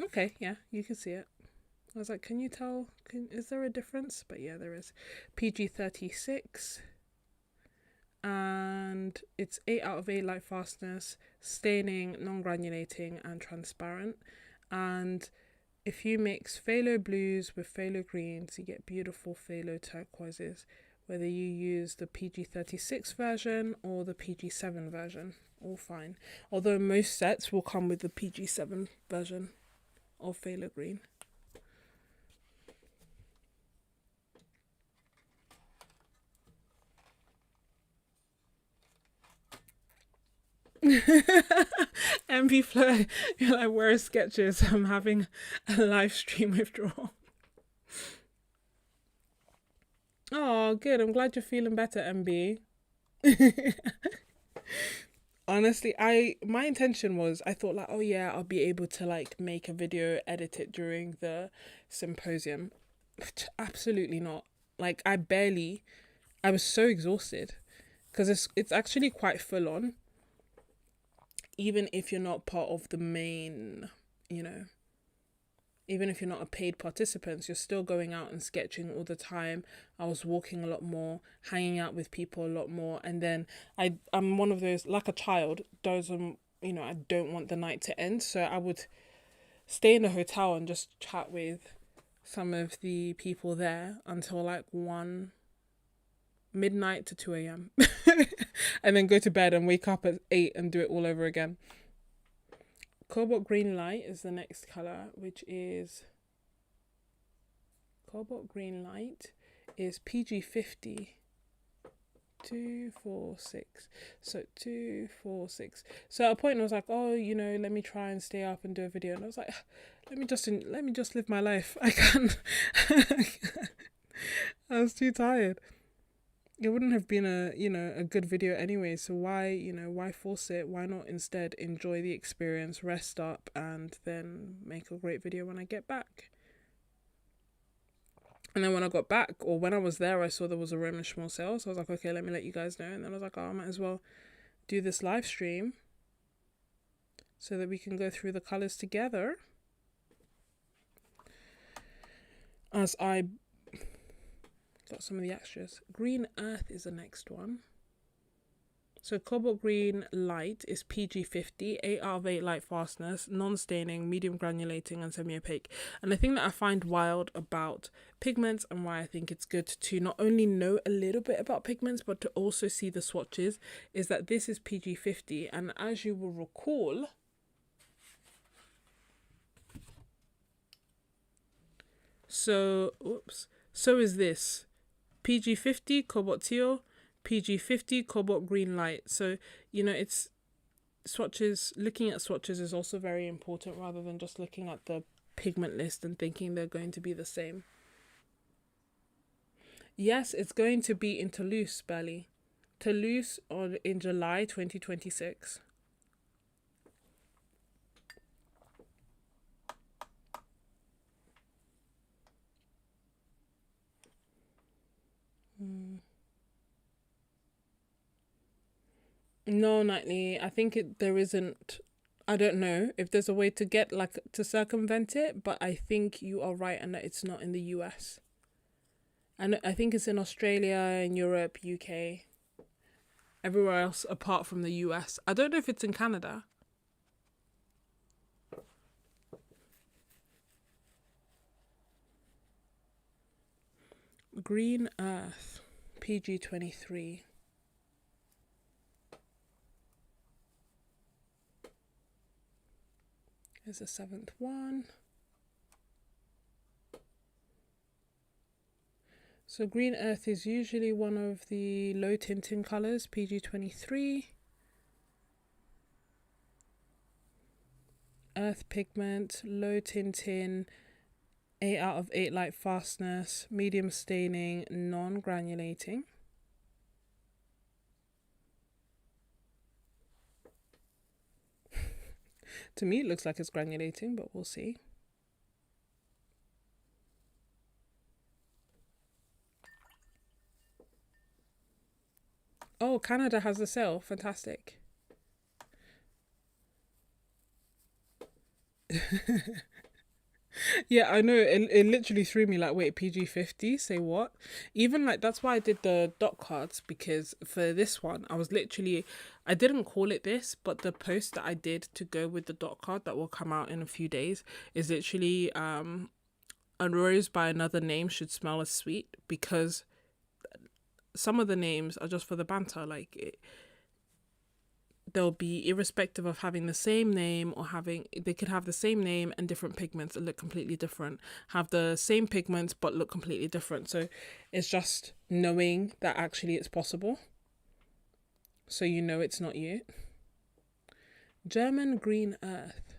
Okay, yeah, you can see it. I was like, can you tell? Is there a difference? But yeah, there is. PG36. And it's 8 out of 8 light fastness, staining, non-granulating, and transparent. And if you mix phthalo blues with phthalo greens, you get beautiful phthalo turquoises, whether you use the PG36 version or the PG7 version, all fine. Although most sets will come with the PG7 version of phthalo green. MB Flo, you're like, where are Sketches? I'm having a live stream withdrawal. Oh, good. I'm glad you're feeling better, MB. Honestly, my intention was, I thought like, oh yeah, I'll be able to like make a video, edit it during the symposium. Absolutely not. Like I was so exhausted because it's actually quite full on. Even if you're not part of the main, even if you're not a paid participant, you're still going out and sketching all the time. I was walking a lot more, hanging out with people a lot more. And then I'm one of those, like a child, I don't want the night to end. So I would stay in the hotel and just chat with some of the people there until like midnight to 2 a.m. and then go to bed and wake up at 8 and do it all over again. Cobalt green light is the next color, which is cobalt green light is PG50. 2, 4, 6. So 2, 4, 6. So at a point I was like, oh, let me try and stay up and do a video. And I was like, let me just live my life. I can't. I was too tired. It wouldn't have been a good video anyway, so why force it? Why not instead enjoy the experience, rest up, and then make a great video when I get back? And then when I got back, or when I was there, I saw there was a Roman Szmal sale, so I was like, okay, let me let you guys know. And then I was like, oh, I might as well do this live stream so that we can go through the colours together as I got some of the extras. Green Earth is the next one. So cobalt green light is PG50, 8 out of 8 light fastness, non-staining, medium granulating, and semi-opaque. And the thing that I find wild about pigments, and why I think it's good to not only know a little bit about pigments but to also see the swatches, is that this is PG50, and as you will recall, so is this PG50 cobalt teal, PG50 cobalt green light. So it's swatches. Looking at swatches is also very important, rather than just looking at the pigment list and thinking they're going to be the same. Yes, it's going to be in Toulouse, Bali. Toulouse in July 2026. No, Nightly. I think there isn't. I don't know if there's a way to get to circumvent it, but I think you are right and that it's not in the US. And I think it's in Australia, in Europe, UK, everywhere else apart from the US. I don't know if it's in Canada. Green Earth, PG23. There's a 7th one. So green earth is usually one of the low tinting colours, PG23. Earth pigment, low tinting, 8 out of 8 light fastness, medium staining, non-granulating. To me it looks like it's granulating, but we'll see. Oh, Canada has a sale. Fantastic. Yeah, I know. It literally threw me like, wait, PG50? Say what? Even like, that's why I did the dot cards, because for this one, I didn't call it this, but the post that I did to go with the dot card that will come out in a few days is literally, a rose by another name should smell as sweet, because some of the names are just for the banter. Like, they'll be irrespective of having the same name, or they could have the same name and different pigments that look completely different, have the same pigments but look completely different. So it's just knowing that actually it's possible, so you know it's not you. German green earth.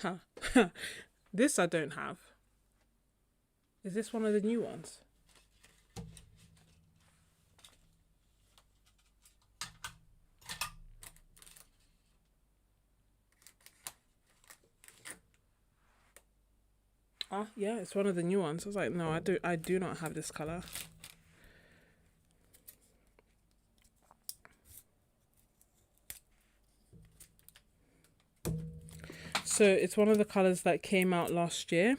Huh. This I don't have. Is this one of the new ones? Ah, yeah, it's one of the new ones. I was like, no, I do not have this color. So it's one of the colors that came out last year.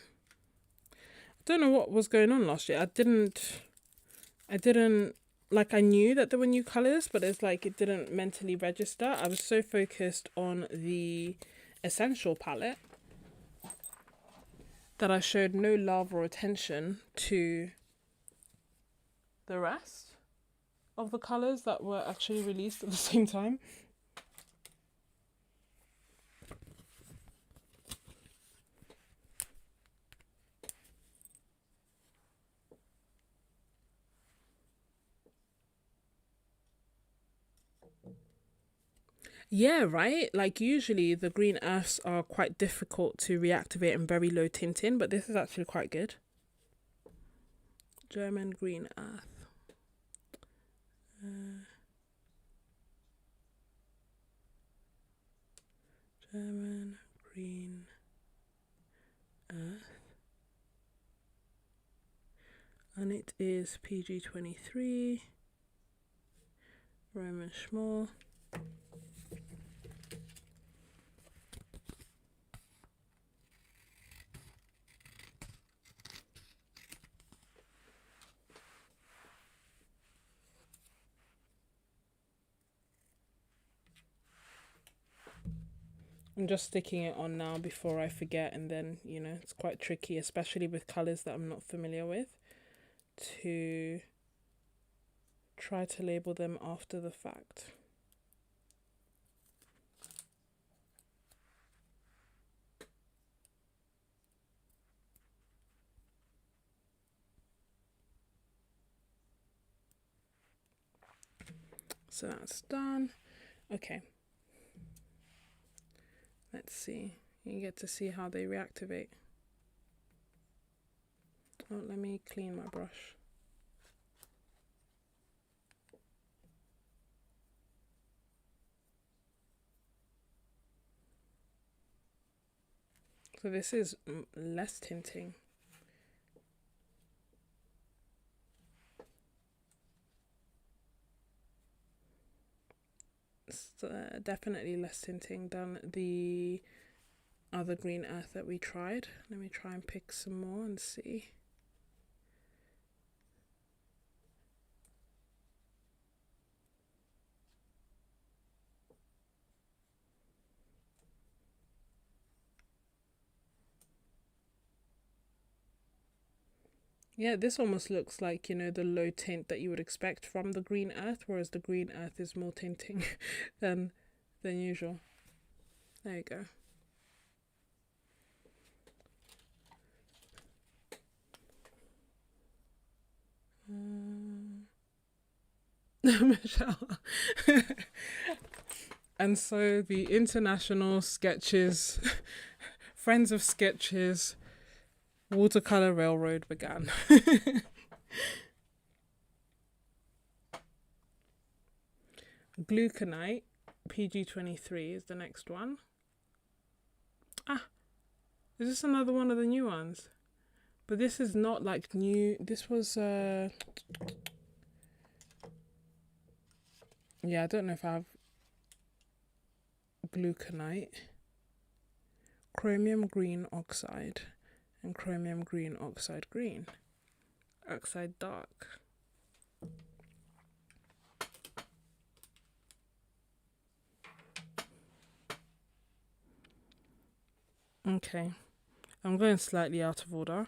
I don't know what was going on last year. I didn't like, I knew that there were new colors, but it's like it didn't mentally register. I was so focused on the Essential palette that I showed no love or attention to the rest of the colors that were actually released at the same time. Yeah, right? Like, usually the green earths are quite difficult to reactivate and very low tinting, but this is actually quite good. German green earth. German green earth. And it is PG23. Roman Szmal. I'm just sticking it on now before I forget, and then, you know, it's quite tricky, especially with colours that I'm not familiar with, to try to label them after the fact. So that's done. Okay. Let's see. You get to see how they reactivate. Oh, let me clean my brush. So this is less tinting. It's definitely less tinting than the other green earth that we tried. Let me try and pick some more and see. Yeah, this almost looks like, you know, the low tint that you would expect from the green earth, whereas the green earth is more tinting than usual. There you go. Michelle. And so the International Sketches, Friends of Sketches Watercolor Railroad began. Gluconite, PG23 is the next one. Ah, is this another one of the new ones? But this is not like new. This was, yeah, I don't know if I have gluconite, chromium green oxide, and chromium green oxide green, oxide dark. Okay, I'm going slightly out of order.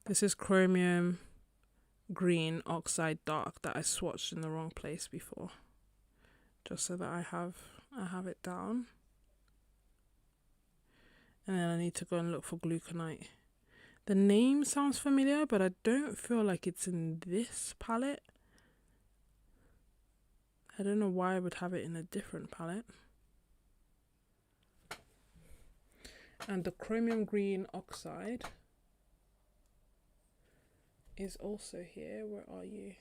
This is chromium green oxide dark that I swatched in the wrong place before, just so that I have it down. And then I need to go and look for gluconite. The name sounds familiar, but I don't feel like it's in this palette. I don't know why I would have it in a different palette. And the chromium green oxide is also here. Where are you?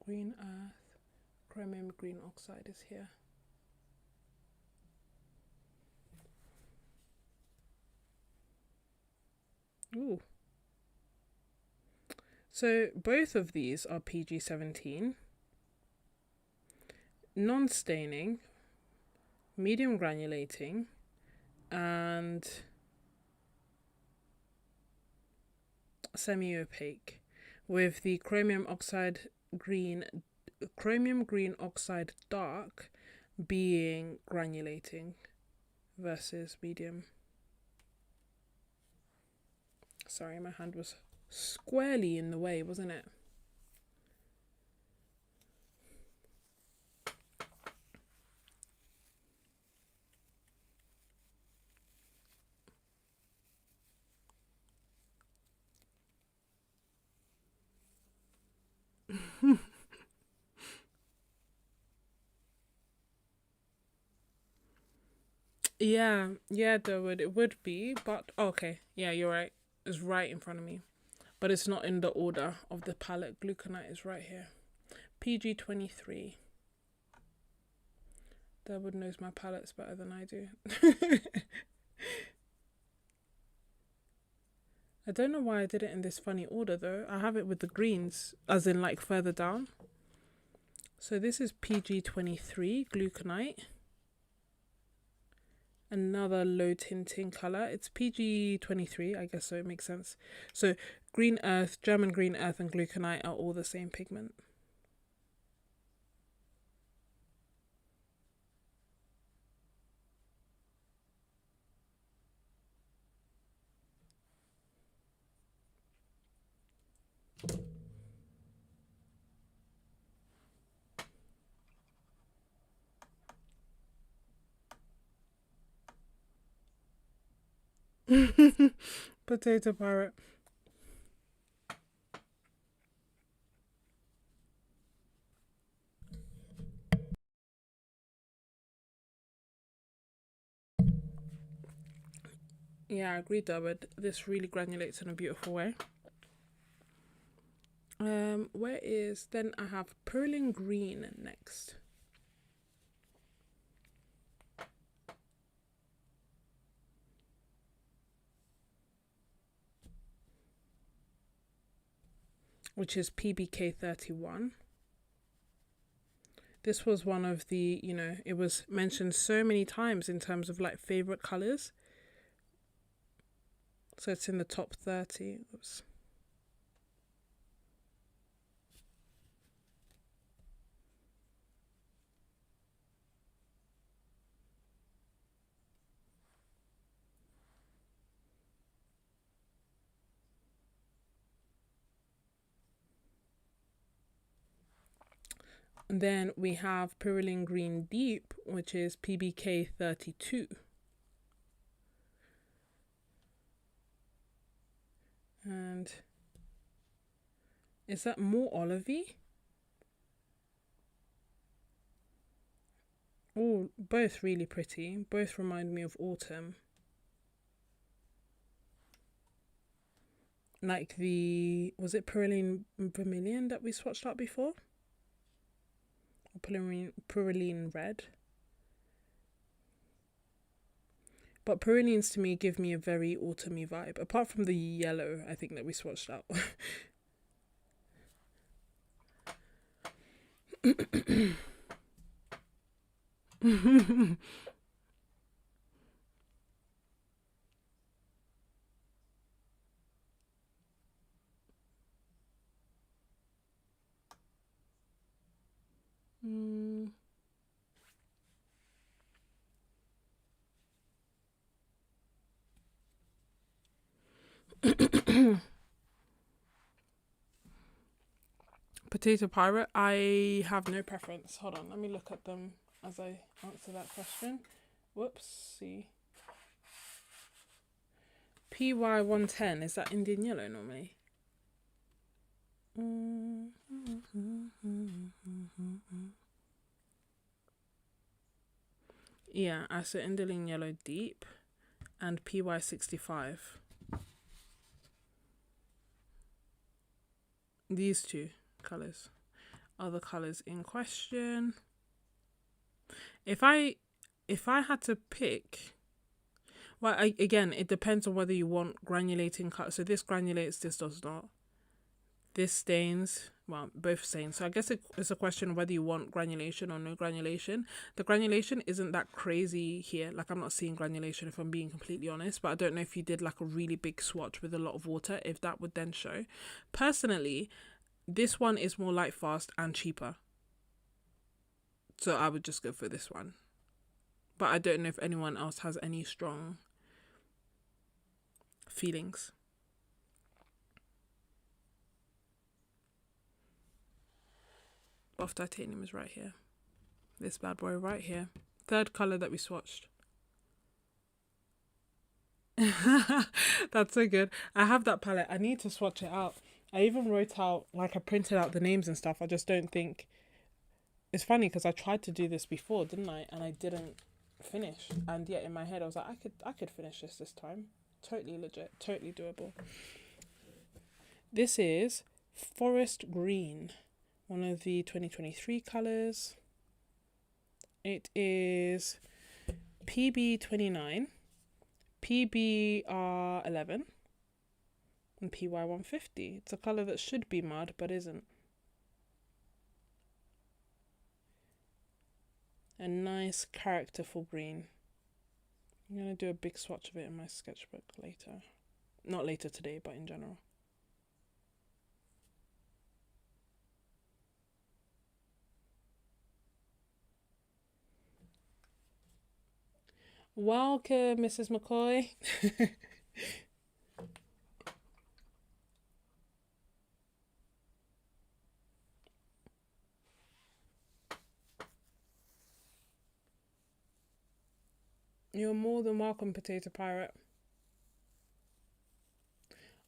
Green earth, chromium green oxide is here. Ooh. So both of these are PG17. Non-staining, medium granulating, and semi-opaque, with the chromium green oxide dark being granulating versus medium. Sorry, my hand was squarely in the way, wasn't it? Yeah, it would be, but okay, yeah, you're right. It's right in front of me, but it's not in the order of the palette. Gluconite is right here. PG23. Derwood knows my palettes better than I do. I don't know why I did it in this funny order though. I have it with the greens, as in like further down. So this is PG23 gluconite. Another low tinting color. It's PG23, I guess, so it makes sense. So green earth, German green earth, and gluconite are all the same pigment. Potato pirate. Yeah, I agree, David. This really granulates in a beautiful way. Where is then I have Perlin Green next. Which is PBK31. This was one of the, it was mentioned so many times in terms of like favorite colors. So it's in the top 30. Oops. And then we have Perylene Green Deep, which is PBK32. And is that more olivey? Oh, both really pretty. Both remind me of autumn. Like the, was it Perylene Vermilion that we swatched out before? Or Perylene Red? But Perylenes to me give me a very autumny vibe. Apart from the yellow, I think, that we swatched out. Potato Pirate, I have no preference. Hold on, let me look at them as I answer that question. Whoopsie. PY110, is that Indian yellow normally? Yeah, I said Indian yellow deep and PY65. These two colours are the colours in question. If I had to pick, well, again, it depends on whether you want granulating colour. So this granulates, this does not. This stains, well, both stains. So I guess it's a question of whether you want granulation or no granulation. The granulation isn't that crazy here. Like, I'm not seeing granulation, if I'm being completely honest. But I don't know if you did like a really big swatch with a lot of water, if that would then show. Personally, this one is more light fast and cheaper. So I would just go for this one. But I don't know if anyone else has any strong feelings. Buff Titanium is right here. This bad boy right here. Third colour that we swatched. That's so good. I have that palette. I need to swatch it out. I even wrote out, like, I printed out the names and stuff. I just don't think... It's funny because I tried to do this before, didn't I? And I didn't finish. And yet in my head I was like, I could finish this time. Totally legit. Totally doable. This is Forest Green. One of the 2023 colours. It is PB29, PBR11, and PY150. It's a colour that should be mud, but isn't. A nice characterful green. I'm going to do a big swatch of it in my sketchbook later. Not later today, but in general. Welcome, Mrs. McCoy. You're more than welcome, Potato Pirate.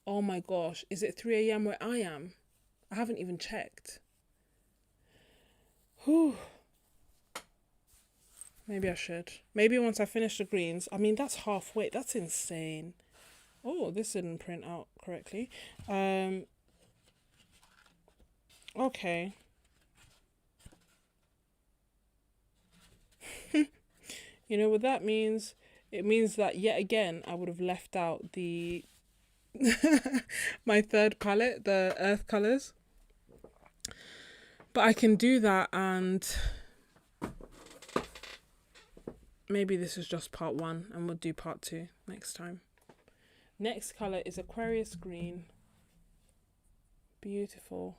Oh my gosh, is it 3 a.m. where I am? I haven't even checked. Whew. Maybe I should. Maybe once I finish the greens. I mean, that's halfway. That's insane. Oh, this didn't print out correctly. Okay. You know what that means? It means that yet again, I would have left out the my third palette, the earth colours. But I can do that, and maybe this is just part 1 and we'll do part 2 next time. Next colour is Aquarius Green. Beautiful.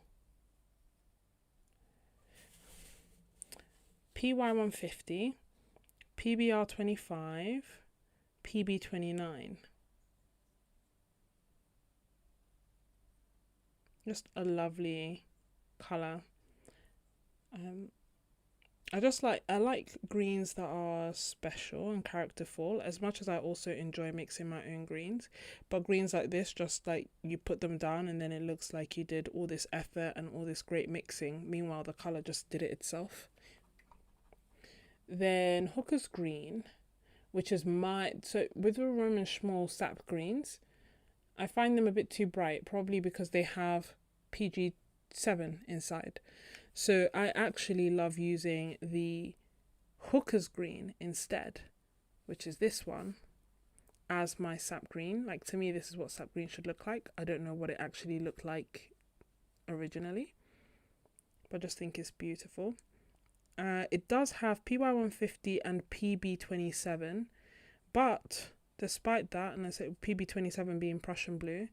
PY150, PBR25, PB29. Just a lovely colour. I like greens that are special and characterful, as much as I also enjoy mixing my own greens. But greens like this, just like you put them down and then it looks like you did all this effort and all this great mixing. Meanwhile, the color just did it itself. Then Hooker's Green, which is so with the Roman Szmal sap greens, I find them a bit too bright, probably because they have PG7 inside. So I actually love using the Hooker's Green instead, which is this one, as my sap green. Like, to me, this is what sap green should look like. I don't know what it actually looked like originally, but I just think it's beautiful. It does have PY150 and PB27, but despite that, and I say PB27 being Prussian blue,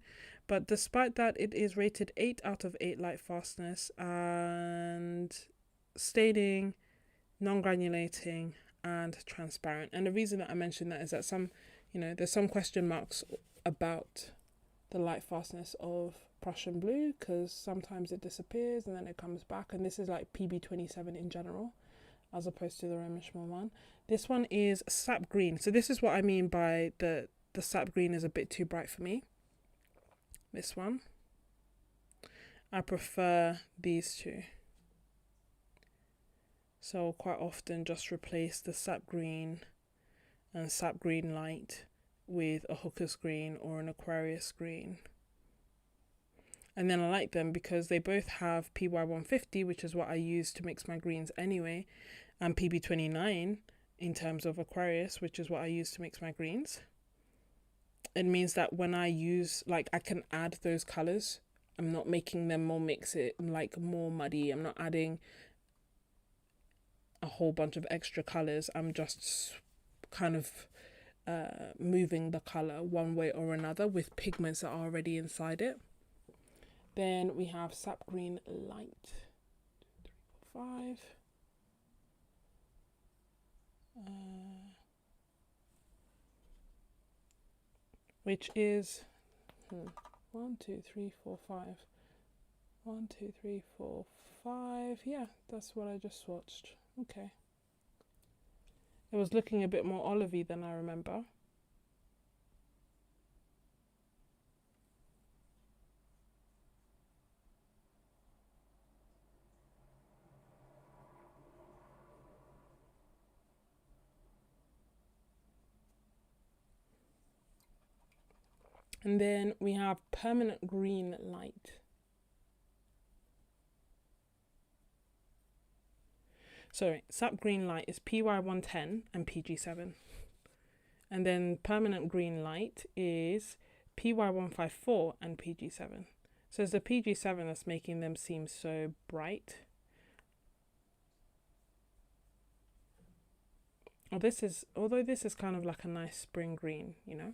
but despite that, it is rated 8 out of 8 light fastness and staining, non-granulating, and transparent. And the reason that I mentioned that is that there's some question marks about the light fastness of Prussian blue, because sometimes it disappears and then it comes back, and this is like PB27 in general as opposed to the Roman Szmal one. This one is sap green, so this is what I mean by the sap green is a bit too bright for me. This one, I prefer these two, so I'll quite often just replace the sap green and sap green light with a Hooker's Green or an Aquarius Green. And then I like them because they both have PY150, which is what I use to mix my greens anyway, and PB29 in terms of Aquarius, which is what I use to mix my greens. It means that when I use, like, I can add those colors. I'm not making them more more muddy. I'm not adding a whole bunch of extra colors. I'm just kind of moving the color one way or another with pigments that are already inside it. Then we have sap green light. 2, 3, 4, 5. Which is 1, 2, 3, 4, 5. 1, 2, 3, 4, 5. Yeah, that's what I just swatched. Okay. It was looking a bit more olivey than I remember. And then we have permanent green light. Sorry, sap green light is PY110 and PG7. And then permanent green light is PY154 and PG7. So it's the PG7 that's making them seem so bright. Although this is kind of like a nice spring green, you know.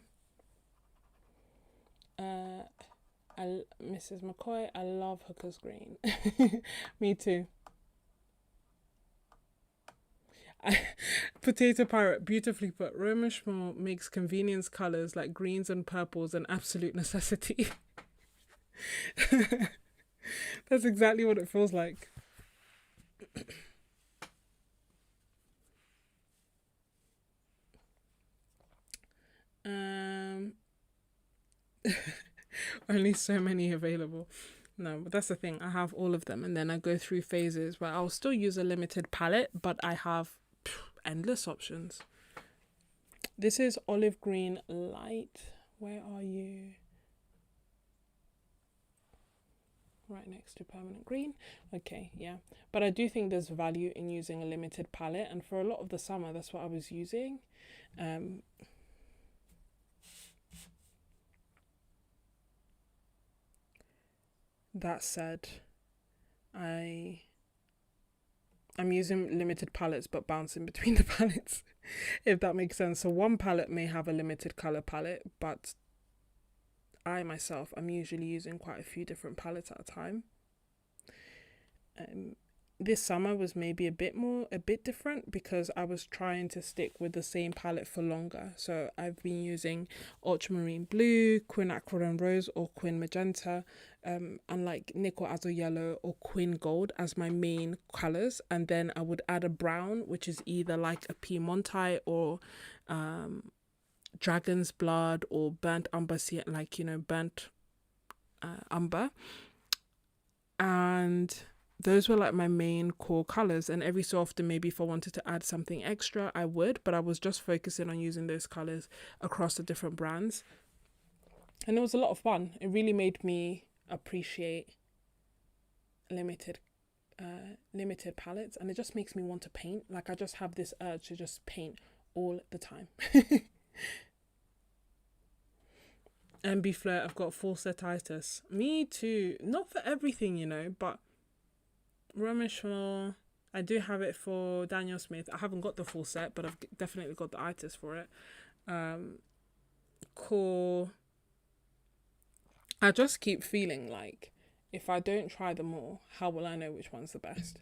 Mrs. McCoy, I love Hooker's Green. Me too. Potato Pirate, beautifully put. Roman Szmal makes convenience colours like greens and purples an absolute necessity. That's exactly what it feels like. Only so many available. No, but that's the thing. I have all of them, and then I go through phases where I'll still use a limited palette, but I have endless options. This is olive green light. Where are you? Right next to permanent green. Okay, yeah. But I do think there's value in using a limited palette, and for a lot of the summer, that's what I was using. That said, I'm using limited palettes but bouncing between the palettes, if that makes sense. So one palette may have a limited color palette, but I myself, I'm usually using quite a few different palettes at a time. this summer was maybe a bit different because I was trying to stick with the same palette for longer. So I've been using ultramarine blue, quin aqua and rose or quin magenta, and like nickel azure yellow or quin gold as my main colors, and then I would add a brown, which is either like a Piemontite or dragon's blood or burnt umber, like, you know, burnt umber. And those were like my main core colors, and every so often maybe if I wanted to add something extra I would, but I was just focusing on using those colors across the different brands, and it was a lot of fun. It really made me appreciate limited palettes, and it just makes me want to paint. Like I just have this urge to just paint all the time. And be flirt, I've got falsettitis. Me too. Not for everything, you know, but Roman Szmal, I do have it for Daniel Smith. I haven't got the full set, but I've definitely got the itis for it. Core. I just keep feeling like if I don't try them all, how will I know which one's the best?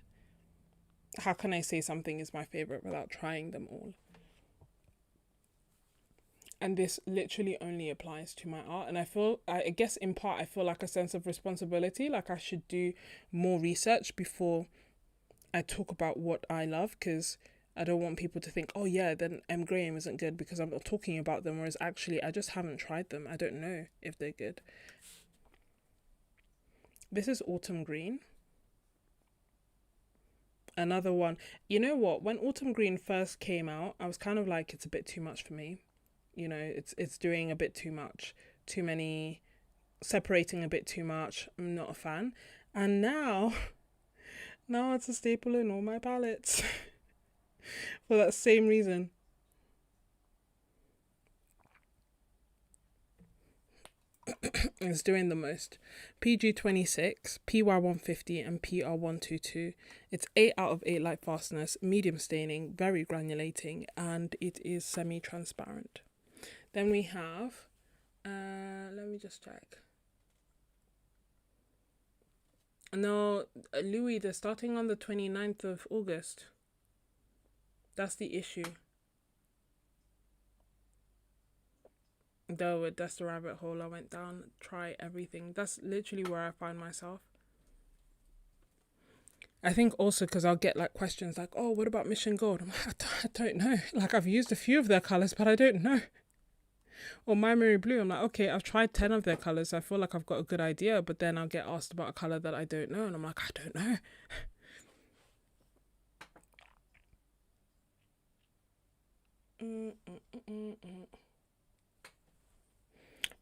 How can I say something is my favorite without trying them all? And this literally only applies to my art. And I guess in part, I feel like a sense of responsibility. Like I should do more research before I talk about what I love, because I don't want people to think, oh yeah, then M. Graham isn't good because I'm not talking about them. Whereas actually, I just haven't tried them. I don't know if they're good. This is Autumn Green. Another one. You know what? When Autumn Green first came out, I was kind of like, it's a bit too much for me. You know, it's doing a bit too much, too many, separating a bit too much. I'm not a fan. And now it's a staple in all my palettes for that same reason. It's doing the most. PG26, PY150 and PR122. It's 8 out of 8 light fastness, medium staining, very granulating, and it is semi-transparent. Then we have, let me just check. No, Louis, they're starting on the 29th of August. That's the issue. Though that's the rabbit hole I went down, try everything. That's literally where I find myself. I think also because I'll get like questions like, oh, what about Mission Gold? I'm like, I don't know. Like I've used a few of their colours, but I don't know. Or My Merry Blue, I'm like, okay, I've tried 10 of their colours, so I feel like I've got a good idea, but then I'll get asked about a colour that I don't know, and I'm like, I don't know.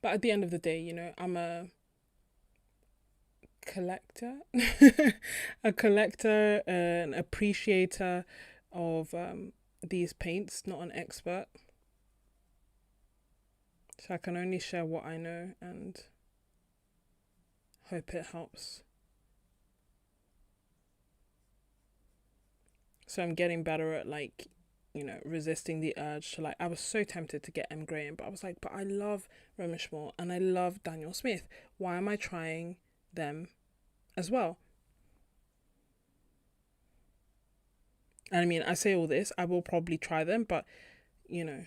But at the end of the day, you know, I'm a collector, an appreciator of these paints, not an expert. So I can only share what I know and hope it helps. So I'm getting better at like, you know, resisting the urge to like, I was so tempted to get M. Graham, but I was like, but I love Roman Szmal and I love Daniel Smith. Why am I trying them as well? And I mean, I say all this, I will probably try them, but you know,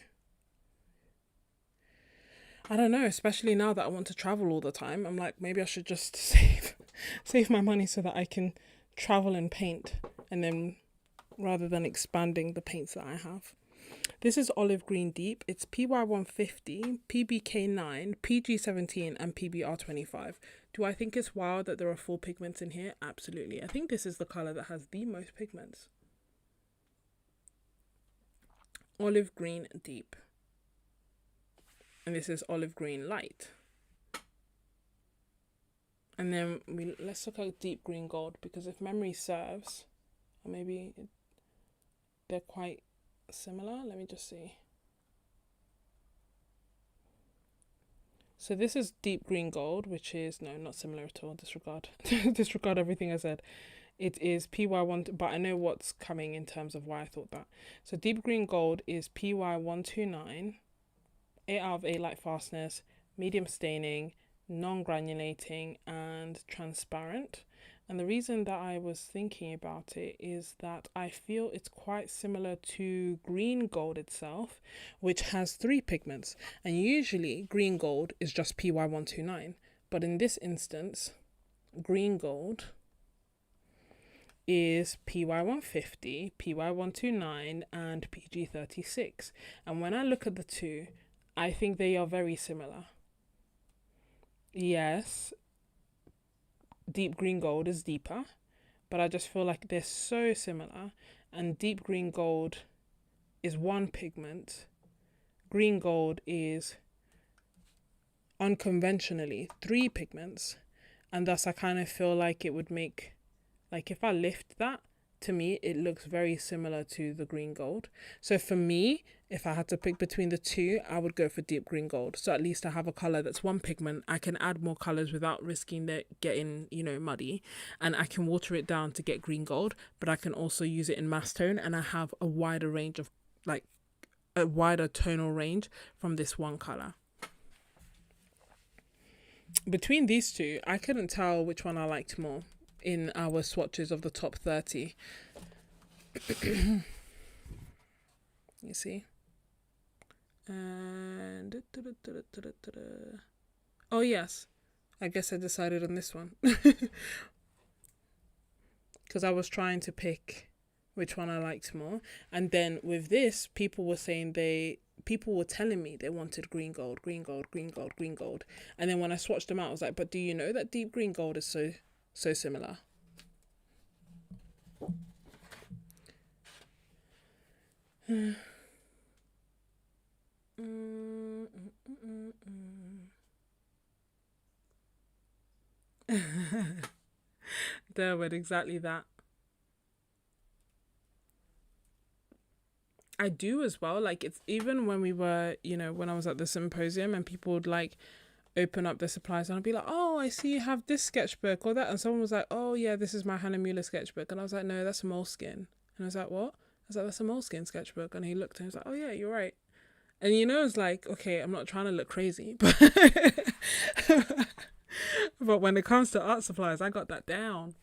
I don't know, especially now that I want to travel all the time. I'm like, maybe I should just save my money so that I can travel and paint, and then rather than expanding the paints that I have. This is Olive Green Deep. It's PY150, PBK9, PG17 and PBR25. Do I think it's wild that there are 4 pigments in here? Absolutely. I think this is the colour that has the most pigments. Olive Green Deep. And this is Olive Green Light. And then let's look at Deep Green Gold, because if memory serves, or maybe they're quite similar. Let me just see. So this is Deep Green Gold, which is, no, not similar at all. Disregard. Disregard everything I said. It is PY1, but I know what's coming in terms of why I thought that. So Deep Green Gold is PY129, 8 out of 8 light fastness, medium staining, non-granulating and transparent. And the reason that I was thinking about it is that I feel it's quite similar to green gold itself, which has 3 pigments. And usually green gold is just PY129. But in this instance, green gold is PY150, PY129, and PG36. And when I look at the two, I think they are very similar. Yes, deep green gold is deeper, but I just feel like they're so similar. And deep green gold is 1 pigment. Green gold is unconventionally 3 pigments. And thus I kind of feel like it would make, like if I lift that, to me it looks very similar to the green gold. So for me, if I had to pick between the two, I would go for deep green gold. So at least I have a color that's 1 pigment. I can add more colors without risking that getting, muddy, and I can water it down to get green gold, but I can also use it in mass tone, and I have a wider range of, like, a wider tonal range from this one color. Between these two, I couldn't tell which one I liked more in our swatches of the top 30. You see? And oh yes, I guess I decided on this one because I was trying to pick which one I liked more. And then with this, people were telling me they wanted green gold. And then when I swatched them out, I was like, but do you know that deep green gold is so similar? There went exactly that. I do as well. Like, it's even when we were, when I was at the symposium and people would like open up the supplies and I'd be like, oh, I see you have this sketchbook or that. And someone was like, oh yeah, this is my Hannah Muller sketchbook. And I was like, no, that's a Moleskine. And I was like, what? I was like, that's a Moleskine sketchbook. And he looked and he was like, oh yeah, you're right. And it's like, okay, I'm not trying to look crazy, but but when it comes to art supplies, I got that down.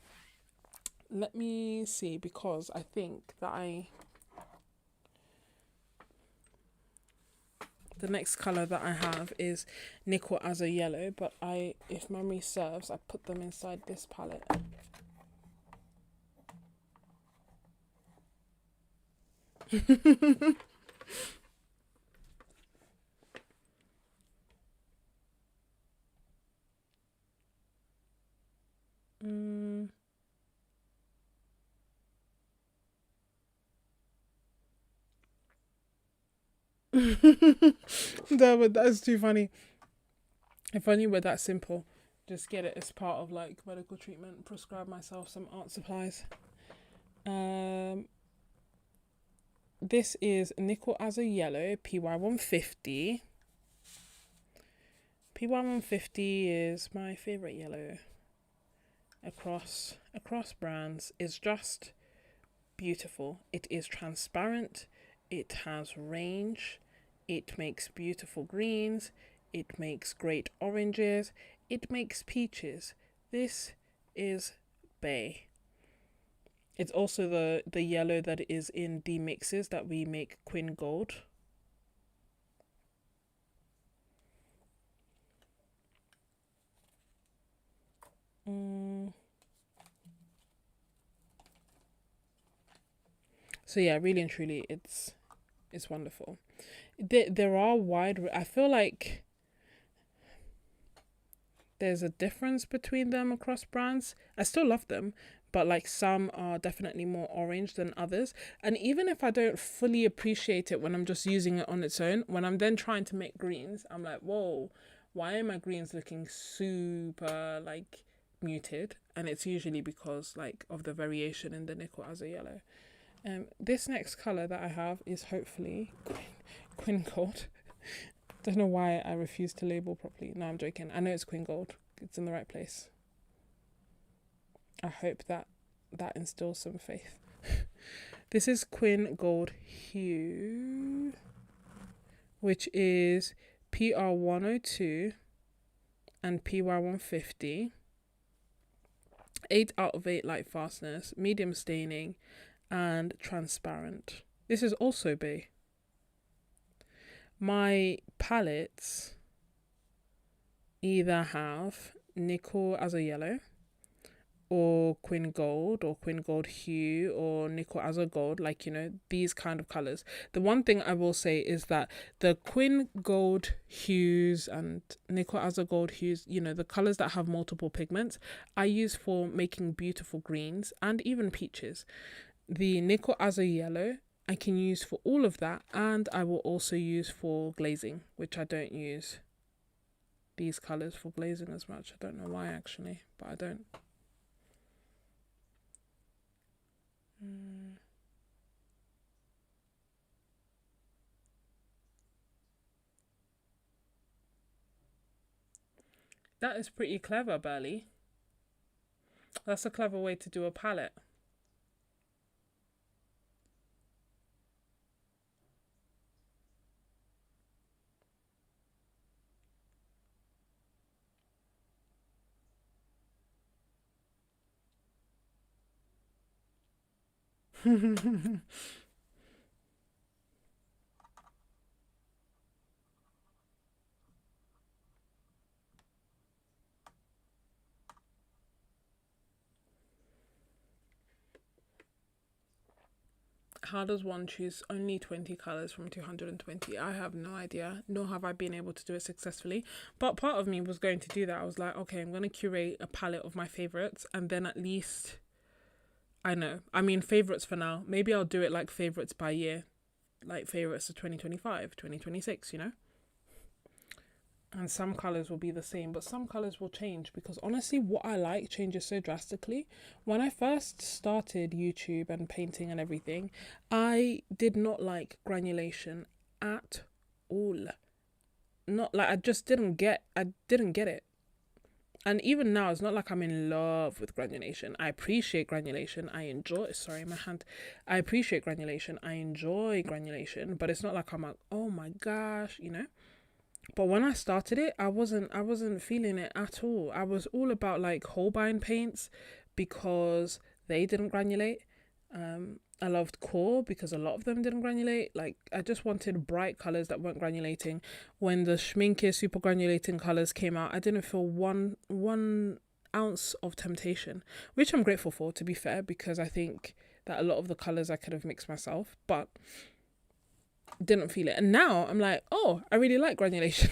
Let me see, because I think that the next colour that I have is Nickel as a Yellow, but if memory serves, I put them inside this palette. No, but that's too funny. If only we're that simple. Just get it as part of like medical treatment. Prescribe myself some art supplies. This is Nickel as a Yellow, PY150. PY150 is my favourite yellow across brands. It's just beautiful. It is transparent. It has range. It makes beautiful greens. It makes great oranges. It makes peaches. This is Bay. It's also the yellow that is in the mixes that we make Quinn Gold. So yeah, really and truly, it's wonderful. There are I feel like there's a difference between them across brands. I still love them, but like some are definitely more orange than others. And even if I don't fully appreciate it when I'm just using it on its own, when I'm then trying to make greens, I'm like, whoa, why are my greens looking super like muted? And it's usually because like of the variation in the Nickel as a Yellow. This next colour that I have is hopefully Quinn Gold. Don't know why I refuse to label properly. No, I'm joking. I know it's Quinn Gold. It's in the right place. I hope that instills some faith. This is Quinn Gold Hue, which is PR102 and PY150. 8 out of 8 light fastness, medium staining, and transparent. This is also Bay. My palettes either have nickel as a yellow, or quin gold, or quin gold hue, or nickel as a gold, like, you know, these kind of colors. The one thing I will say is that the quin gold hues and nickel as a gold hues, you know, the colors that have multiple pigments, I use for making beautiful greens and even peaches. The nickel as a yellow I can use for all of that, and I will also use for glazing, which I don't use these colors for glazing as much. I don't know why actually, but I don't. That is pretty clever, Burley. That's a clever way to do a palette. How does one choose only 20 colors from 220? I have no idea, nor have I been able to do it successfully. But part of me was going to do that. I was like, okay, I'm going to curate a palette of my favorites, and then at least, I know, I mean, favorites for now. Maybe I'll do it like favorites by year, like favorites of 2025, 2026, you know? And some colors will be the same, but some colors will change, because honestly what I like changes so drastically. When I first started YouTube and painting and everything, I did not like granulation at all. Not like, I didn't get it. And even now, it's not like I'm in love with granulation. I appreciate granulation. I enjoy, sorry, my hand. I appreciate granulation. I enjoy granulation, but it's not like I'm like, oh my gosh, you know? But when I started it, I wasn't feeling it at all. I was all about like Holbein paints because they didn't granulate. I loved Core because a lot of them didn't granulate. Like, I just wanted bright colors that weren't granulating. When the Schmincke super granulating colors came out, I didn't feel one ounce of temptation, which I'm grateful for, to be fair, because I think that a lot of the colors I could have mixed myself, but didn't feel it. And now I'm like, oh, I really like granulation.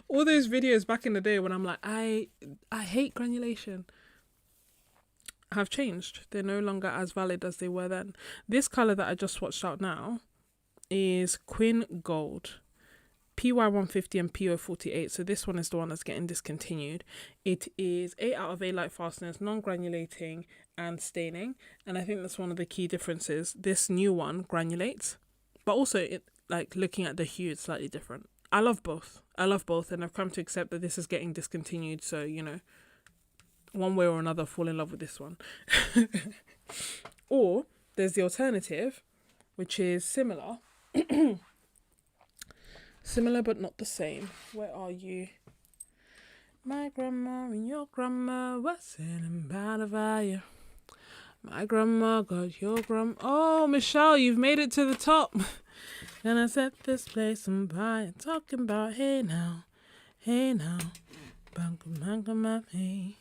All those videos back in the day when I'm like, I hate granulation, have changed. They're no longer as valid as they were then. This color that I just swatched out now is Quin Gold, PY150 and PO48. So this one is the one that's getting discontinued. It is 8 out of 8 light fastness, non-granulating and staining. And I think that's one of the key differences. This new one granulates, but also it, like, looking at the hue, it's slightly different. I love both, and I've come to accept that this is getting discontinued, so, you know, one way or another, fall in love with this one. Or there's the alternative, which is similar but not the same. Where are you? My grandma and your grandma were sitting by the fire. My grandma got your grandma. Oh, Michelle, you've made it to the top. And I set this place on fire, talking about hey now, me.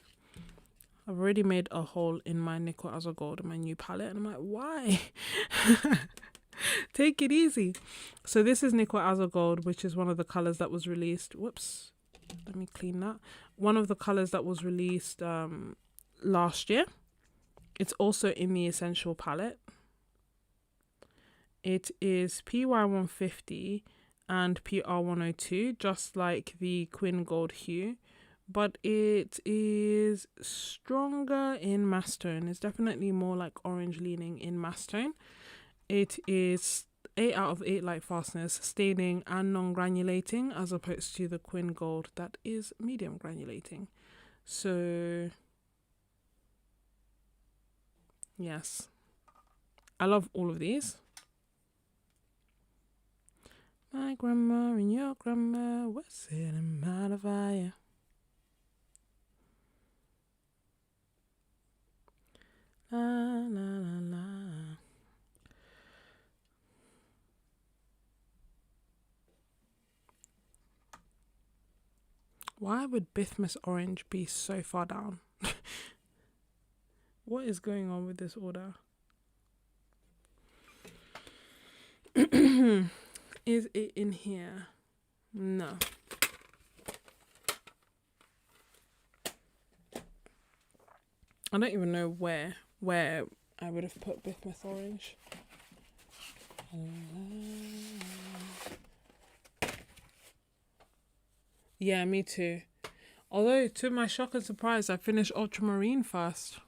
I've already made a hole in my nickel as a gold in my new palette, and I'm like, why? Take it easy. So this is nickel as a gold, which is one of the colors that was released. Whoops, let me clean that. One of the colors that was released last year. It's also in the Essential palette. It is PY150 and PR102, just like the Quin Gold hue, but it is stronger in mass tone. It's definitely more like orange leaning in mass tone. It is 8 out of 8 light fastness, staining and non-granulating, as opposed to the Quin Gold that is medium granulating. So yes, I love all of these. My grandma and your grandma were sitting by the fire. La, la, la, la. Why would Bismuth Orange be so far down? What is going on with this order? Is it in here? No. I don't even know where I would have put Bismuth Orange. Yeah, me too. Although, to my shock and surprise, I finished Ultramarine first.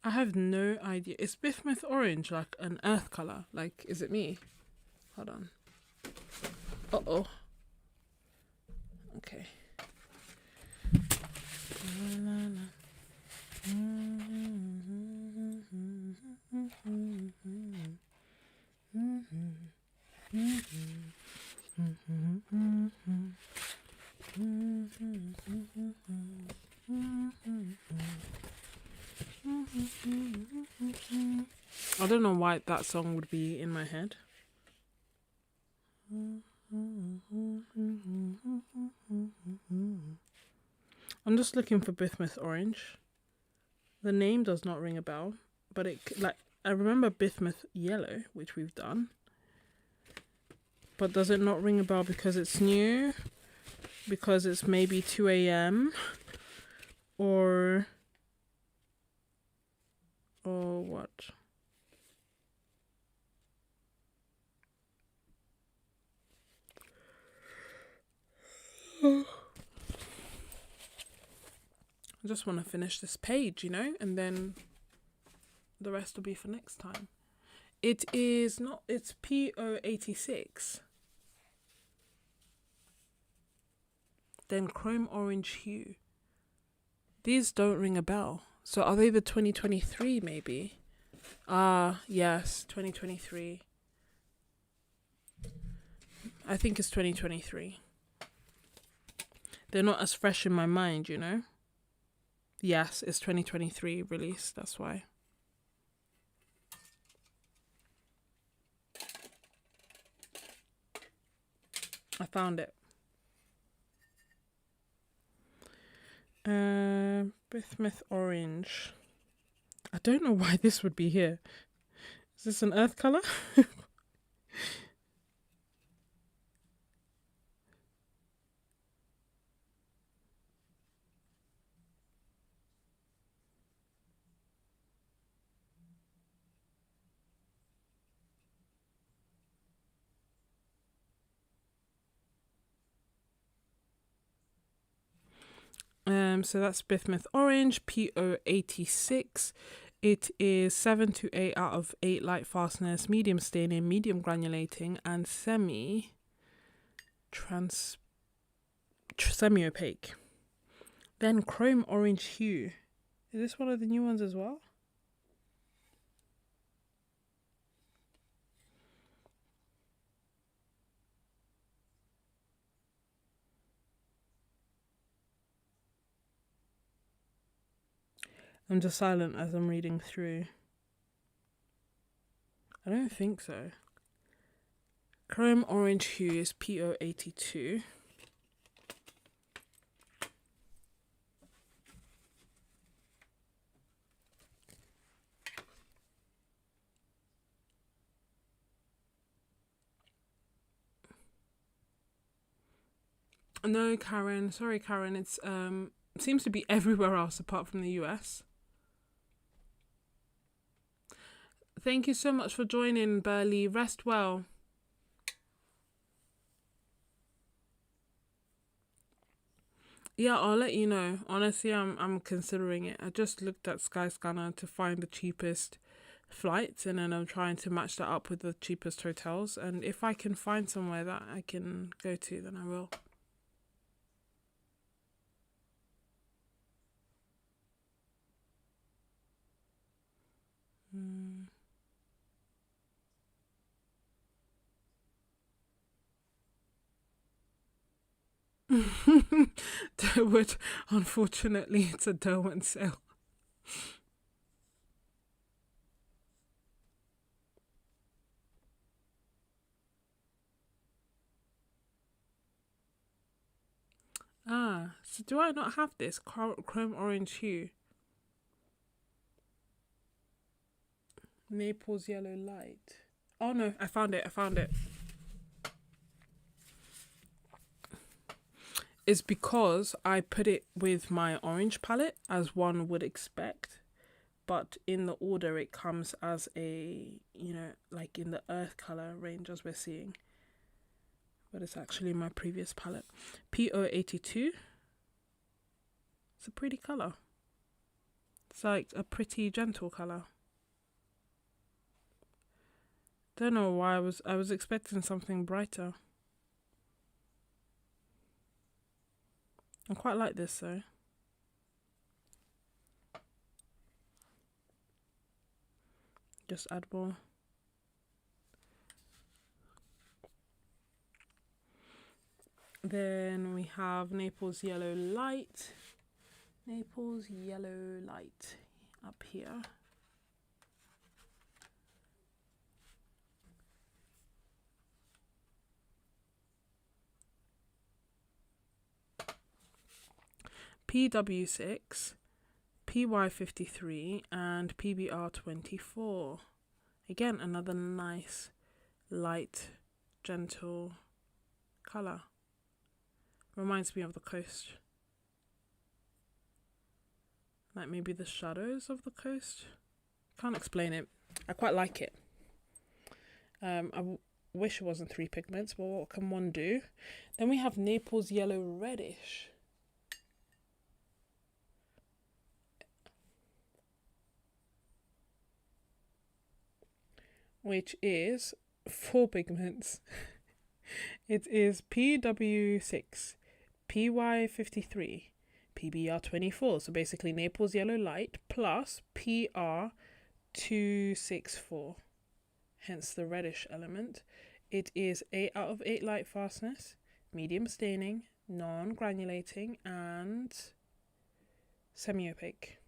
I have no idea. Is Bismuth Orange like an earth color? Like, is it me? Hold on. Uh-oh. Okay. I don't know why that song would be in my head. I'm just looking for Bismuth Orange. The name does not ring a bell, but I remember Bismuth Yellow, which we've done. But does it not ring a bell because it's new? Because it's maybe 2 a.m. or what? I just want to finish this page, and then the rest will be for next time. It is not, it's P086. Then Chrome Orange Hue. These don't ring a bell. So are they the 2023 maybe? Yes, 2023. I think it's 2023. They're not as fresh in my mind, Yes, it's 2023 release, that's why. I found it. Bismuth Orange. I don't know why this would be here. Is this an earth color? So that's Bismuth Orange, P086. It is 7 to 8 out of 8 light fastness, medium staining, medium granulating, and semi-opaque. Then Chrome Orange Hue. Is this one of the new ones as well? I'm just silent as I'm reading through. I don't think so. Chrome Orange Hue is P082. No, Karen. Sorry, Karen. It's seems to be everywhere else apart from the US. Thank you so much for joining, Burley. Rest well. Yeah, I'll let you know. Honestly, I'm considering it. I just looked at Skyscanner to find the cheapest flights, and then I'm trying to match that up with the cheapest hotels. And if I can find somewhere that I can go to, then I will. Derwood, unfortunately, it's a Derwent sale. Ah, so do I not have this chrome orange hue? Naples yellow light. Oh no, I found it. It's because I put it with my orange palette, as one would expect, but in the order it comes as a, like in the earth color range as we're seeing. But it's actually my previous palette. PO82. It's a pretty color. It's like a pretty gentle color. Don't know why I was expecting something brighter. I quite like this though. Just add more. Then we have Naples yellow light. Naples yellow light up here. PW6, PY53 and PBR24. Again, another nice, light, gentle colour. Reminds me of the coast. Like maybe the shadows of the coast. Can't explain it. I quite like it. Wish it wasn't 3 pigments, but what can one do? Then we have Naples yellow reddish. Which is 4 pigments. It is PW6, PY53, PBR24. So basically Naples yellow light plus PR264. Hence the reddish element. It is 8 out of 8 light fastness, medium staining, non-granulating, and semi-opaque.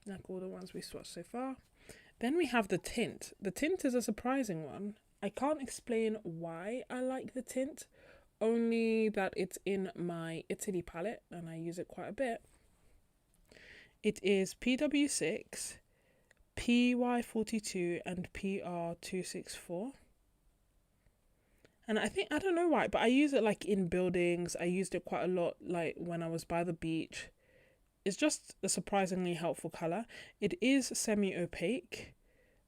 Like all the ones we swatched so far. Then we have the tint. The tint is a surprising one. I can't explain why I like the tint, only that it's in my Italy palette and I use it quite a bit. It is PW6, PY42 and PR264. And I don't know why, but I use it like in buildings. I used it quite a lot like when I was by the beach. It's just a surprisingly helpful colour. It is semi-opaque.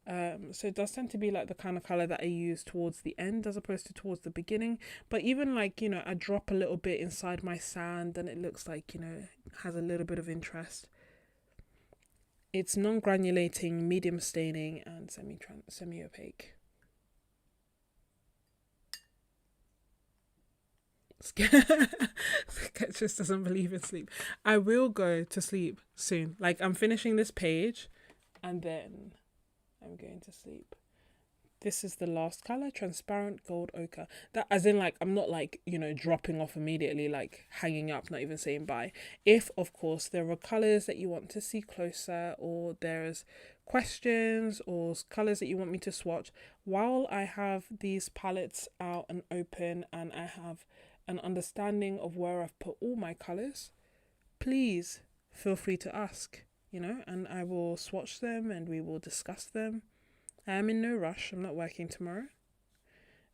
So it does tend to be like the kind of colour that I use towards the end as opposed to towards the beginning. But even like, I drop a little bit inside my sand and it looks like, has a little bit of interest. It's non-granulating, medium staining and semi-opaque. Sketches doesn't believe in sleep. I will go to sleep soon. Like I'm finishing this page and then I'm going to sleep. This is the last color, transparent gold ochre. That as in like I'm not like, dropping off immediately, like hanging up, not even saying bye. If of course there are colors that you want to see closer, or there's questions or colors that you want me to swatch while I have these palettes out and open and I have an understanding of where I've put all my colors, please feel free to ask, and I will swatch them and we will discuss them. I am in no rush. I'm not working tomorrow.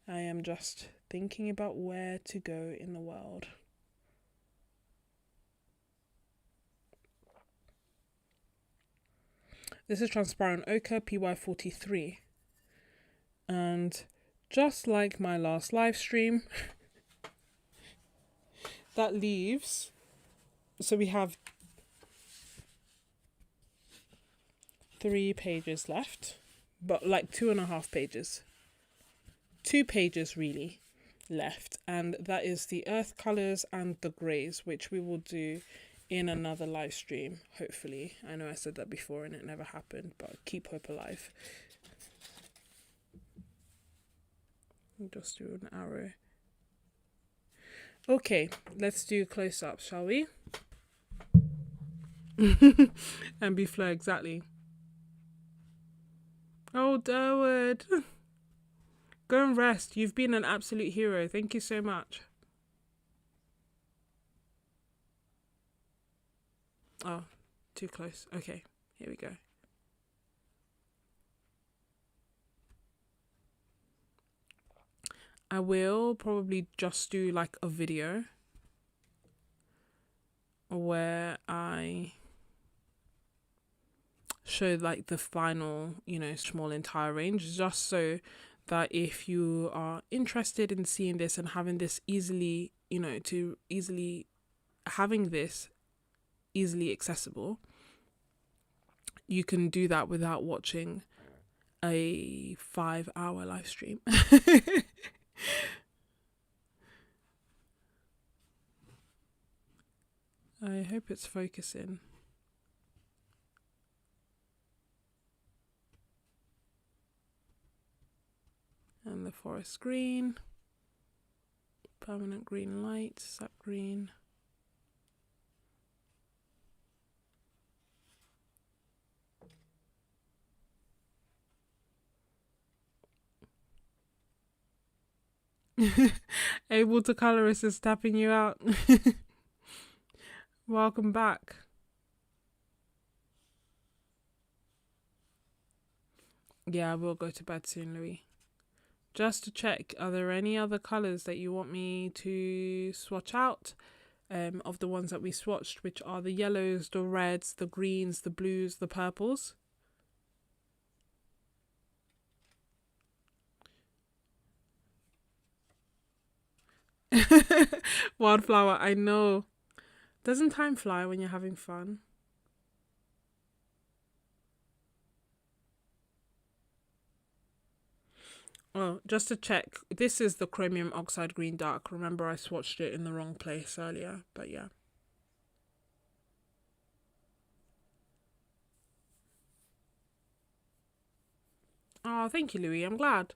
I am just thinking about where to go in the world. This is transparent ochre PY43. And just like my last live stream, that leaves, so we have 3 pages left, but like 2.5 pages. 2 pages really left, and that is the earth colors and the grays, which we will do in another live stream, hopefully. I know I said that before and it never happened, but keep hope alive. I'll just do an arrow. Okay, let's do close-up, shall we? And be Flo, exactly. Oh, Durwood. Go and rest. You've been an absolute hero. Thank you so much. Oh, too close. Okay, here we go. I will probably just do like a video where I show like the final, small entire range, just so that if you are interested in seeing this and having this easily, having this easily accessible, you can do that without watching a 5-hour live stream. I hope it's focusing. And the forest green, permanent green light, sap green. A watercolorist is tapping you out. Welcome back. Yeah, I will go to bed soon, Louis. Just to check, are there any other colours that you want me to swatch out? Of the ones that we swatched, which are the yellows, the reds, the greens, the blues, the purples. Wildflower, I know. Doesn't time fly when you're having fun? Oh, just to check, this is the chromium oxide green dark. Remember, I swatched it in the wrong place earlier, but yeah. Oh, thank you, Louis. I'm glad.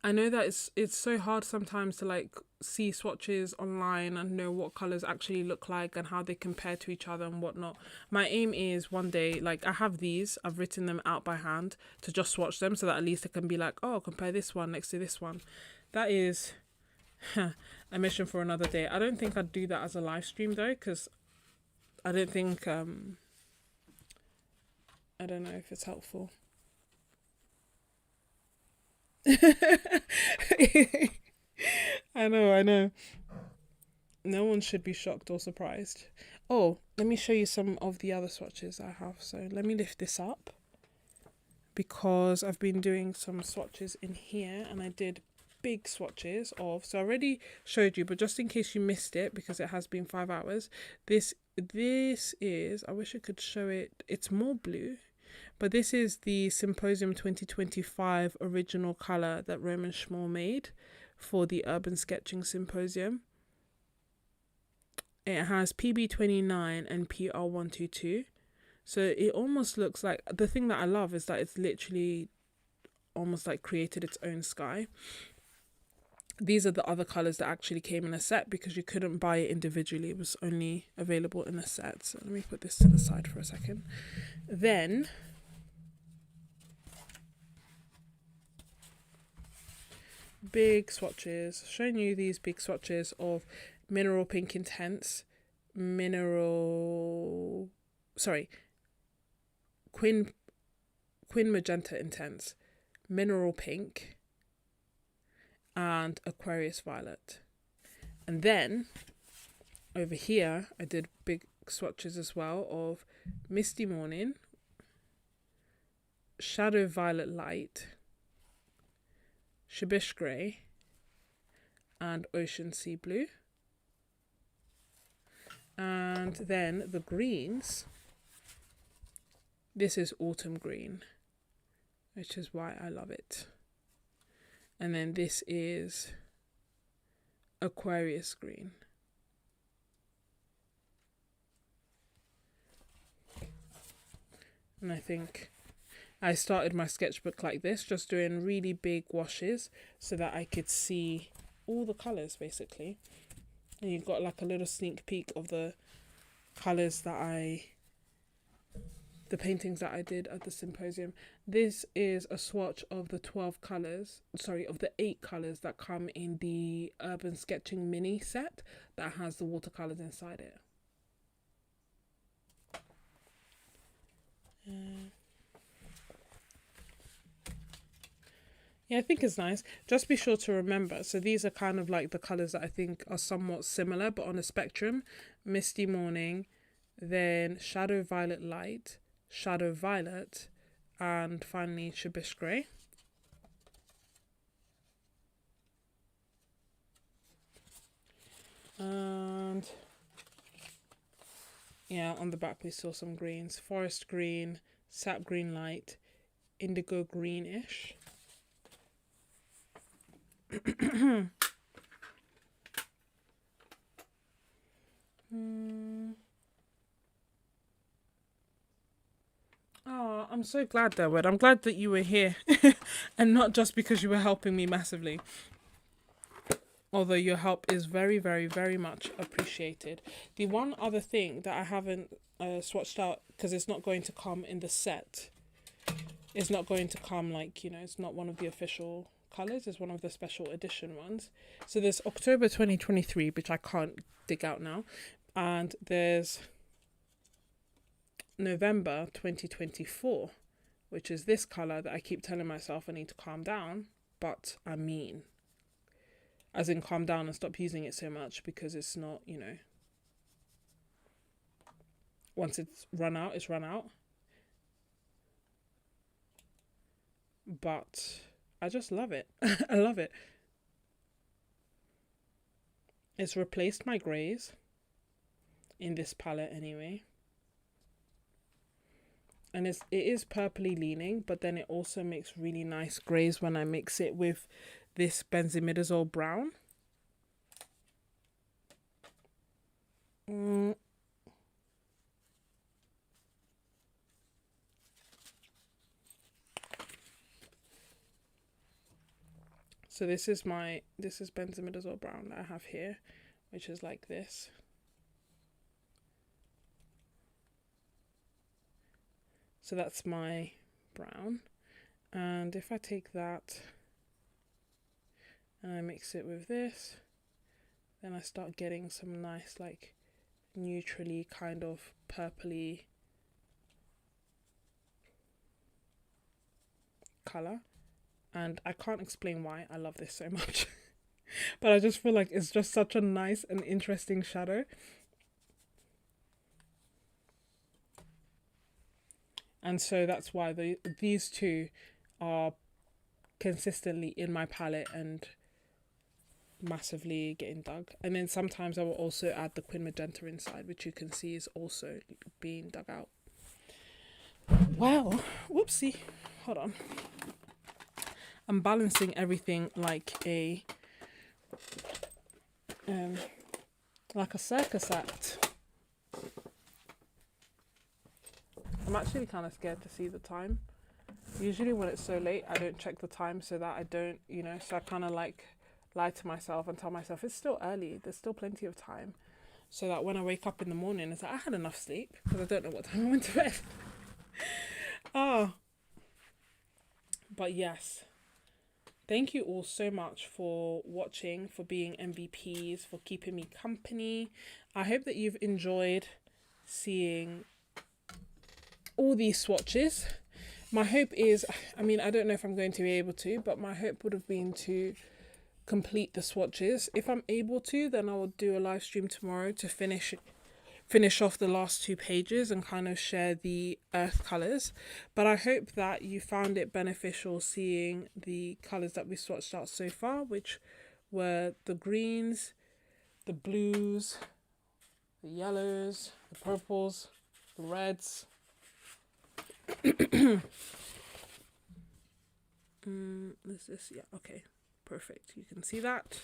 I know that it's so hard sometimes to like see swatches online and know what colors actually look like and how they compare to each other and whatnot. My aim is one day, like I have these, I've written them out by hand to just swatch them so that at least I can be like, oh, compare this one next to this one. That is a mission for another day. I don't think I'd do that as a live stream though, because I don't think I don't know if it's helpful. I know. No one should be shocked or surprised. Oh, let me show you some of the other swatches I have. So let me lift this up because I've been doing some swatches in here and I did big swatches of, so I already showed you, but just in case you missed it because it has been 5 hours, this is, I wish I could show it, it's more blue, but this is the Symposium 2025 original colour that Roman Szmal made for the Urban Sketching Symposium. It has PB29 and PR122. So it almost looks like, the thing that I love is that it's literally almost like created its own sky. These are the other colours that actually came in a set because you couldn't buy it individually. It was only available in a set. So let me put this to the side for a second. Then big swatches, showing you these big swatches of Mineral Pink Intense, Quin Magenta Intense, Mineral Pink, and Aquarius Violet. And then over here I did big swatches as well of Misty Morning, Shadow Violet Light, Shabish Grey, and Ocean Sea Blue. And then the greens, this is Autumn Green, which is why I love it. And then this is Aquarius Green. And I think I started my sketchbook like this, just doing really big washes so that I could see all the colours basically. And you've got like a little sneak peek of the colours that the paintings that I did at the symposium. This is a swatch of the 12 colours, sorry, of the 8 colours that come in the Urban Sketching mini set that has the watercolours inside it. Yeah, I think it's nice. Just be sure to remember. So these are kind of like the colours that I think are somewhat similar, but on a spectrum. Misty Morning, then Shadow Violet Light, Shadow Violet, and finally Shabish Grey. And yeah, on the back we saw some greens. Forest Green, Sap Green Light, Indigo Greenish. Oh, I'm so glad, Derwood. I'm glad that you were here and not just because you were helping me massively. Although your help is very, very, very much appreciated. The one other thing that I haven't swatched out, because it's not going to come in the set, it's not going to come like, you know, it's not one of the official colours, it's one of the special edition ones. So there's October 2023, which I can't dig out now, and there's November 2024, which is this colour that I keep telling myself I need to calm down, but I mean, as in calm down and stop using it so much, because it's not, you know, once it's run out, it's run out. But I just love it. I love it. It's replaced my greys in this palette anyway. And it is purpley leaning, but then it also makes really nice greys when I mix it with this benzimidazole brown. So this is benzimidazole brown that I have here, which is like this. So that's my brown. And if I take that and I mix it with this, then I start getting some nice like neutrally kind of purpley colour. And I can't explain why I love this so much. But I just feel like it's just such a nice and interesting shadow. And so that's why these two are consistently in my palette and massively getting dug. And then sometimes I will also add the Quin Magenta inside, which you can see is also being dug out. Well, whoopsie. Hold on. I'm balancing everything like a circus act. I'm actually kind of scared to see the time. Usually when it's so late, I don't check the time so that I don't, you know, so I kind of like lie to myself and tell myself it's still early, there's still plenty of time. So that when I wake up in the morning, it's like I had enough sleep, because I don't know what time I went to bed. But yes. Thank you all so much for watching, for being MVPs, for keeping me company. I hope that you've enjoyed seeing all these swatches. My hope is, I mean, I don't know if I'm going to be able to, but my hope would have been to complete the swatches. If I'm able to, then I will do a live stream tomorrow to finish off the last 2 pages and kind of share the earth colours. But I hope that you found it beneficial seeing the colours that we swatched out so far, which were the greens, the blues, the yellows, the purples, the reds. Is this? Yeah, okay, perfect. You can see that.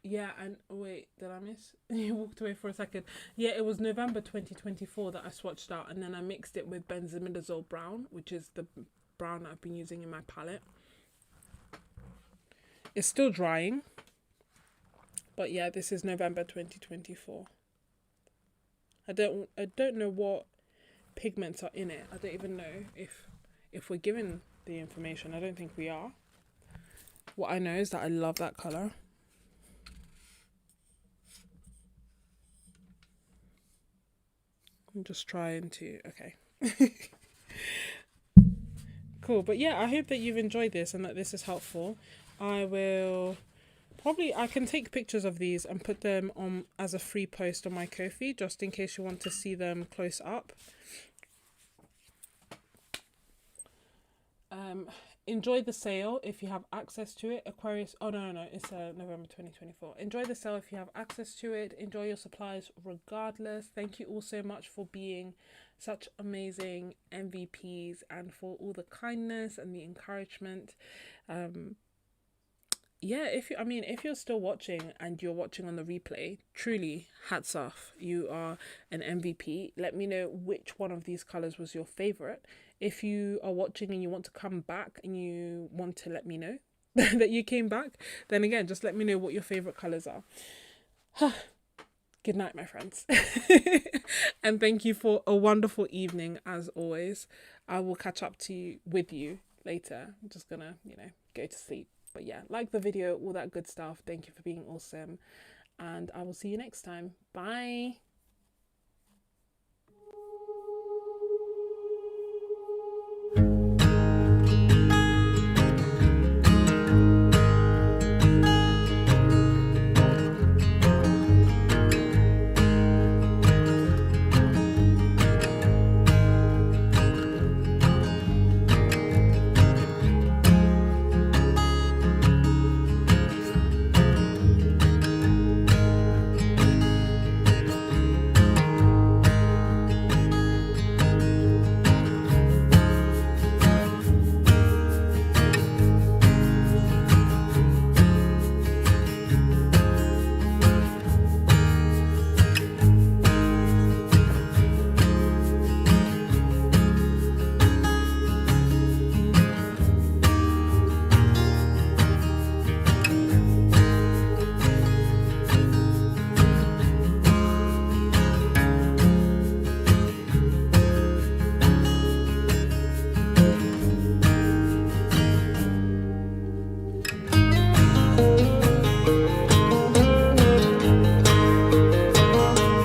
Yeah, and wait, did I miss? You walked away for a second. Yeah, it was November 2024 that I swatched out, and then I mixed it with benzimidazole brown, which is the brown I've been using in my palette. It's still drying, but yeah, this is November 2024. I don't know what pigments are in it. I don't even know if we're given the information. I don't think we are. What I know is that I love that color. I'm just trying to, okay. Cool, but yeah, I hope that you've enjoyed this and that this is helpful. I can take pictures of these and put them on as a free post on my Ko-fi, just in case you want to see them close up. Enjoy the sale if you have access to it. Aquarius, oh no, it's November 2024. Enjoy the sale if you have access to it. Enjoy your supplies regardless. Thank you all so much for being such amazing MVPs and for all the kindness and the encouragement. Yeah, if you're still watching and you're watching on the replay, truly hats off. You are an MVP. Let me know which one of these colors was your favorite. If you are watching and you want to come back and you want to let me know that you came back, then again, just let me know what your favorite colors are. Good night, my friends. And thank you for a wonderful evening as always. I will catch up with you later. I'm just gonna, go to sleep. But yeah, like the video, all that good stuff. Thank you for being awesome. And I will see you next time. Bye.